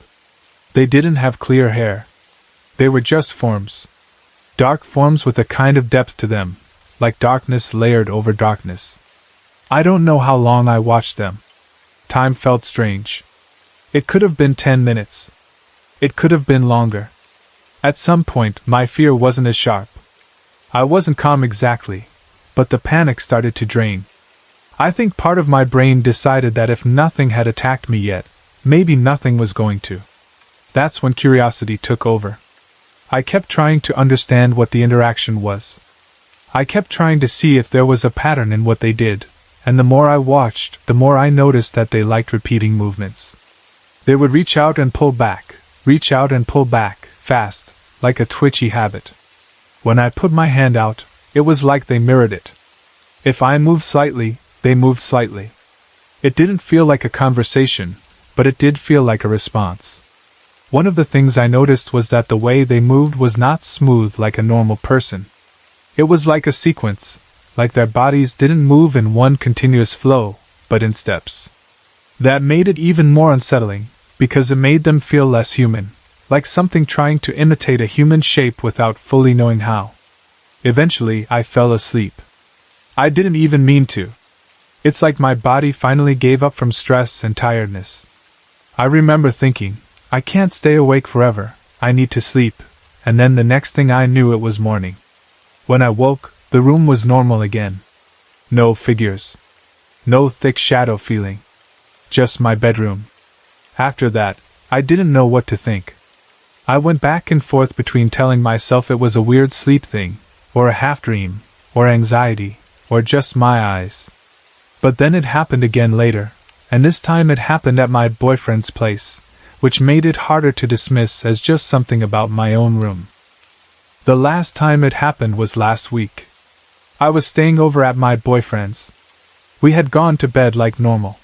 They didn't have clear hair. They were just forms. Dark forms with a kind of depth to them, like darkness layered over darkness. I don't know how long I watched them. Time felt strange. It could have been 10 minutes. It could have been longer. At some point, my fear wasn't as sharp. I wasn't calm exactly, but the panic started to drain. I think part of my brain decided that if nothing had attacked me yet, maybe nothing was going to. That's when curiosity took over. I kept trying to understand what the interaction was. I kept trying to see if there was a pattern in what they did, and the more I watched, the more I noticed that they liked repeating movements. They would reach out and pull back, fast, like a twitchy habit. When I put my hand out, it was like they mirrored it. If I moved slightly, they moved slightly. It didn't feel like a conversation, but it did feel like a response. One of the things I noticed was that the way they moved was not smooth like a normal person. It was like a sequence, like their bodies didn't move in one continuous flow, but in steps. That made it even more unsettling, because it made them feel less human, like something trying to imitate a human shape without fully knowing how. Eventually, I fell asleep. I didn't even mean to. It's like my body finally gave up from stress and tiredness. I remember thinking, I can't stay awake forever, I need to sleep, and then the next thing I knew it was morning. When I woke, the room was normal again. No figures. No thick shadow feeling. Just my bedroom. After that, I didn't know what to think. I went back and forth between telling myself it was a weird sleep thing, or a half-dream, or anxiety, or just my eyes. But then it happened again later, and this time it happened at my boyfriend's place, which made it harder to dismiss as just something about my own room. The last time it happened was last week. I was staying over at my boyfriend's. We had gone to bed like normal.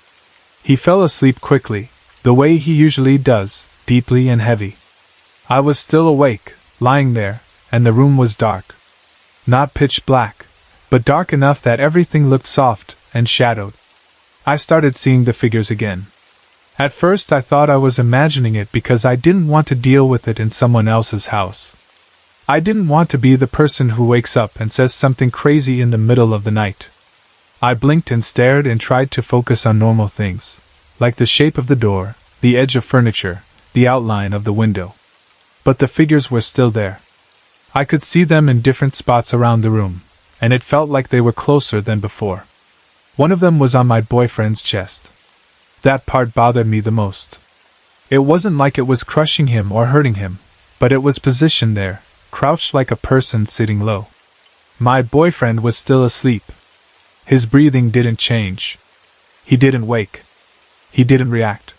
He fell asleep quickly, the way he usually does, deeply and heavy. I was still awake, lying there, and the room was dark. Not pitch black, but dark enough that everything looked soft and shadowed. I started seeing the figures again. At first I thought I was imagining it because I didn't want to deal with it in someone else's house. I didn't want to be the person who wakes up and says something crazy in the middle of the night. I blinked and stared and tried to focus on normal things, like the shape of the door, the edge of furniture, the outline of the window. But the figures were still there. I could see them in different spots around the room, and it felt like they were closer than before. One of them was on my boyfriend's chest. That part bothered me the most. It wasn't like it was crushing him or hurting him, but it was positioned there, crouched like a person sitting low. My boyfriend was still asleep. His breathing didn't change. He didn't wake. He didn't react.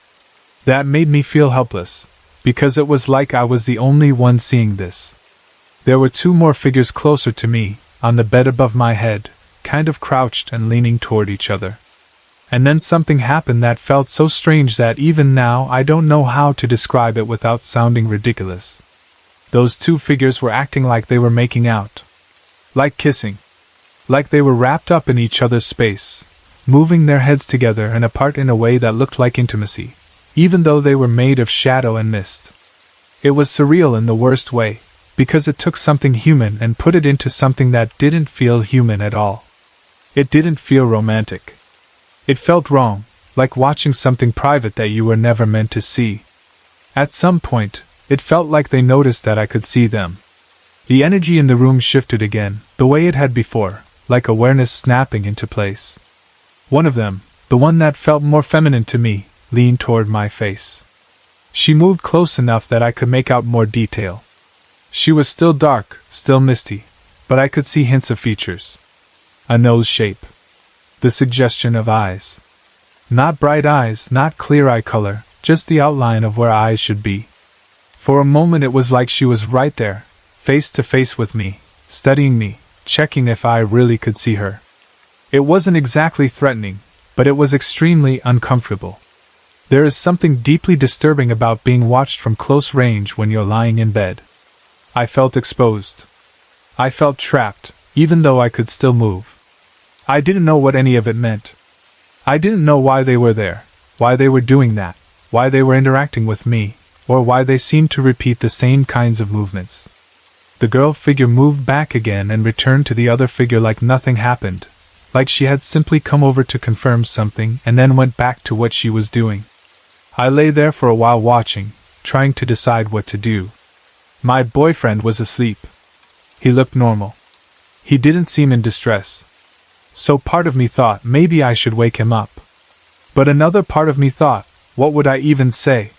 That made me feel helpless, because it was like I was the only one seeing this. There were two more figures closer to me, on the bed above my head, kind of crouched and leaning toward each other. And then something happened that felt so strange that even now I don't know how to describe it without sounding ridiculous. Those two figures were acting like they were making out. Like kissing. Like they were wrapped up in each other's space, moving their heads together and apart in a way that looked like intimacy, even though they were made of shadow and mist. It was surreal in the worst way, because it took something human and put it into something that didn't feel human at all. It didn't feel romantic. It felt wrong, like watching something private that you were never meant to see. At some point, it felt like they noticed that I could see them. The energy in the room shifted again, the way it had before, like awareness snapping into place. One of them, the one that felt more feminine to me, leaned toward my face. She moved close enough that I could make out more detail. She was still dark, still misty, but I could see hints of features. A nose shape. The suggestion of eyes. Not bright eyes, not clear eye color, just the outline of where eyes should be. For a moment it was like she was right there, face to face with me, studying me, checking if I really could see her. It wasn't exactly threatening, but it was extremely uncomfortable. There is something deeply disturbing about being watched from close range when you're lying in bed. I felt exposed. I felt trapped, even though I could still move. I didn't know what any of it meant. I didn't know why they were there, why they were doing that, why they were interacting with me, or why they seemed to repeat the same kinds of movements. The girl figure moved back again and returned to the other figure like nothing happened, like she had simply come over to confirm something and then went back to what she was doing. I lay there for a while watching, trying to decide what to do. My boyfriend was asleep. He looked normal. He didn't seem in distress, So part of me thought maybe I should wake him up. But another part of me thought, what would I even say?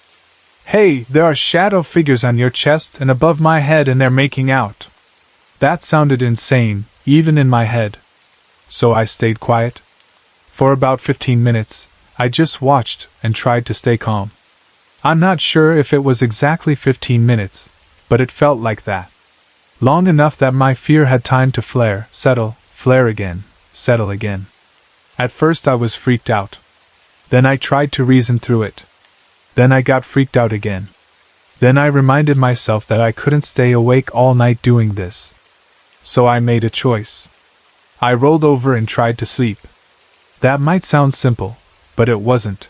Hey, there are shadow figures on your chest and above my head and they're making out. That sounded insane, even in my head. So I stayed quiet. For about 15 minutes, I just watched and tried to stay calm. I'm not sure if it was exactly 15 minutes, but it felt like that. Long enough that my fear had time to flare, settle, flare again, settle again. At first I was freaked out. Then I tried to reason through it. Then I got freaked out again. Then I reminded myself that I couldn't stay awake all night doing this. So I made a choice. I rolled over and tried to sleep. That might sound simple, but it wasn't.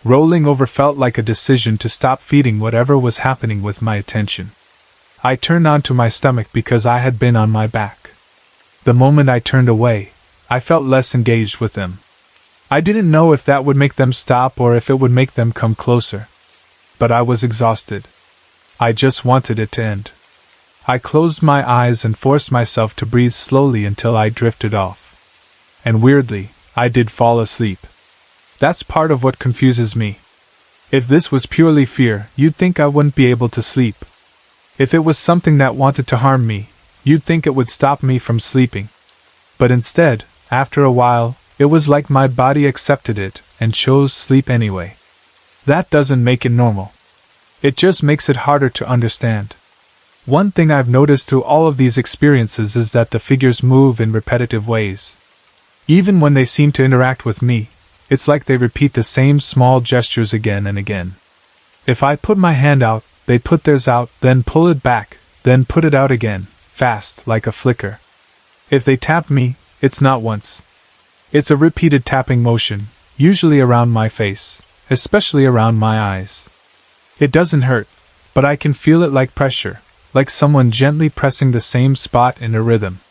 Rolling over felt like a decision to stop feeding whatever was happening with my attention. I turned onto my stomach because I had been on my back. The moment I turned away, I felt less engaged with them. I didn't know if that would make them stop or if it would make them come closer. But I was exhausted. I just wanted it to end. I closed my eyes and forced myself to breathe slowly until I drifted off. And weirdly, I did fall asleep. That's part of what confuses me. If this was purely fear, you'd think I wouldn't be able to sleep. If it was something that wanted to harm me, you'd think it would stop me from sleeping. But instead, after a while, it was like my body accepted it and chose sleep anyway. That doesn't make it normal. It just makes it harder to understand. One thing I've noticed through all of these experiences is that the figures move in repetitive ways. Even when they seem to interact with me, it's like they repeat the same small gestures again and again. If I put my hand out, they put theirs out, then pull it back, then put it out again, fast, like a flicker. If they tap me, it's not once. It's a repeated tapping motion, usually around my face, especially around my eyes. It doesn't hurt, but I can feel it like pressure, like someone gently pressing the same spot in a rhythm.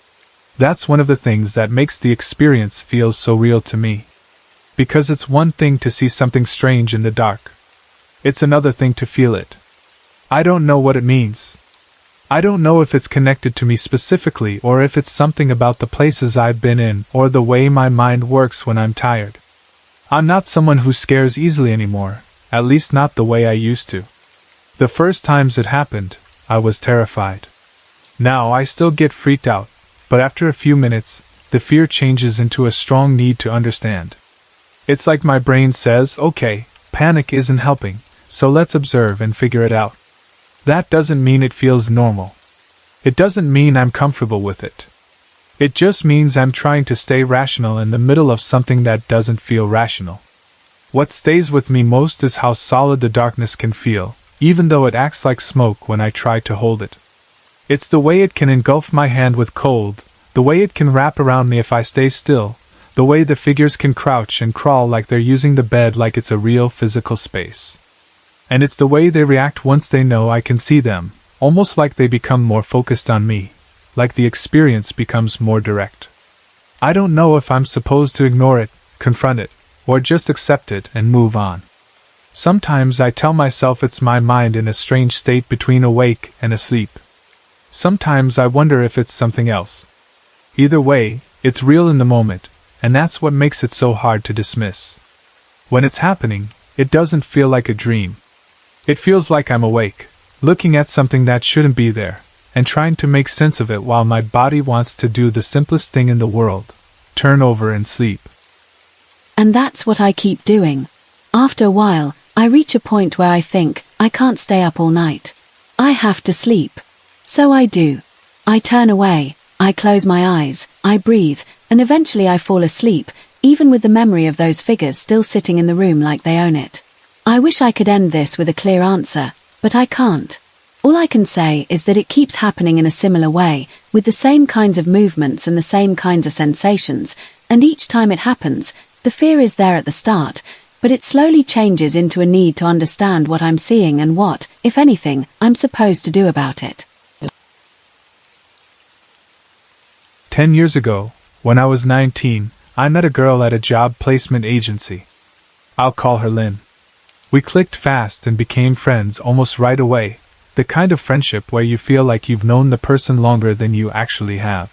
That's one of the things that makes the experience feel so real to me. Because it's one thing to see something strange in the dark. It's another thing to feel it. I don't know what it means. I don't know if it's connected to me specifically or if it's something about the places I've been in or the way my mind works when I'm tired. I'm not someone who scares easily anymore, at least not the way I used to. The first times it happened, I was terrified. Now I still get freaked out, but after a few minutes, the fear changes into a strong need to understand. It's like my brain says, okay, panic isn't helping, so let's observe and figure it out. That doesn't mean it feels normal. It doesn't mean I'm comfortable with it. It just means I'm trying to stay rational in the middle of something that doesn't feel rational. What stays with me most is how solid the darkness can feel, even though it acts like smoke when I try to hold it. It's the way it can engulf my hand with cold, the way it can wrap around me if I stay still, the way the figures can crouch and crawl like they're using the bed like it's a real physical space. And it's the way they react once they know I can see them, almost like they become more focused on me, like the experience becomes more direct. I don't know if I'm supposed to ignore it, confront it, or just accept it and move on. Sometimes I tell myself it's my mind in a strange state between awake and asleep. Sometimes I wonder if it's something else. Either way, it's real in the moment, and that's what makes it so hard to dismiss. When it's happening, it doesn't feel like a dream. It feels like I'm awake, looking at something that shouldn't be there, and trying to make sense of it while my body wants to do the simplest thing in the world, turn over and sleep. And that's what I keep doing. After a while, I reach a point where I think, I can't stay up all night. I have to sleep. So I do. I turn away, I close my eyes, I breathe, and eventually I fall asleep, even with the memory of those figures still sitting in the room like they own it. I wish I could end this with a clear answer, but I can't. All I can say is that it keeps happening in a similar way, with the same kinds of movements and the same kinds of sensations, and each time it happens, the fear is there at the start, but it slowly changes into a need to understand what I'm seeing and what, if anything, I'm supposed to do about it. 10 years ago, when I was 19, I met a girl at a job placement agency. I'll call her Lynn. We clicked fast and became friends almost right away, the kind of friendship where you feel like you've known the person longer than you actually have.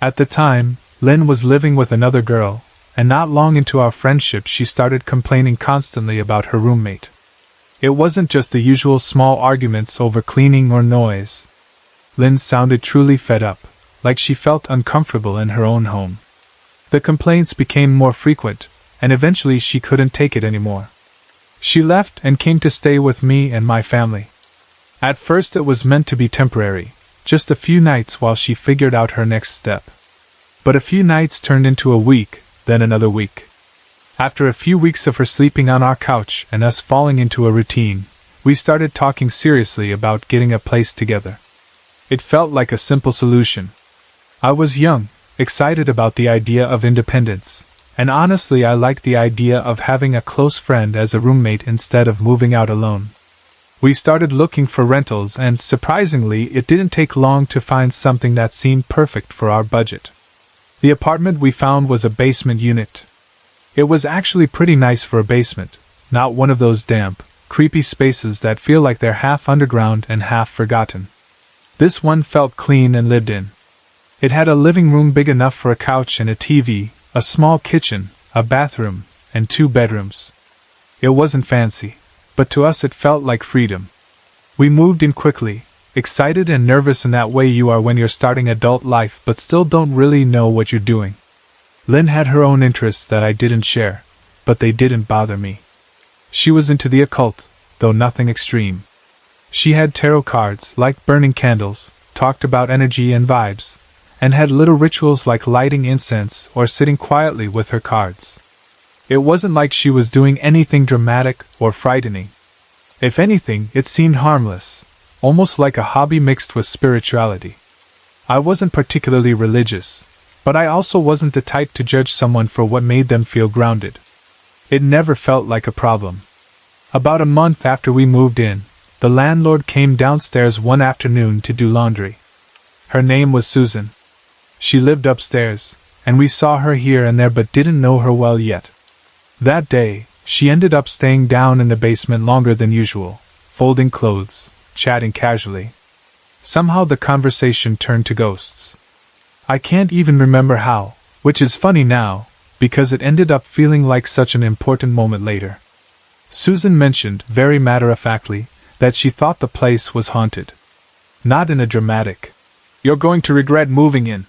At the time, Lynn was living with another girl, and not long into our friendship she started complaining constantly about her roommate. It wasn't just the usual small arguments over cleaning or noise. Lynn sounded truly fed up, like she felt uncomfortable in her own home. The complaints became more frequent, and eventually she couldn't take it anymore. She left and came to stay with me and my family. At first it was meant to be temporary, just a few nights while she figured out her next step. But a few nights turned into a week, then another week. After a few weeks of her sleeping on our couch and us falling into a routine, we started talking seriously about getting a place together. It felt like a simple solution. I was young, excited about the idea of independence, and honestly I liked the idea of having a close friend as a roommate instead of moving out alone. We started looking for rentals and, surprisingly, it didn't take long to find something that seemed perfect for our budget. The apartment we found was a basement unit. It was actually pretty nice for a basement, not one of those damp, creepy spaces that feel like they're half underground and half forgotten. This one felt clean and lived in. It had a living room big enough for a couch and a TV, a small kitchen, a bathroom, and 2 bedrooms. It wasn't fancy, but to us it felt like freedom. We moved in quickly, excited and nervous in that way you are when you're starting adult life but still don't really know what you're doing. Lynn had her own interests that I didn't share, but they didn't bother me. She was into the occult, though nothing extreme. She had tarot cards, liked burning candles, talked about energy and vibes, and had little rituals like lighting incense or sitting quietly with her cards. It wasn't like she was doing anything dramatic or frightening. If anything, it seemed harmless, almost like a hobby mixed with spirituality. I wasn't particularly religious, but I also wasn't the type to judge someone for what made them feel grounded. It never felt like a problem. About a month after we moved in, the landlord came downstairs one afternoon to do laundry. Her name was Susan. She lived upstairs, and we saw her here and there but didn't know her well yet. That day, she ended up staying down in the basement longer than usual, folding clothes, chatting casually. Somehow the conversation turned to ghosts. I can't even remember how, which is funny now, because it ended up feeling like such an important moment later. Susan mentioned, very matter-of-factly, that she thought the place was haunted. Not in a dramatic, "You're going to regret moving in"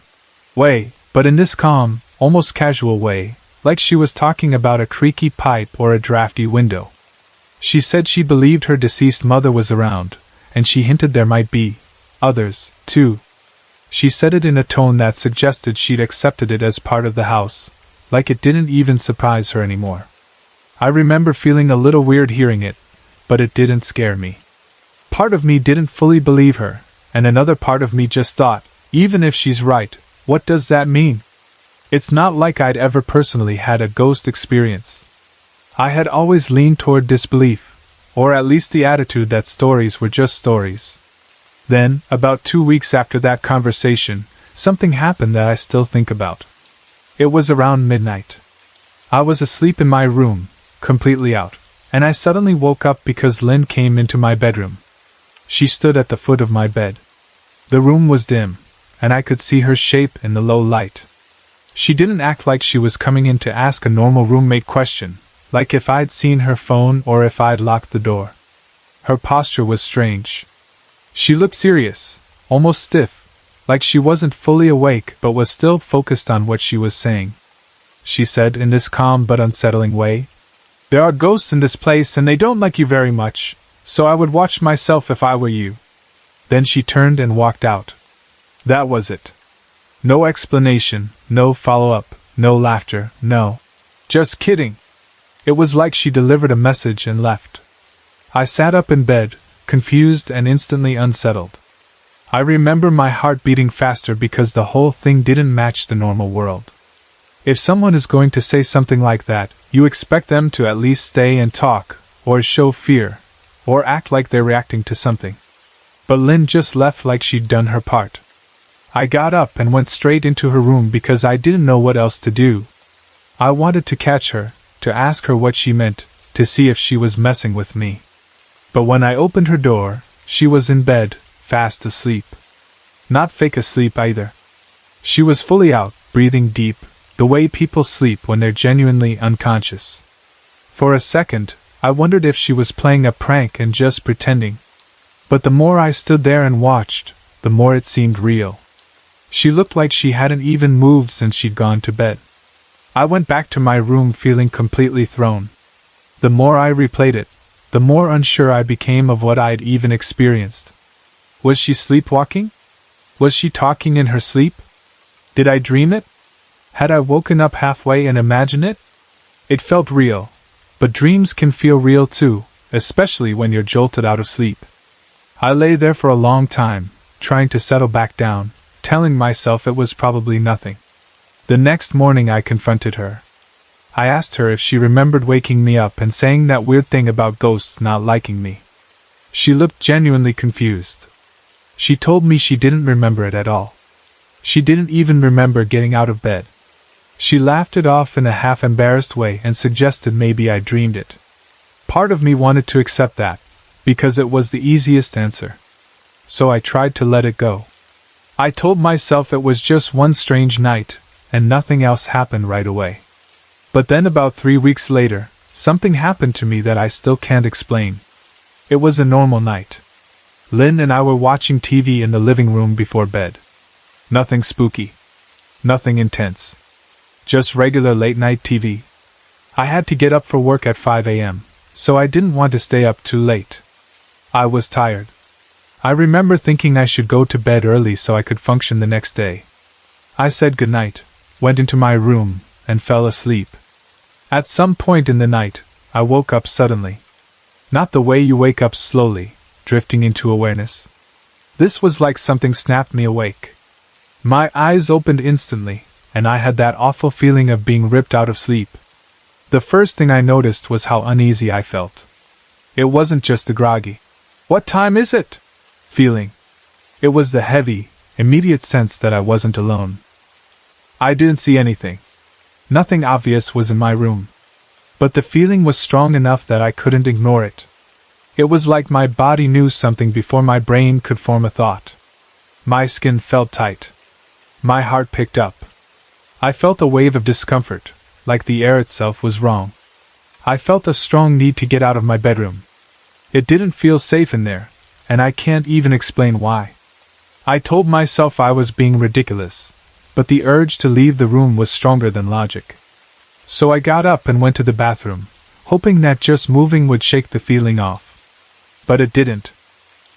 way, but in this calm, almost casual way, like she was talking about a creaky pipe or a drafty window. She said she believed her deceased mother was around, and she hinted there might be others, too. She said it in a tone that suggested she'd accepted it as part of the house, like it didn't even surprise her anymore. I remember feeling a little weird hearing it, but it didn't scare me. Part of me didn't fully believe her, and another part of me just thought, even if she's right, what does that mean? It's not like I'd ever personally had a ghost experience. I had always leaned toward disbelief, or at least the attitude that stories were just stories. Then, about 2 weeks after that conversation, something happened that I still think about. It was around midnight. I was asleep in my room, completely out, and I suddenly woke up because Lynn came into my bedroom. She stood at the foot of my bed. The room was dim, and I could see her shape in the low light. She didn't act like she was coming in to ask a normal roommate question, like if I'd seen her phone or if I'd locked the door. Her posture was strange. She looked serious, almost stiff, like she wasn't fully awake but was still focused on what she was saying. She said in this calm but unsettling way, "There are ghosts in this place and they don't like you very much, so I would watch myself if I were you." Then she turned and walked out. That was it. No explanation, no follow-up, no laughter, no. "Just kidding." It was like she delivered a message and left. I sat up in bed, confused and instantly unsettled. I remember my heart beating faster because the whole thing didn't match the normal world. If someone is going to say something like that, you expect them to at least stay and talk, or show fear, or act like they're reacting to something. But Lynn just left like she'd done her part. I got up and went straight into her room because I didn't know what else to do. I wanted to catch her, to ask her what she meant, to see if she was messing with me. But when I opened her door, she was in bed, fast asleep. Not fake asleep either. She was fully out, breathing deep, the way people sleep when they're genuinely unconscious. For a second, I wondered if she was playing a prank and just pretending. But the more I stood there and watched, the more it seemed real. She looked like she hadn't even moved since she'd gone to bed. I went back to my room feeling completely thrown. The more I replayed it, the more unsure I became of what I'd even experienced. Was she sleepwalking? Was she talking in her sleep? Did I dream it? Had I woken up halfway and imagined it? It felt real, but dreams can feel real too, especially when you're jolted out of sleep. I lay there for a long time, trying to settle back down, telling myself it was probably nothing. The next morning I confronted her. I asked her if she remembered waking me up and saying that weird thing about ghosts not liking me. She looked genuinely confused. She told me she didn't remember it at all. She didn't even remember getting out of bed. She laughed it off in a half-embarrassed way and suggested maybe I dreamed it. Part of me wanted to accept that, because it was the easiest answer. So I tried to let it go. I told myself it was just one strange night, and nothing else happened right away. But then about 3 weeks later, something happened to me that I still can't explain. It was a normal night. Lynn and I were watching TV in the living room before bed. Nothing spooky. Nothing intense. Just regular late-night TV. I had to get up for work at 5 a.m., so I didn't want to stay up too late. I was tired. I remember thinking I should go to bed early so I could function the next day. I said goodnight, went into my room, and fell asleep. At some point in the night, I woke up suddenly. Not the way you wake up slowly, drifting into awareness. This was like something snapped me awake. My eyes opened instantly, and I had that awful feeling of being ripped out of sleep. The first thing I noticed was how uneasy I felt. It wasn't just the groggy, "What time is it?" feeling. It was the heavy, immediate sense that I wasn't alone. I didn't see anything. Nothing obvious was in my room. But the feeling was strong enough that I couldn't ignore it. It was like my body knew something before my brain could form a thought. My skin felt tight. My heart picked up. I felt a wave of discomfort, like the air itself was wrong. I felt a strong need to get out of my bedroom. It didn't feel safe in there, and I can't even explain why. I told myself I was being ridiculous, but the urge to leave the room was stronger than logic. So I got up and went to the bathroom, hoping that just moving would shake the feeling off. But it didn't.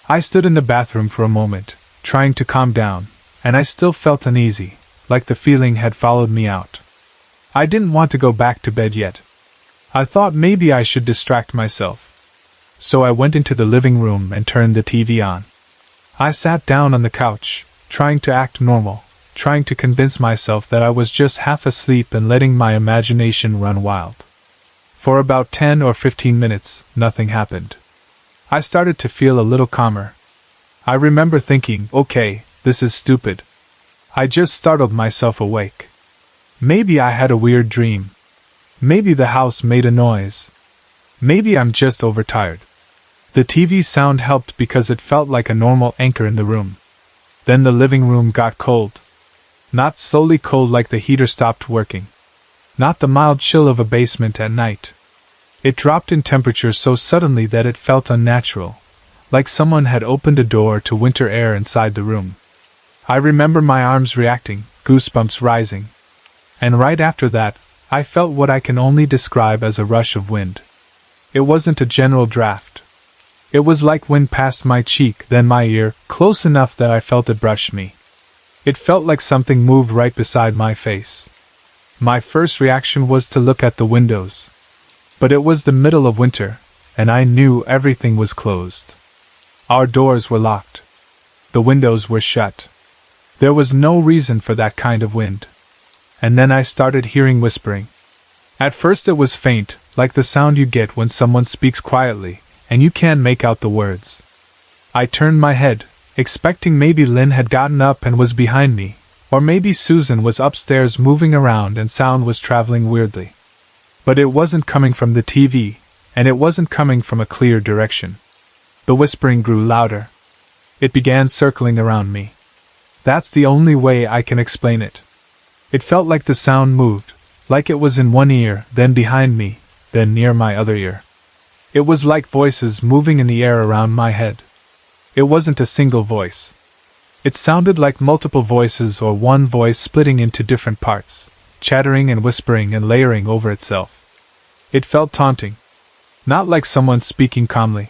I stood in the bathroom for a moment, trying to calm down, and I still felt uneasy, like the feeling had followed me out. I didn't want to go back to bed yet. I thought maybe I should distract myself. So I went into the living room and turned the TV on. I sat down on the couch, trying to act normal, trying to convince myself that I was just half asleep and letting my imagination run wild. For about 10 or 15 minutes, nothing happened. I started to feel a little calmer. I remember thinking, okay, this is stupid. I just startled myself awake. Maybe I had a weird dream. Maybe the house made a noise. Maybe I'm just overtired. The TV sound helped because it felt like a normal anchor in the room. Then the living room got cold. Not slowly cold like the heater stopped working. Not the mild chill of a basement at night. It dropped in temperature so suddenly that it felt unnatural, like someone had opened a door to winter air inside the room. I remember my arms reacting, goosebumps rising. And right after that, I felt what I can only describe as a rush of wind. It wasn't a general draft. It was like wind past my cheek, then my ear, close enough that I felt it brush me. It felt like something moved right beside my face. My first reaction was to look at the windows. But it was the middle of winter, and I knew everything was closed. Our doors were locked. The windows were shut. There was no reason for that kind of wind. And then I started hearing whispering. At first it was faint, like the sound you get when someone speaks quietly, and you can't make out the words. I turned my head, expecting maybe Lynn had gotten up and was behind me, or maybe Susan was upstairs moving around and sound was traveling weirdly. But it wasn't coming from the TV, and it wasn't coming from a clear direction. The whispering grew louder. It began circling around me. That's the only way I can explain it. It felt like the sound moved, like it was in one ear, then behind me, then near my other ear. It was like voices moving in the air around my head. It wasn't a single voice. It sounded like multiple voices or one voice splitting into different parts, chattering and whispering and layering over itself. It felt taunting. Not like someone speaking calmly.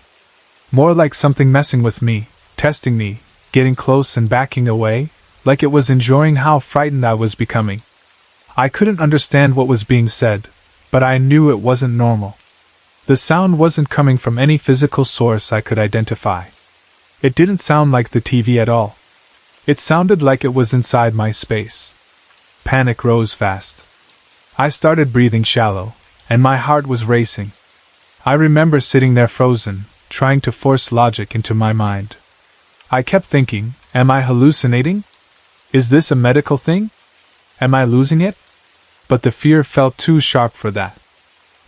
More like something messing with me, testing me, getting close and backing away, like it was enjoying how frightened I was becoming. I couldn't understand what was being said, but I knew it wasn't normal. The sound wasn't coming from any physical source I could identify. It didn't sound like the TV at all. It sounded like it was inside my space. Panic rose fast. I started breathing shallow, and my heart was racing. I remember sitting there frozen, trying to force logic into my mind. I kept thinking, am I hallucinating? Is this a medical thing? Am I losing it? But the fear felt too sharp for that.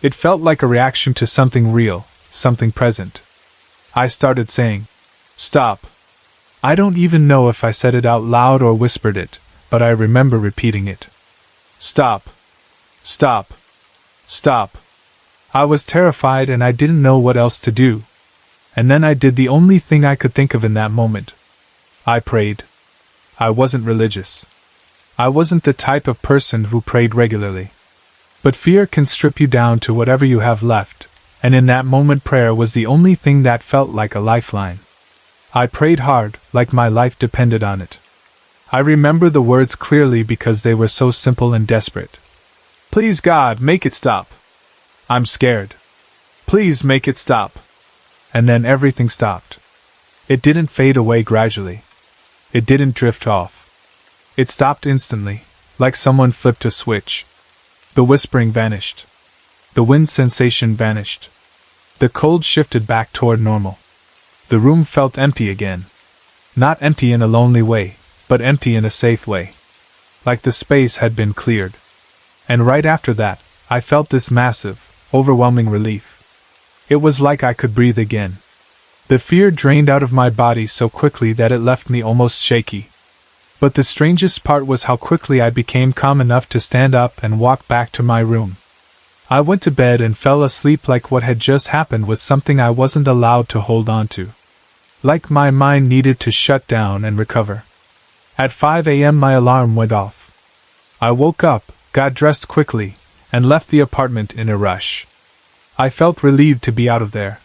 It felt like a reaction to something real, something present. I started saying, "Stop." I don't even know if I said it out loud or whispered it, but I remember repeating it. "Stop. Stop. Stop." I was terrified and I didn't know what else to do. And then I did the only thing I could think of in that moment. I prayed. I wasn't religious. I wasn't the type of person who prayed regularly. But fear can strip you down to whatever you have left, and in that moment prayer was the only thing that felt like a lifeline. I prayed hard, like my life depended on it. I remember the words clearly because they were so simple and desperate. "Please God, make it stop. I'm scared. Please make it stop." And then everything stopped. It didn't fade away gradually. It didn't drift off. It stopped instantly, like someone flipped a switch. The whispering vanished. The wind sensation vanished. The cold shifted back toward normal. The room felt empty again. Not empty in a lonely way, but empty in a safe way. Like the space had been cleared. And right after that, I felt this massive, overwhelming relief. It was like I could breathe again. The fear drained out of my body so quickly that it left me almost shaky. But the strangest part was how quickly I became calm enough to stand up and walk back to my room. I went to bed and fell asleep like what had just happened was something I wasn't allowed to hold on to. Like my mind needed to shut down and recover. At 5 a.m. my alarm went off. I woke up, got dressed quickly, and left the apartment in a rush. I felt relieved to be out of there.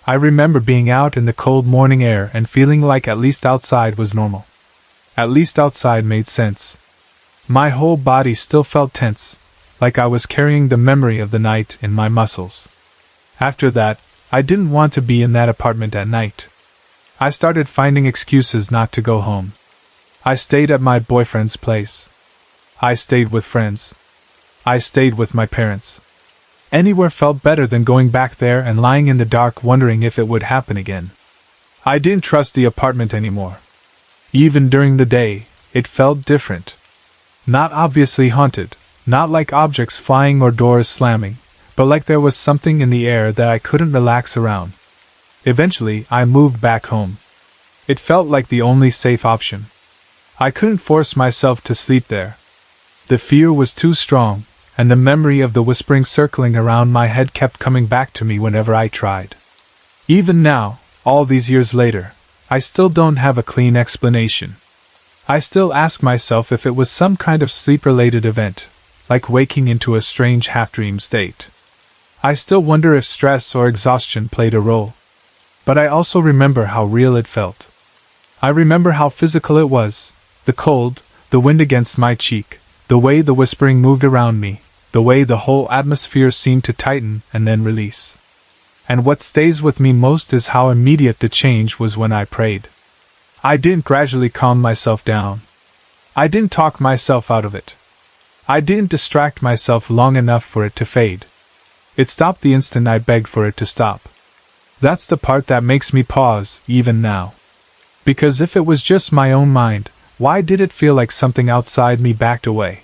I remember being out in the cold morning air and feeling like at least outside was normal. At least outside made sense. My whole body still felt tense, like I was carrying the memory of the night in my muscles. After that, I didn't want to be in that apartment at night. I started finding excuses not to go home. I stayed at my boyfriend's place. I stayed with friends. I stayed with my parents. Anywhere felt better than going back there and lying in the dark wondering if it would happen again. I didn't trust the apartment anymore. Even during the day, it felt different. Not obviously haunted, not like objects flying or doors slamming, but like there was something in the air that I couldn't relax around. Eventually, I moved back home. It felt like the only safe option. I couldn't force myself to sleep there. The fear was too strong, and the memory of the whispering circling around my head kept coming back to me whenever I tried. Even now, all these years later, I still don't have a clean explanation. I still ask myself if it was some kind of sleep-related event, like waking into a strange half-dream state. I still wonder if stress or exhaustion played a role. But I also remember how real it felt. I remember how physical it was, the cold, the wind against my cheek, the way the whispering moved around me, the way the whole atmosphere seemed to tighten and then release. And what stays with me most is how immediate the change was when I prayed. I didn't gradually calm myself down. I didn't talk myself out of it. I didn't distract myself long enough for it to fade. It stopped the instant I begged for it to stop. That's the part that makes me pause, even now. Because if it was just my own mind, why did it feel like something outside me backed away?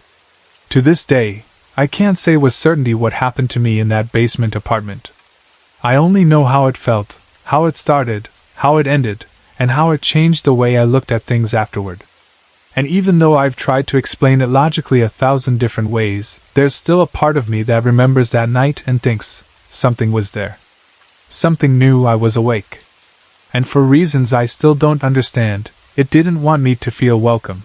To this day, I can't say with certainty what happened to me in that basement apartment. I only know how it felt, how it started, how it ended, and how it changed the way I looked at things afterward. And even though I've tried to explain it logically 1,000 different ways, there's still a part of me that remembers that night and thinks, something was there. Something knew I was awake. And for reasons I still don't understand, it didn't want me to feel welcome.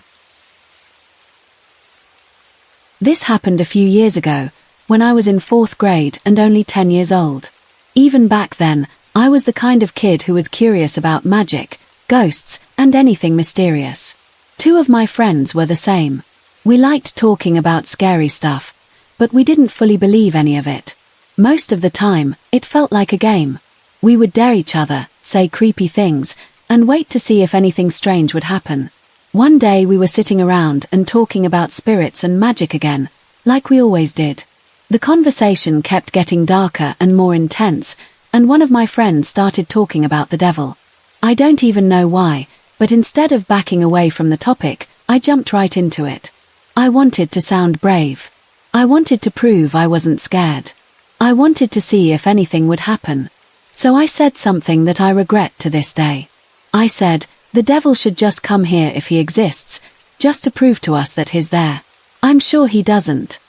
This happened a few years ago, when I was in 4th grade and only 10 years old. Even back then, I was the kind of kid who was curious about magic, ghosts, and anything mysterious. 2 of my friends were the same. We liked talking about scary stuff, but we didn't fully believe any of it. Most of the time, it felt like a game. We would dare each other, say creepy things, and wait to see if anything strange would happen. One day we were sitting around and talking about spirits and magic again, like we always did. The conversation kept getting darker and more intense, and one of my friends started talking about the devil. I don't even know why, but instead of backing away from the topic, I jumped right into it. I wanted to sound brave. I wanted to prove I wasn't scared. I wanted to see if anything would happen. So I said something that I regret to this day. I said, the devil should just come here if he exists, just to prove to us that he's there. I'm sure he doesn't.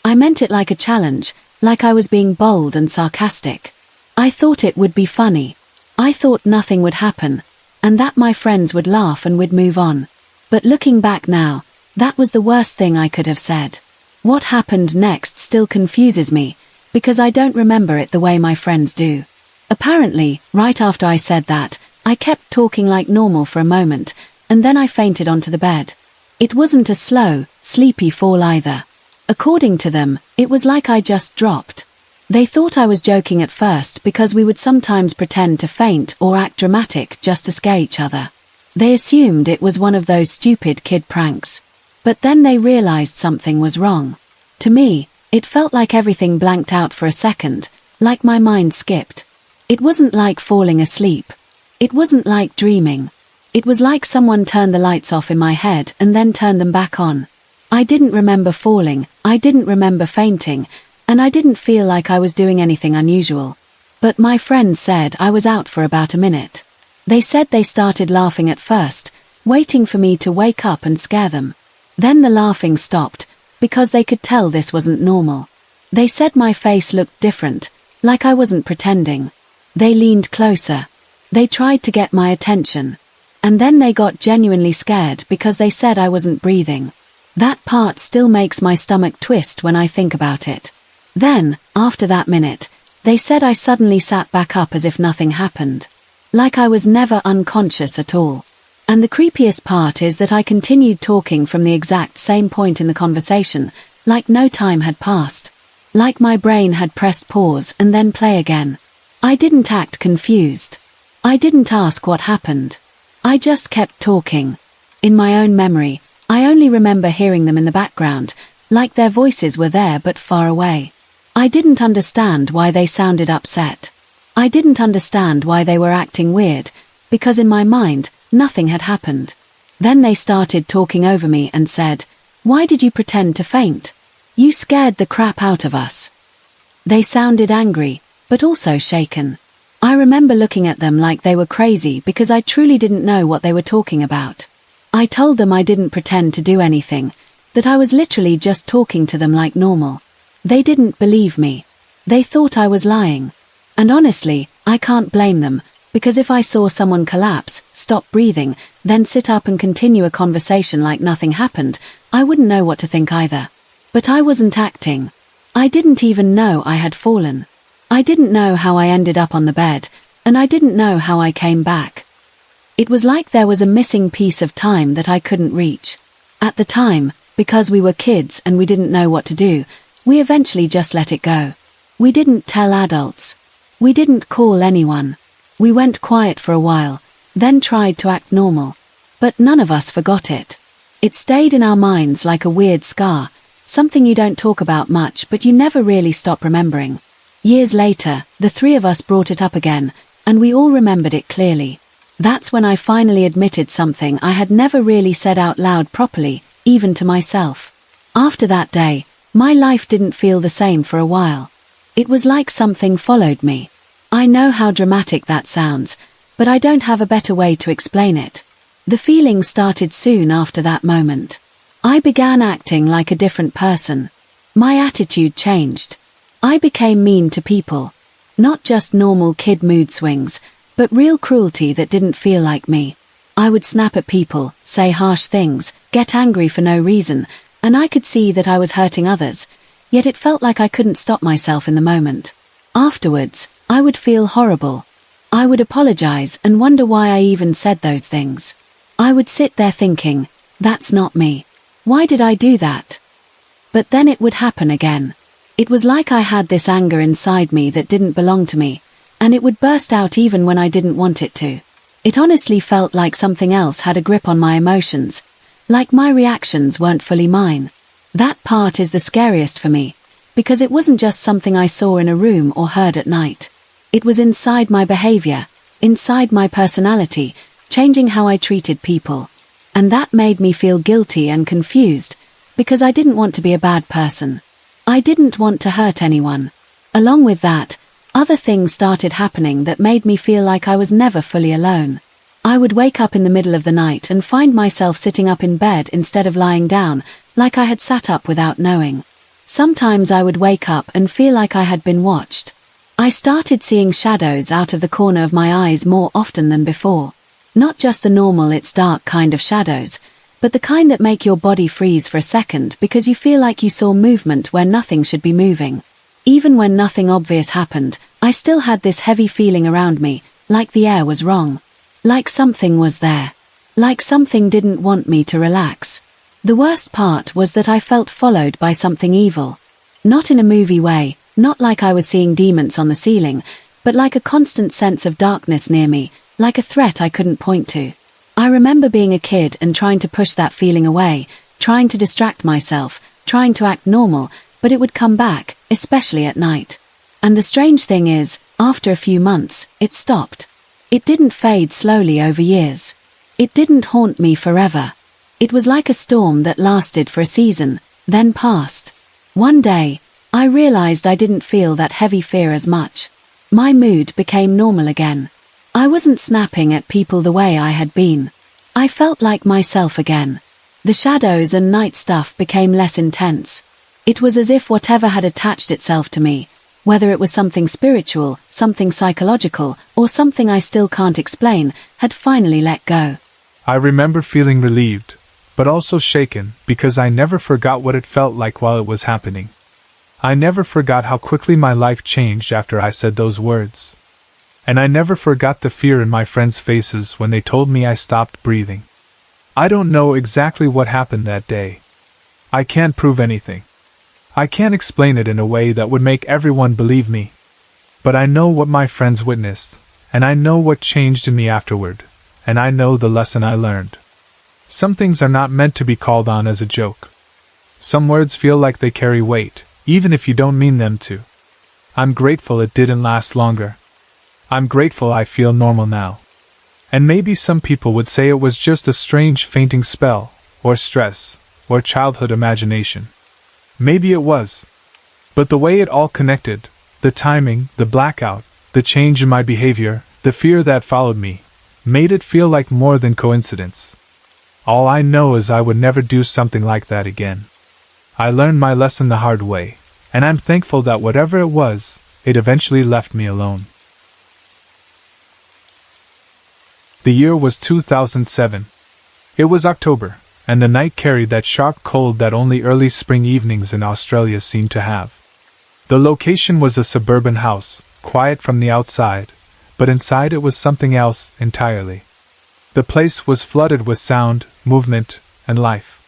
I meant it like a challenge, like I was being bold and sarcastic. I thought it would be funny. I thought nothing would happen, and that my friends would laugh and we'd move on. But looking back now, that was the worst thing I could have said. What happened next still confuses me, because I don't remember it the way my friends do. Apparently, right after I said that, I kept talking like normal for a moment, and then I fainted onto the bed. It wasn't a slow, sleepy fall either. According to them, it was like I just dropped. They thought I was joking at first because we would sometimes pretend to faint or act dramatic just to scare each other. They assumed it was one of those stupid kid pranks. But then they realized something was wrong. To me, it felt like everything blanked out for a second, like my mind skipped. It wasn't like falling asleep. It wasn't like dreaming. It was like someone turned the lights off in my head and then turned them back on. I didn't remember falling, I didn't remember fainting, and I didn't feel like I was doing anything unusual. But my friends said I was out for about a minute. They said they started laughing at first, waiting for me to wake up and scare them. Then the laughing stopped, because they could tell this wasn't normal. They said my face looked different, like I wasn't pretending. They leaned closer. They tried to get my attention. And then they got genuinely scared because they said I wasn't breathing. That part still makes my stomach twist when I think about it. Then, after that minute, they said I suddenly sat back up as if nothing happened. Like I was never unconscious at all. And the creepiest part is that I continued talking from the exact same point in the conversation, like no time had passed. Like my brain had pressed pause and then play again. I didn't act confused. I didn't ask what happened. I just kept talking. In my own memory, I only remember hearing them in the background, like their voices were there but far away. I didn't understand why they sounded upset. I didn't understand why they were acting weird, because in my mind, nothing had happened. Then they started talking over me and said, "Why did you pretend to faint? You scared the crap out of us." They sounded angry, but also shaken. I remember looking at them like they were crazy because I truly didn't know what they were talking about. I told them I didn't pretend to do anything, that I was literally just talking to them like normal. They didn't believe me. They thought I was lying. And honestly, I can't blame them, because if I saw someone collapse, stop breathing, then sit up and continue a conversation like nothing happened, I wouldn't know what to think either. But I wasn't acting. I didn't even know I had fallen. I didn't know how I ended up on the bed, and I didn't know how I came back. It was like there was a missing piece of time that I couldn't reach. At the time, because we were kids and we didn't know what to do, we eventually just let it go. We didn't tell adults. We didn't call anyone. We went quiet for a while, then tried to act normal. But none of us forgot it. It stayed in our minds like a weird scar, something you don't talk about much but you never really stop remembering. Years later, the 3 of us brought it up again, and we all remembered it clearly. That's when I finally admitted something I had never really said out loud properly, even to myself. After that day, my life didn't feel the same for a while. It was like something followed me. I know how dramatic that sounds, but I don't have a better way to explain it. The feeling started soon after that moment. I began acting like a different person. My attitude changed. I became mean to people. Not just normal kid mood swings, but real cruelty that didn't feel like me. I would snap at people, say harsh things, get angry for no reason, and I could see that I was hurting others, yet it felt like I couldn't stop myself in the moment. Afterwards, I would feel horrible. I would apologize and wonder why I even said those things. I would sit there thinking, that's not me. Why did I do that? But then it would happen again. It was like I had this anger inside me that didn't belong to me, and it would burst out even when I didn't want it to. It honestly felt like something else had a grip on my emotions, like my reactions weren't fully mine. That part is the scariest for me, because it wasn't just something I saw in a room or heard at night. It was inside my behavior, inside my personality, changing how I treated people. And that made me feel guilty and confused, because I didn't want to be a bad person. I didn't want to hurt anyone. Along with that, other things started happening that made me feel like I was never fully alone. I would wake up in the middle of the night and find myself sitting up in bed instead of lying down, like I had sat up without knowing. Sometimes I would wake up and feel like I had been watched. I started seeing shadows out of the corner of my eyes more often than before. Not just the normal it's dark kind of shadows, but the kind that make your body freeze for a second because you feel like you saw movement where nothing should be moving. Even when nothing obvious happened, I still had this heavy feeling around me, like the air was wrong. Like something was there. Like something didn't want me to relax. The worst part was that I felt followed by something evil. Not in a movie way, not like I was seeing demons on the ceiling, but like a constant sense of darkness near me, like a threat I couldn't point to. I remember being a kid and trying to push that feeling away, trying to distract myself, trying to act normal, but it would come back, especially at night. And the strange thing is, after a few months, it stopped. It didn't fade slowly over years. It didn't haunt me forever. It was like a storm that lasted for a season, then passed. One day, I realized I didn't feel that heavy fear as much. My mood became normal again. I wasn't snapping at people the way I had been. I felt like myself again. The shadows and night stuff became less intense. It was as if whatever had attached itself to me, whether it was something spiritual, something psychological, or something I still can't explain, had finally let go. I remember feeling relieved, but also shaken, because I never forgot what it felt like while it was happening. I never forgot how quickly my life changed after I said those words. And I never forgot the fear in my friends' faces when they told me I stopped breathing. I don't know exactly what happened that day. I can't prove anything. I can't explain it in a way that would make everyone believe me. But I know what my friends witnessed, and I know what changed in me afterward, and I know the lesson I learned. Some things are not meant to be called on as a joke. Some words feel like they carry weight, even if you don't mean them to. I'm grateful it didn't last longer. I'm grateful I feel normal now. And maybe some people would say it was just a strange fainting spell, or stress, or childhood imagination. Maybe it was. But the way it all connected, the timing, the blackout, the change in my behavior, the fear that followed me, made it feel like more than coincidence. All I know is I would never do something like that again. I learned my lesson the hard way, and I'm thankful that whatever it was, it eventually left me alone. The year was 2007. It was October, and the night carried that sharp cold that only early spring evenings in Australia seem to have. The location was a suburban house, quiet from the outside, but inside it was something else entirely. The place was flooded with sound, movement, and life.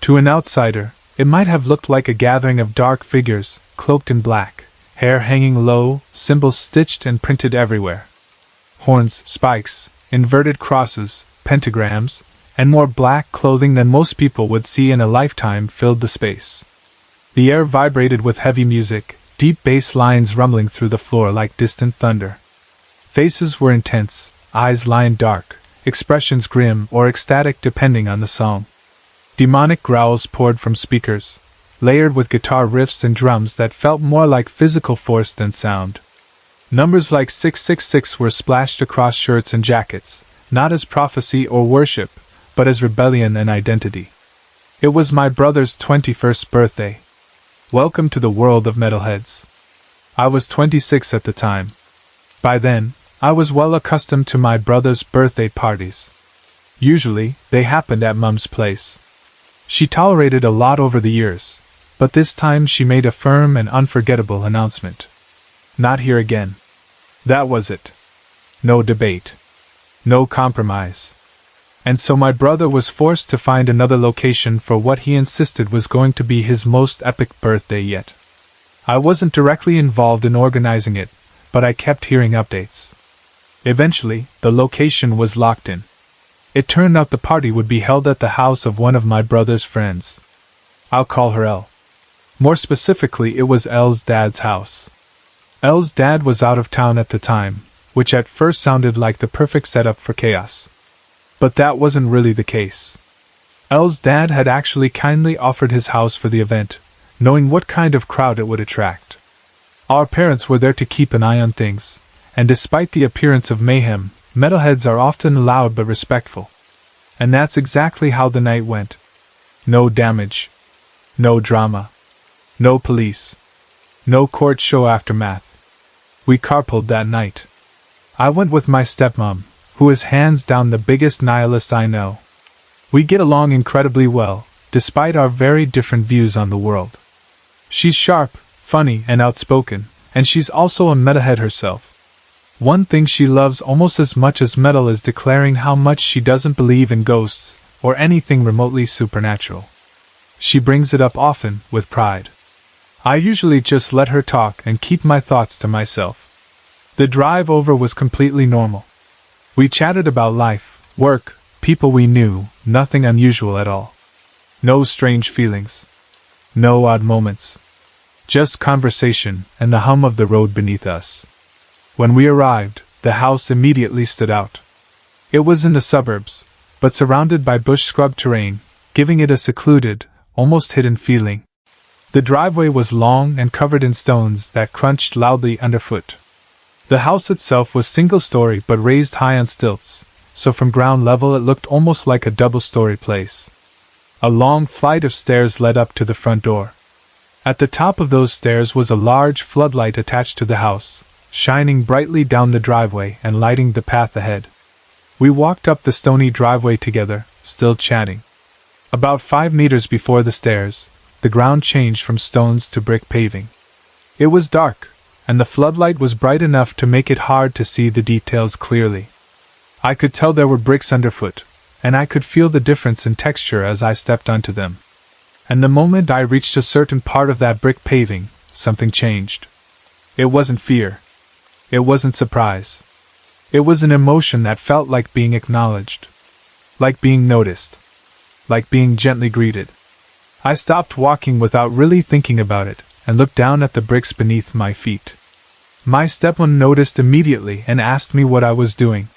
To an outsider, it might have looked like a gathering of dark figures, cloaked in black, hair hanging low, symbols stitched and printed everywhere. Horns, spikes, inverted crosses, pentagrams, and more black clothing than most people would see in a lifetime filled the space. The air vibrated with heavy music, deep bass lines rumbling through the floor like distant thunder. Faces were intense, eyes lined dark, expressions grim or ecstatic depending on the song. Demonic growls poured from speakers, layered with guitar riffs and drums that felt more like physical force than sound. Numbers like 666 were splashed across shirts and jackets, not as prophecy or worship, but as rebellion and identity. It was my brother's 21st birthday. Welcome to the world of metalheads. I was 26 at the time. By then, I was well accustomed to my brother's birthday parties. Usually, they happened at Mum's place. She tolerated a lot over the years, but this time she made a firm and unforgettable announcement. Not here again. That was it. No debate. No compromise. And so my brother was forced to find another location for what he insisted was going to be his most epic birthday yet. I wasn't directly involved in organizing it, but I kept hearing updates. Eventually, the location was locked in. It turned out the party would be held at the house of one of my brother's friends. I'll call her Elle. More specifically, it was Elle's dad's house. Elle's dad was out of town at the time, which at first sounded like the perfect setup for chaos. But that wasn't really the case. Elle's dad had actually kindly offered his house for the event, knowing what kind of crowd it would attract. Our parents were there to keep an eye on things, and despite the appearance of mayhem, metalheads are often loud but respectful. And that's exactly how the night went. No damage. No drama. No police. No court show aftermath. We carpooled that night. I went with my stepmom, who is hands down the biggest nihilist I know. We get along incredibly well, despite our very different views on the world. She's sharp, funny, and outspoken, and she's also a metalhead herself. One thing she loves almost as much as metal is declaring how much she doesn't believe in ghosts or anything remotely supernatural. She brings it up often, with pride. I usually just let her talk and keep my thoughts to myself. The drive over was completely normal. We chatted about life, work, people we knew, nothing unusual at all. No strange feelings. No odd moments. Just conversation and the hum of the road beneath us. When we arrived, the house immediately stood out. It was in the suburbs, but surrounded by bush-scrubbed terrain, giving it a secluded, almost hidden feeling. The driveway was long and covered in stones that crunched loudly underfoot. The house itself was single-story but raised high on stilts, so from ground level it looked almost like a double-story place. A long flight of stairs led up to the front door. At the top of those stairs was a large floodlight attached to the house, shining brightly down the driveway and lighting the path ahead. We walked up the stony driveway together, still chatting. About 5 meters before the stairs, the ground changed from stones to brick paving. It was dark, and the floodlight was bright enough to make it hard to see the details clearly. I could tell there were bricks underfoot, and I could feel the difference in texture as I stepped onto them. And the moment I reached a certain part of that brick paving, something changed. It wasn't fear. It wasn't surprise. It was an emotion that felt like being acknowledged. Like being noticed. Like being gently greeted. I stopped walking without really thinking about it, and looked down at the bricks beneath my feet. My stepmom noticed immediately and asked me what I was doing.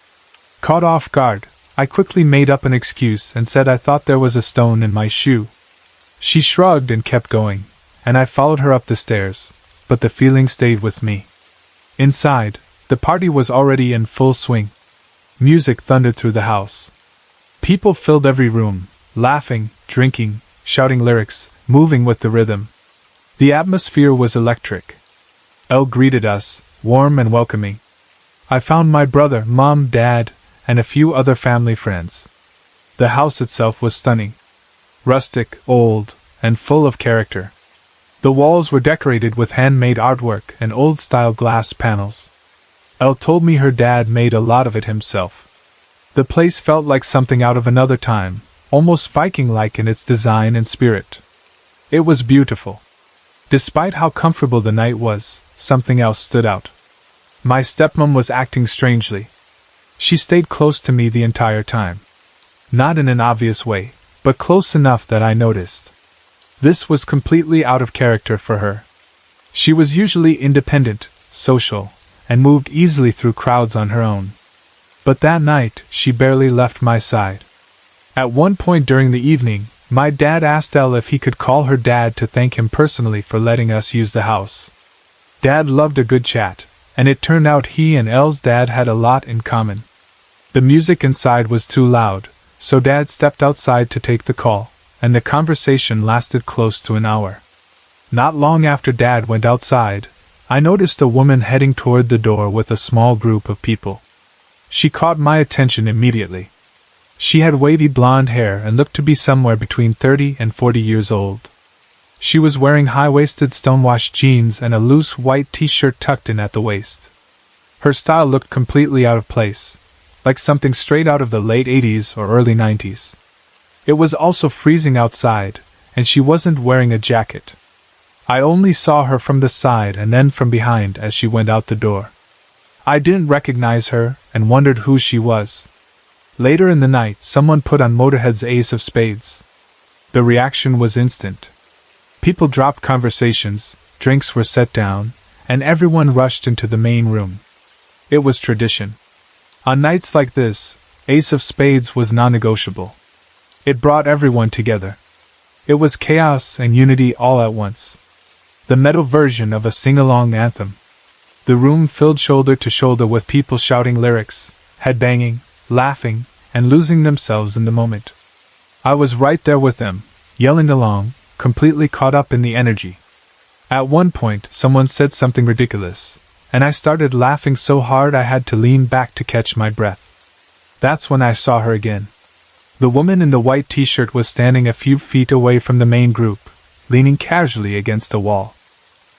Caught off guard, I quickly made up an excuse and said I thought there was a stone in my shoe. She shrugged and kept going, and I followed her up the stairs, but the feeling stayed with me. Inside, the party was already in full swing. Music thundered through the house. People filled every room, laughing, drinking, shouting lyrics, moving with the rhythm. The atmosphere was electric. Elle greeted us, warm and welcoming. I found my brother, mom, dad, and a few other family friends. The house itself was stunning. Rustic, old, and full of character. The walls were decorated with handmade artwork and old-style glass panels. Elle told me her dad made a lot of it himself. The place felt like something out of another time, almost Viking-like in its design and spirit. It was beautiful. Despite how comfortable the night was, something else stood out. My stepmom was acting strangely. She stayed close to me the entire time. Not in an obvious way, but close enough that I noticed. This was completely out of character for her. She was usually independent, social, and moved easily through crowds on her own. But that night, she barely left my side. At one point during the evening, my dad asked Elle if he could call her dad to thank him personally for letting us use the house. Dad loved a good chat, and it turned out he and Elle's dad had a lot in common. The music inside was too loud, so Dad stepped outside to take the call, and the conversation lasted close to an hour. Not long after Dad went outside, I noticed a woman heading toward the door with a small group of people. She caught my attention immediately. She had wavy blonde hair and looked to be somewhere between 30 and 40 years old. She was wearing high-waisted stonewashed jeans and a loose white t-shirt tucked in at the waist. Her style looked completely out of place, like something straight out of the late 80s or early 90s. It was also freezing outside, and she wasn't wearing a jacket. I only saw her from the side and then from behind as she went out the door. I didn't recognize her and wondered who she was. Later in the night, someone put on Motorhead's Ace of Spades. The reaction was instant. People dropped conversations, drinks were set down, and everyone rushed into the main room. It was tradition. On nights like this, Ace of Spades was non-negotiable. It brought everyone together. It was chaos and unity all at once. The metal version of a sing-along anthem. The room filled shoulder to shoulder with people shouting lyrics, headbanging, laughing, and losing themselves in the moment. I was right there with them, yelling along, completely caught up in the energy. At one point, someone said something ridiculous, and I started laughing so hard I had to lean back to catch my breath. That's when I saw her again. The woman in the white t-shirt was standing a few feet away from the main group, leaning casually against a wall.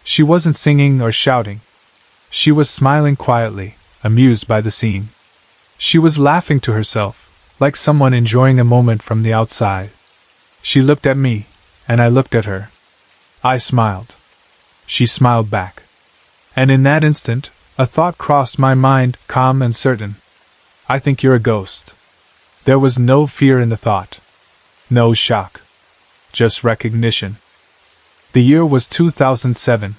She wasn't singing or shouting. She was smiling quietly, amused by the scene. She was laughing to herself, like someone enjoying a moment from the outside. She looked at me, and I looked at her. I smiled. She smiled back. And in that instant, a thought crossed my mind, calm and certain. I think you're a ghost. There was no fear in the thought. No shock. Just recognition. The year was 2007.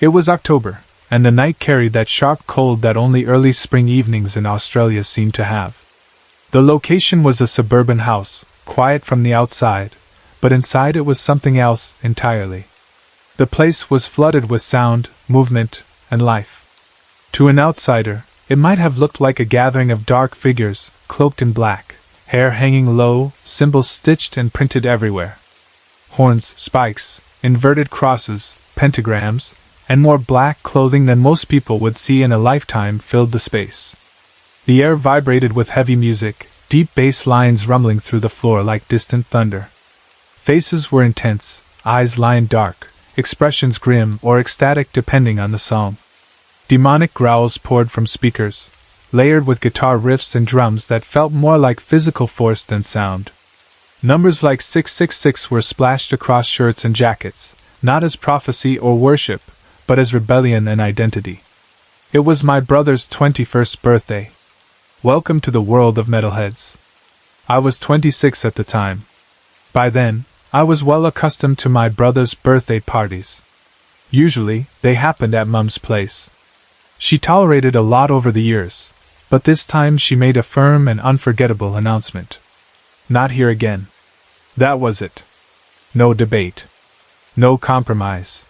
It was October, and the night carried that sharp cold that only early spring evenings in Australia seemed to have. The location was a suburban house, quiet from the outside, but inside it was something else entirely. The place was flooded with sound, movement, and life. To an outsider, it might have looked like a gathering of dark figures, cloaked in black, hair hanging low, symbols stitched and printed everywhere. Horns, spikes, inverted crosses, pentagrams, and more black clothing than most people would see in a lifetime filled the space. The air vibrated with heavy music, deep bass lines rumbling through the floor like distant thunder. Faces were intense, eyes lined dark, expressions grim or ecstatic depending on the song. Demonic growls poured from speakers, layered with guitar riffs and drums that felt more like physical force than sound. Numbers like 666 were splashed across shirts and jackets, not as prophecy or worship, but as rebellion and identity. It was my brother's 21st birthday. Welcome to the world of metalheads. I was 26 at the time. By then, I was well accustomed to my brother's birthday parties. Usually, they happened at Mum's place. She tolerated a lot over the years, but this time she made a firm and unforgettable announcement. Not here again. That was it. No debate. No compromise.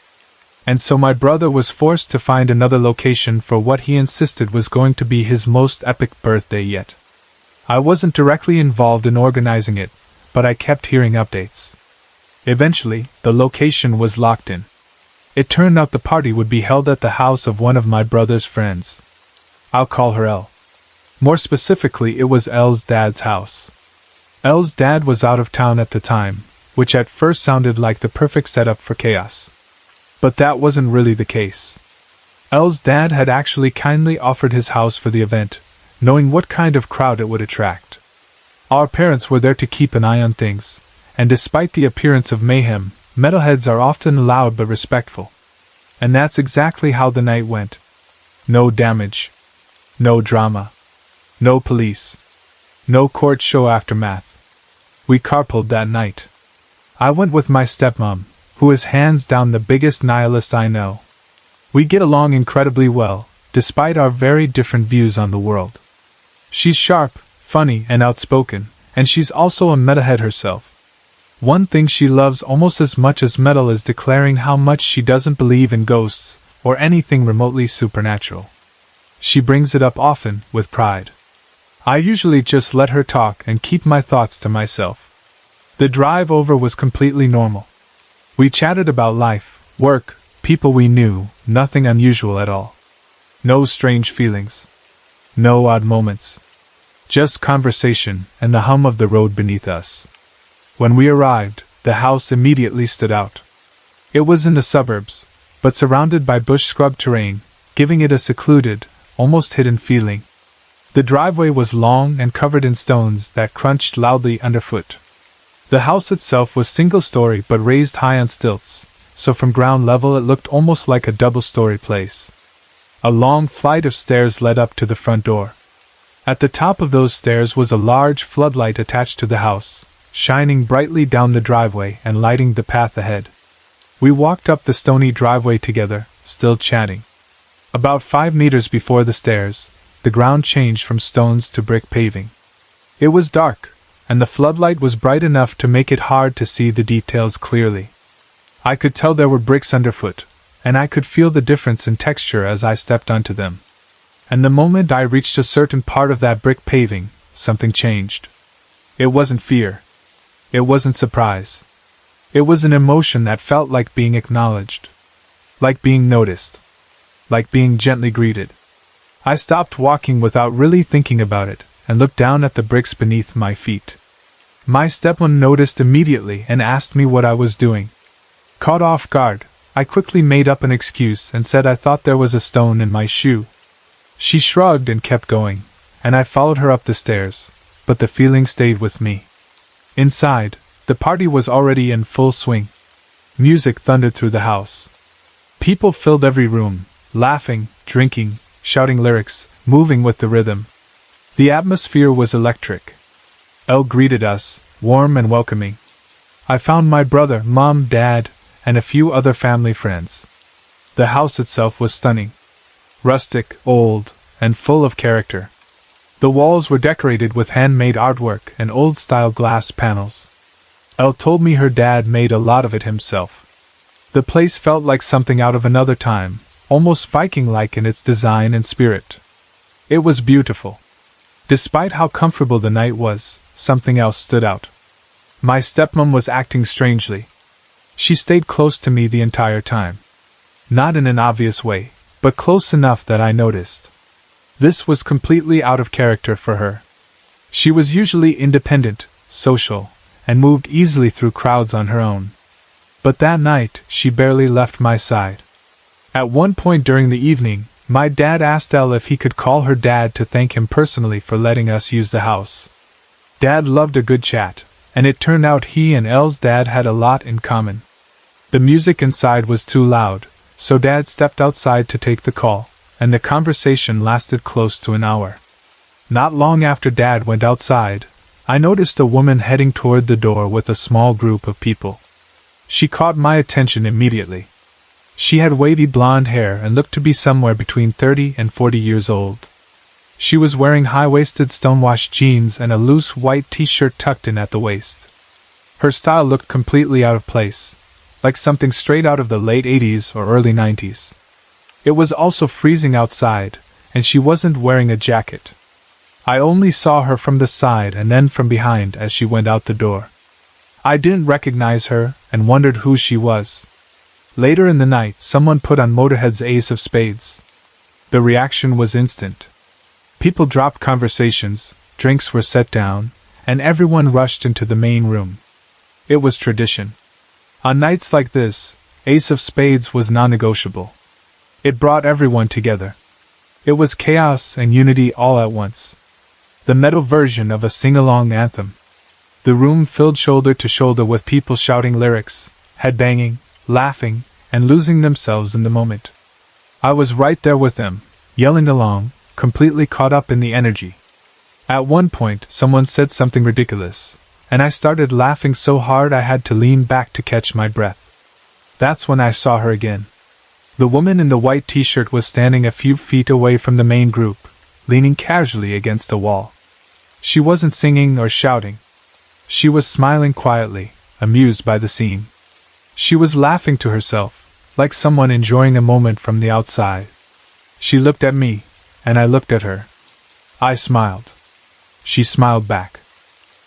And so my brother was forced to find another location for what he insisted was going to be his most epic birthday yet. I wasn't directly involved in organizing it, but I kept hearing updates. Eventually, the location was locked in. It turned out the party would be held at the house of one of my brother's friends. I'll call her Elle. More specifically, it was Elle's dad's house. Elle's dad was out of town at the time, which at first sounded like the perfect setup for chaos. But that wasn't really the case. Elle's dad had actually kindly offered his house for the event, knowing what kind of crowd it would attract. Our parents were there to keep an eye on things, and despite the appearance of mayhem, metalheads are often loud but respectful. And that's exactly how the night went. No damage. No drama. No police. No court show aftermath. We carpooled that night. I went with my stepmom, who is hands down the biggest nihilist I know. We get along incredibly well, despite our very different views on the world. She's sharp, funny, and outspoken, and she's also a metalhead herself. One thing she loves almost as much as metal is declaring how much she doesn't believe in ghosts or anything remotely supernatural. She brings it up often, with pride. I usually just let her talk and keep my thoughts to myself. The drive over was completely normal. We chatted about life, work, people we knew, nothing unusual at all. No strange feelings. No odd moments. Just conversation and the hum of the road beneath us. When we arrived, the house immediately stood out. It was in the suburbs, but surrounded by bush-scrub terrain, giving it a secluded, almost hidden feeling. The driveway was long and covered in stones that crunched loudly underfoot. The house itself was single-story but raised high on stilts, so from ground level it looked almost like a double-story place. A long flight of stairs led up to the front door. At the top of those stairs was a large floodlight attached to the house, shining brightly down the driveway and lighting the path ahead. We walked up the stony driveway together, still chatting. About 5 meters before the stairs, the ground changed from stones to brick paving. It was dark, and the floodlight was bright enough to make it hard to see the details clearly. I could tell there were bricks underfoot, and I could feel the difference in texture as I stepped onto them. And the moment I reached a certain part of that brick paving, something changed. It wasn't fear. It wasn't surprise. It was an emotion that felt like being acknowledged. Like being noticed. Like being gently greeted. I stopped walking without really thinking about it, and looked down at the bricks beneath my feet. My stepmom noticed immediately and asked me what I was doing. Caught off guard, I quickly made up an excuse and said I thought there was a stone in my shoe. She shrugged and kept going, and I followed her up the stairs, but the feeling stayed with me. Inside, the party was already in full swing. Music thundered through the house. People filled every room, laughing, drinking, shouting lyrics, moving with the rhythm. The atmosphere was electric. Elle greeted us, warm and welcoming. I found my brother, mom, dad, and a few other family friends. The house itself was stunning. Rustic, old, and full of character. The walls were decorated with handmade artwork and old-style glass panels. Elle told me her dad made a lot of it himself. The place felt like something out of another time, almost Viking-like in its design and spirit. It was beautiful. Despite how comfortable the night was, something else stood out. My stepmom was acting strangely. She stayed close to me the entire time. Not in an obvious way, but close enough that I noticed. This was completely out of character for her. She was usually independent, social, and moved easily through crowds on her own. But that night, she barely left my side. At one point during the evening, my dad asked Elle if he could call her dad to thank him personally for letting us use the house. Dad loved a good chat, and it turned out he and Elle's dad had a lot in common. The music inside was too loud, so Dad stepped outside to take the call, and the conversation lasted close to an hour. Not long after Dad went outside, I noticed a woman heading toward the door with a small group of people. She caught my attention immediately. She had wavy blonde hair and looked to be somewhere between 30 and 40 years old. She was wearing high-waisted stonewashed jeans and a loose white t-shirt tucked in at the waist. Her style looked completely out of place, like something straight out of the late 80s or early 90s. It was also freezing outside, and she wasn't wearing a jacket. I only saw her from the side and then from behind as she went out the door. I didn't recognize her and wondered who she was. Later in the night, someone put on Motorhead's Ace of Spades. The reaction was instant. People dropped conversations, drinks were set down, and everyone rushed into the main room. It was tradition. On nights like this, Ace of Spades was non-negotiable. It brought everyone together. It was chaos and unity all at once. The metal version of a sing-along anthem. The room filled shoulder to shoulder with people shouting lyrics, headbanging, laughing, and losing themselves in the moment. I was right there with them, yelling along, completely caught up in the energy. At one point, someone said something ridiculous, and I started laughing so hard I had to lean back to catch my breath. That's when I saw her again. The woman in the white t-shirt was standing a few feet away from the main group, leaning casually against a wall. She wasn't singing or shouting. She was smiling quietly, amused by the scene. She was laughing to herself, like someone enjoying a moment from the outside. She looked at me, and I looked at her. I smiled. she smiled back.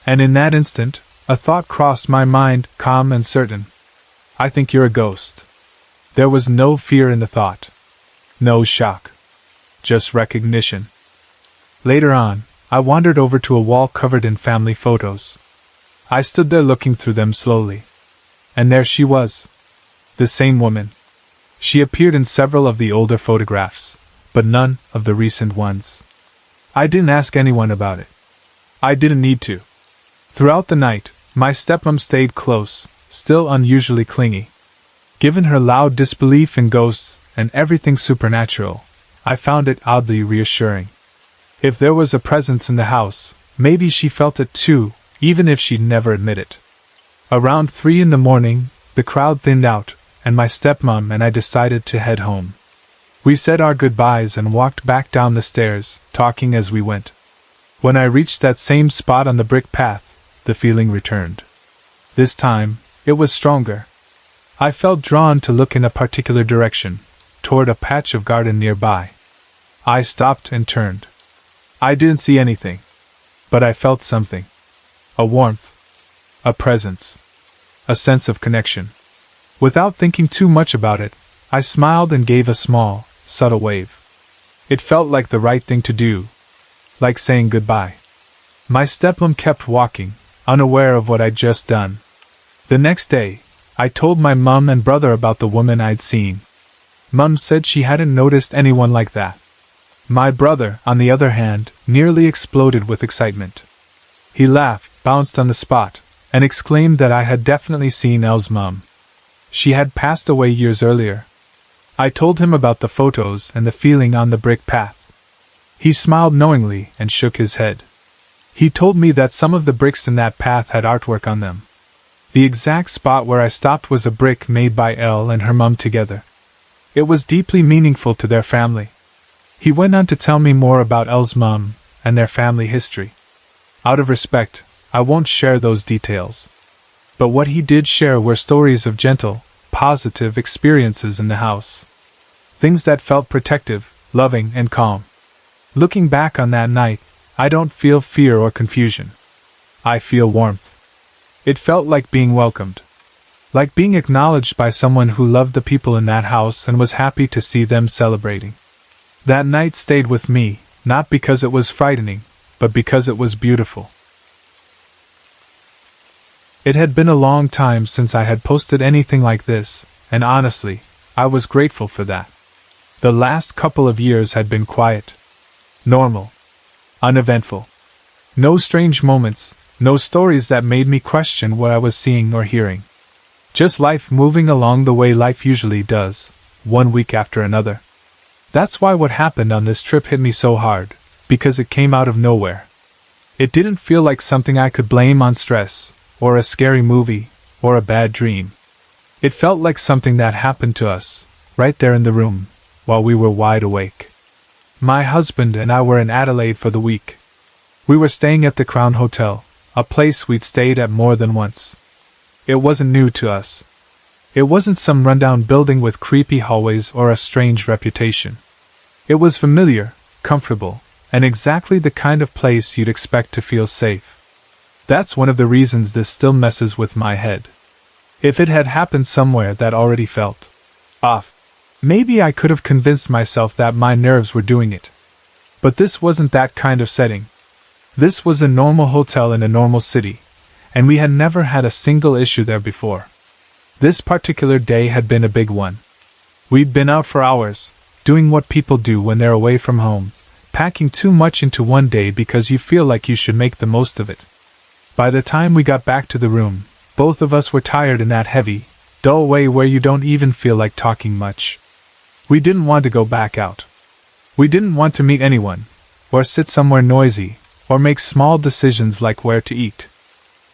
And in that instant, a thought crossed my mind, calm and certain. I think you're a ghost. There was no fear in the thought. No shock. Just recognition. Later on, I wandered over to a wall covered in family photos. I stood there looking through them slowly. And there she was. The same woman. She appeared in several of the older photographs, but none of the recent ones. I didn't ask anyone about it. I didn't need to. Throughout the night, my stepmom stayed close, still unusually clingy. Given her loud disbelief in ghosts and everything supernatural, I found it oddly reassuring. If there was a presence in the house, maybe she felt it too, even if she'd never admit it. Around 3 in the morning, the crowd thinned out, and my stepmom and I decided to head home. We said our goodbyes and walked back down the stairs, talking as we went. When I reached that same spot on the brick path, the feeling returned. This time, it was stronger. I felt drawn to look in a particular direction, toward a patch of garden nearby. I stopped and turned. I didn't see anything, but I felt something. A warmth. A presence. A sense of connection. Without thinking too much about it, I smiled and gave a small, subtle wave. It felt like the right thing to do. Like saying goodbye. My stepmom kept walking, unaware of what I'd just done. The next day, I told my mum and brother about the woman I'd seen. Mum said she hadn't noticed anyone like that. My brother, on the other hand, nearly exploded with excitement. He laughed, bounced on the spot, and exclaimed that I had definitely seen Elle's mum. She had passed away years earlier. I told him about the photos and the feeling on the brick path. He smiled knowingly and shook his head. He told me that some of the bricks in that path had artwork on them. The exact spot where I stopped was a brick made by Elle and her mum together. It was deeply meaningful to their family. He went on to tell me more about Elle's mum and their family history. Out of respect, I won't share those details. But what he did share were stories of gentle, positive experiences in the house. Things that felt protective, loving, and calm. Looking back on that night, I don't feel fear or confusion. I feel warmth. It felt like being welcomed. Like being acknowledged by someone who loved the people in that house and was happy to see them celebrating. That night stayed with me, not because it was frightening, but because it was beautiful. It had been a long time since I had posted anything like this, and honestly, I was grateful for that. The last couple of years had been quiet. Normal. Uneventful. No strange moments, no stories that made me question what I was seeing or hearing. Just life moving along the way life usually does, one week after another. That's why what happened on this trip hit me so hard, because it came out of nowhere. It didn't feel like something I could blame on stress, or a scary movie, or a bad dream. It felt like something that happened to us, right there in the room, while we were wide awake. My husband and I were in Adelaide for the week. We were staying at the Crown Hotel, a place we'd stayed at more than once. It wasn't new to us. It wasn't some rundown building with creepy hallways or a strange reputation. It was familiar, comfortable, and exactly the kind of place you'd expect to feel safe. That's one of the reasons this still messes with my head. If it had happened somewhere that already felt off, maybe I could have convinced myself that my nerves were doing it. But this wasn't that kind of setting. This was a normal hotel in a normal city, and we had never had a single issue there before. This particular day had been a big one. We'd been out for hours, doing what people do when they're away from home, packing too much into one day because you feel like you should make the most of it. By the time we got back to the room, both of us were tired in that heavy, dull way where you don't even feel like talking much. We didn't want to go back out. We didn't want to meet anyone, or sit somewhere noisy, or make small decisions like where to eat.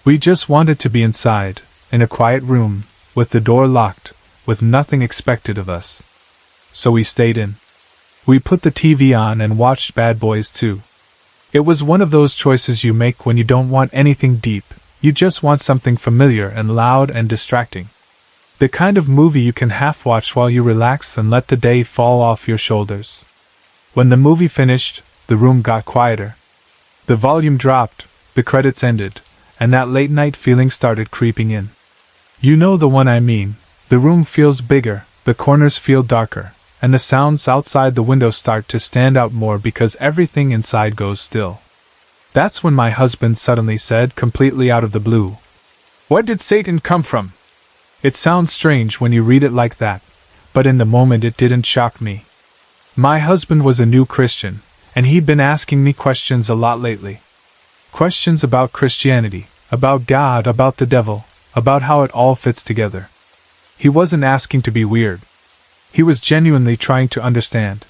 We just wanted to be inside, in a quiet room, with the door locked, with nothing expected of us. So we stayed in. We put the TV on and watched Bad Boys 2. It was one of those choices you make when you don't want anything deep, you just want something familiar and loud and distracting. The kind of movie you can half-watch while you relax and let the day fall off your shoulders. When the movie finished, the room got quieter. The volume dropped, the credits ended, and that late-night feeling started creeping in. You know the one I mean. The room feels bigger, the corners feel darker, and the sounds outside the window start to stand out more because everything inside goes still. That's when my husband suddenly said, completely out of the blue, "Where did Satan come from?" It sounds strange when you read it like that, but in the moment it didn't shock me. My husband was a new Christian, and he'd been asking me questions a lot lately. Questions about Christianity, about God, about the devil, about how it all fits together. He wasn't asking to be weird. He was genuinely trying to understand.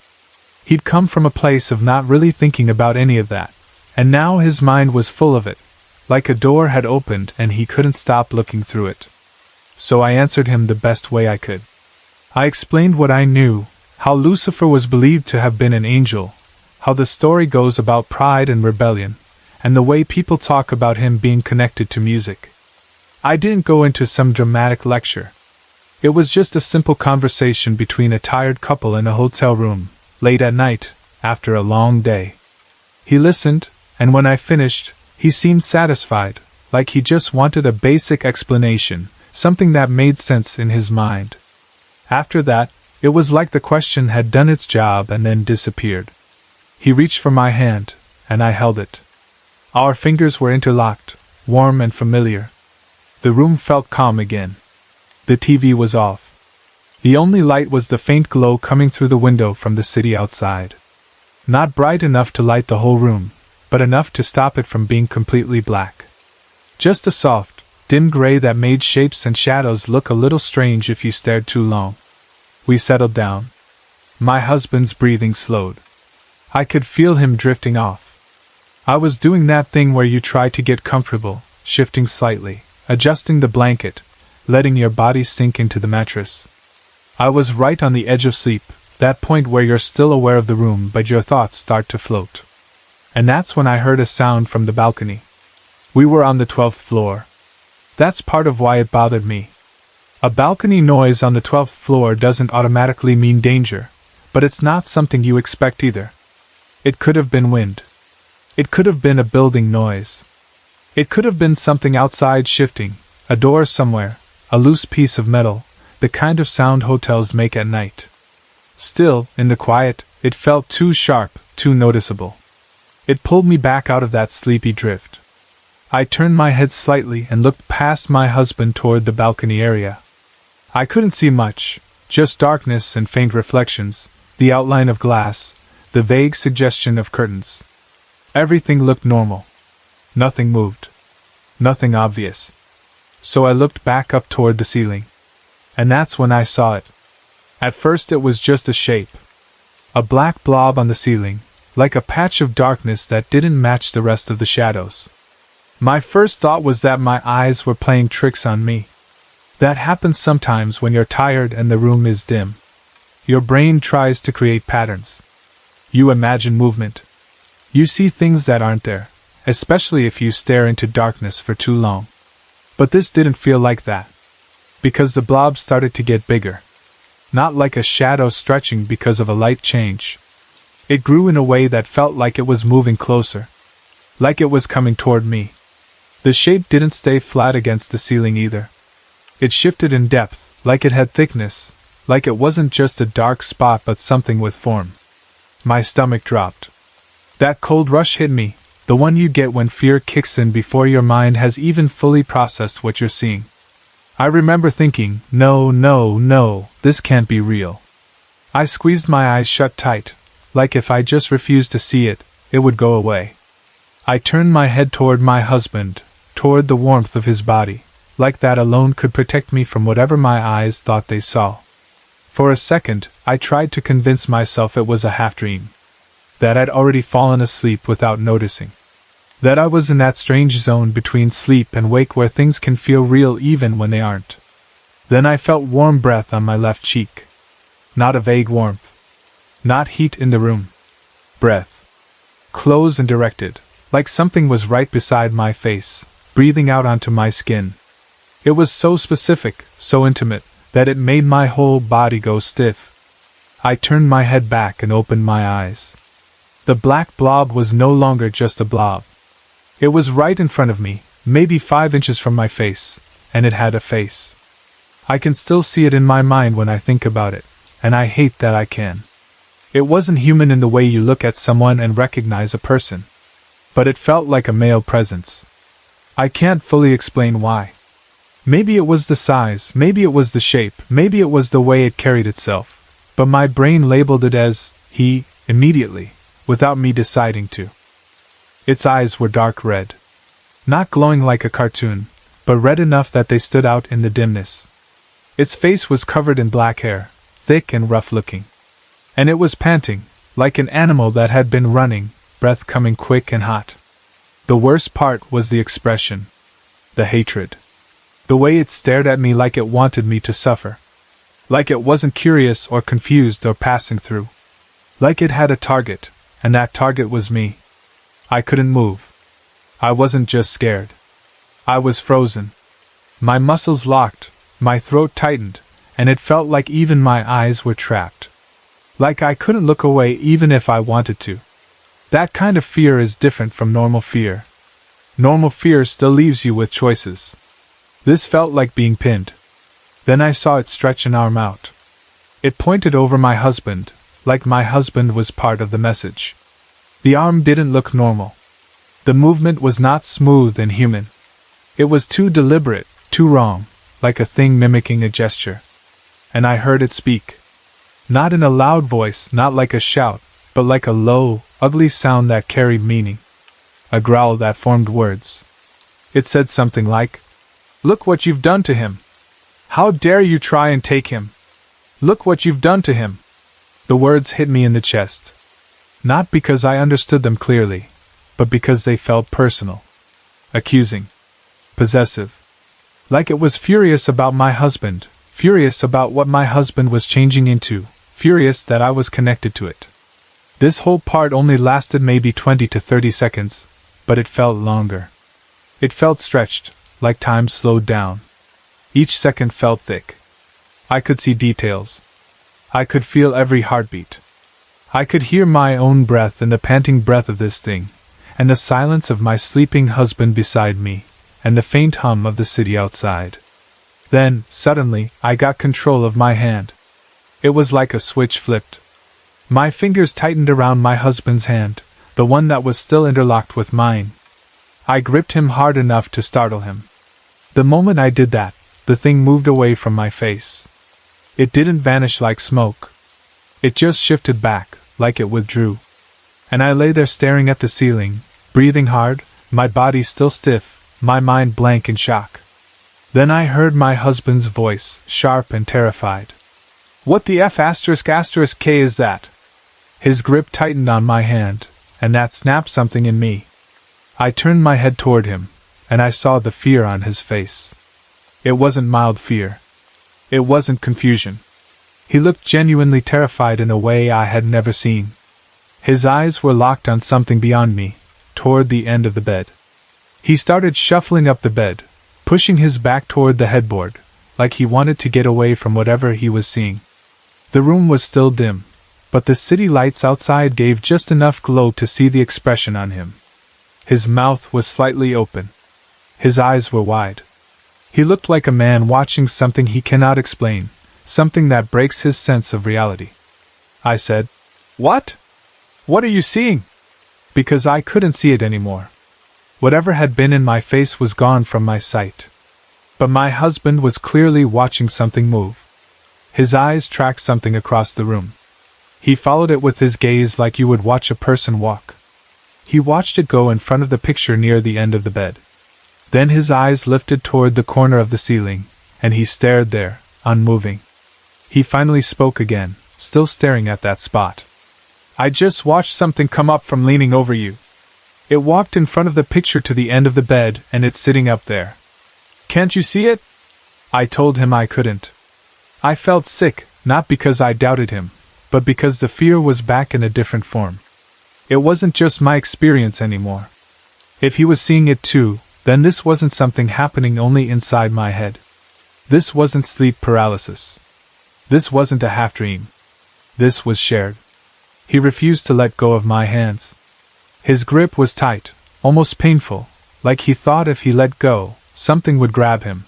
He'd come from a place of not really thinking about any of that, and now his mind was full of it, like a door had opened and he couldn't stop looking through it. So I answered him the best way I could. I explained what I knew, how Lucifer was believed to have been an angel, how the story goes about pride and rebellion, and the way people talk about him being connected to music. I didn't go into some dramatic lecture. It was just a simple conversation between a tired couple in a hotel room, late at night, after a long day. He listened, and when I finished, he seemed satisfied, like he just wanted a basic explanation, something that made sense in his mind. After that, it was like the question had done its job and then disappeared. He reached for my hand, and I held it. Our fingers were interlocked, warm and familiar. The room felt calm again. The TV was off. The only light was the faint glow coming through the window from the city outside. Not bright enough to light the whole room, but enough to stop it from being completely black. Just a soft, dim gray that made shapes and shadows look a little strange if you stared too long. We settled down. My husband's breathing slowed. I could feel him drifting off. I was doing that thing where you try to get comfortable, shifting slightly, adjusting the blanket, letting your body sink into the mattress. I was right on the edge of sleep, that point where you're still aware of the room but your thoughts start to float. And that's when I heard a sound from the balcony. We were on the 12th floor. That's part of why it bothered me. A balcony noise on the 12th floor doesn't automatically mean danger, but it's not something you expect either. It could have been wind. It could have been a building noise. It could have been something outside shifting, a door somewhere, a loose piece of metal, the kind of sound hotels make at night. Still, in the quiet, it felt too sharp, too noticeable. It pulled me back out of that sleepy drift. I turned my head slightly and looked past my husband toward the balcony area. I couldn't see much, just darkness and faint reflections, the outline of glass, the vague suggestion of curtains. Everything looked normal. Nothing moved. Nothing obvious. So I looked back up toward the ceiling. And that's when I saw it. At first it was just a shape. A black blob on the ceiling, like a patch of darkness that didn't match the rest of the shadows. My first thought was that my eyes were playing tricks on me. That happens sometimes when you're tired and the room is dim. Your brain tries to create patterns. You imagine movement. You see things that aren't there, especially if you stare into darkness for too long. But this didn't feel like that. Because the blob started to get bigger. Not like a shadow stretching because of a light change. It grew in a way that felt like it was moving closer. Like it was coming toward me. The shape didn't stay flat against the ceiling either. It shifted in depth, like it had thickness, like it wasn't just a dark spot but something with form. My stomach dropped. That cold rush hit me, the one you get when fear kicks in before your mind has even fully processed what you're seeing. I remember thinking, no, this can't be real. I squeezed my eyes shut tight, like if I just refused to see it, it would go away. I turned my head toward my husband, toward the warmth of his body, like that alone could protect me from whatever my eyes thought they saw. For a second, I tried to convince myself it was a half-dream. That I'd already fallen asleep without noticing. That I was in that strange zone between sleep and wake where things can feel real even when they aren't. Then I felt warm breath on my left cheek. Not a vague warmth. Not heat in the room. Breath. Close and directed, like something was right beside my face, breathing out onto my skin. It was so specific, so intimate, that it made my whole body go stiff. I turned my head back and opened my eyes. The black blob was no longer just a blob. It was right in front of me, maybe 5 inches from my face, and it had a face. I can still see it in my mind when I think about it, and I hate that I can. It wasn't human in the way you look at someone and recognize a person. But it felt like a male presence. I can't fully explain why. Maybe it was the size, maybe it was the shape, maybe it was the way it carried itself, but my brain labeled it as he immediately, without me deciding to. Its eyes were dark red. Not glowing like a cartoon, but red enough that they stood out in the dimness. Its face was covered in black hair, thick and rough-looking. And it was panting, like an animal that had been running, breath coming quick and hot. The worst part was the expression. The hatred. The way it stared at me like it wanted me to suffer. Like it wasn't curious or confused or passing through. Like it had a target, and that target was me. I couldn't move. I wasn't just scared. I was frozen. My muscles locked, my throat tightened, and it felt like even my eyes were trapped. Like I couldn't look away even if I wanted to. That kind of fear is different from normal fear. Normal fear still leaves you with choices. This felt like being pinned. Then I saw it stretch an arm out. It pointed over my husband, like my husband was part of the message. The arm didn't look normal. The movement was not smooth and human. It was too deliberate, too wrong, like a thing mimicking a gesture. And I heard it speak. Not in a loud voice, not like a shout, but like a low, ugly sound that carried meaning. A growl that formed words. It said something like, "Look what you've done to him. How dare you try and take him? Look what you've done to him." The words hit me in the chest. Not because I understood them clearly, but because they felt personal. Accusing. Possessive. Like it was furious about my husband, furious about what my husband was changing into, furious that I was connected to it. This whole part only lasted maybe 20 to 30 seconds, but it felt longer. It felt stretched, like time slowed down. Each second felt thick. I could see details. I could feel every heartbeat. I could hear my own breath and the panting breath of this thing, and the silence of my sleeping husband beside me, and the faint hum of the city outside. Then, suddenly, I got control of my hand. It was like a switch flipped. My fingers tightened around my husband's hand, the one that was still interlocked with mine. I gripped him hard enough to startle him. The moment I did that, the thing moved away from my face. It didn't vanish like smoke. It just shifted back, like it withdrew. And I lay there staring at the ceiling, breathing hard, my body still stiff, my mind blank in shock. Then I heard my husband's voice, sharp and terrified. "What the F*** K is that?" His grip tightened on my hand, and that snapped something in me. I turned my head toward him, and I saw the fear on his face. It wasn't mild fear. It wasn't confusion. He looked genuinely terrified in a way I had never seen. His eyes were locked on something beyond me, toward the end of the bed. He started shuffling up the bed, pushing his back toward the headboard, like he wanted to get away from whatever he was seeing. The room was still dim, but the city lights outside gave just enough glow to see the expression on him. His mouth was slightly open. His eyes were wide. He looked like a man watching something he cannot explain, something that breaks his sense of reality. I said, "What? What are you seeing?" Because I couldn't see it anymore. Whatever had been in my face was gone from my sight. But my husband was clearly watching something move. His eyes tracked something across the room. He followed it with his gaze like you would watch a person walk. He watched it go in front of the picture near the end of the bed. Then his eyes lifted toward the corner of the ceiling, and he stared there, unmoving. He finally spoke again, still staring at that spot. "I just watched something come up from leaning over you. It walked in front of the picture to the end of the bed, and it's sitting up there. Can't you see it?" I told him I couldn't. I felt sick, not because I doubted him, but because the fear was back in a different form. It wasn't just my experience anymore. If he was seeing it too, then this wasn't something happening only inside my head. This wasn't sleep paralysis. This wasn't a half-dream. This was shared. He refused to let go of my hands. His grip was tight, almost painful, like he thought if he let go, something would grab him.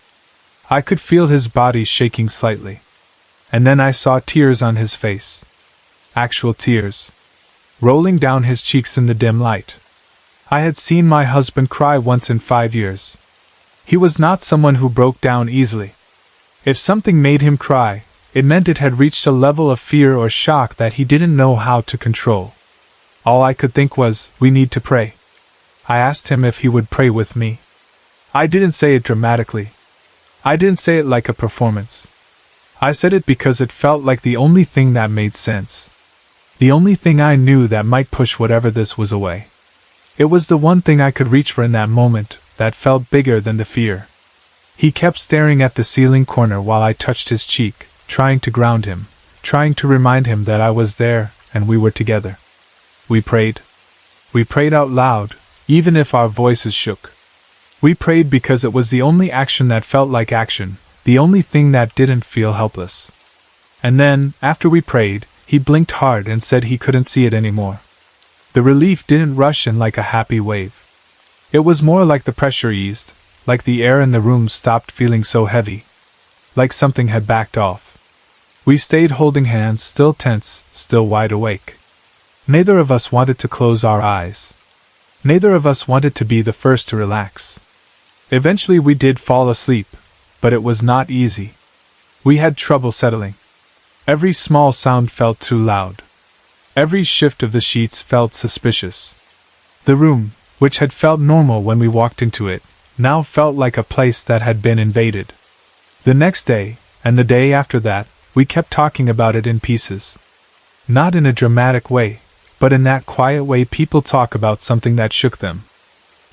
I could feel his body shaking slightly. And then I saw tears on his face. Actual tears. Rolling down his cheeks in the dim light. I had seen my husband cry once in 5 years. He was not someone who broke down easily. If something made him cry, it meant it had reached a level of fear or shock that he didn't know how to control. All I could think was, we need to pray. I asked him if he would pray with me. I didn't say it dramatically. I didn't say it like a performance. I said it because it felt like the only thing that made sense. The only thing I knew that might push whatever this was away. It was the one thing I could reach for in that moment, that felt bigger than the fear. He kept staring at the ceiling corner while I touched his cheek, trying to ground him, trying to remind him that I was there, and we were together. We prayed. We prayed out loud, even if our voices shook. We prayed because it was the only action that felt like action, the only thing that didn't feel helpless. And then, after we prayed, he blinked hard and said he couldn't see it anymore. The relief didn't rush in like a happy wave. It was more like the pressure eased, like the air in the room stopped feeling so heavy. Like something had backed off. We stayed holding hands, still tense, still wide awake. Neither of us wanted to close our eyes. Neither of us wanted to be the first to relax. Eventually we did fall asleep, but it was not easy. We had trouble settling. Every small sound felt too loud. Every shift of the sheets felt suspicious. The room, which had felt normal when we walked into it, now felt like a place that had been invaded. The next day, and the day after that, we kept talking about it in pieces. Not in a dramatic way, but in that quiet way people talk about something that shook them.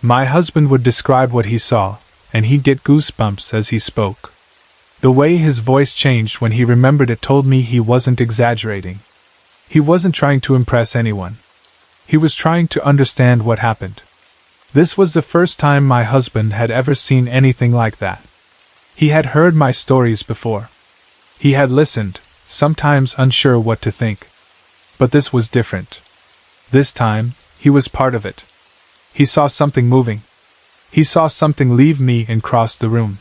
My husband would describe what he saw, and he'd get goosebumps as he spoke. The way his voice changed when he remembered it told me he wasn't exaggerating. He wasn't trying to impress anyone. He was trying to understand what happened. This was the first time my husband had ever seen anything like that. He had heard my stories before. He had listened, sometimes unsure what to think. But this was different. This time, he was part of it. He saw something moving. He saw something leave me and cross the room.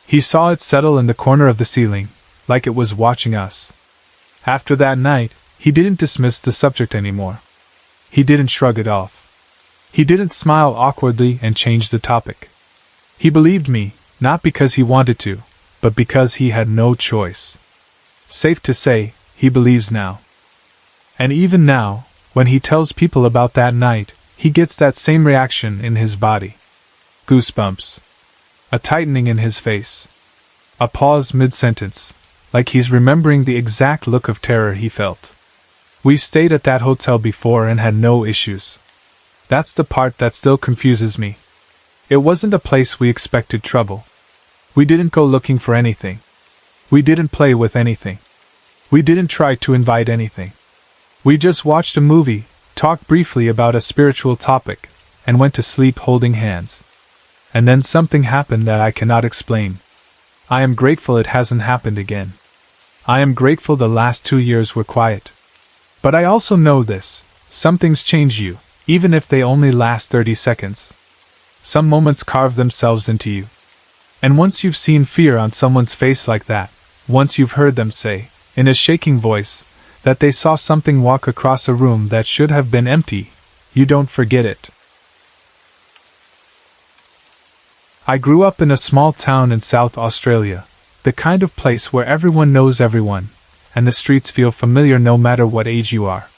He saw it settle in the corner of the ceiling, like it was watching us. After that night, he didn't dismiss the subject anymore. He didn't shrug it off. He didn't smile awkwardly and change the topic. He believed me, not because he wanted to, but because he had no choice. Safe to say, he believes now. And even now, when he tells people about that night, he gets that same reaction in his body. Goosebumps. A tightening in his face. A pause mid-sentence, like he's remembering the exact look of terror he felt. We stayed at that hotel before and had no issues. That's the part that still confuses me. It wasn't a place we expected trouble. We didn't go looking for anything. We didn't play with anything. We didn't try to invite anything. We just watched a movie, talked briefly about a spiritual topic, and went to sleep holding hands. And then something happened that I cannot explain. I am grateful it hasn't happened again. I am grateful the last 2 years were quiet. But I also know this, some things change you, even if they only last 30 seconds. Some moments carve themselves into you. And once you've seen fear on someone's face like that, once you've heard them say, in a shaking voice, that they saw something walk across a room that should have been empty, you don't forget it. I grew up in a small town in South Australia, the kind of place where everyone knows everyone, and the streets feel familiar no matter what age you are.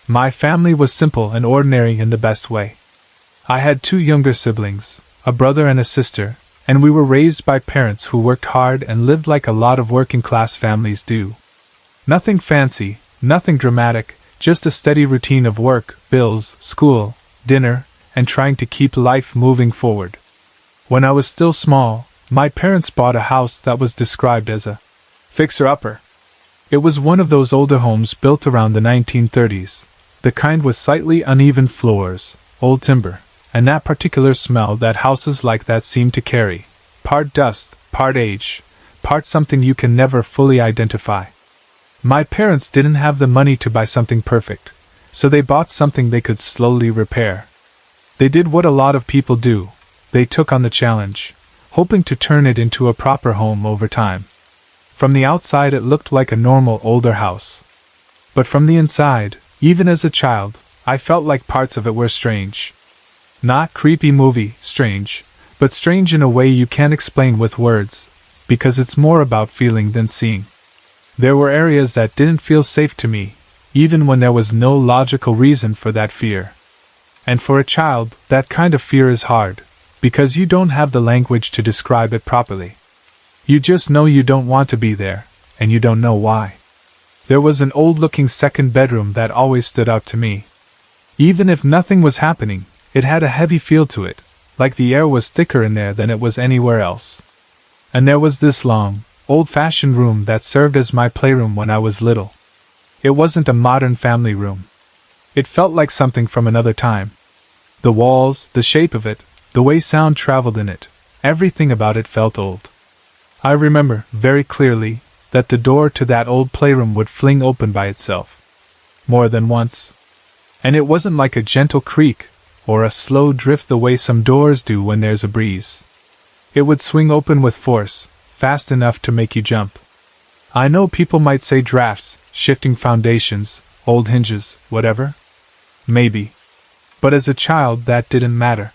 My family was simple and ordinary in the best way. I had 2 younger siblings, a brother and a sister, and we were raised by parents who worked hard and lived like a lot of working-class families do. Nothing fancy, nothing dramatic, just a steady routine of work, bills, school, dinner, and trying to keep life moving forward. When I was still small, my parents bought a house that was described as a fixer-upper. It was one of those older homes built around the 1930s, the kind with slightly uneven floors, old timber, and that particular smell that houses like that seem to carry, part dust, part age, part something you can never fully identify. My parents didn't have the money to buy something perfect, so they bought something they could slowly repair. They did what a lot of people do. They took on the challenge, hoping to turn it into a proper home over time. From the outside it looked like a normal older house. But from the inside, even as a child, I felt like parts of it were strange. Not creepy movie strange, but strange in a way you can't explain with words, because it's more about feeling than seeing. There were areas that didn't feel safe to me, even when there was no logical reason for that fear. And for a child, that kind of fear is hard, because you don't have the language to describe it properly. You just know you don't want to be there, and you don't know why. There was an old-looking second bedroom that always stood out to me. Even if nothing was happening, it had a heavy feel to it, like the air was thicker in there than it was anywhere else. And there was this long, old-fashioned room that served as my playroom when I was little. It wasn't a modern family room. It felt like something from another time. The walls, the shape of it, the way sound traveled in it, everything about it felt old. I remember, very clearly, that the door to that old playroom would fling open by itself. More than once. And it wasn't like a gentle creak, or a slow drift the way some doors do when there's a breeze. It would swing open with force, fast enough to make you jump. I know people might say drafts, shifting foundations, old hinges, whatever. Maybe. But as a child that didn't matter.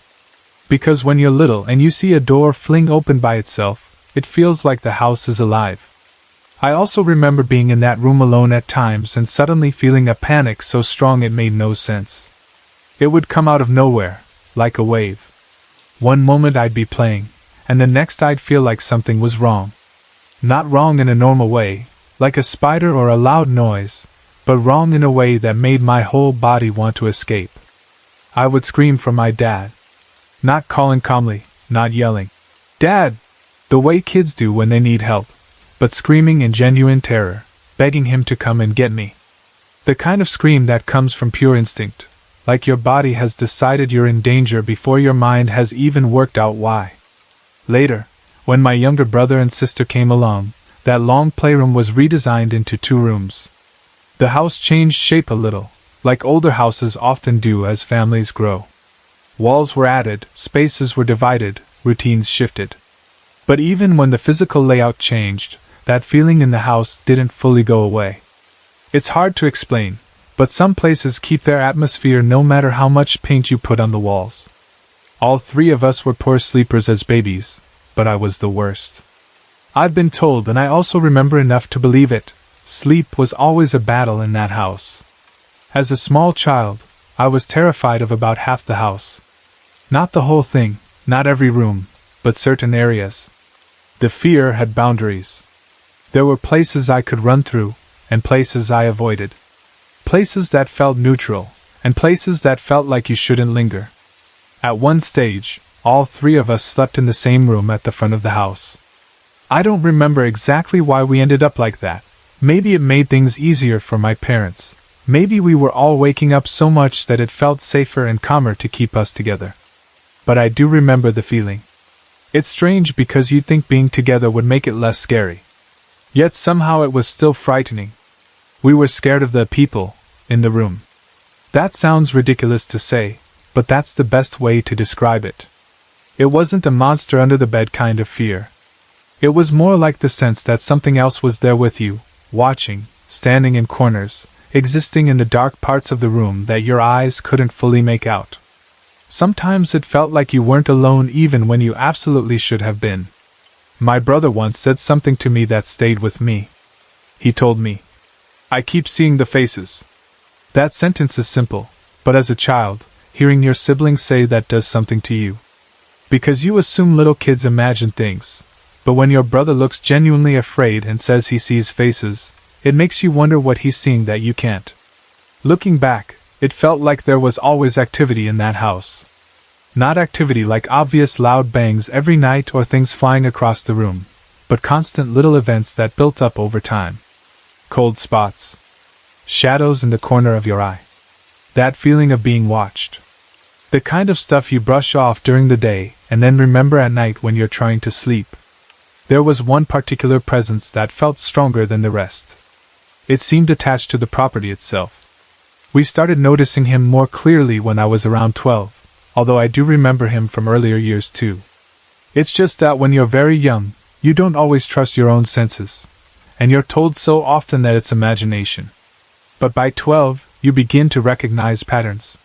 Because when you're little and you see a door fling open by itself, it feels like the house is alive. I also remember being in that room alone at times and suddenly feeling a panic so strong it made no sense. It would come out of nowhere, like a wave. One moment I'd be playing, and the next I'd feel like something was wrong. Not wrong in a normal way, like a spider or a loud noise, but wrong in a way that made my whole body want to escape. I would scream for my dad. Not calling calmly, not yelling, "Dad!" the way kids do when they need help, but screaming in genuine terror, begging him to come and get me. The kind of scream that comes from pure instinct, like your body has decided you're in danger before your mind has even worked out why. Later, when my younger brother and sister came along, that long playroom was redesigned into 2 rooms. The house changed shape a little, like older houses often do as families grow. Walls were added, spaces were divided, routines shifted. But even when the physical layout changed, that feeling in the house didn't fully go away. It's hard to explain, but some places keep their atmosphere no matter how much paint you put on the walls. All 3 of us were poor sleepers as babies, but I was the worst. I've been told, and I also remember enough to believe it, sleep was always a battle in that house. As a small child, I was terrified of about half the house. Not the whole thing, not every room, but certain areas. The fear had boundaries. There were places I could run through, and places I avoided. Places that felt neutral, and places that felt like you shouldn't linger. At one stage, all 3 of us slept in the same room at the front of the house. I don't remember exactly why we ended up like that. Maybe it made things easier for my parents. Maybe we were all waking up so much that it felt safer and calmer to keep us together. But I do remember the feeling. It's strange because you'd think being together would make it less scary. Yet somehow it was still frightening. We were scared of the people in the room. That sounds ridiculous to say, but that's the best way to describe it. It wasn't a monster under the bed kind of fear. It was more like the sense that something else was there with you, watching, standing in corners, existing in the dark parts of the room that your eyes couldn't fully make out. Sometimes it felt like you weren't alone even when you absolutely should have been. My brother once said something to me that stayed with me. He told me, "I keep seeing the faces." That sentence is simple, but as a child, hearing your siblings say that does something to you. Because you assume little kids imagine things, but when your brother looks genuinely afraid and says he sees faces, it makes you wonder what he's seeing that you can't. Looking back, it felt like there was always activity in that house. Not activity like obvious loud bangs every night or things flying across the room, but constant little events that built up over time. Cold spots. Shadows in the corner of your eye. That feeling of being watched. The kind of stuff you brush off during the day and then remember at night when you're trying to sleep. There was one particular presence that felt stronger than the rest. It seemed attached to the property itself. We started noticing him more clearly when I was around 12, although I do remember him from earlier years too. It's just that when you're very young, you don't always trust your own senses, and you're told so often that it's imagination. But by 12, you begin to recognize patterns.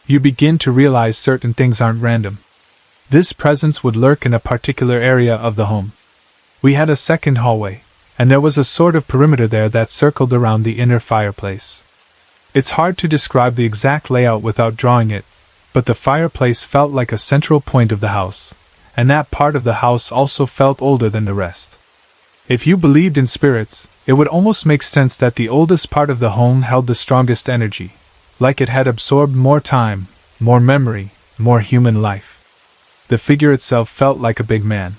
You begin to realize certain things aren't random. This presence would lurk in a particular area of the home. We had a second hallway, and there was a sort of perimeter there that circled around the inner fireplace. It's hard to describe the exact layout without drawing it, but the fireplace felt like a central point of the house, and that part of the house also felt older than the rest. If you believed in spirits, it would almost make sense that the oldest part of the home held the strongest energy, like it had absorbed more time, more memory, more human life. The figure itself felt like a big man.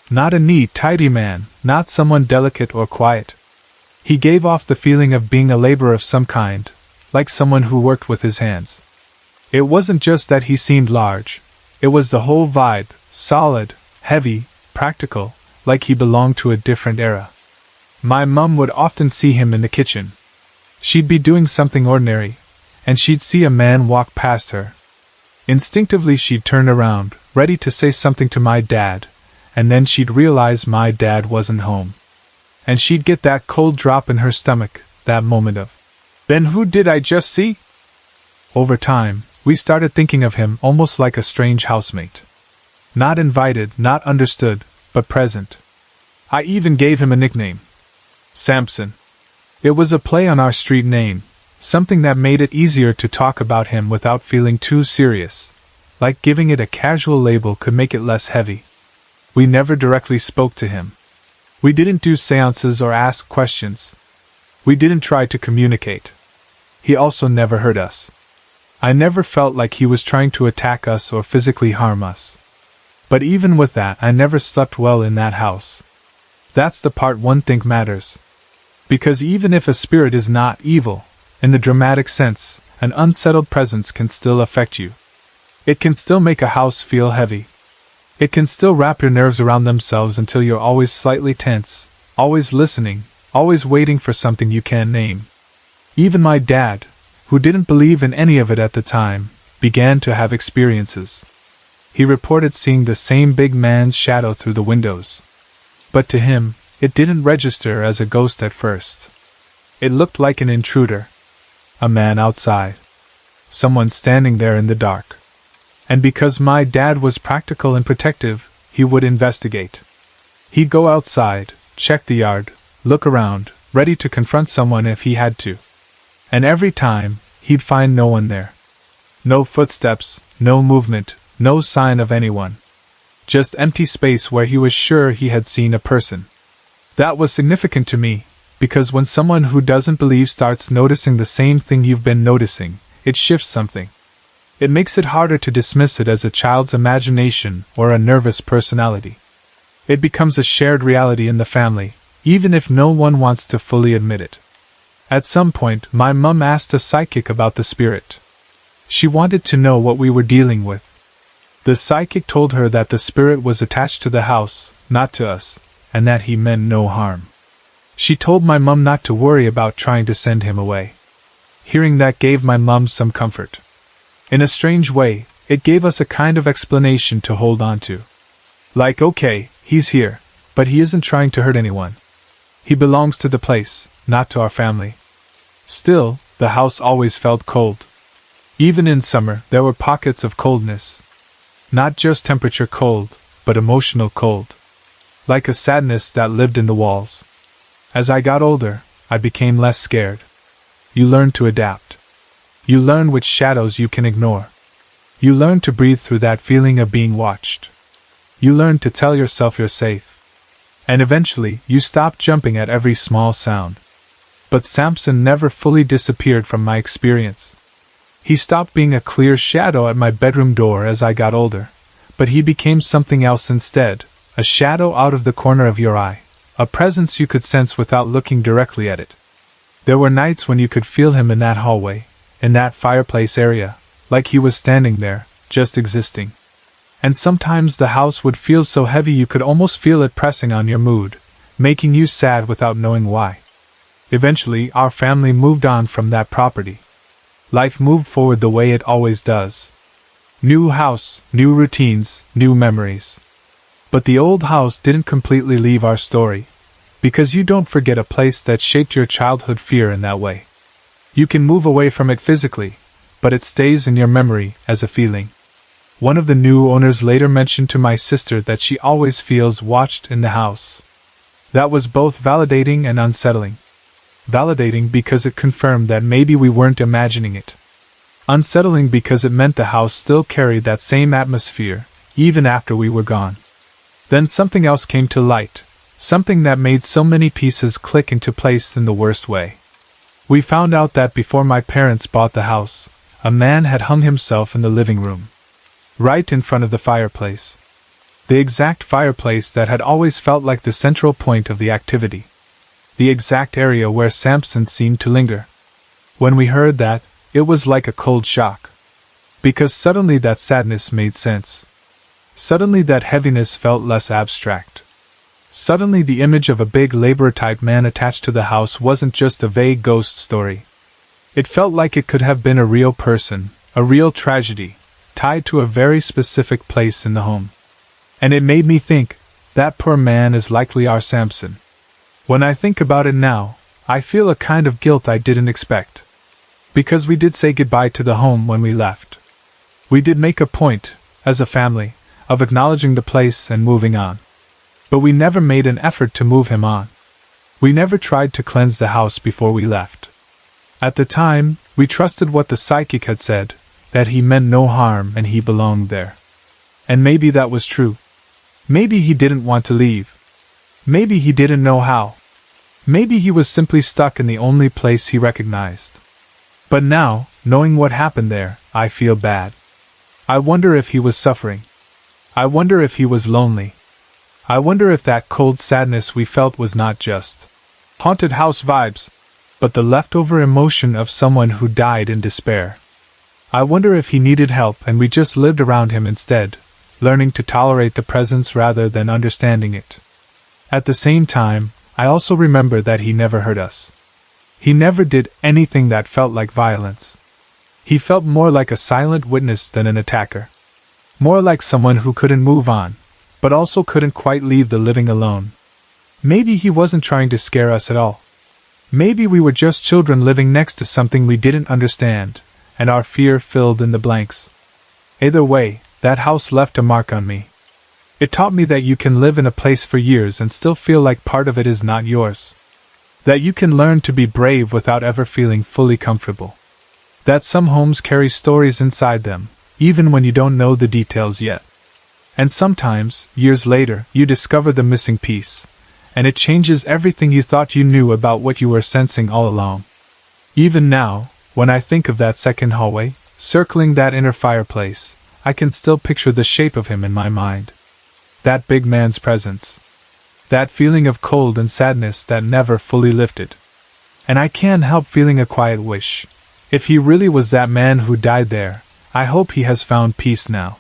Not a neat, tidy man, not someone delicate or quiet. He gave off the feeling of being a laborer of some kind, like someone who worked with his hands. It wasn't just that he seemed large, it was the whole vibe, solid, heavy, practical, like he belonged to a different era. My mum would often see him in the kitchen. She'd be doing something ordinary, and she'd see a man walk past her. Instinctively she'd turn around, ready to say something to my dad, and then she'd realize my dad wasn't home. And she'd get that cold drop in her stomach, that moment of, "Then who did I just see?" Over time, we started thinking of him almost like a strange housemate. Not invited, not understood, but present. I even gave him a nickname. Samson. It was a play on our street name, something that made it easier to talk about him without feeling too serious, like giving it a casual label could make it less heavy. We never directly spoke to him. We didn't do seances or ask questions. We didn't try to communicate. He also never hurt us. I never felt like he was trying to attack us or physically harm us. But even with that, I never slept well in that house. That's the part one think matters. Because even if a spirit is not evil, in the dramatic sense, an unsettled presence can still affect you. It can still make a house feel heavy. It can still wrap your nerves around themselves until you're always slightly tense, always listening, always waiting for something you can't name. Even my dad, who didn't believe in any of it at the time, began to have experiences. He reported seeing the same big man's shadow through the windows. But to him, it didn't register as a ghost at first. It looked like an intruder. A man outside. Someone standing there in the dark. And because my dad was practical and protective, he would investigate. He'd go outside, check the yard, look around, ready to confront someone if he had to. And every time, he'd find no one there. No footsteps, no movement, no sign of anyone. Just empty space where he was sure he had seen a person. That was significant to me, because when someone who doesn't believe starts noticing the same thing you've been noticing, it shifts something. It makes it harder to dismiss it as a child's imagination or a nervous personality. It becomes a shared reality in the family, even if no one wants to fully admit it. At some point, my mum asked a psychic about the spirit. She wanted to know what we were dealing with. The psychic told her that the spirit was attached to the house, not to us, and that he meant no harm. She told my mum not to worry about trying to send him away. Hearing that gave my mum some comfort. In a strange way, it gave us a kind of explanation to hold on to. Like, okay, he's here, but he isn't trying to hurt anyone. He belongs to the place, not to our family. Still, the house always felt cold. Even in summer, there were pockets of coldness. Not just temperature cold, but emotional cold. Like a sadness that lived in the walls. As I got older, I became less scared. You learn to adapt. You learn which shadows you can ignore. You learn to breathe through that feeling of being watched. You learn to tell yourself you're safe. And eventually, you stop jumping at every small sound. But Samson never fully disappeared from my experience. He stopped being a clear shadow at my bedroom door as I got older, but he became something else instead, a shadow out of the corner of your eye, a presence you could sense without looking directly at it. There were nights when you could feel him in that hallway, in that fireplace area, like he was standing there, just existing. And sometimes the house would feel so heavy you could almost feel it pressing on your mood, making you sad without knowing why. Eventually, our family moved on from that property. Life moved forward the way it always does. New house, new routines, new memories. But the old house didn't completely leave our story, because you don't forget a place that shaped your childhood fear in that way. You can move away from it physically, but it stays in your memory as a feeling. One of the new owners later mentioned to my sister that she always feels watched in the house. That was both validating and unsettling. Validating because it confirmed that maybe we weren't imagining it. Unsettling because it meant the house still carried that same atmosphere, even after we were gone. Then something else came to light, something that made so many pieces click into place in the worst way. We found out that before my parents bought the house, a man had hung himself in the living room, right in front of the fireplace. The exact fireplace that had always felt like the central point of the activity. The exact area where Samson seemed to linger. When we heard that, it was like a cold shock. Because suddenly that sadness made sense. Suddenly that heaviness felt less abstract. Suddenly the image of a big laborer-type man attached to the house wasn't just a vague ghost story. It felt like it could have been a real person, a real tragedy, tied to a very specific place in the home. And it made me think, that poor man is likely our Samson. When I think about it now, I feel a kind of guilt I didn't expect. Because we did say goodbye to the home when we left. We did make a point, as a family, of acknowledging the place and moving on. But we never made an effort to move him on. We never tried to cleanse the house before we left. At the time, we trusted what the psychic had said, that he meant no harm and he belonged there. And maybe that was true. Maybe he didn't want to leave. Maybe he didn't know how. Maybe he was simply stuck in the only place he recognized. But now, knowing what happened there, I feel bad. I wonder if he was suffering. I wonder if he was lonely. I wonder if that cold sadness we felt was not just haunted house vibes, but the leftover emotion of someone who died in despair. I wonder if he needed help and we just lived around him instead, learning to tolerate the presence rather than understanding it. At the same time, I also remember that he never hurt us. He never did anything that felt like violence. He felt more like a silent witness than an attacker. More like someone who couldn't move on, but also couldn't quite leave the living alone. Maybe he wasn't trying to scare us at all. Maybe we were just children living next to something we didn't understand, and our fear filled in the blanks. Either way, that house left a mark on me. It taught me that you can live in a place for years and still feel like part of it is not yours. That you can learn to be brave without ever feeling fully comfortable. That some homes carry stories inside them, even when you don't know the details yet. And sometimes, years later, you discover the missing piece, and it changes everything you thought you knew about what you were sensing all along. Even now, when I think of that second hallway, circling that inner fireplace, I can still picture the shape of him in my mind. That big man's presence. That feeling of cold and sadness that never fully lifted. And I can't help feeling a quiet wish. If he really was that man who died there, I hope he has found peace now.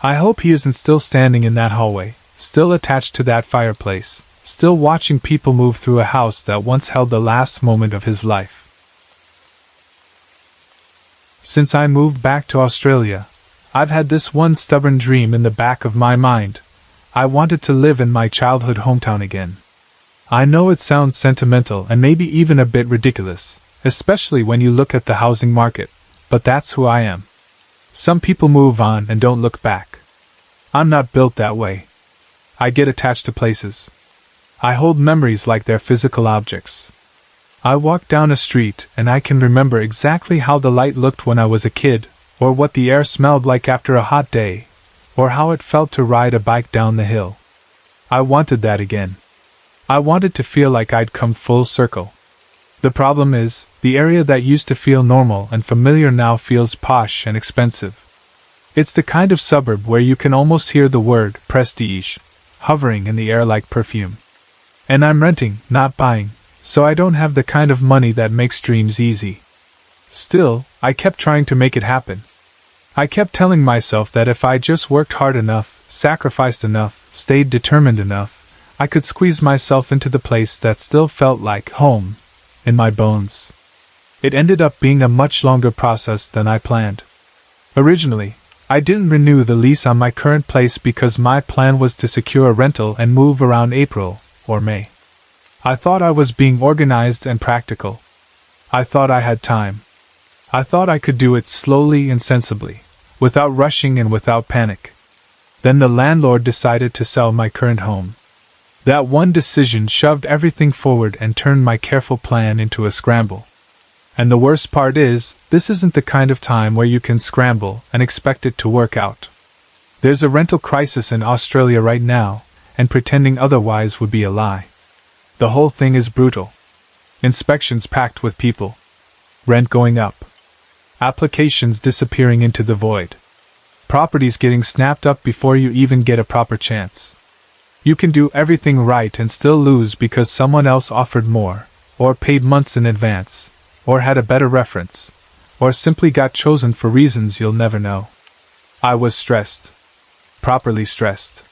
I hope he isn't still standing in that hallway, still attached to that fireplace, still watching people move through a house that once held the last moment of his life. Since I moved back to Australia, I've had this one stubborn dream in the back of my mind. I wanted to live in my childhood hometown again. I know it sounds sentimental and maybe even a bit ridiculous, especially when you look at the housing market, but that's who I am. Some people move on and don't look back. I'm not built that way. I get attached to places. I hold memories like they're physical objects. I walk down a street and I can remember exactly how the light looked when I was a kid, or what the air smelled like after a hot day, or how it felt to ride a bike down the hill. I wanted that again. I wanted to feel like I'd come full circle. The problem is, the area that used to feel normal and familiar now feels posh and expensive. It's the kind of suburb where you can almost hear the word prestige hovering in the air like perfume. And I'm renting, not buying, so I don't have the kind of money that makes dreams easy. Still, I kept trying to make it happen. I kept telling myself that if I just worked hard enough, sacrificed enough, stayed determined enough, I could squeeze myself into the place that still felt like home, in my bones. It ended up being a much longer process than I planned. Originally, I didn't renew the lease on my current place because my plan was to secure a rental and move around April or May. I thought I was being organized and practical. I thought I had time. I thought I could do it slowly and sensibly, without rushing and without panic. Then the landlord decided to sell my current home. That one decision shoved everything forward and turned my careful plan into a scramble. And the worst part is, this isn't the kind of time where you can scramble and expect it to work out. There's a rental crisis in Australia right now, and pretending otherwise would be a lie. The whole thing is brutal. Inspections packed with people. Rent going up. Applications disappearing into the void. Properties getting snapped up before you even get a proper chance. You can do everything right and still lose because someone else offered more, or paid months in advance, or had a better reference, or simply got chosen for reasons you'll never know. I was stressed. Properly stressed.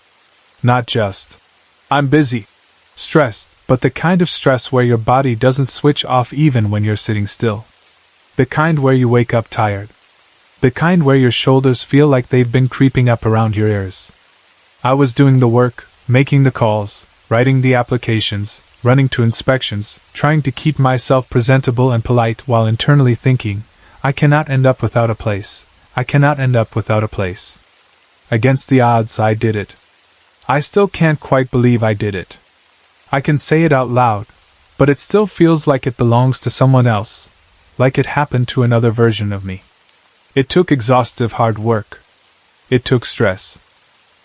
Not just, I'm busy. Stressed, but the kind of stress where your body doesn't switch off even when you're sitting still. The kind where you wake up tired. The kind where your shoulders feel like they've been creeping up around your ears. I was doing the work, making the calls, writing the applications, running to inspections, trying to keep myself presentable and polite while internally thinking, I cannot end up without a place. I cannot end up without a place. Against the odds, I did it. I still can't quite believe I did it. I can say it out loud, but it still feels like it belongs to someone else, like it happened to another version of me. It took exhaustive hard work. It took stress.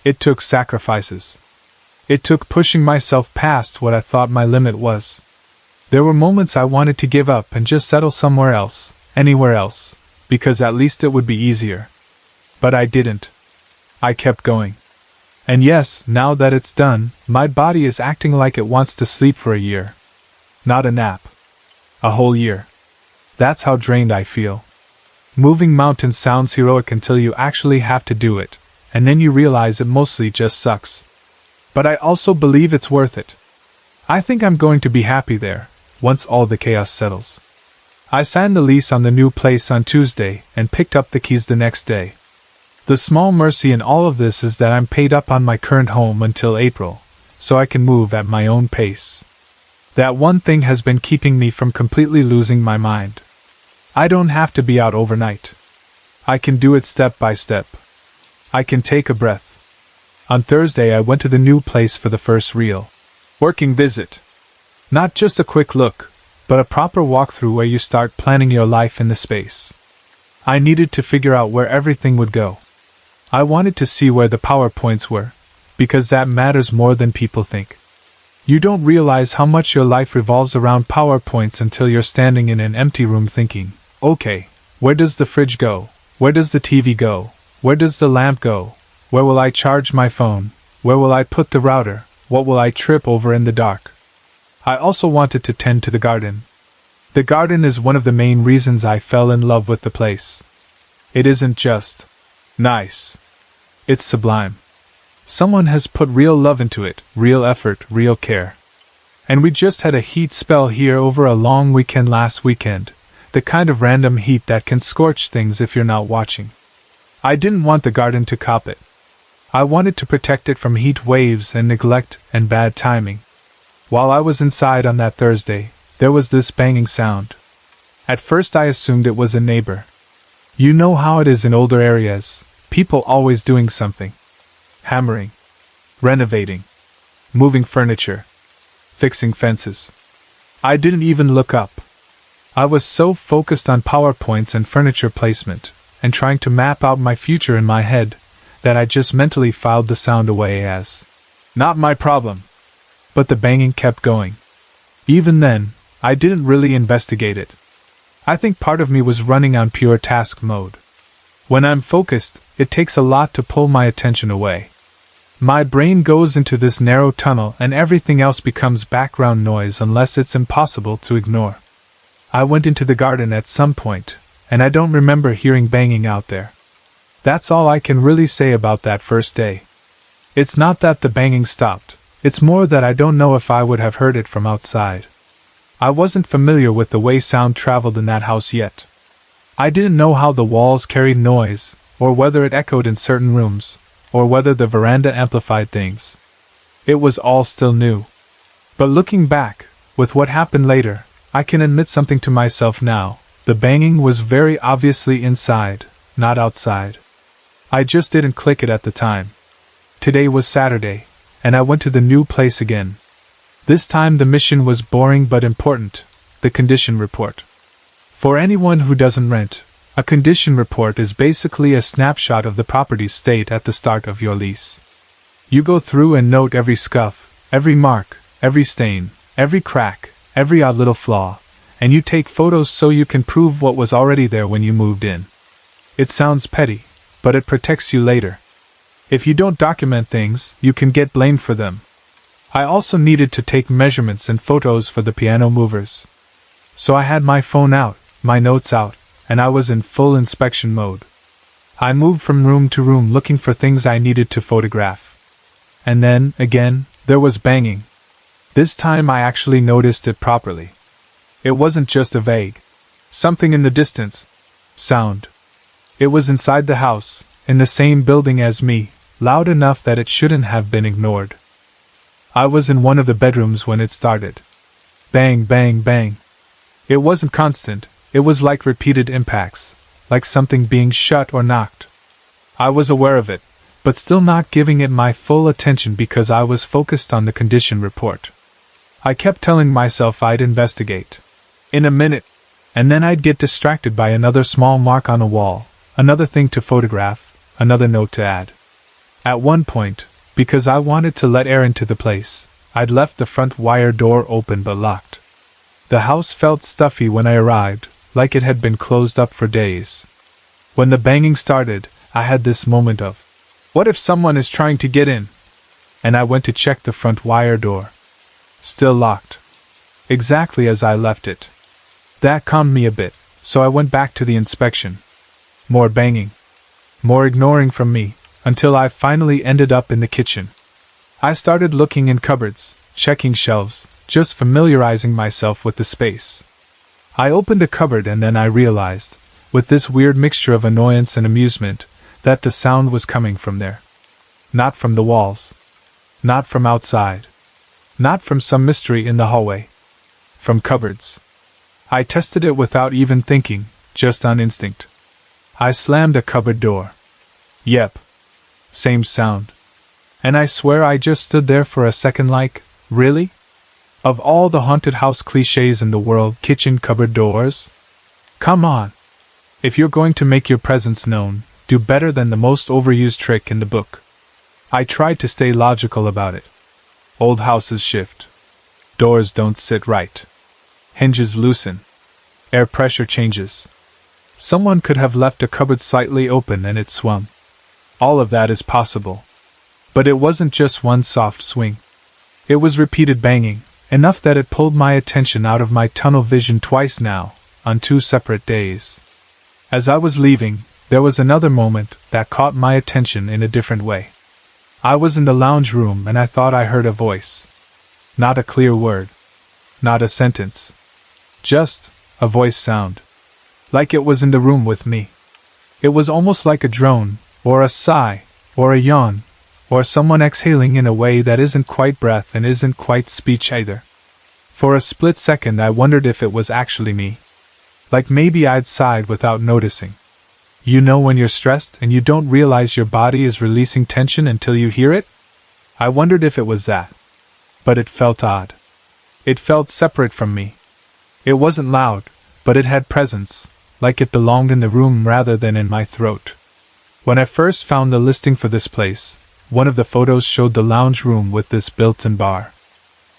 It took sacrifices. It took pushing myself past what I thought my limit was. There were moments I wanted to give up and just settle somewhere else, anywhere else, because at least it would be easier. But I didn't. I kept going. And yes, now that it's done, my body is acting like it wants to sleep for a year. Not a nap. A whole year. That's how drained I feel. Moving mountains sounds heroic until you actually have to do it, and then you realize it mostly just sucks. But I also believe it's worth it. I think I'm going to be happy there, once all the chaos settles. I signed the lease on the new place on Tuesday and picked up the keys the next day. The small mercy in all of this is that I'm paid up on my current home until April, so I can move at my own pace. That one thing has been keeping me from completely losing my mind. I don't have to be out overnight. I can do it step by step. I can take a breath. On Thursday I went to the new place for the first real working visit. Not just a quick look, but a proper walkthrough where you start planning your life in the space. I needed to figure out where everything would go. I wanted to see where the PowerPoints were, because that matters more than people think. You don't realize how much your life revolves around PowerPoints until you're standing in an empty room thinking, okay, where does the fridge go? Where does the TV go? Where does the lamp go? Where will I charge my phone? Where will I put the router? What will I trip over in the dark? I also wanted to tend to the garden. The garden is one of the main reasons I fell in love with the place. It isn't just nice. It's sublime. Someone has put real love into it, real effort, real care. And we just had a heat spell here over a long weekend last weekend, the kind of random heat that can scorch things if you're not watching. I didn't want the garden to cop it. I wanted to protect it from heat waves and neglect and bad timing. While I was inside on that Thursday, there was this banging sound. At first I assumed it was a neighbor. You know how it is in older areas, people always doing something. Hammering. Renovating. Moving furniture. Fixing fences. I didn't even look up. I was so focused on PowerPoints and furniture placement, and trying to map out my future in my head, that I just mentally filed the sound away as not my problem. But the banging kept going. Even then, I didn't really investigate it. I think part of me was running on pure task mode. When I'm focused, it takes a lot to pull my attention away. My brain goes into this narrow tunnel and everything else becomes background noise unless it's impossible to ignore. I went into the garden at some point, and I don't remember hearing banging out there. That's all I can really say about that first day. It's not that the banging stopped, it's more that I don't know if I would have heard it from outside. I wasn't familiar with the way sound traveled in that house yet. I didn't know how the walls carried noise, or whether it echoed in certain rooms, or whether the veranda amplified things. It was all still new. But looking back, with what happened later, I can admit something to myself now. The banging was very obviously inside, not outside. I just didn't click it at the time. Today was Saturday, and I went to the new place again. This time the mission was boring but important, the condition report. For anyone who doesn't rent, a condition report is basically a snapshot of the property's state at the start of your lease. You go through and note every scuff, every mark, every stain, every crack, every odd little flaw, and you take photos so you can prove what was already there when you moved in. It sounds petty, but it protects you later. If you don't document things, you can get blamed for them. I also needed to take measurements and photos for the piano movers. So I had my phone out, my notes out, and I was in full inspection mode. I moved from room to room looking for things I needed to photograph. And then, again, there was banging. This time I actually noticed it properly. It wasn't just a vague, something in the distance, sound. It was inside the house, in the same building as me, loud enough that it shouldn't have been ignored. I was in one of the bedrooms when it started. Bang, bang, bang. It wasn't constant, it was like repeated impacts, like something being shut or knocked. I was aware of it, but still not giving it my full attention because I was focused on the condition report. I kept telling myself I'd investigate. In a minute, and then I'd get distracted by another small mark on the wall, another thing to photograph, another note to add. At one point, because I wanted to let air into the place, I'd left the front wire door open but locked. The house felt stuffy when I arrived, like it had been closed up for days. When the banging started, I had this moment of, what if someone is trying to get in? And I went to check the front wire door. Still locked. Exactly as I left it. That calmed me a bit, so I went back to the inspection. More banging. More ignoring from me, until I finally ended up in the kitchen. I started looking in cupboards, checking shelves, just familiarizing myself with the space. I opened a cupboard and then I realized, with this weird mixture of annoyance and amusement, that the sound was coming from there. Not from the walls. Not from outside. Not from some mystery in the hallway. From cupboards. I tested it without even thinking, just on instinct. I slammed a cupboard door. Yep. Same sound. And I swear I just stood there for a second like, really? Of all the haunted house cliches in the world, kitchen cupboard doors? Come on. If you're going to make your presence known, do better than the most overused trick in the book. I tried to stay logical about it. Old houses shift. Doors don't sit right. Hinges loosen. Air pressure changes. Someone could have left a cupboard slightly open and it swung. All of that is possible. But it wasn't just one soft swing. It was repeated banging, enough that it pulled my attention out of my tunnel vision twice now, on 2 separate days. As I was leaving, there was another moment that caught my attention in a different way. I was in the lounge room and I thought I heard a voice. Not a clear word. Not a sentence. Just a voice sound. Like it was in the room with me. It was almost like a drone, or a sigh, or a yawn, or someone exhaling in a way that isn't quite breath and isn't quite speech either. For a split second I wondered if it was actually me. Like maybe I'd sighed without noticing. You know when you're stressed and you don't realize your body is releasing tension until you hear it? I wondered if it was that. But it felt odd. It felt separate from me. It wasn't loud, but it had presence, like it belonged in the room rather than in my throat. When I first found the listing for this place, one of the photos showed the lounge room with this built-in bar.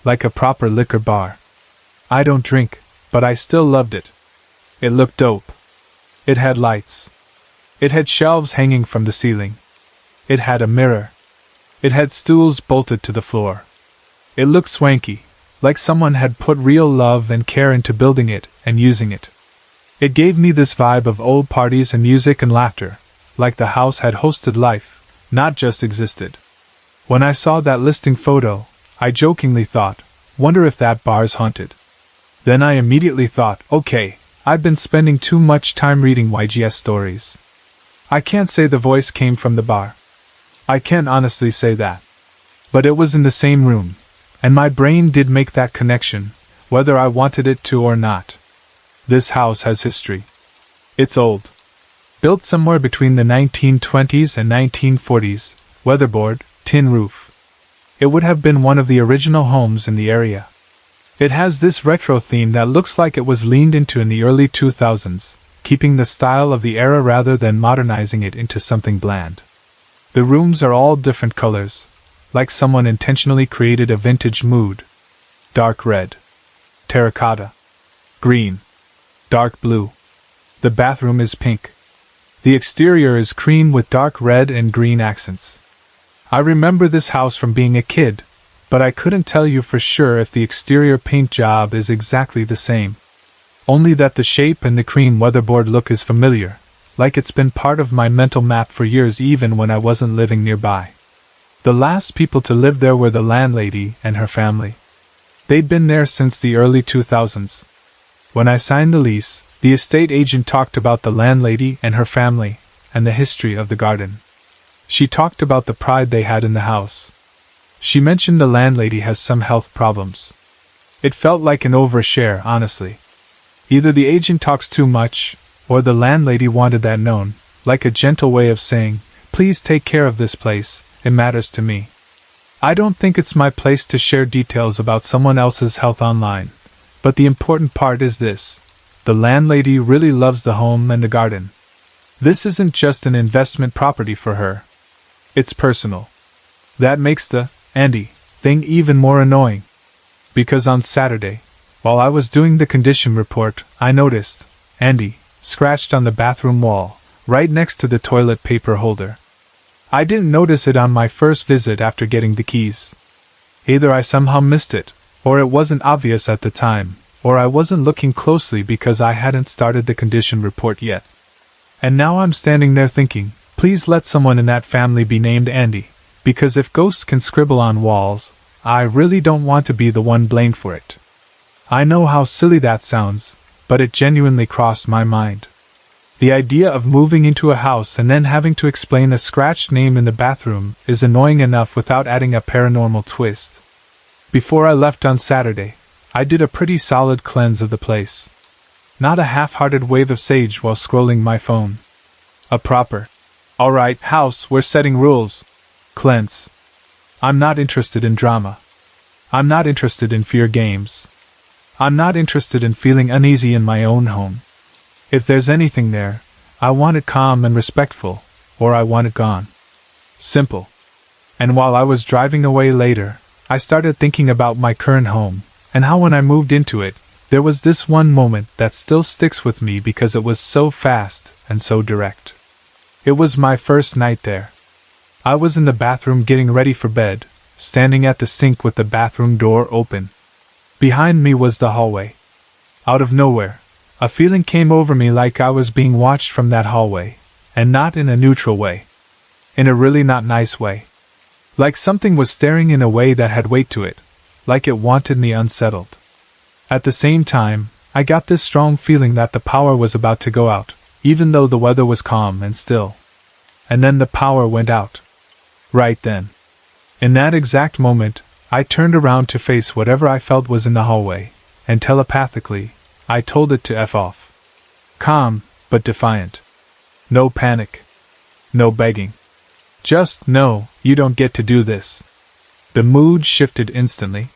Like a proper liquor bar. I don't drink, but I still loved it. It looked dope. It had lights. It had shelves hanging from the ceiling. It had a mirror. It had stools bolted to the floor. It looked swanky, like someone had put real love and care into building it and using it. It gave me this vibe of old parties and music and laughter, like the house had hosted life, not just existed. When I saw that listing photo, I jokingly thought, wonder if that bar's haunted. Then I immediately thought, okay, I've been spending too much time reading YGS stories. I can't say the voice came from the bar. I can't honestly say that. But it was in the same room, and my brain did make that connection, whether I wanted it to or not. This house has history. It's old. Built somewhere between the 1920s and 1940s, weatherboard, tin roof. It would have been one of the original homes in the area. It has this retro theme that looks like it was leaned into in the early 2000s, keeping the style of the era rather than modernizing it into something bland. The rooms are all different colors, like someone intentionally created a vintage mood. Dark red, terracotta, green, dark blue. The bathroom is pink. The exterior is cream with dark red and green accents. I remember this house from being a kid, but I couldn't tell you for sure if the exterior paint job is exactly the same. Only that the shape and the cream weatherboard look is familiar, like it's been part of my mental map for years even when I wasn't living nearby. The last people to live there were the landlady and her family. They'd been there since the early 2000s. When I signed the lease, the estate agent talked about the landlady and her family, and the history of the garden. She talked about the pride they had in the house. She mentioned the landlady has some health problems. It felt like an overshare, honestly. Either the agent talks too much, or the landlady wanted that known, like a gentle way of saying, please take care of this place, it matters to me. I don't think it's my place to share details about someone else's health online, but the important part is this. The landlady really loves the home and the garden. This isn't just an investment property for her. It's personal. That makes the Andy thing even more annoying. Because on Saturday, while I was doing the condition report, I noticed Andy scratched on the bathroom wall, right next to the toilet paper holder. I didn't notice it on my first visit after getting the keys. Either I somehow missed it, or it wasn't obvious at the time, or I wasn't looking closely because I hadn't started the condition report yet. And now I'm standing there thinking, please let someone in that family be named Andy, because if ghosts can scribble on walls, I really don't want to be the one blamed for it. I know how silly that sounds, but it genuinely crossed my mind. The idea of moving into a house and then having to explain a scratched name in the bathroom is annoying enough without adding a paranormal twist. Before I left on Saturday, I did a pretty solid cleanse of the place. Not a half-hearted wave of sage while scrolling my phone. A proper, alright, house, we're setting rules. Cleanse. I'm not interested in drama. I'm not interested in fear games. I'm not interested in feeling uneasy in my own home. If there's anything there, I want it calm and respectful, or I want it gone. Simple. And while I was driving away later, I started thinking about my current home, and how when I moved into it, there was this one moment that still sticks with me because it was so fast and so direct. It was my first night there. I was in the bathroom getting ready for bed, standing at the sink with the bathroom door open. Behind me was the hallway. Out of nowhere, a feeling came over me like I was being watched from that hallway, and not in a neutral way. In a really not nice way. Like something was staring in a way that had weight to it, like it wanted me unsettled. At the same time, I got this strong feeling that the power was about to go out, even though the weather was calm and still. And then the power went out. Right then. In that exact moment, I turned around to face whatever I felt was in the hallway, and telepathically, I told it to F off. Calm, but defiant. No panic. No begging. Just, no, you don't get to do this. The mood shifted instantly.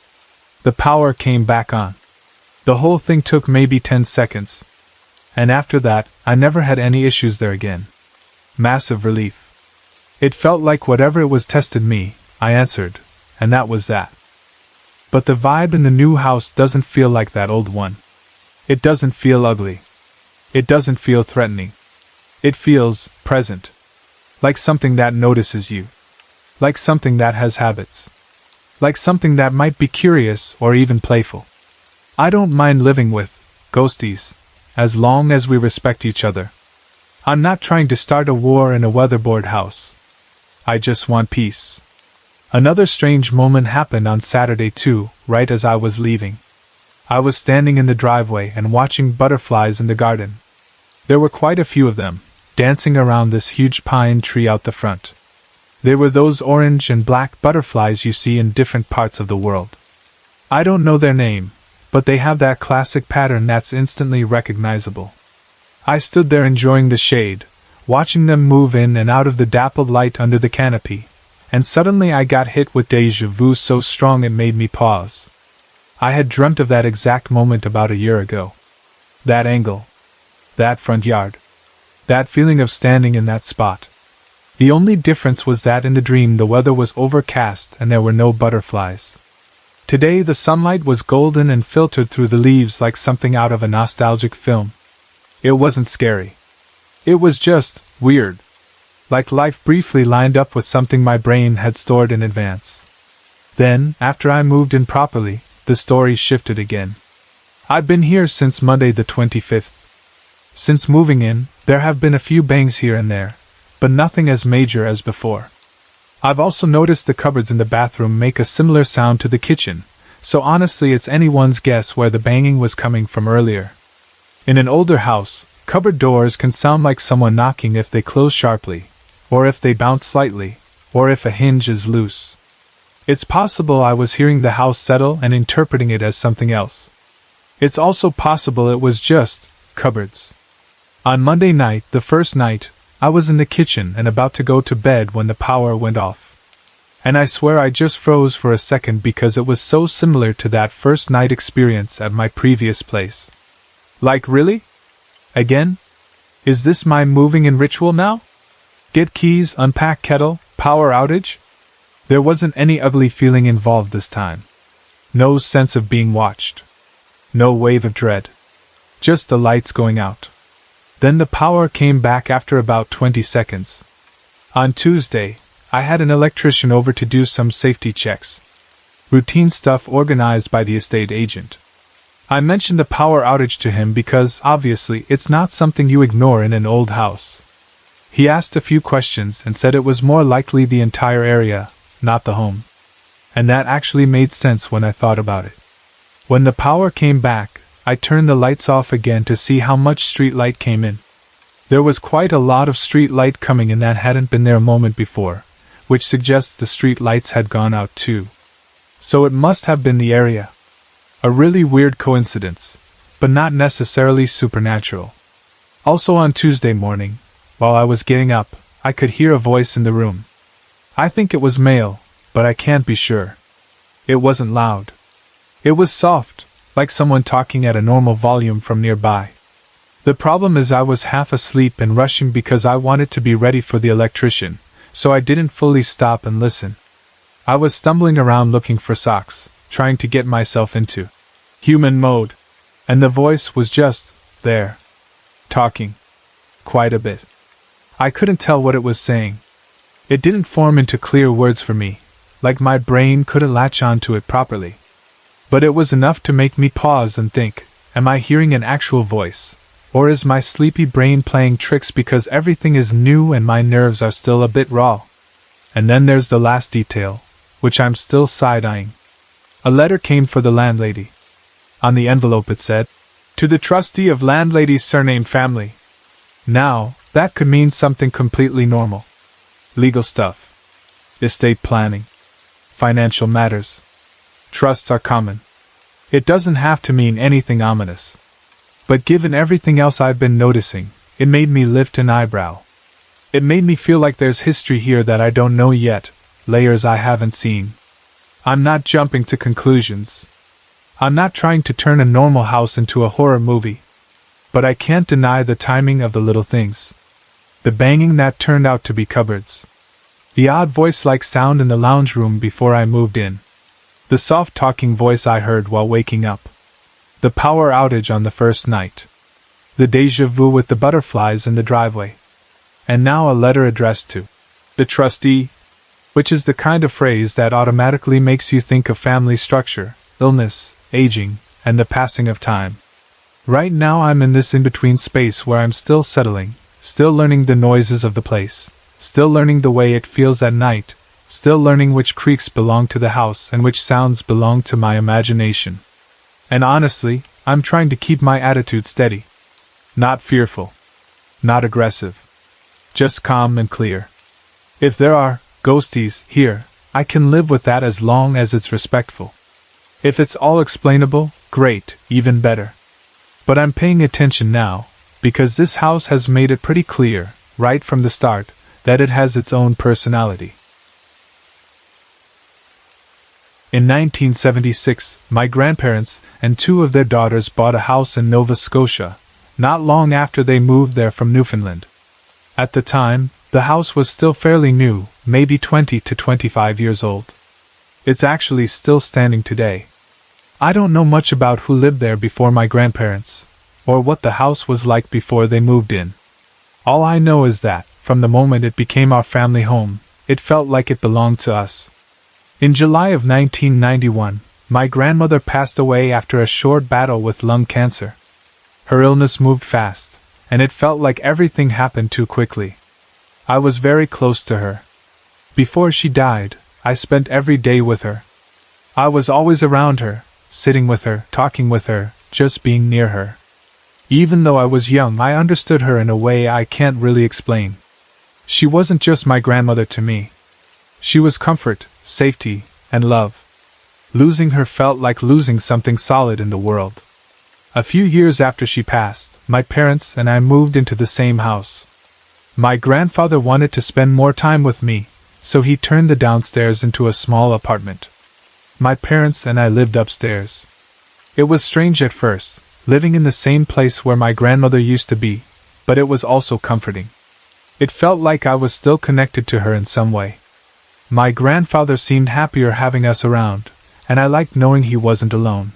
The power came back on. The whole thing took maybe 10 seconds. And after that, I never had any issues there again. Massive relief. It felt like whatever it was tested me, I answered, and that was that. But the vibe in the new house doesn't feel like that old one. It doesn't feel ugly. It doesn't feel threatening. It feels present. Like something that notices you. Like something that has habits. Like something that might be curious or even playful. I don't mind living with ghosties, as long as we respect each other. I'm not trying to start a war in a weatherboard house. I just want peace. Another strange moment happened on Saturday too, right as I was leaving. I was standing in the driveway and watching butterflies in the garden. There were quite a few of them, dancing around this huge pine tree out the front. They were those orange and black butterflies you see in different parts of the world. I don't know their name, but they have that classic pattern that's instantly recognizable. I stood there enjoying the shade, watching them move in and out of the dappled light under the canopy, and suddenly I got hit with déjà vu so strong it made me pause. I had dreamt of that exact moment about a year ago. That angle. That front yard. That feeling of standing in that spot. The only difference was that in the dream the weather was overcast and there were no butterflies. Today the sunlight was golden and filtered through the leaves like something out of a nostalgic film. It wasn't scary. It was just weird. Like life briefly lined up with something my brain had stored in advance. Then, after I moved in properly, the story shifted again. I've been here since Monday the 25th. Since moving in, there have been a few bangs here and there, but nothing as major as before. I've also noticed the cupboards in the bathroom make a similar sound to the kitchen, so honestly it's anyone's guess where the banging was coming from earlier. In an older house, cupboard doors can sound like someone knocking if they close sharply, or if they bounce slightly, or if a hinge is loose. It's possible I was hearing the house settle and interpreting it as something else. It's also possible it was just cupboards. On Monday night, the first night, I was in the kitchen and about to go to bed when the power went off. And I swear I just froze for a second because it was so similar to that first night experience at my previous place. Like really? Again? Is this my moving in ritual now? Get keys, unpack kettle, power outage? There wasn't any ugly feeling involved this time. No sense of being watched. No wave of dread. Just the lights going out. Then the power came back after about 20 seconds. On Tuesday, I had an electrician over to do some safety checks. Routine stuff organized by the estate agent. I mentioned the power outage to him because, obviously, it's not something you ignore in an old house. He asked a few questions and said it was more likely the entire area, not the home. And that actually made sense when I thought about it. When the power came back, I turned the lights off again to see how much street light came in. There was quite a lot of street light coming in that hadn't been there a moment before, which suggests the street lights had gone out too. So it must have been the area. A really weird coincidence, but not necessarily supernatural. Also on Tuesday morning, while I was getting up, I could hear a voice in the room. I think it was male, but I can't be sure. It wasn't loud. It was soft, like someone talking at a normal volume from nearby. The problem is I was half asleep and rushing because I wanted to be ready for the electrician, so I didn't fully stop and listen. I was stumbling around looking for socks, trying to get myself into human mode, and the voice was just there, talking. Quite a bit. I couldn't tell what it was saying. It didn't form into clear words for me, like my brain couldn't latch onto it properly. But it was enough to make me pause and think, am I hearing an actual voice? Or is my sleepy brain playing tricks because everything is new and my nerves are still a bit raw? And then there's the last detail, which I'm still side-eyeing. A letter came for the landlady. On the envelope it said, "To the trustee of landlady's surnamed family." Now, that could mean something completely normal. Legal stuff. Estate planning. Financial matters. Trusts are common. It doesn't have to mean anything ominous. But given everything else I've been noticing, it made me lift an eyebrow. It made me feel like there's history here that I don't know yet, layers I haven't seen. I'm not jumping to conclusions. I'm not trying to turn a normal house into a horror movie. But I can't deny the timing of the little things. The banging that turned out to be cupboards. The odd voice-like sound in the lounge room before I moved in. The soft talking voice I heard while waking up. The power outage on the first night. The déjà vu with the butterflies in the driveway. And now a letter addressed to the trustee, which is the kind of phrase that automatically makes you think of family structure, illness, aging, and the passing of time. Right now I'm in this in-between space where I'm still settling, still learning the noises of the place, still learning the way it feels at night, still learning which creaks belong to the house and which sounds belong to my imagination. And honestly, I'm trying to keep my attitude steady. Not fearful. Not aggressive. Just calm and clear. If there are ghosties here, I can live with that as long as it's respectful. If it's all explainable, great, even better. But I'm paying attention now, because this house has made it pretty clear, right from the start, that it has its own personality. In 1976, my grandparents and two of their daughters bought a house in Nova Scotia, not long after they moved there from Newfoundland. At the time, the house was still fairly new, maybe 20 to 25 years old. It's actually still standing today. I don't know much about who lived there before my grandparents, or what the house was like before they moved in. All I know is that, from the moment it became our family home, it felt like it belonged to us. In July of 1991, my grandmother passed away after a short battle with lung cancer. Her illness moved fast, and it felt like everything happened too quickly. I was very close to her. Before she died, I spent every day with her. I was always around her, sitting with her, talking with her, just being near her. Even though I was young, I understood her in a way I can't really explain. She wasn't just my grandmother to me. She was comfort, safety, and love. Losing her felt like losing something solid in the world. A few years after she passed, my parents and I moved into the same house. My grandfather wanted to spend more time with me, so he turned the downstairs into a small apartment. My parents and I lived upstairs. It was strange at first, living in the same place where my grandmother used to be, but it was also comforting. It felt like I was still connected to her in some way. My grandfather seemed happier having us around, and I liked knowing he wasn't alone.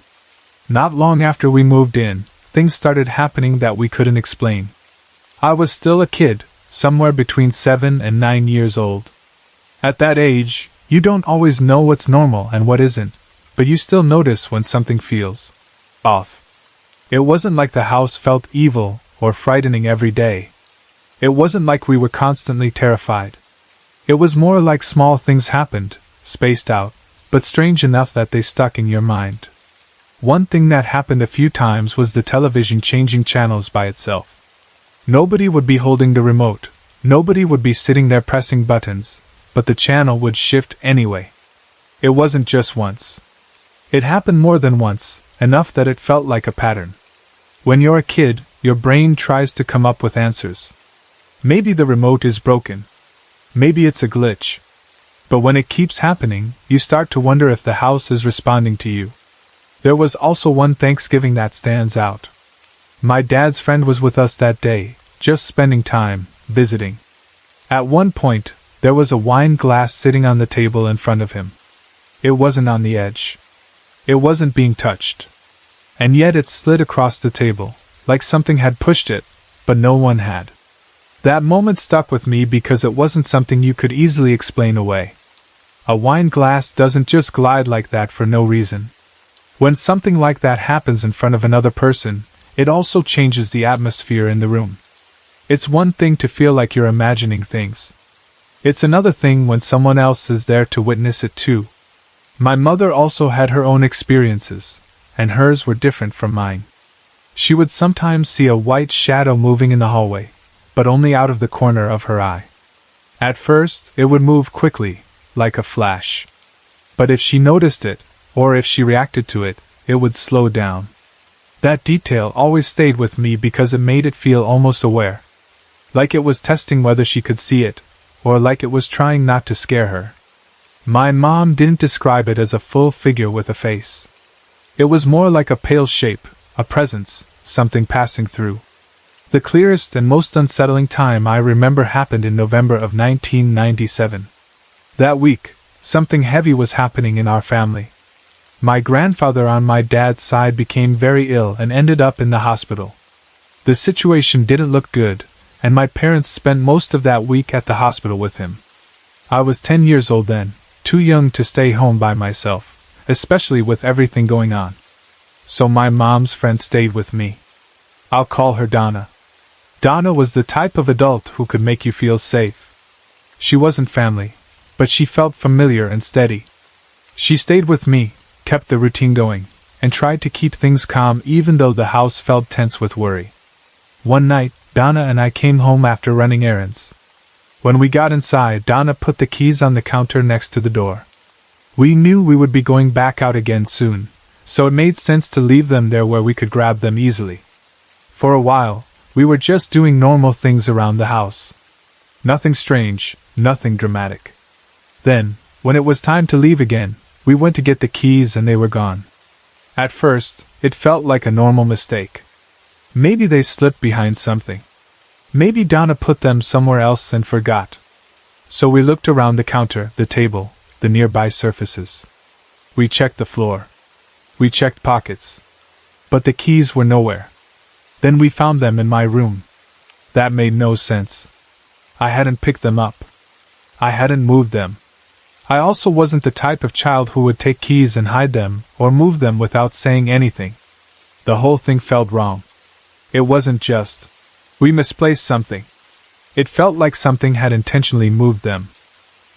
Not long after we moved in, things started happening that we couldn't explain. I was still a kid, somewhere between 7 and 9 years old. At that age, you don't always know what's normal and what isn't, but you still notice when something feels off. It wasn't like the house felt evil or frightening every day. It wasn't like we were constantly terrified. It was more like small things happened, spaced out, but strange enough that they stuck in your mind. One thing that happened a few times was the television changing channels by itself. Nobody would be holding the remote, nobody would be sitting there pressing buttons, but the channel would shift anyway. It wasn't just once. It happened more than once, enough that it felt like a pattern. When you're a kid, your brain tries to come up with answers. Maybe the remote is broken. Maybe it's a glitch. But when it keeps happening, you start to wonder if the house is responding to you. There was also one Thanksgiving that stands out. My dad's friend was with us that day, just spending time, visiting. At one point, there was a wine glass sitting on the table in front of him. It wasn't on the edge. It wasn't being touched. And yet it slid across the table, like something had pushed it, but no one had. That moment stuck with me because it wasn't something you could easily explain away. A wine glass doesn't just glide like that for no reason. When something like that happens in front of another person, it also changes the atmosphere in the room. It's one thing to feel like you're imagining things. It's another thing when someone else is there to witness it too. My mother also had her own experiences, and hers were different from mine. She would sometimes see a white shadow moving in the hallway, but only out of the corner of her eye. At first, it would move quickly, like a flash. But if she noticed it, or if she reacted to it, it would slow down. That detail always stayed with me because it made it feel almost aware. Like it was testing whether she could see it, or like it was trying not to scare her. My mom didn't describe it as a full figure with a face. It was more like a pale shape, a presence, something passing through. The clearest and most unsettling time I remember happened in November of 1997. That week, something heavy was happening in our family. My grandfather on my dad's side became very ill and ended up in the hospital. The situation didn't look good, and my parents spent most of that week at the hospital with him. I was 10 years old then, too young to stay home by myself, especially with everything going on. So my mom's friend stayed with me. I'll call her Donna. Donna was the type of adult who could make you feel safe. She wasn't family, but she felt familiar and steady. She stayed with me, kept the routine going, and tried to keep things calm even though the house felt tense with worry. One night, Donna and I came home after running errands. When we got inside, Donna put the keys on the counter next to the door. We knew we would be going back out again soon, so it made sense to leave them there where we could grab them easily. For a while, we were just doing normal things around the house. Nothing strange, nothing dramatic. Then, when it was time to leave again, we went to get the keys and they were gone. At first, it felt like a normal mistake. Maybe they slipped behind something. Maybe Donna put them somewhere else and forgot. So we looked around the counter, the table, the nearby surfaces. We checked the floor. We checked pockets. But the keys were nowhere. Then we found them in my room. That made no sense. I hadn't picked them up. I hadn't moved them. I also wasn't the type of child who would take keys and hide them, or move them without saying anything. The whole thing felt wrong. It wasn't just, we misplaced something. It felt like something had intentionally moved them.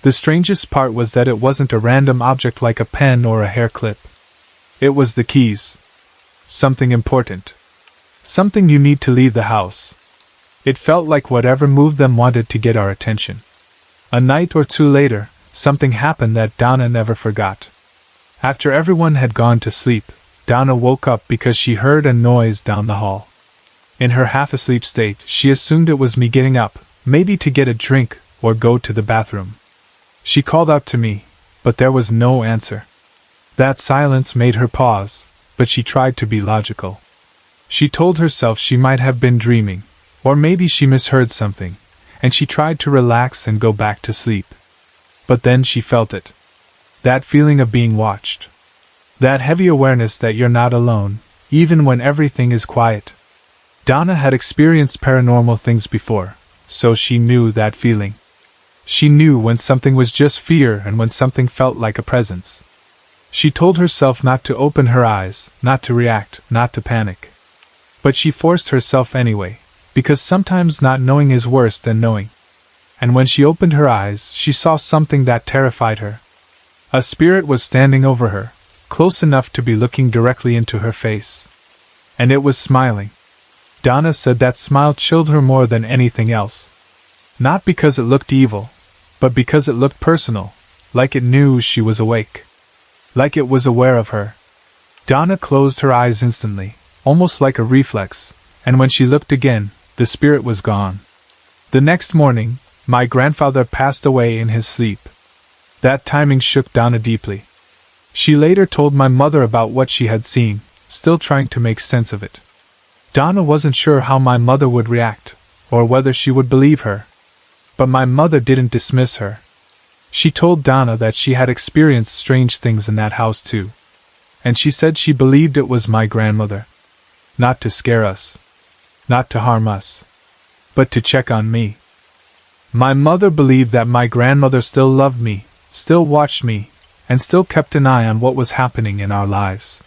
The strangest part was that it wasn't a random object like a pen or a hair clip. It was the keys. Something important. Something you need to leave the house. It felt like whatever moved them wanted to get our attention. A night or two later, something happened that Donna never forgot. After everyone had gone to sleep, Donna woke up because she heard a noise down the hall. In her half-asleep state, she assumed it was me getting up, maybe to get a drink or go to the bathroom. She called out to me, but there was no answer. That silence made her pause, but she tried to be logical. She told herself she might have been dreaming, or maybe she misheard something, and she tried to relax and go back to sleep. But then she felt it. That feeling of being watched. That heavy awareness that you're not alone, even when everything is quiet. Donna had experienced paranormal things before, so she knew that feeling. She knew when something was just fear and when something felt like a presence. She told herself not to open her eyes, not to react, not to panic. But she forced herself anyway, because sometimes not knowing is worse than knowing. And when she opened her eyes, she saw something that terrified her. A spirit was standing over her, close enough to be looking directly into her face. And it was smiling. Donna said that smile chilled her more than anything else. Not because it looked evil, but because it looked personal, like it knew she was awake. Like it was aware of her. Donna closed her eyes instantly, almost like a reflex, and when she looked again, the spirit was gone. The next morning, my grandfather passed away in his sleep. That timing shook Donna deeply. She later told my mother about what she had seen, still trying to make sense of it. Donna wasn't sure how my mother would react, or whether she would believe her. But my mother didn't dismiss her. She told Donna that she had experienced strange things in that house too. And she said she believed it was my grandmother. Not to scare us. Not to harm us. But to check on me. My mother believed that my grandmother still loved me, still watched me, and still kept an eye on what was happening in our lives.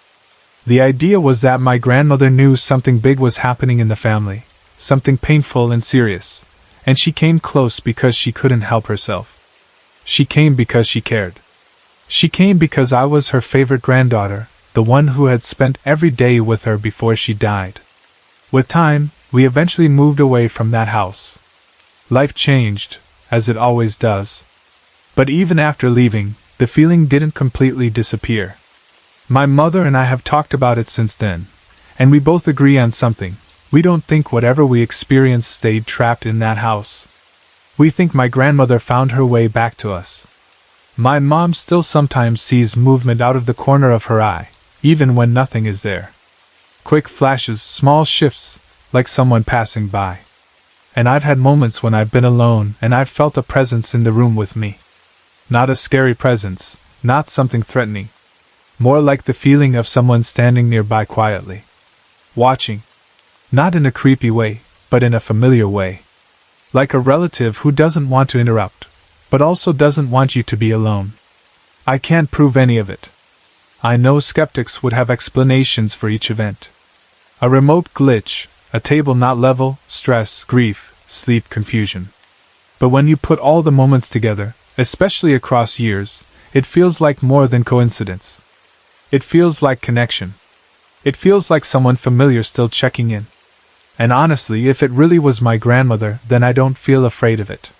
The idea was that my grandmother knew something big was happening in the family, something painful and serious, and she came close because she couldn't help herself. She came because she cared. She came because I was her favorite granddaughter, the one who had spent every day with her before she died. With time, we eventually moved away from that house. Life changed, as it always does. But even after leaving, the feeling didn't completely disappear. My mother and I have talked about it since then, and we both agree on something. We don't think whatever we experienced stayed trapped in that house. We think my grandmother found her way back to us. My mom still sometimes sees movement out of the corner of her eye, even when nothing is there. Quick flashes, small shifts, like someone passing by. And I've had moments when I've been alone and I've felt a presence in the room with me. Not a scary presence, not something threatening. More like the feeling of someone standing nearby quietly. Watching. Not in a creepy way, but in a familiar way. Like a relative who doesn't want to interrupt, but also doesn't want you to be alone. I can't prove any of it. I know skeptics would have explanations for each event. A remote glitch, a table not level, stress, grief, sleep, confusion. But when you put all the moments together, especially across years, it feels like more than coincidence. It feels like connection. It feels like someone familiar still checking in. And honestly, if it really was my grandmother, then I don't feel afraid of it.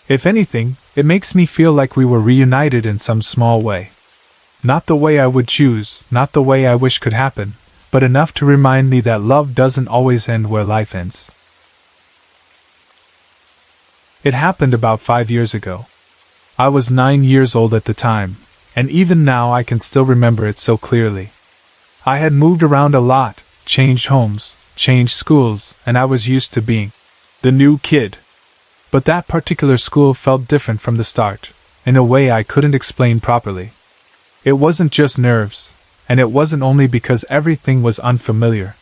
If anything, it makes me feel like we were reunited in some small way. Not the way I would choose, not the way I wish could happen, but enough to remind me that love doesn't always end where life ends. It happened about 5 years ago. I was 9 years old at the time, and even now I can still remember it so clearly. I had moved around a lot, changed homes, changed schools, and I was used to being the new kid. But that particular school felt different from the start, in a way I couldn't explain properly. It wasn't just nerves, and it wasn't only because everything was unfamiliar.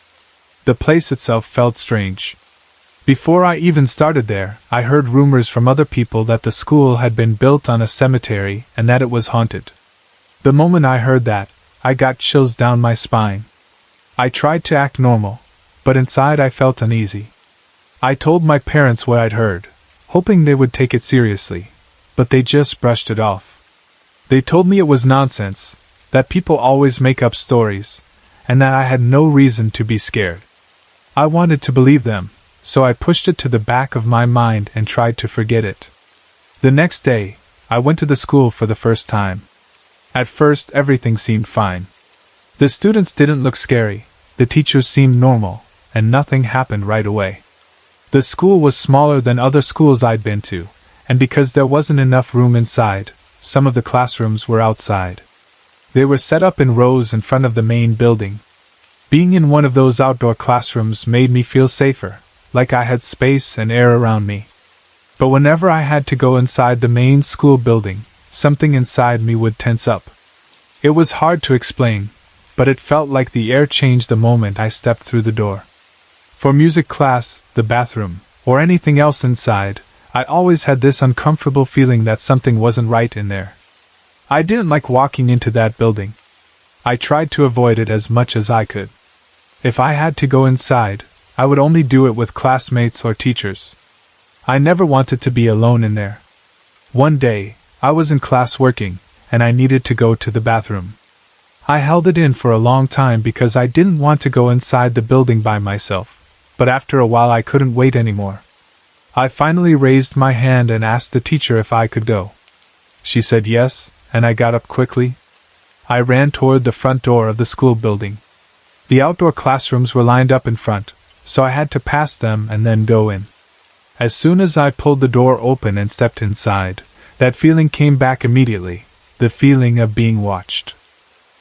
The place itself felt strange. Before I even started there, I heard rumors from other people that the school had been built on a cemetery and that it was haunted. The moment I heard that, I got chills down my spine. I tried to act normal, but inside I felt uneasy. I told my parents what I'd heard, hoping they would take it seriously, but they just brushed it off. They told me it was nonsense, that people always make up stories, and that I had no reason to be scared. I wanted to believe them, so I pushed it to the back of my mind and tried to forget it. The next day, I went to the school for the first time. At first, everything seemed fine. The students didn't look scary, the teachers seemed normal, and nothing happened right away. The school was smaller than other schools I'd been to, and because there wasn't enough room inside, some of the classrooms were outside. They were set up in rows in front of the main building. Being in one of those outdoor classrooms made me feel safer, like I had space and air around me. But whenever I had to go inside the main school building, something inside me would tense up. It was hard to explain, but it felt like the air changed the moment I stepped through the door. For music class, the bathroom, or anything else inside, I always had this uncomfortable feeling that something wasn't right in there. I didn't like walking into that building. I tried to avoid it as much as I could. If I had to go inside, I would only do it with classmates or teachers. I never wanted to be alone in there. One day, I was in class working, and I needed to go to the bathroom. I held it in for a long time because I didn't want to go inside the building by myself, but after a while I couldn't wait anymore. I finally raised my hand and asked the teacher if I could go. She said yes, and I got up quickly. I ran toward the front door of the school building. The outdoor classrooms were lined up in front, so I had to pass them and then go in. As soon as I pulled the door open and stepped inside, that feeling came back immediately, the feeling of being watched.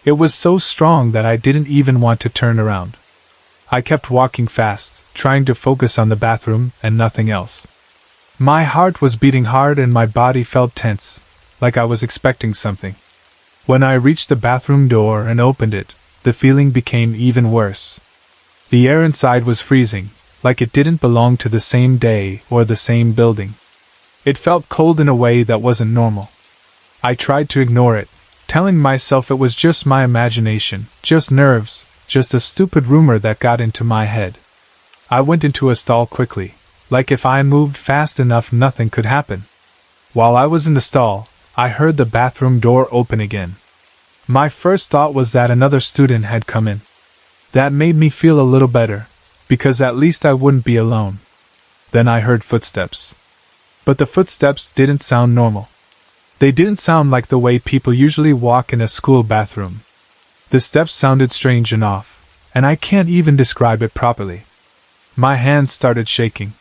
It was so strong that I didn't even want to turn around. I kept walking fast, trying to focus on the bathroom and nothing else. My heart was beating hard and my body felt tense, like I was expecting something. When I reached the bathroom door and opened it, the feeling became even worse. The air inside was freezing, like it didn't belong to the same day or the same building. It felt cold in a way that wasn't normal. I tried to ignore it, telling myself it was just my imagination, just nerves, just a stupid rumor that got into my head. I went into a stall quickly, like if I moved fast enough nothing could happen. While I was in the stall, I heard the bathroom door open again. My first thought was that another student had come in. That made me feel a little better, because at least I wouldn't be alone. Then I heard footsteps. But the footsteps didn't sound normal. They didn't sound like the way people usually walk in a school bathroom. The steps sounded strange and off, and I can't even describe it properly. My hands started shaking.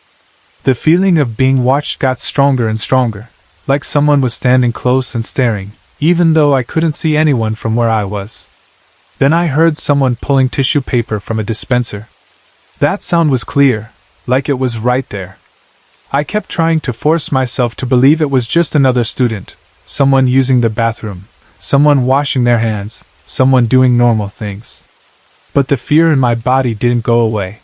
The feeling of being watched got stronger and stronger, like someone was standing close and staring, even though I couldn't see anyone from where I was. Then I heard someone pulling tissue paper from a dispenser. That sound was clear, like it was right there. I kept trying to force myself to believe it was just another student, someone using the bathroom, someone washing their hands, someone doing normal things. But the fear in my body didn't go away.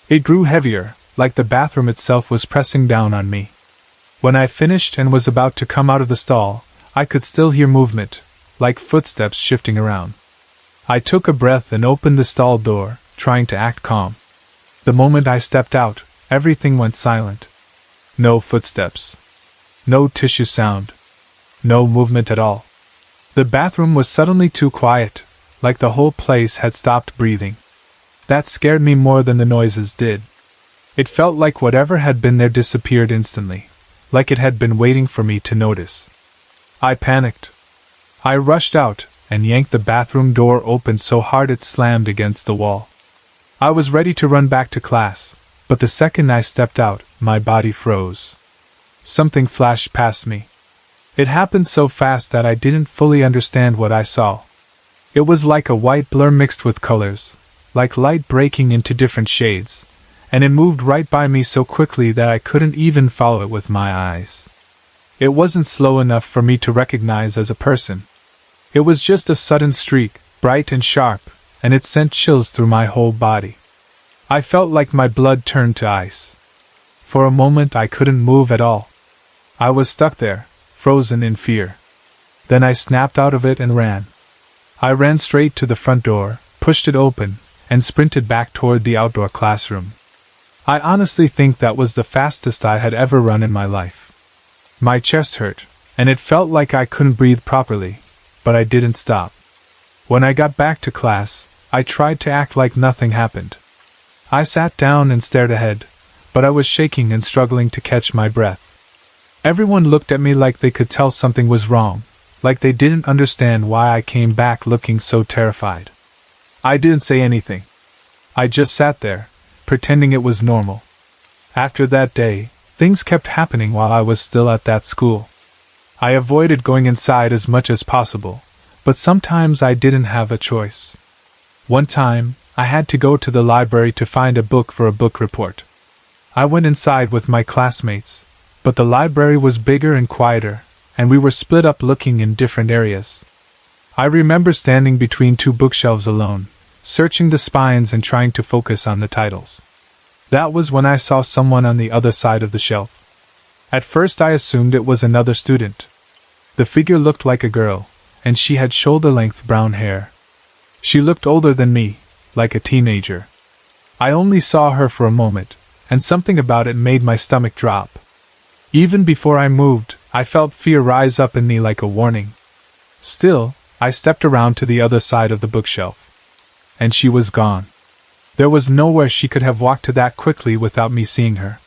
It grew heavier, like the bathroom itself was pressing down on me. When I finished and was about to come out of the stall, I could still hear movement, like footsteps shifting around. I took a breath and opened the stall door, trying to act calm. The moment I stepped out, everything went silent. No footsteps. No tissue sound. No movement at all. The bathroom was suddenly too quiet, like the whole place had stopped breathing. That scared me more than the noises did. It felt like whatever had been there disappeared instantly, like it had been waiting for me to notice. I panicked. I rushed out and yanked the bathroom door open so hard it slammed against the wall. I was ready to run back to class, but the second I stepped out, my body froze. Something flashed past me. It happened so fast that I didn't fully understand what I saw. It was like a white blur mixed with colors, like light breaking into different shades, and it moved right by me so quickly that I couldn't even follow it with my eyes. It wasn't slow enough for me to recognize as a person. It was just a sudden streak, bright and sharp, and it sent chills through my whole body. I felt like my blood turned to ice. For a moment I couldn't move at all. I was stuck there, frozen in fear. Then I snapped out of it and ran. I ran straight to the front door, pushed it open, and sprinted back toward the outdoor classroom. I honestly think that was the fastest I had ever run in my life. My chest hurt, and it felt like I couldn't breathe properly, but I didn't stop. When I got back to class, I tried to act like nothing happened. I sat down and stared ahead, but I was shaking and struggling to catch my breath. Everyone looked at me like they could tell something was wrong, like they didn't understand why I came back looking so terrified. I didn't say anything. I just sat there, pretending it was normal. After that day, things kept happening while I was still at that school. I avoided going inside as much as possible, but sometimes I didn't have a choice. One time, I had to go to the library to find a book for a book report. I went inside with my classmates, but the library was bigger and quieter, and we were split up looking in different areas. I remember standing between two bookshelves alone, searching the spines and trying to focus on the titles. That was when I saw someone on the other side of the shelf. At first I assumed it was another student. The figure looked like a girl, and she had shoulder-length brown hair. She looked older than me, like a teenager. I only saw her for a moment, and something about it made my stomach drop. Even before I moved, I felt fear rise up in me like a warning. Still, I stepped around to the other side of the bookshelf. And she was gone. There was nowhere she could have walked to that quickly without me seeing her.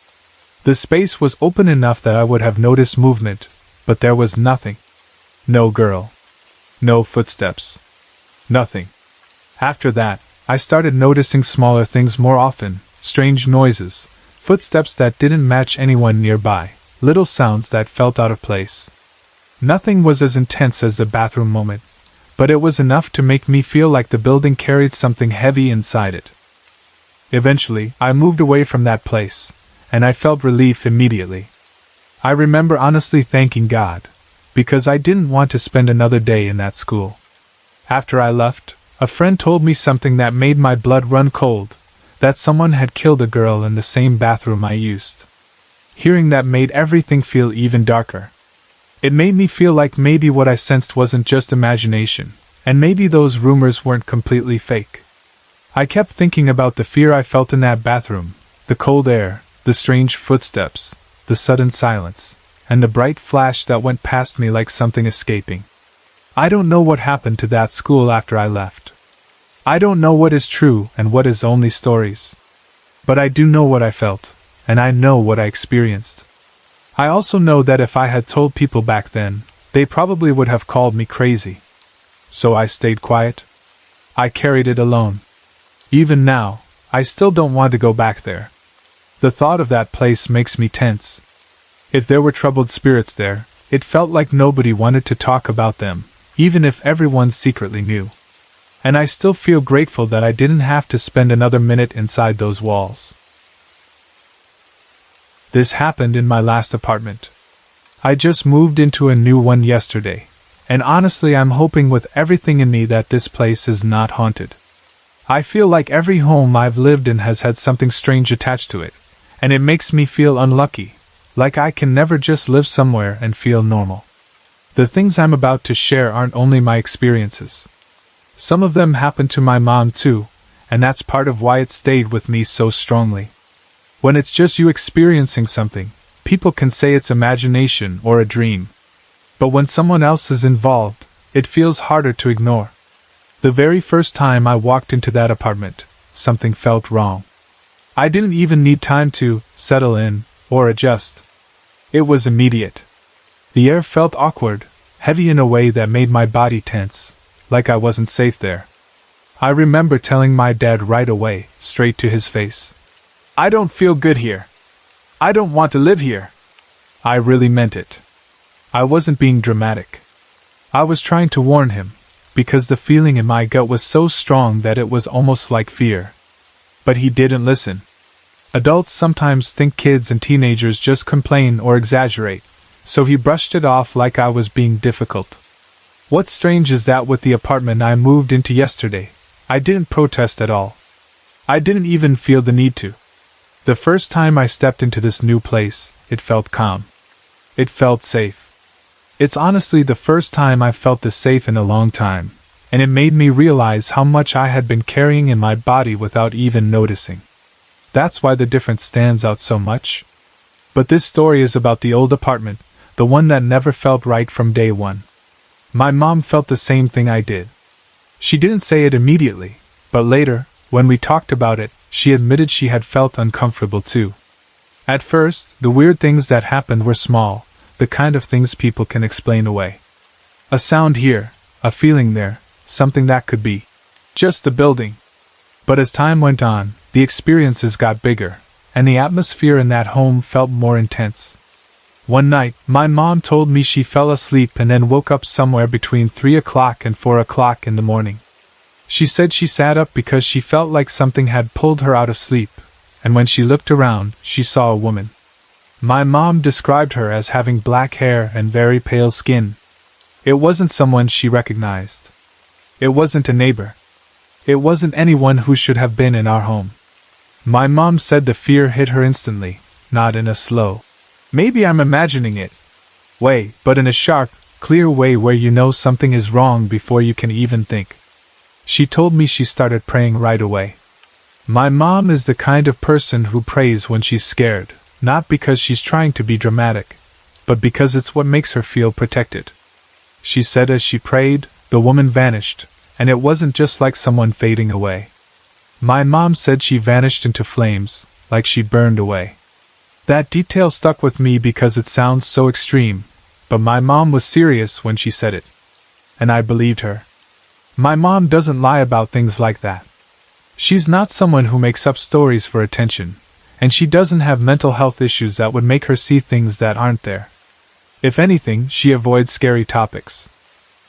The space was open enough that I would have noticed movement, but there was nothing. No girl. No footsteps. Nothing. After that, I started noticing smaller things more often, strange noises, footsteps that didn't match anyone nearby, little sounds that felt out of place. Nothing was as intense as the bathroom moment, but it was enough to make me feel like the building carried something heavy inside it. Eventually, I moved away from that place, and I felt relief immediately. I remember honestly thanking God, because I didn't want to spend another day in that school. After I left, a friend told me something that made my blood run cold, that someone had killed a girl in the same bathroom I used. Hearing that made everything feel even darker. It made me feel like maybe what I sensed wasn't just imagination, and maybe those rumors weren't completely fake. I kept thinking about the fear I felt in that bathroom, the cold air, the strange footsteps, the sudden silence, and the bright flash that went past me like something escaping. I don't know what happened to that school after I left. I don't know what is true and what is only stories. But I do know what I felt, and I know what I experienced. I also know that if I had told people back then, they probably would have called me crazy. So I stayed quiet. I carried it alone. Even now, I still don't want to go back there. The thought of that place makes me tense. If there were troubled spirits there, it felt like nobody wanted to talk about them, even if everyone secretly knew. And I still feel grateful that I didn't have to spend another minute inside those walls. This happened in my last apartment. I just moved into a new one yesterday, and honestly I'm hoping with everything in me that this place is not haunted. I feel like every home I've lived in has had something strange attached to it, and it makes me feel unlucky, like I can never just live somewhere and feel normal. The things I'm about to share aren't only my experiences. Some of them happened to my mom too, and that's part of why it stayed with me so strongly. When it's just you experiencing something, people can say it's imagination or a dream. But when someone else is involved, it feels harder to ignore. The very first time I walked into that apartment, something felt wrong. I didn't even need time to settle in or adjust. It was immediate. The air felt awkward, heavy in a way that made my body tense, like I wasn't safe there. I remember telling my dad right away, straight to his face. I don't feel good here. I don't want to live here. I really meant it. I wasn't being dramatic. I was trying to warn him, because the feeling in my gut was so strong that it was almost like fear. But he didn't listen. Adults sometimes think kids and teenagers just complain or exaggerate, so he brushed it off like I was being difficult. What's strange is that with the apartment I moved into yesterday, I didn't protest at all. I didn't even feel the need to. The first time I stepped into this new place, it felt calm. It felt safe. It's honestly the first time I've felt this safe in a long time, and it made me realize how much I had been carrying in my body without even noticing. That's why the difference stands out so much. But this story is about the old apartment, the one that never felt right from day one. My mom felt the same thing I did. She didn't say it immediately, but later, when we talked about it, she admitted she had felt uncomfortable too. At first, the weird things that happened were small, the kind of things people can explain away. A sound here, a feeling there, something that could be just the building. But as time went on, the experiences got bigger, and the atmosphere in that home felt more intense. One night, my mom told me she fell asleep and then woke up somewhere between 3 o'clock and 4 o'clock in the morning. She said she sat up because she felt like something had pulled her out of sleep, and when she looked around, she saw a woman. My mom described her as having black hair and very pale skin. It wasn't someone she recognized. It wasn't a neighbor. It wasn't anyone who should have been in our home. My mom said the fear hit her instantly, not in a slow, maybe I'm imagining it way, but in a sharp, clear way where you know something is wrong before you can even think. She told me she started praying right away. My mom is the kind of person who prays when she's scared, not because she's trying to be dramatic, but because it's what makes her feel protected. She said as she prayed, the woman vanished, and it wasn't just like someone fading away. My mom said she vanished into flames, like she burned away. That detail stuck with me because it sounds so extreme, but my mom was serious when she said it. And I believed her. My mom doesn't lie about things like that. She's not someone who makes up stories for attention, and she doesn't have mental health issues that would make her see things that aren't there. If anything, she avoids scary topics.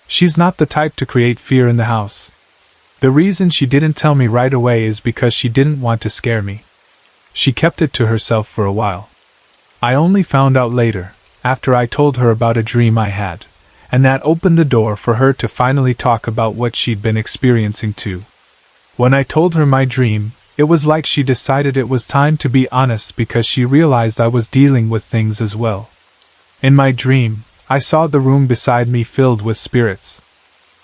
She's not the type to create fear in the house. The reason she didn't tell me right away is because she didn't want to scare me. She kept it to herself for a while. I only found out later, after I told her about a dream I had, and that opened the door for her to finally talk about what she'd been experiencing too. When I told her my dream, it was like she decided it was time to be honest because she realized I was dealing with things as well. In my dream, I saw the room beside me filled with spirits.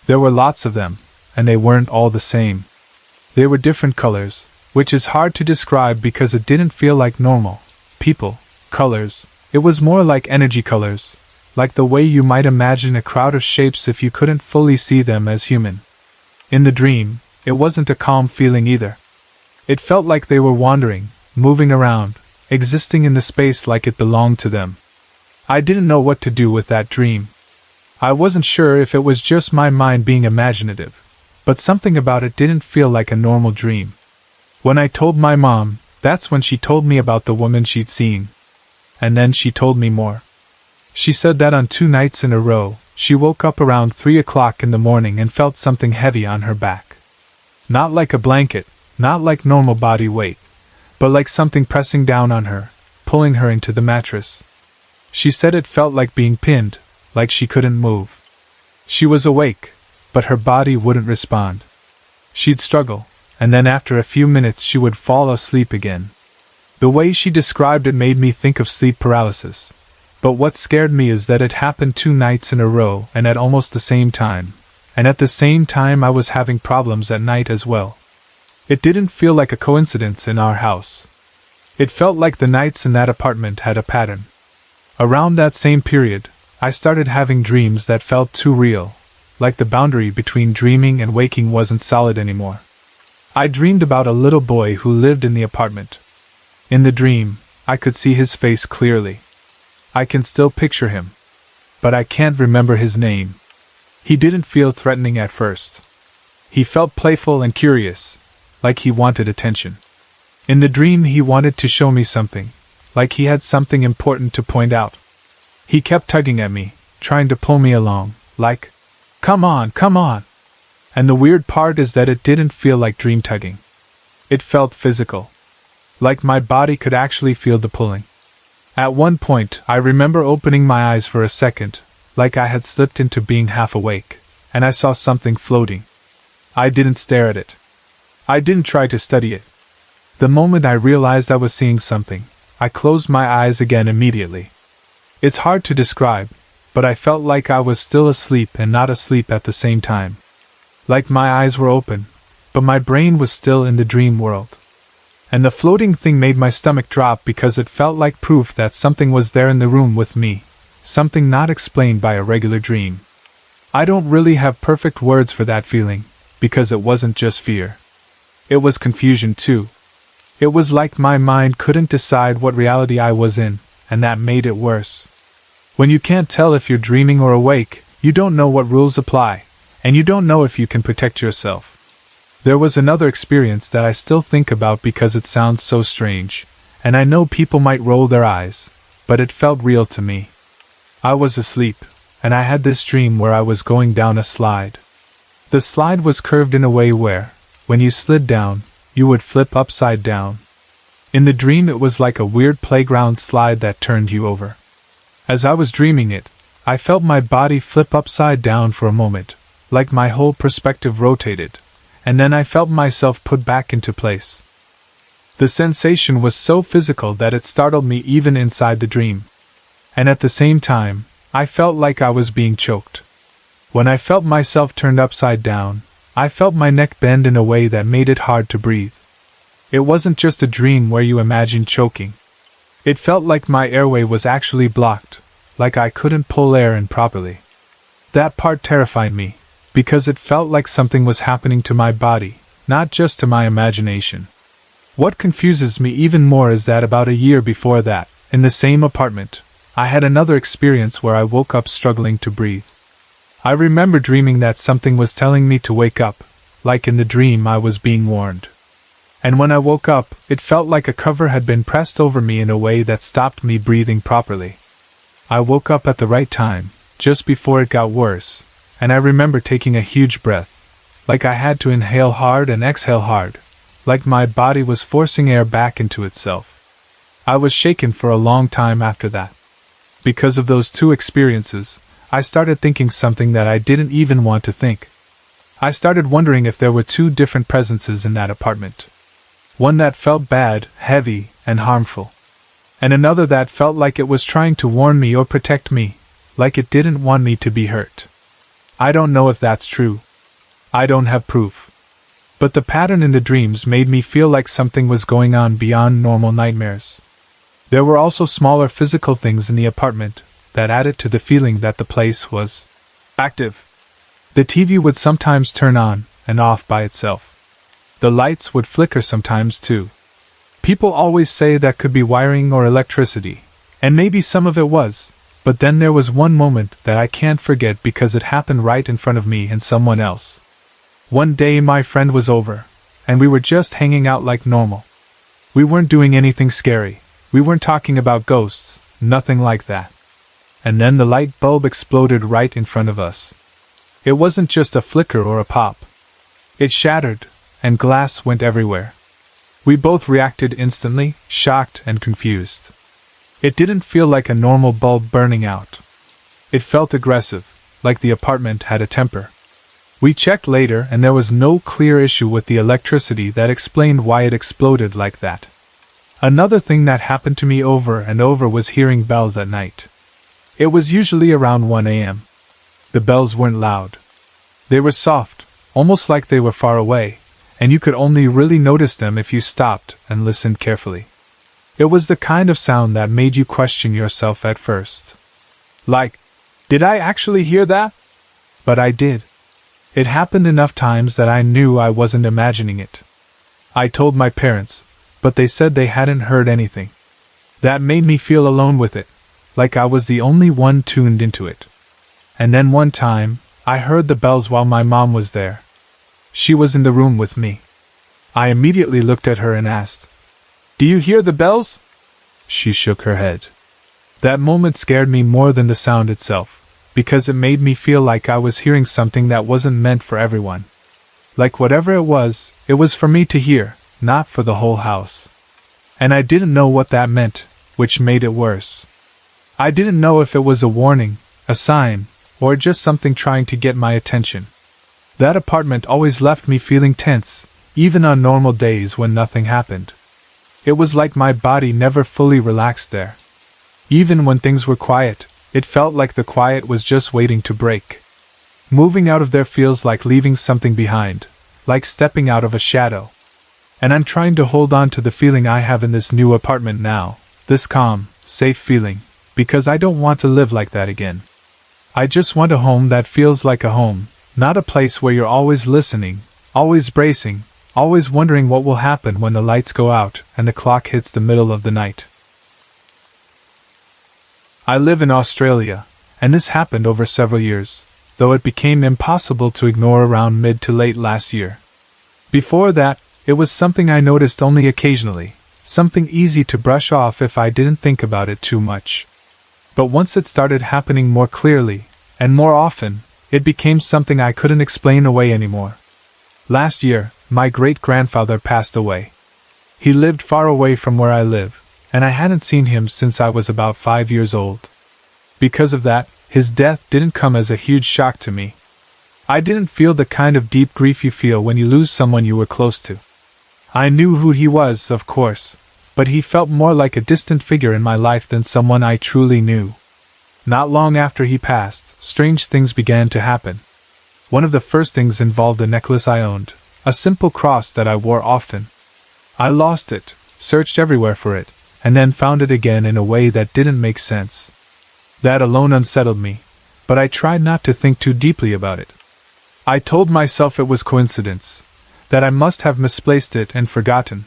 There were lots of them, and they weren't all the same. They were different colors, which is hard to describe because it didn't feel like normal people colors. It was more like energy colors, like the way you might imagine a crowd of shapes if you couldn't fully see them as human. In the dream, it wasn't a calm feeling either. It felt like they were wandering, moving around, existing in the space like it belonged to them. I didn't know what to do with that dream. I wasn't sure if it was just my mind being imaginative, but something about it didn't feel like a normal dream. When I told my mom, that's when she told me about the woman she'd seen. And then she told me more. She said that on 2 nights in a row, she woke up around 3 o'clock in the morning and felt something heavy on her back. Not like a blanket, not like normal body weight, but like something pressing down on her, pulling her into the mattress. She said it felt like being pinned, like she couldn't move. She was awake, but her body wouldn't respond. She'd struggle, and then after a few minutes she would fall asleep again. The way she described it made me think of sleep paralysis. But what scared me is that it happened 2 nights in a row and at almost the same time. And at the same time I was having problems at night as well. It didn't feel like a coincidence in our house. It felt like the nights in that apartment had a pattern. Around that same period, I started having dreams that felt too real, like the boundary between dreaming and waking wasn't solid anymore. I dreamed about a little boy who lived in the apartment. In the dream, I could see his face clearly. I can still picture him. But I can't remember his name. He didn't feel threatening at first. He felt playful and curious, like he wanted attention. In the dream, he wanted to show me something, like he had something important to point out. He kept tugging at me, trying to pull me along, like, "Come on, come on." And the weird part is that it didn't feel like dream tugging. It felt physical. Like my body could actually feel the pulling. At one point, I remember opening my eyes for a second, like I had slipped into being half awake, and I saw something floating. I didn't stare at it. I didn't try to study it. The moment I realized I was seeing something, I closed my eyes again immediately. It's hard to describe, but I felt like I was still asleep and not asleep at the same time. Like my eyes were open, but my brain was still in the dream world. And the floating thing made my stomach drop because it felt like proof that something was there in the room with me, something not explained by a regular dream. I don't really have perfect words for that feeling, because it wasn't just fear. It was confusion too. It was like my mind couldn't decide what reality I was in, and that made it worse. When you can't tell if you're dreaming or awake, you don't know what rules apply, and you don't know if you can protect yourself. There was another experience that I still think about because it sounds so strange, and I know people might roll their eyes, but it felt real to me. I was asleep, and I had this dream where I was going down a slide. The slide was curved in a way where, when you slid down, you would flip upside down. In the dream, it was like a weird playground slide that turned you over. As I was dreaming it, I felt my body flip upside down for a moment, like my whole perspective rotated, and then I felt myself put back into place. The sensation was so physical that it startled me even inside the dream. And at the same time, I felt like I was being choked. When I felt myself turned upside down, I felt my neck bend in a way that made it hard to breathe. It wasn't just a dream where you imagine choking. It felt like my airway was actually blocked, like I couldn't pull air in properly. That part terrified me, because it felt like something was happening to my body, not just to my imagination. What confuses me even more is that about a year before that, in the same apartment, I had another experience where I woke up struggling to breathe. I remember dreaming that something was telling me to wake up, like in the dream I was being warned. And when I woke up, it felt like a cover had been pressed over me in a way that stopped me breathing properly. I woke up at the right time, just before it got worse, and I remember taking a huge breath, like I had to inhale hard and exhale hard, like my body was forcing air back into itself. I was shaken for a long time after that. Because of those two experiences, I started thinking something that I didn't even want to think. I started wondering if there were two different presences in that apartment. One that felt bad, heavy, and harmful. And another that felt like it was trying to warn me or protect me, like it didn't want me to be hurt. I don't know if that's true. I don't have proof. But the pattern in the dreams made me feel like something was going on beyond normal nightmares. There were also smaller physical things in the apartment that added to the feeling that the place was active. The TV would sometimes turn on and off by itself. The lights would flicker sometimes too. People always say that could be wiring or electricity, and maybe some of it was, but then there was one moment that I can't forget because it happened right in front of me and someone else. One day my friend was over, and we were just hanging out like normal. We weren't doing anything scary, we weren't talking about ghosts, nothing like that. And then the light bulb exploded right in front of us. It wasn't just a flicker or a pop. It shattered, and glass went everywhere. We both reacted instantly, shocked and confused. It didn't feel like a normal bulb burning out. It felt aggressive, like the apartment had a temper. We checked later and there was no clear issue with the electricity that explained why it exploded like that. Another thing that happened to me over and over was hearing bells at night. It was usually around 1 a.m. The bells weren't loud. They were soft, almost like they were far away, and you could only really notice them if you stopped and listened carefully. It was the kind of sound that made you question yourself at first. Like, did I actually hear that? But I did. It happened enough times that I knew I wasn't imagining it. I told my parents, but they said they hadn't heard anything. That made me feel alone with it, like I was the only one tuned into it. And then one time, I heard the bells while my mom was there. She was in the room with me. I immediately looked at her and asked, "Do you hear the bells?" She shook her head. That moment scared me more than the sound itself, because it made me feel like I was hearing something that wasn't meant for everyone. Like whatever it was for me to hear, not for the whole house. And I didn't know what that meant, which made it worse. I didn't know if it was a warning, a sign, or just something trying to get my attention. That apartment always left me feeling tense, even on normal days when nothing happened. It was like my body never fully relaxed there. Even when things were quiet, it felt like the quiet was just waiting to break. Moving out of there feels like leaving something behind, like stepping out of a shadow. And I'm trying to hold on to the feeling I have in this new apartment now, this calm, safe feeling, because I don't want to live like that again. I just want a home that feels like a home, not a place where you're always listening, always bracing, always wondering what will happen when the lights go out and the clock hits the middle of the night. I live in Australia, and this happened over several years, though it became impossible to ignore around mid to late last year. Before that, it was something I noticed only occasionally, something easy to brush off if I didn't think about it too much. But once it started happening more clearly, and more often, it became something I couldn't explain away anymore. Last year, my great-grandfather passed away. He lived far away from where I live, and I hadn't seen him since I was about 5 years old. Because of that, his death didn't come as a huge shock to me. I didn't feel the kind of deep grief you feel when you lose someone you were close to. I knew who he was, of course, but he felt more like a distant figure in my life than someone I truly knew. Not long after he passed, strange things began to happen. One of the first things involved a necklace I owned, a simple cross that I wore often. I lost it, searched everywhere for it, and then found it again in a way that didn't make sense. That alone unsettled me, but I tried not to think too deeply about it. I told myself it was coincidence, that I must have misplaced it and forgotten.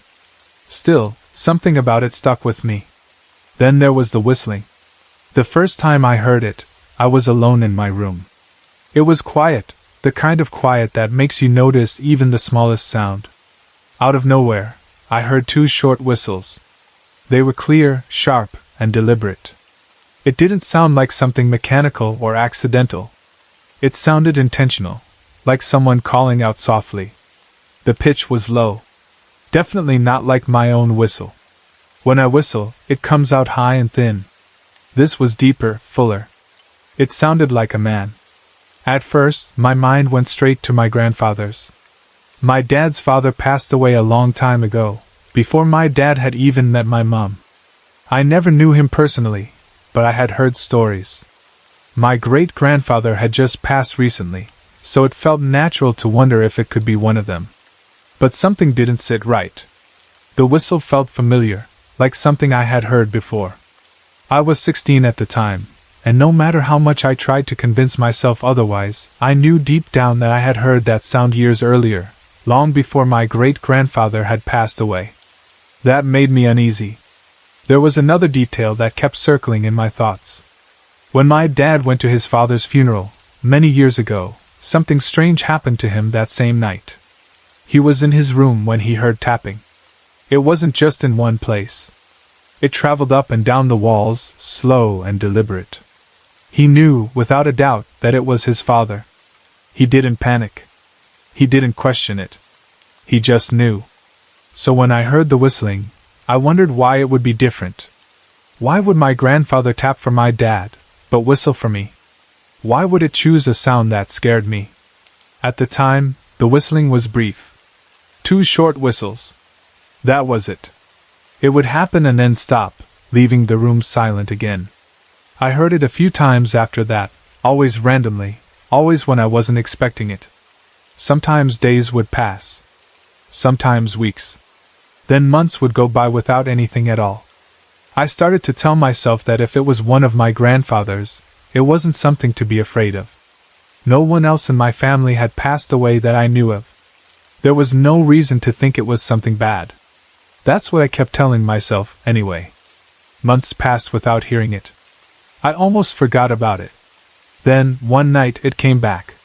Still, something about it stuck with me. Then there was the whistling. The first time I heard it, I was alone in my room. It was quiet, the kind of quiet that makes you notice even the smallest sound. Out of nowhere, I heard 2 short whistles. They were clear, sharp, and deliberate. It didn't sound like something mechanical or accidental. It sounded intentional, like someone calling out softly. The pitch was low. Definitely not like my own whistle. When I whistle, it comes out high and thin. This was deeper, fuller. It sounded like a man. At first, my mind went straight to my grandfather's. My dad's father passed away a long time ago, before my dad had even met my mom. I never knew him personally, but I had heard stories. My great-grandfather had just passed recently, so it felt natural to wonder if it could be one of them. But something didn't sit right. The whistle felt familiar, like something I had heard before. I was 16 at the time, and no matter how much I tried to convince myself otherwise, I knew deep down that I had heard that sound years earlier, long before my great-grandfather had passed away. That made me uneasy. There was another detail that kept circling in my thoughts. When my dad went to his father's funeral, many years ago, something strange happened to him that same night. He was in his room when he heard tapping. It wasn't just in one place. It traveled up and down the walls, slow and deliberate. He knew, without a doubt, that it was his father. He didn't panic. He didn't question it. He just knew. So when I heard the whistling, I wondered why it would be different. Why would my grandfather tap for my dad, but whistle for me? Why would it choose a sound that scared me? At the time, the whistling was brief. 2 short whistles. That was it. It would happen and then stop, leaving the room silent again. I heard it a few times after that, always randomly, always when I wasn't expecting it. Sometimes days would pass. Sometimes weeks. Then months would go by without anything at all. I started to tell myself that if it was one of my grandfather's, it wasn't something to be afraid of. No one else in my family had passed away that I knew of. There was no reason to think it was something bad. That's what I kept telling myself, anyway. Months passed without hearing it. I almost forgot about it. Then, one night, it came back.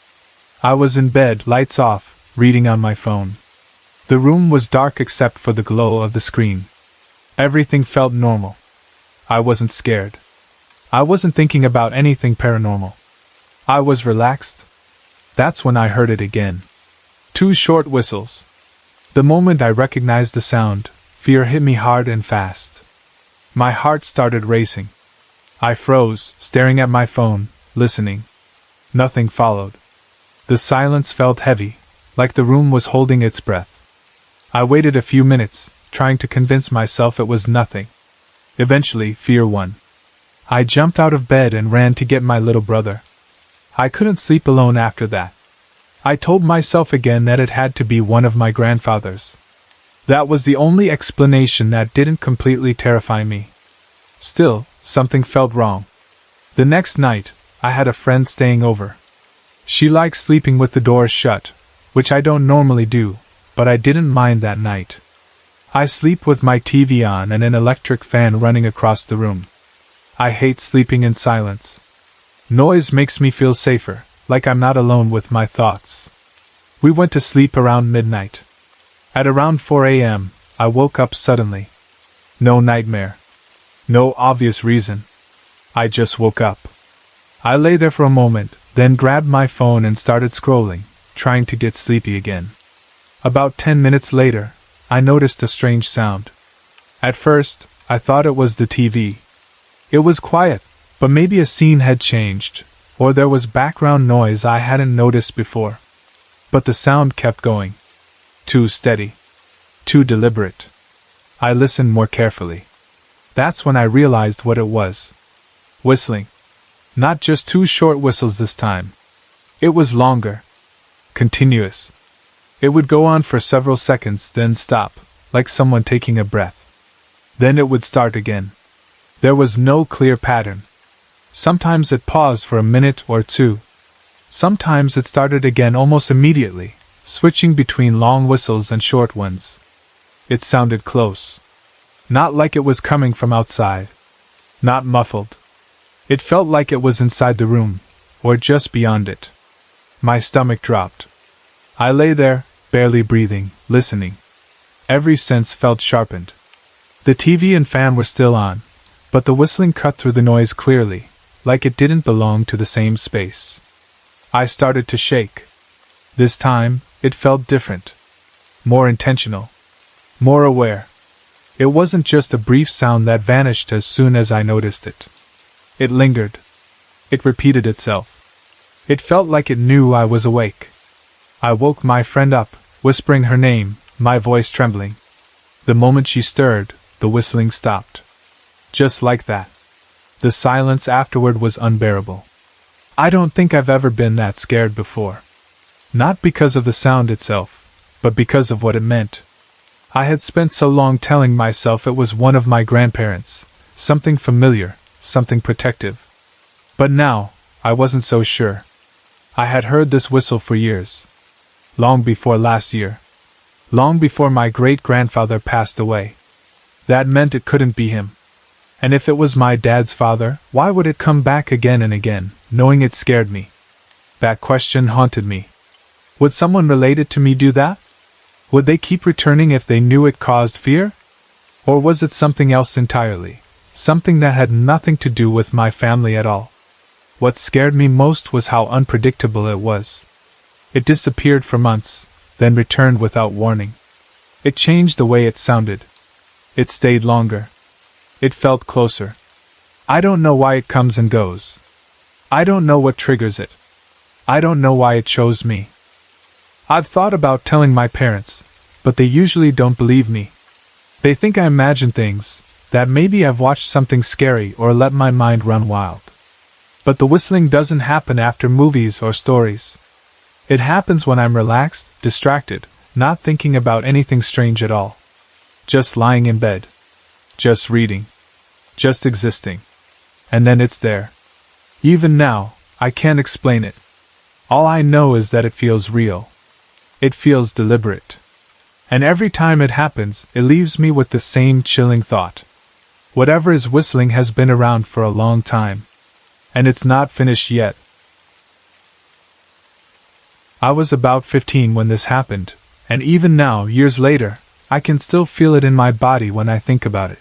I was in bed, lights off, reading on my phone. The room was dark except for the glow of the screen. Everything felt normal. I wasn't scared. I wasn't thinking about anything paranormal. I was relaxed. That's when I heard it again. 2 short whistles. The moment I recognized the sound, fear hit me hard and fast. My heart started racing. I froze, staring at my phone, listening. Nothing followed. The silence felt heavy, like the room was holding its breath. I waited a few minutes, trying to convince myself it was nothing. Eventually, fear won. I jumped out of bed and ran to get my little brother. I couldn't sleep alone after that. I told myself again that it had to be one of my grandfathers. That was the only explanation that didn't completely terrify me. Still, something felt wrong. The next night, I had a friend staying over. She likes sleeping with the doors shut, which I don't normally do, but I didn't mind that night. I sleep with my TV on and an electric fan running across the room. I hate sleeping in silence. Noise makes me feel safer, like I'm not alone with my thoughts. We went to sleep around midnight. At around 4 a.m., I woke up suddenly. No nightmare. No obvious reason. I just woke up. I lay there for a moment, then grabbed my phone and started scrolling, trying to get sleepy again. About 10 minutes later, I noticed a strange sound. At first, I thought it was the TV. It was quiet, but maybe a scene had changed, or there was background noise I hadn't noticed before. But the sound kept going. Too steady. Too deliberate. I listened more carefully. That's when I realized what it was. Whistling. Not just 2 short whistles this time. It was longer. Continuous. It would go on for several seconds, then stop, like someone taking a breath. Then it would start again. There was no clear pattern. Sometimes it paused for a minute or 2. Sometimes it started again almost immediately, switching between long whistles and short ones. It sounded close. Not like it was coming from outside. Not muffled. It felt like it was inside the room, or just beyond it. My stomach dropped. I lay there, barely breathing, listening. Every sense felt sharpened. The TV and fan were still on, but the whistling cut through the noise clearly, like it didn't belong to the same space. I started to shake. This time, it felt different. More intentional. More aware. It wasn't just a brief sound that vanished as soon as I noticed it. It lingered. It repeated itself. It felt like it knew I was awake. I woke my friend up, whispering her name, my voice trembling. The moment she stirred, the whistling stopped. Just like that. The silence afterward was unbearable. I don't think I've ever been that scared before. Not because of the sound itself, but because of what it meant. I had spent so long telling myself it was one of my grandparents, something familiar, something protective. But now, I wasn't so sure. I had heard this whistle for years. Long before last year. Long before my great-grandfather passed away. That meant it couldn't be him. And if it was my dad's father, why would it come back again and again, knowing it scared me? That question haunted me. Would someone related to me do that? Would they keep returning if they knew it caused fear? Or was it something else entirely? Something that had nothing to do with my family at all? What scared me most was how unpredictable it was. It disappeared for months, then returned without warning. It changed the way it sounded. It stayed longer. It felt closer. I don't know why it comes and goes. I don't know what triggers it. I don't know why it chose me. I've thought about telling my parents, but they usually don't believe me. They think I imagine things, that maybe I've watched something scary or let my mind run wild. But the whistling doesn't happen after movies or stories. It happens when I'm relaxed, distracted, not thinking about anything strange at all. Just lying in bed. Just reading. Just existing. And then it's there. Even now, I can't explain it. All I know is that it feels real. It feels deliberate. And every time it happens, it leaves me with the same chilling thought. Whatever is whistling has been around for a long time. And it's not finished yet. I was about 15 when this happened, and even now, years later, I can still feel it in my body when I think about it.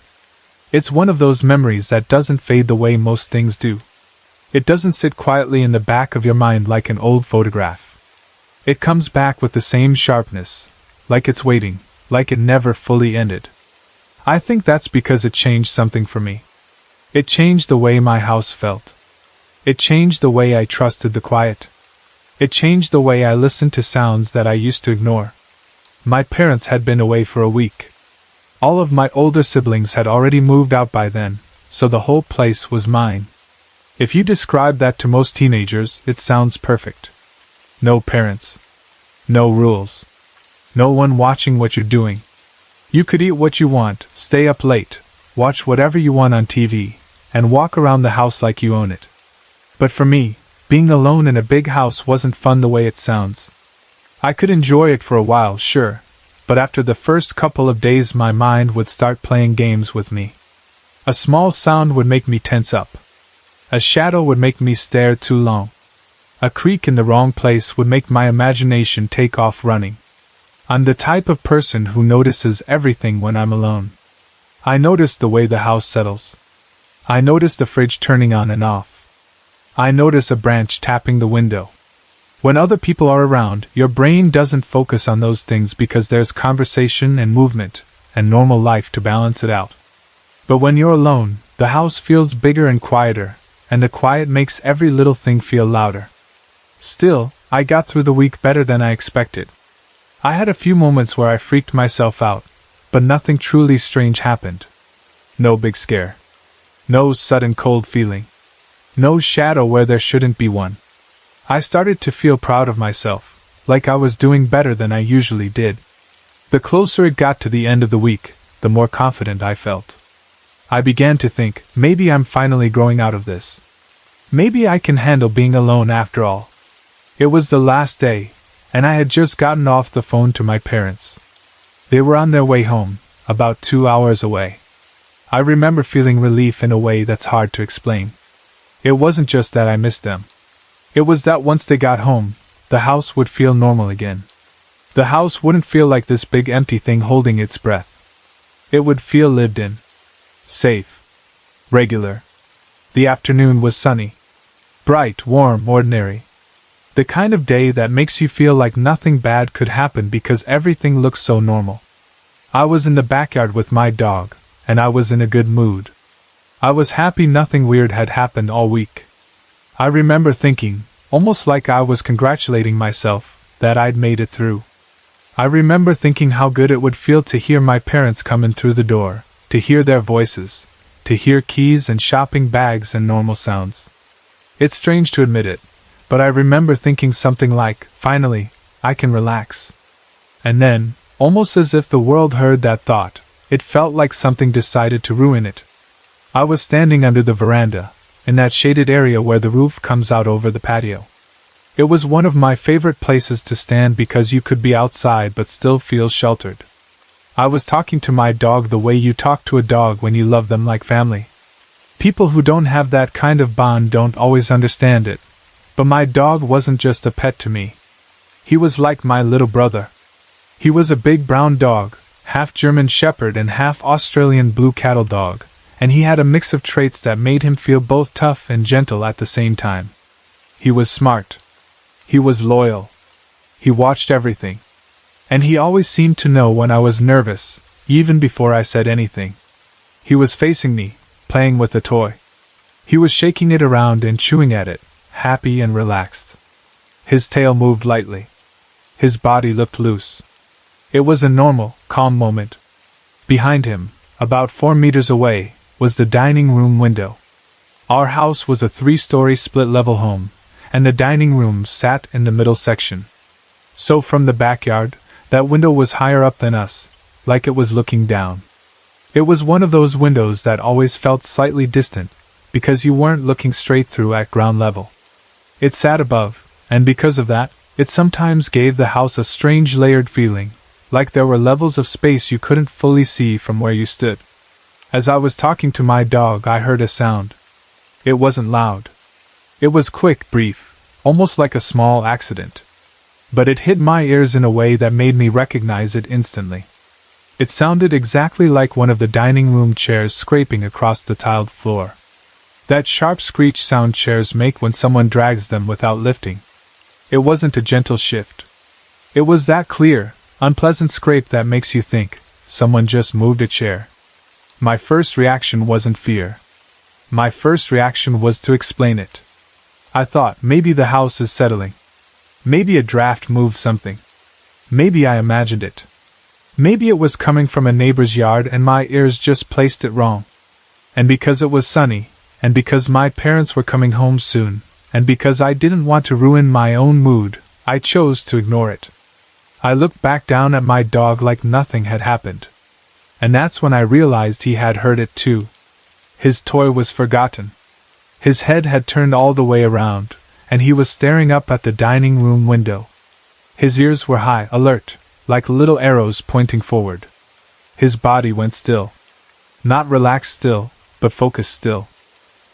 It's one of those memories that doesn't fade the way most things do. It doesn't sit quietly in the back of your mind like an old photograph. It comes back with the same sharpness, like it's waiting, like it never fully ended. I think that's because it changed something for me. It changed the way my house felt. It changed the way I trusted the quiet. It changed the way I listened to sounds that I used to ignore. My parents had been away for a week. All of my older siblings had already moved out by then, so the whole place was mine. If you describe that to most teenagers, it sounds perfect. No parents. No rules. No one watching what you're doing. You could eat what you want, stay up late, watch whatever you want on TV, and walk around the house like you own it. But for me, being alone in a big house wasn't fun the way it sounds. I could enjoy it for a while, sure, but after the first couple of days my mind would start playing games with me. A small sound would make me tense up. A shadow would make me stare too long. A creak in the wrong place would make my imagination take off running. I'm the type of person who notices everything when I'm alone. I notice the way the house settles. I notice the fridge turning on and off. I notice a branch tapping the window. When other people are around, your brain doesn't focus on those things because there's conversation and movement and normal life to balance it out. But when you're alone, the house feels bigger and quieter, and the quiet makes every little thing feel louder. Still, I got through the week better than I expected. I had a few moments where I freaked myself out, but nothing truly strange happened. No big scare. No sudden cold feeling. No shadow where there shouldn't be one. I started to feel proud of myself, like I was doing better than I usually did. The closer it got to the end of the week, the more confident I felt. I began to think, maybe I'm finally growing out of this. Maybe I can handle being alone after all. It was the last day, and I had just gotten off the phone to my parents. They were on their way home, about 2 hours away. I remember feeling relief in a way that's hard to explain. It wasn't just that I missed them. It was that once they got home, the house would feel normal again. The house wouldn't feel like this big empty thing holding its breath. It would feel lived in. Safe. Regular. The afternoon was sunny. Bright, warm, ordinary. The kind of day that makes you feel like nothing bad could happen because everything looks so normal. I was in the backyard with my dog, and I was in a good mood. I was happy nothing weird had happened all week. I remember thinking, almost like I was congratulating myself, that I'd made it through. I remember thinking how good it would feel to hear my parents come in through the door, to hear their voices, to hear keys and shopping bags and normal sounds. It's strange to admit it, but I remember thinking something like, finally, I can relax. And then, almost as if the world heard that thought, it felt like something decided to ruin it. I was standing under the veranda, in that shaded area where the roof comes out over the patio. It was one of my favorite places to stand because you could be outside but still feel sheltered. I was talking to my dog the way you talk to a dog when you love them like family. People who don't have that kind of bond don't always understand it, but my dog wasn't just a pet to me. He was like my little brother. He was a big brown dog, half German Shepherd and half Australian Blue Cattle Dog, and he had a mix of traits that made him feel both tough and gentle at the same time. He was smart. He was loyal. He watched everything. And he always seemed to know when I was nervous, even before I said anything. He was facing me, playing with a toy. He was shaking it around and chewing at it, happy and relaxed. His tail moved lightly. His body looked loose. It was a normal, calm moment. Behind him, about 4 meters away, was the dining room window. Our house was a 3-story split-level home, and the dining room sat in the middle section. So from the backyard, that window was higher up than us, like it was looking down. It was one of those windows that always felt slightly distant, because you weren't looking straight through at ground level. It sat above, And because of that, it sometimes gave the house a strange layered feeling, like there were levels of space you couldn't fully see from where you stood. As I was talking to my dog, I heard a sound. It wasn't loud. It was quick, brief, almost like a small accident. But it hit my ears in a way that made me recognize it instantly. It sounded exactly like one of the dining room chairs scraping across the tiled floor. That sharp screech sound chairs make when someone drags them without lifting. It wasn't a gentle shift. It was that clear, unpleasant scrape that makes you think, someone just moved a chair. My first reaction wasn't fear. My first reaction was to explain it. I thought, maybe the house is settling. Maybe a draft moved something. Maybe I imagined it. Maybe it was coming from a neighbor's yard and my ears just placed it wrong. And because it was sunny, and because my parents were coming home soon, and because I didn't want to ruin my own mood, I chose to ignore it. I looked back down at my dog like nothing had happened. And that's when I realized he had heard it too. His toy was forgotten. His head had turned all the way around, and he was staring up at the dining room window. His ears were high, alert, like little arrows pointing forward. His body went still. Not relaxed still, but focused still.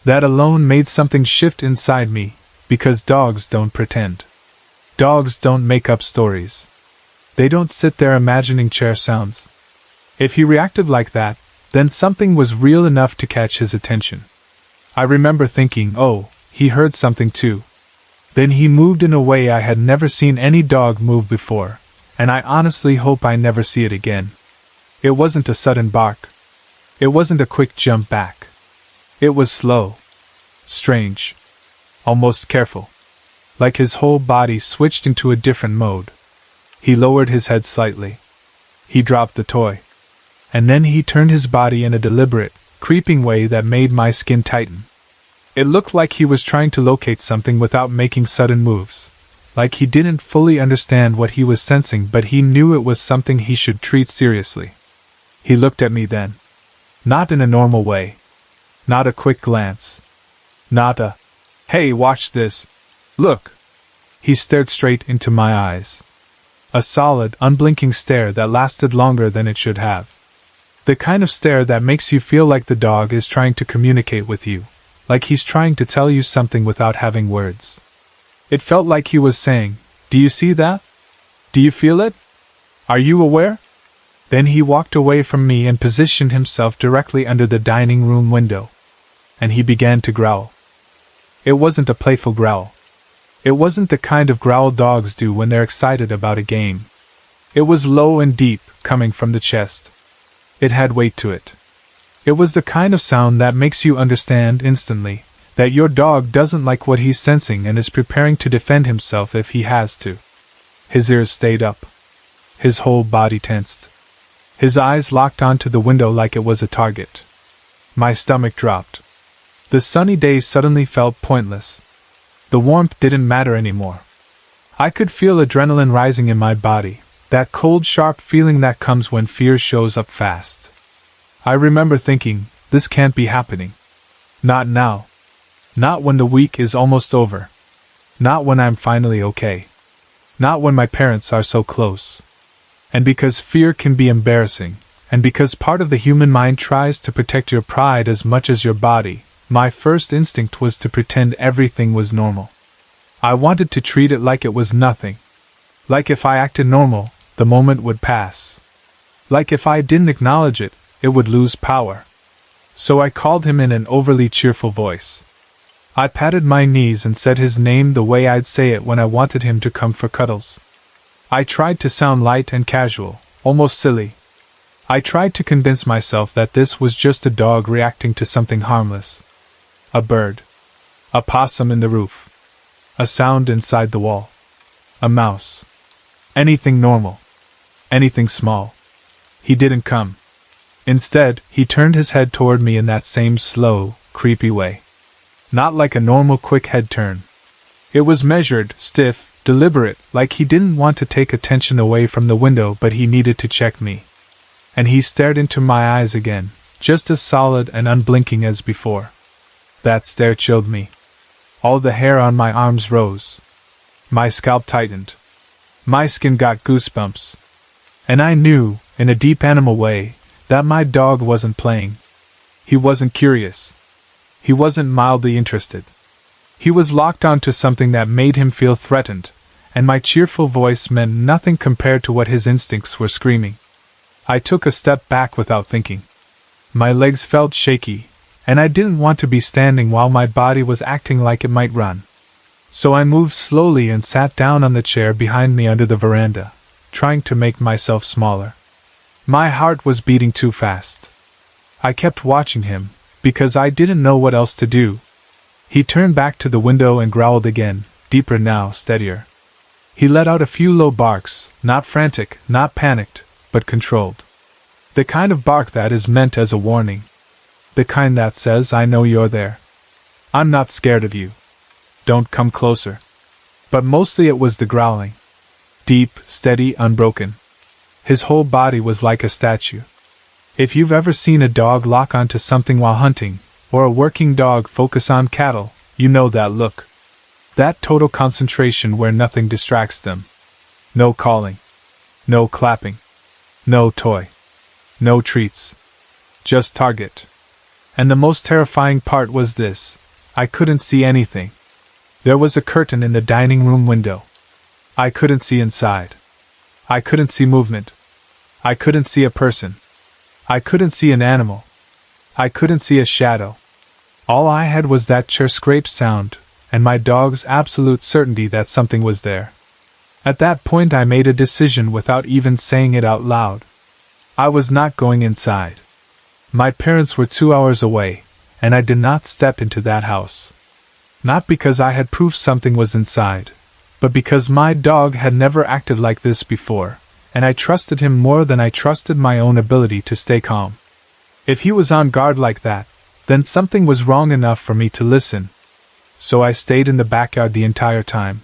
That alone made something shift inside me, because dogs don't pretend. Dogs don't make up stories. They don't sit there imagining chair sounds. If he reacted like that, then something was real enough to catch his attention. I remember thinking, oh, he heard something too. Then he moved in a way I had never seen any dog move before, and I honestly hope I never see it again. It wasn't a sudden bark. It wasn't a quick jump back. It was slow. Strange. Almost careful. Like his whole body switched into a different mode. He lowered his head slightly. He dropped the toy. And then he turned his body in a deliberate, creeping way that made my skin tighten. It looked like he was trying to locate something without making sudden moves. Like he didn't fully understand what he was sensing, but he knew it was something he should treat seriously. He looked at me then. Not in a normal way. Not a quick glance. Not a, "Hey, watch this. Look." He stared straight into my eyes. A solid, unblinking stare that lasted longer than it should have. The kind of stare that makes you feel like the dog is trying to communicate with you, like he's trying to tell you something without having words. It felt like he was saying, "Do you see that? Do you feel it? Are you aware?" Then he walked away from me and positioned himself directly under the dining room window. And he began to growl. It wasn't a playful growl. It wasn't the kind of growl dogs do when they're excited about a game. It was low and deep, coming from the chest. It had weight to it. It was the kind of sound that makes you understand instantly that your dog doesn't like what he's sensing and is preparing to defend himself if he has to. His ears stayed up. His whole body tensed. His eyes locked onto the window like it was a target. My stomach dropped. The sunny day suddenly felt pointless. The warmth didn't matter anymore. I could feel adrenaline rising in my body, that cold, sharp feeling that comes when fear shows up fast. I remember thinking, this can't be happening. Not now. Not when the week is almost over. Not when I'm finally okay. Not when my parents are so close. And because fear can be embarrassing, and because part of the human mind tries to protect your pride as much as your body, my first instinct was to pretend everything was normal. I wanted to treat it like it was nothing. Like if I acted normal, the moment would pass. Like if I didn't acknowledge it, it would lose power. So I called him in an overly cheerful voice. I patted my knees and said his name the way I'd say it when I wanted him to come for cuddles. I tried to sound light and casual, almost silly. I tried to convince myself that this was just a dog reacting to something harmless. A bird. A possum in the roof. A sound inside the wall. A mouse. Anything normal. Anything small. He didn't come. Instead, he turned his head toward me in that same slow, creepy way. Not like a normal quick head turn. It was measured, stiff, deliberate, like he didn't want to take attention away from the window but he needed to check me. And he stared into my eyes again, just as solid and unblinking as before. That stare chilled me. All the hair on my arms rose. My scalp tightened. My skin got goosebumps. And I knew, in a deep animal way, that my dog wasn't playing. He wasn't curious. He wasn't mildly interested. He was locked onto something that made him feel threatened, and my cheerful voice meant nothing compared to what his instincts were screaming. I took a step back without thinking. My legs felt shaky, and I didn't want to be standing while my body was acting like it might run. So I moved slowly and sat down on the chair behind me under the veranda, trying to make myself smaller. My heart was beating too fast. I kept watching him, because I didn't know what else to do. He turned back to the window and growled again, deeper now, steadier. He let out a few low barks, not frantic, not panicked, but controlled. The kind of bark that is meant as a warning. The kind that says, I know you're there. I'm not scared of you. Don't come closer. But mostly it was the growling. Deep, steady, unbroken. His whole body was like a statue. If you've ever seen a dog lock onto something while hunting, or a working dog focus on cattle, you know that look. That total concentration where nothing distracts them. No calling. No clapping. No toy. No treats. Just target. And the most terrifying part was this: I couldn't see anything. There was a curtain in the dining room window. I couldn't see inside. I couldn't see movement. I couldn't see a person. I couldn't see an animal. I couldn't see a shadow. All I had was that chair scrape sound, and my dog's absolute certainty that something was there. At that point I made a decision without even saying it out loud. I was not going inside. My parents were 2 hours away, and I did not step into that house. Not because I had proof something was inside, but because my dog had never acted like this before, and I trusted him more than I trusted my own ability to stay calm. If he was on guard like that, then something was wrong enough for me to listen. So I stayed in the backyard the entire time.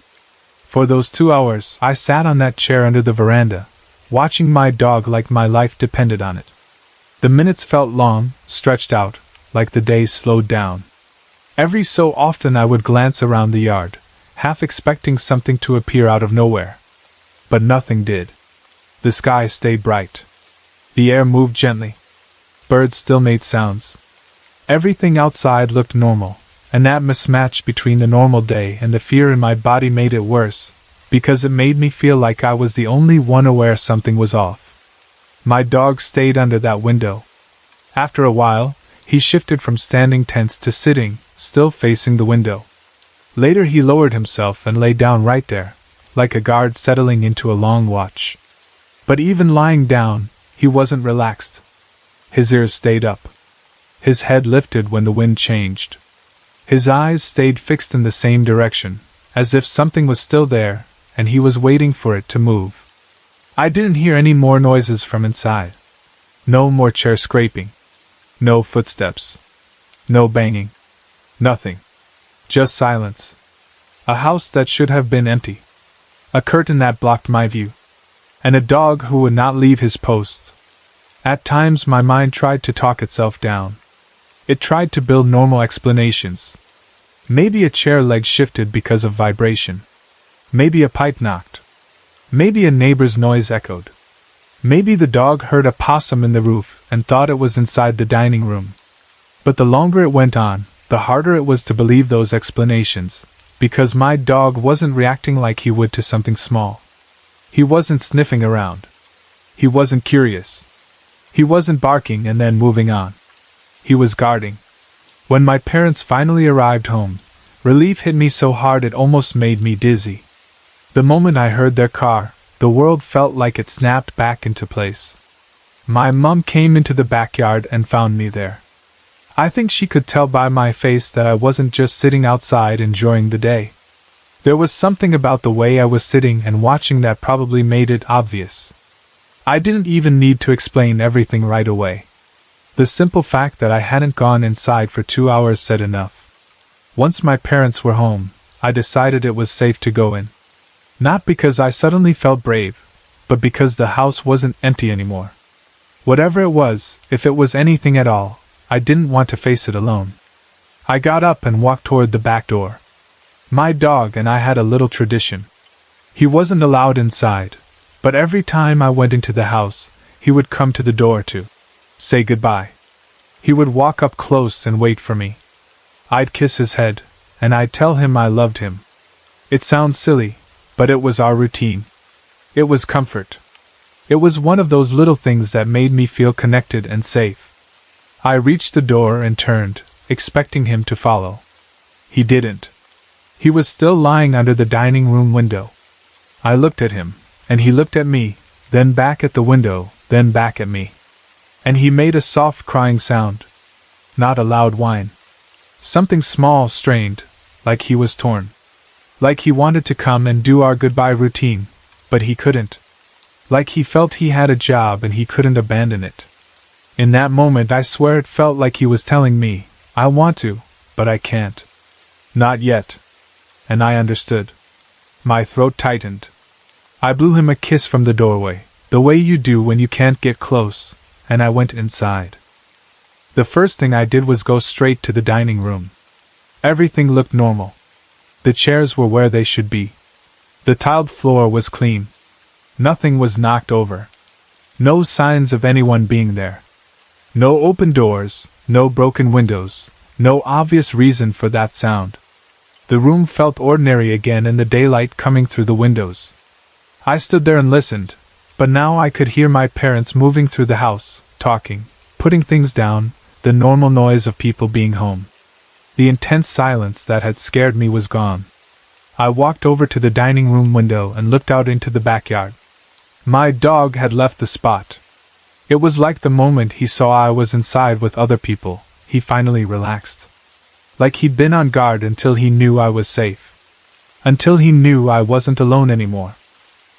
For those 2 hours, I sat on that chair under the veranda, watching my dog like my life depended on it. The minutes felt long, stretched out, like the days slowed down. Every so often I would glance around the yard, half expecting something to appear out of nowhere. But nothing did. The sky stayed bright. The air moved gently. Birds still made sounds. Everything outside looked normal, and that mismatch between the normal day and the fear in my body made it worse, because it made me feel like I was the only one aware something was off. My dog stayed under that window. After a while, he shifted from standing tense to sitting, still facing the window. Later he lowered himself and lay down right there, like a guard settling into a long watch. But even lying down, he wasn't relaxed. His ears stayed up. His head lifted when the wind changed. His eyes stayed fixed in the same direction, as if something was still there, and he was waiting for it to move. I didn't hear any more noises from inside. No more chair scraping. No footsteps. No banging. Nothing. Just silence. A house that should have been empty. A curtain that blocked my view. And a dog who would not leave his post. At times my mind tried to talk itself down. It tried to build normal explanations. Maybe a chair leg shifted because of vibration. Maybe a pipe knocked. Maybe a neighbor's noise echoed. Maybe the dog heard a possum in the roof and thought it was inside the dining room. But the longer it went on, the harder it was to believe those explanations, because my dog wasn't reacting like he would to something small. He wasn't sniffing around. He wasn't curious. He wasn't barking and then moving on. He was guarding. When my parents finally arrived home, relief hit me so hard it almost made me dizzy. The moment I heard their car, the world felt like it snapped back into place. My mom came into the backyard and found me there. I think she could tell by my face that I wasn't just sitting outside enjoying the day. There was something about the way I was sitting and watching that probably made it obvious. I didn't even need to explain everything right away. The simple fact that I hadn't gone inside for 2 hours said enough. Once my parents were home, I decided it was safe to go in. Not because I suddenly felt brave, but because the house wasn't empty anymore. Whatever it was, if it was anything at all, I didn't want to face it alone. I got up and walked toward the back door. My dog and I had a little tradition. He wasn't allowed inside, but every time I went into the house, he would come to the door to say goodbye. He would walk up close and wait for me. I'd kiss his head, and I'd tell him I loved him. It sounds silly, but it was our routine. It was comfort. It was one of those little things that made me feel connected and safe. I reached the door and turned, expecting him to follow. He didn't. He was still lying under the dining room window. I looked at him, and he looked at me, then back at the window, then back at me. And he made a soft crying sound. Not a loud whine. Something small, strained, like he was torn. Like he wanted to come and do our goodbye routine, but he couldn't. Like he felt he had a job and he couldn't abandon it. In that moment I swear it felt like he was telling me, I want to, but I can't. Not yet. And I understood. My throat tightened. I blew him a kiss from the doorway, the way you do when you can't get close, and I went inside. The first thing I did was go straight to the dining room. Everything looked normal. The chairs were where they should be. The tiled floor was clean. Nothing was knocked over. No signs of anyone being there. No open doors, no broken windows, no obvious reason for that sound. The room felt ordinary again in the daylight coming through the windows. I stood there and listened, but now I could hear my parents moving through the house, talking, putting things down, the normal noise of people being home. The intense silence that had scared me was gone. I walked over to the dining room window and looked out into the backyard. My dog had left the spot. It was like the moment he saw I was inside with other people, he finally relaxed. Like he'd been on guard until he knew I was safe. Until he knew I wasn't alone anymore.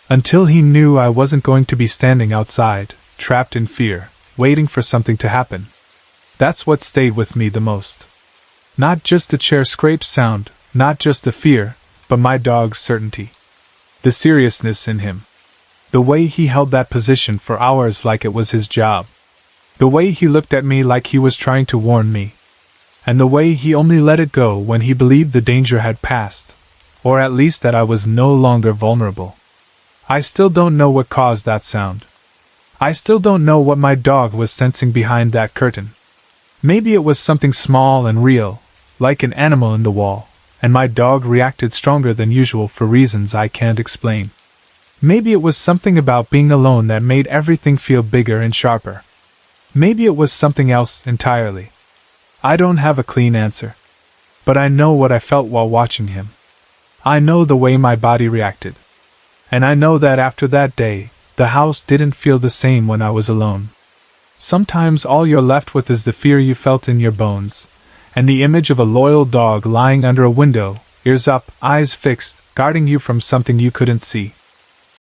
Until he knew I wasn't going to be standing outside, trapped in fear, waiting for something to happen. That's what stayed with me the most. Not just the chair scrape sound, not just the fear, but my dog's certainty. The seriousness in him. The way he held that position for hours like it was his job. The way he looked at me like he was trying to warn me. And the way he only let it go when he believed the danger had passed, or at least that I was no longer vulnerable. I still don't know what caused that sound. I still don't know what my dog was sensing behind that curtain. Maybe it was something small and real, like an animal in the wall, and my dog reacted stronger than usual for reasons I can't explain. Maybe it was something about being alone that made everything feel bigger and sharper. Maybe it was something else entirely. I don't have a clean answer. But I know what I felt while watching him. I know the way my body reacted. And I know that after that day, the house didn't feel the same when I was alone. Sometimes all you're left with is the fear you felt in your bones, and the image of a loyal dog lying under a window, ears up, eyes fixed, guarding you from something you couldn't see.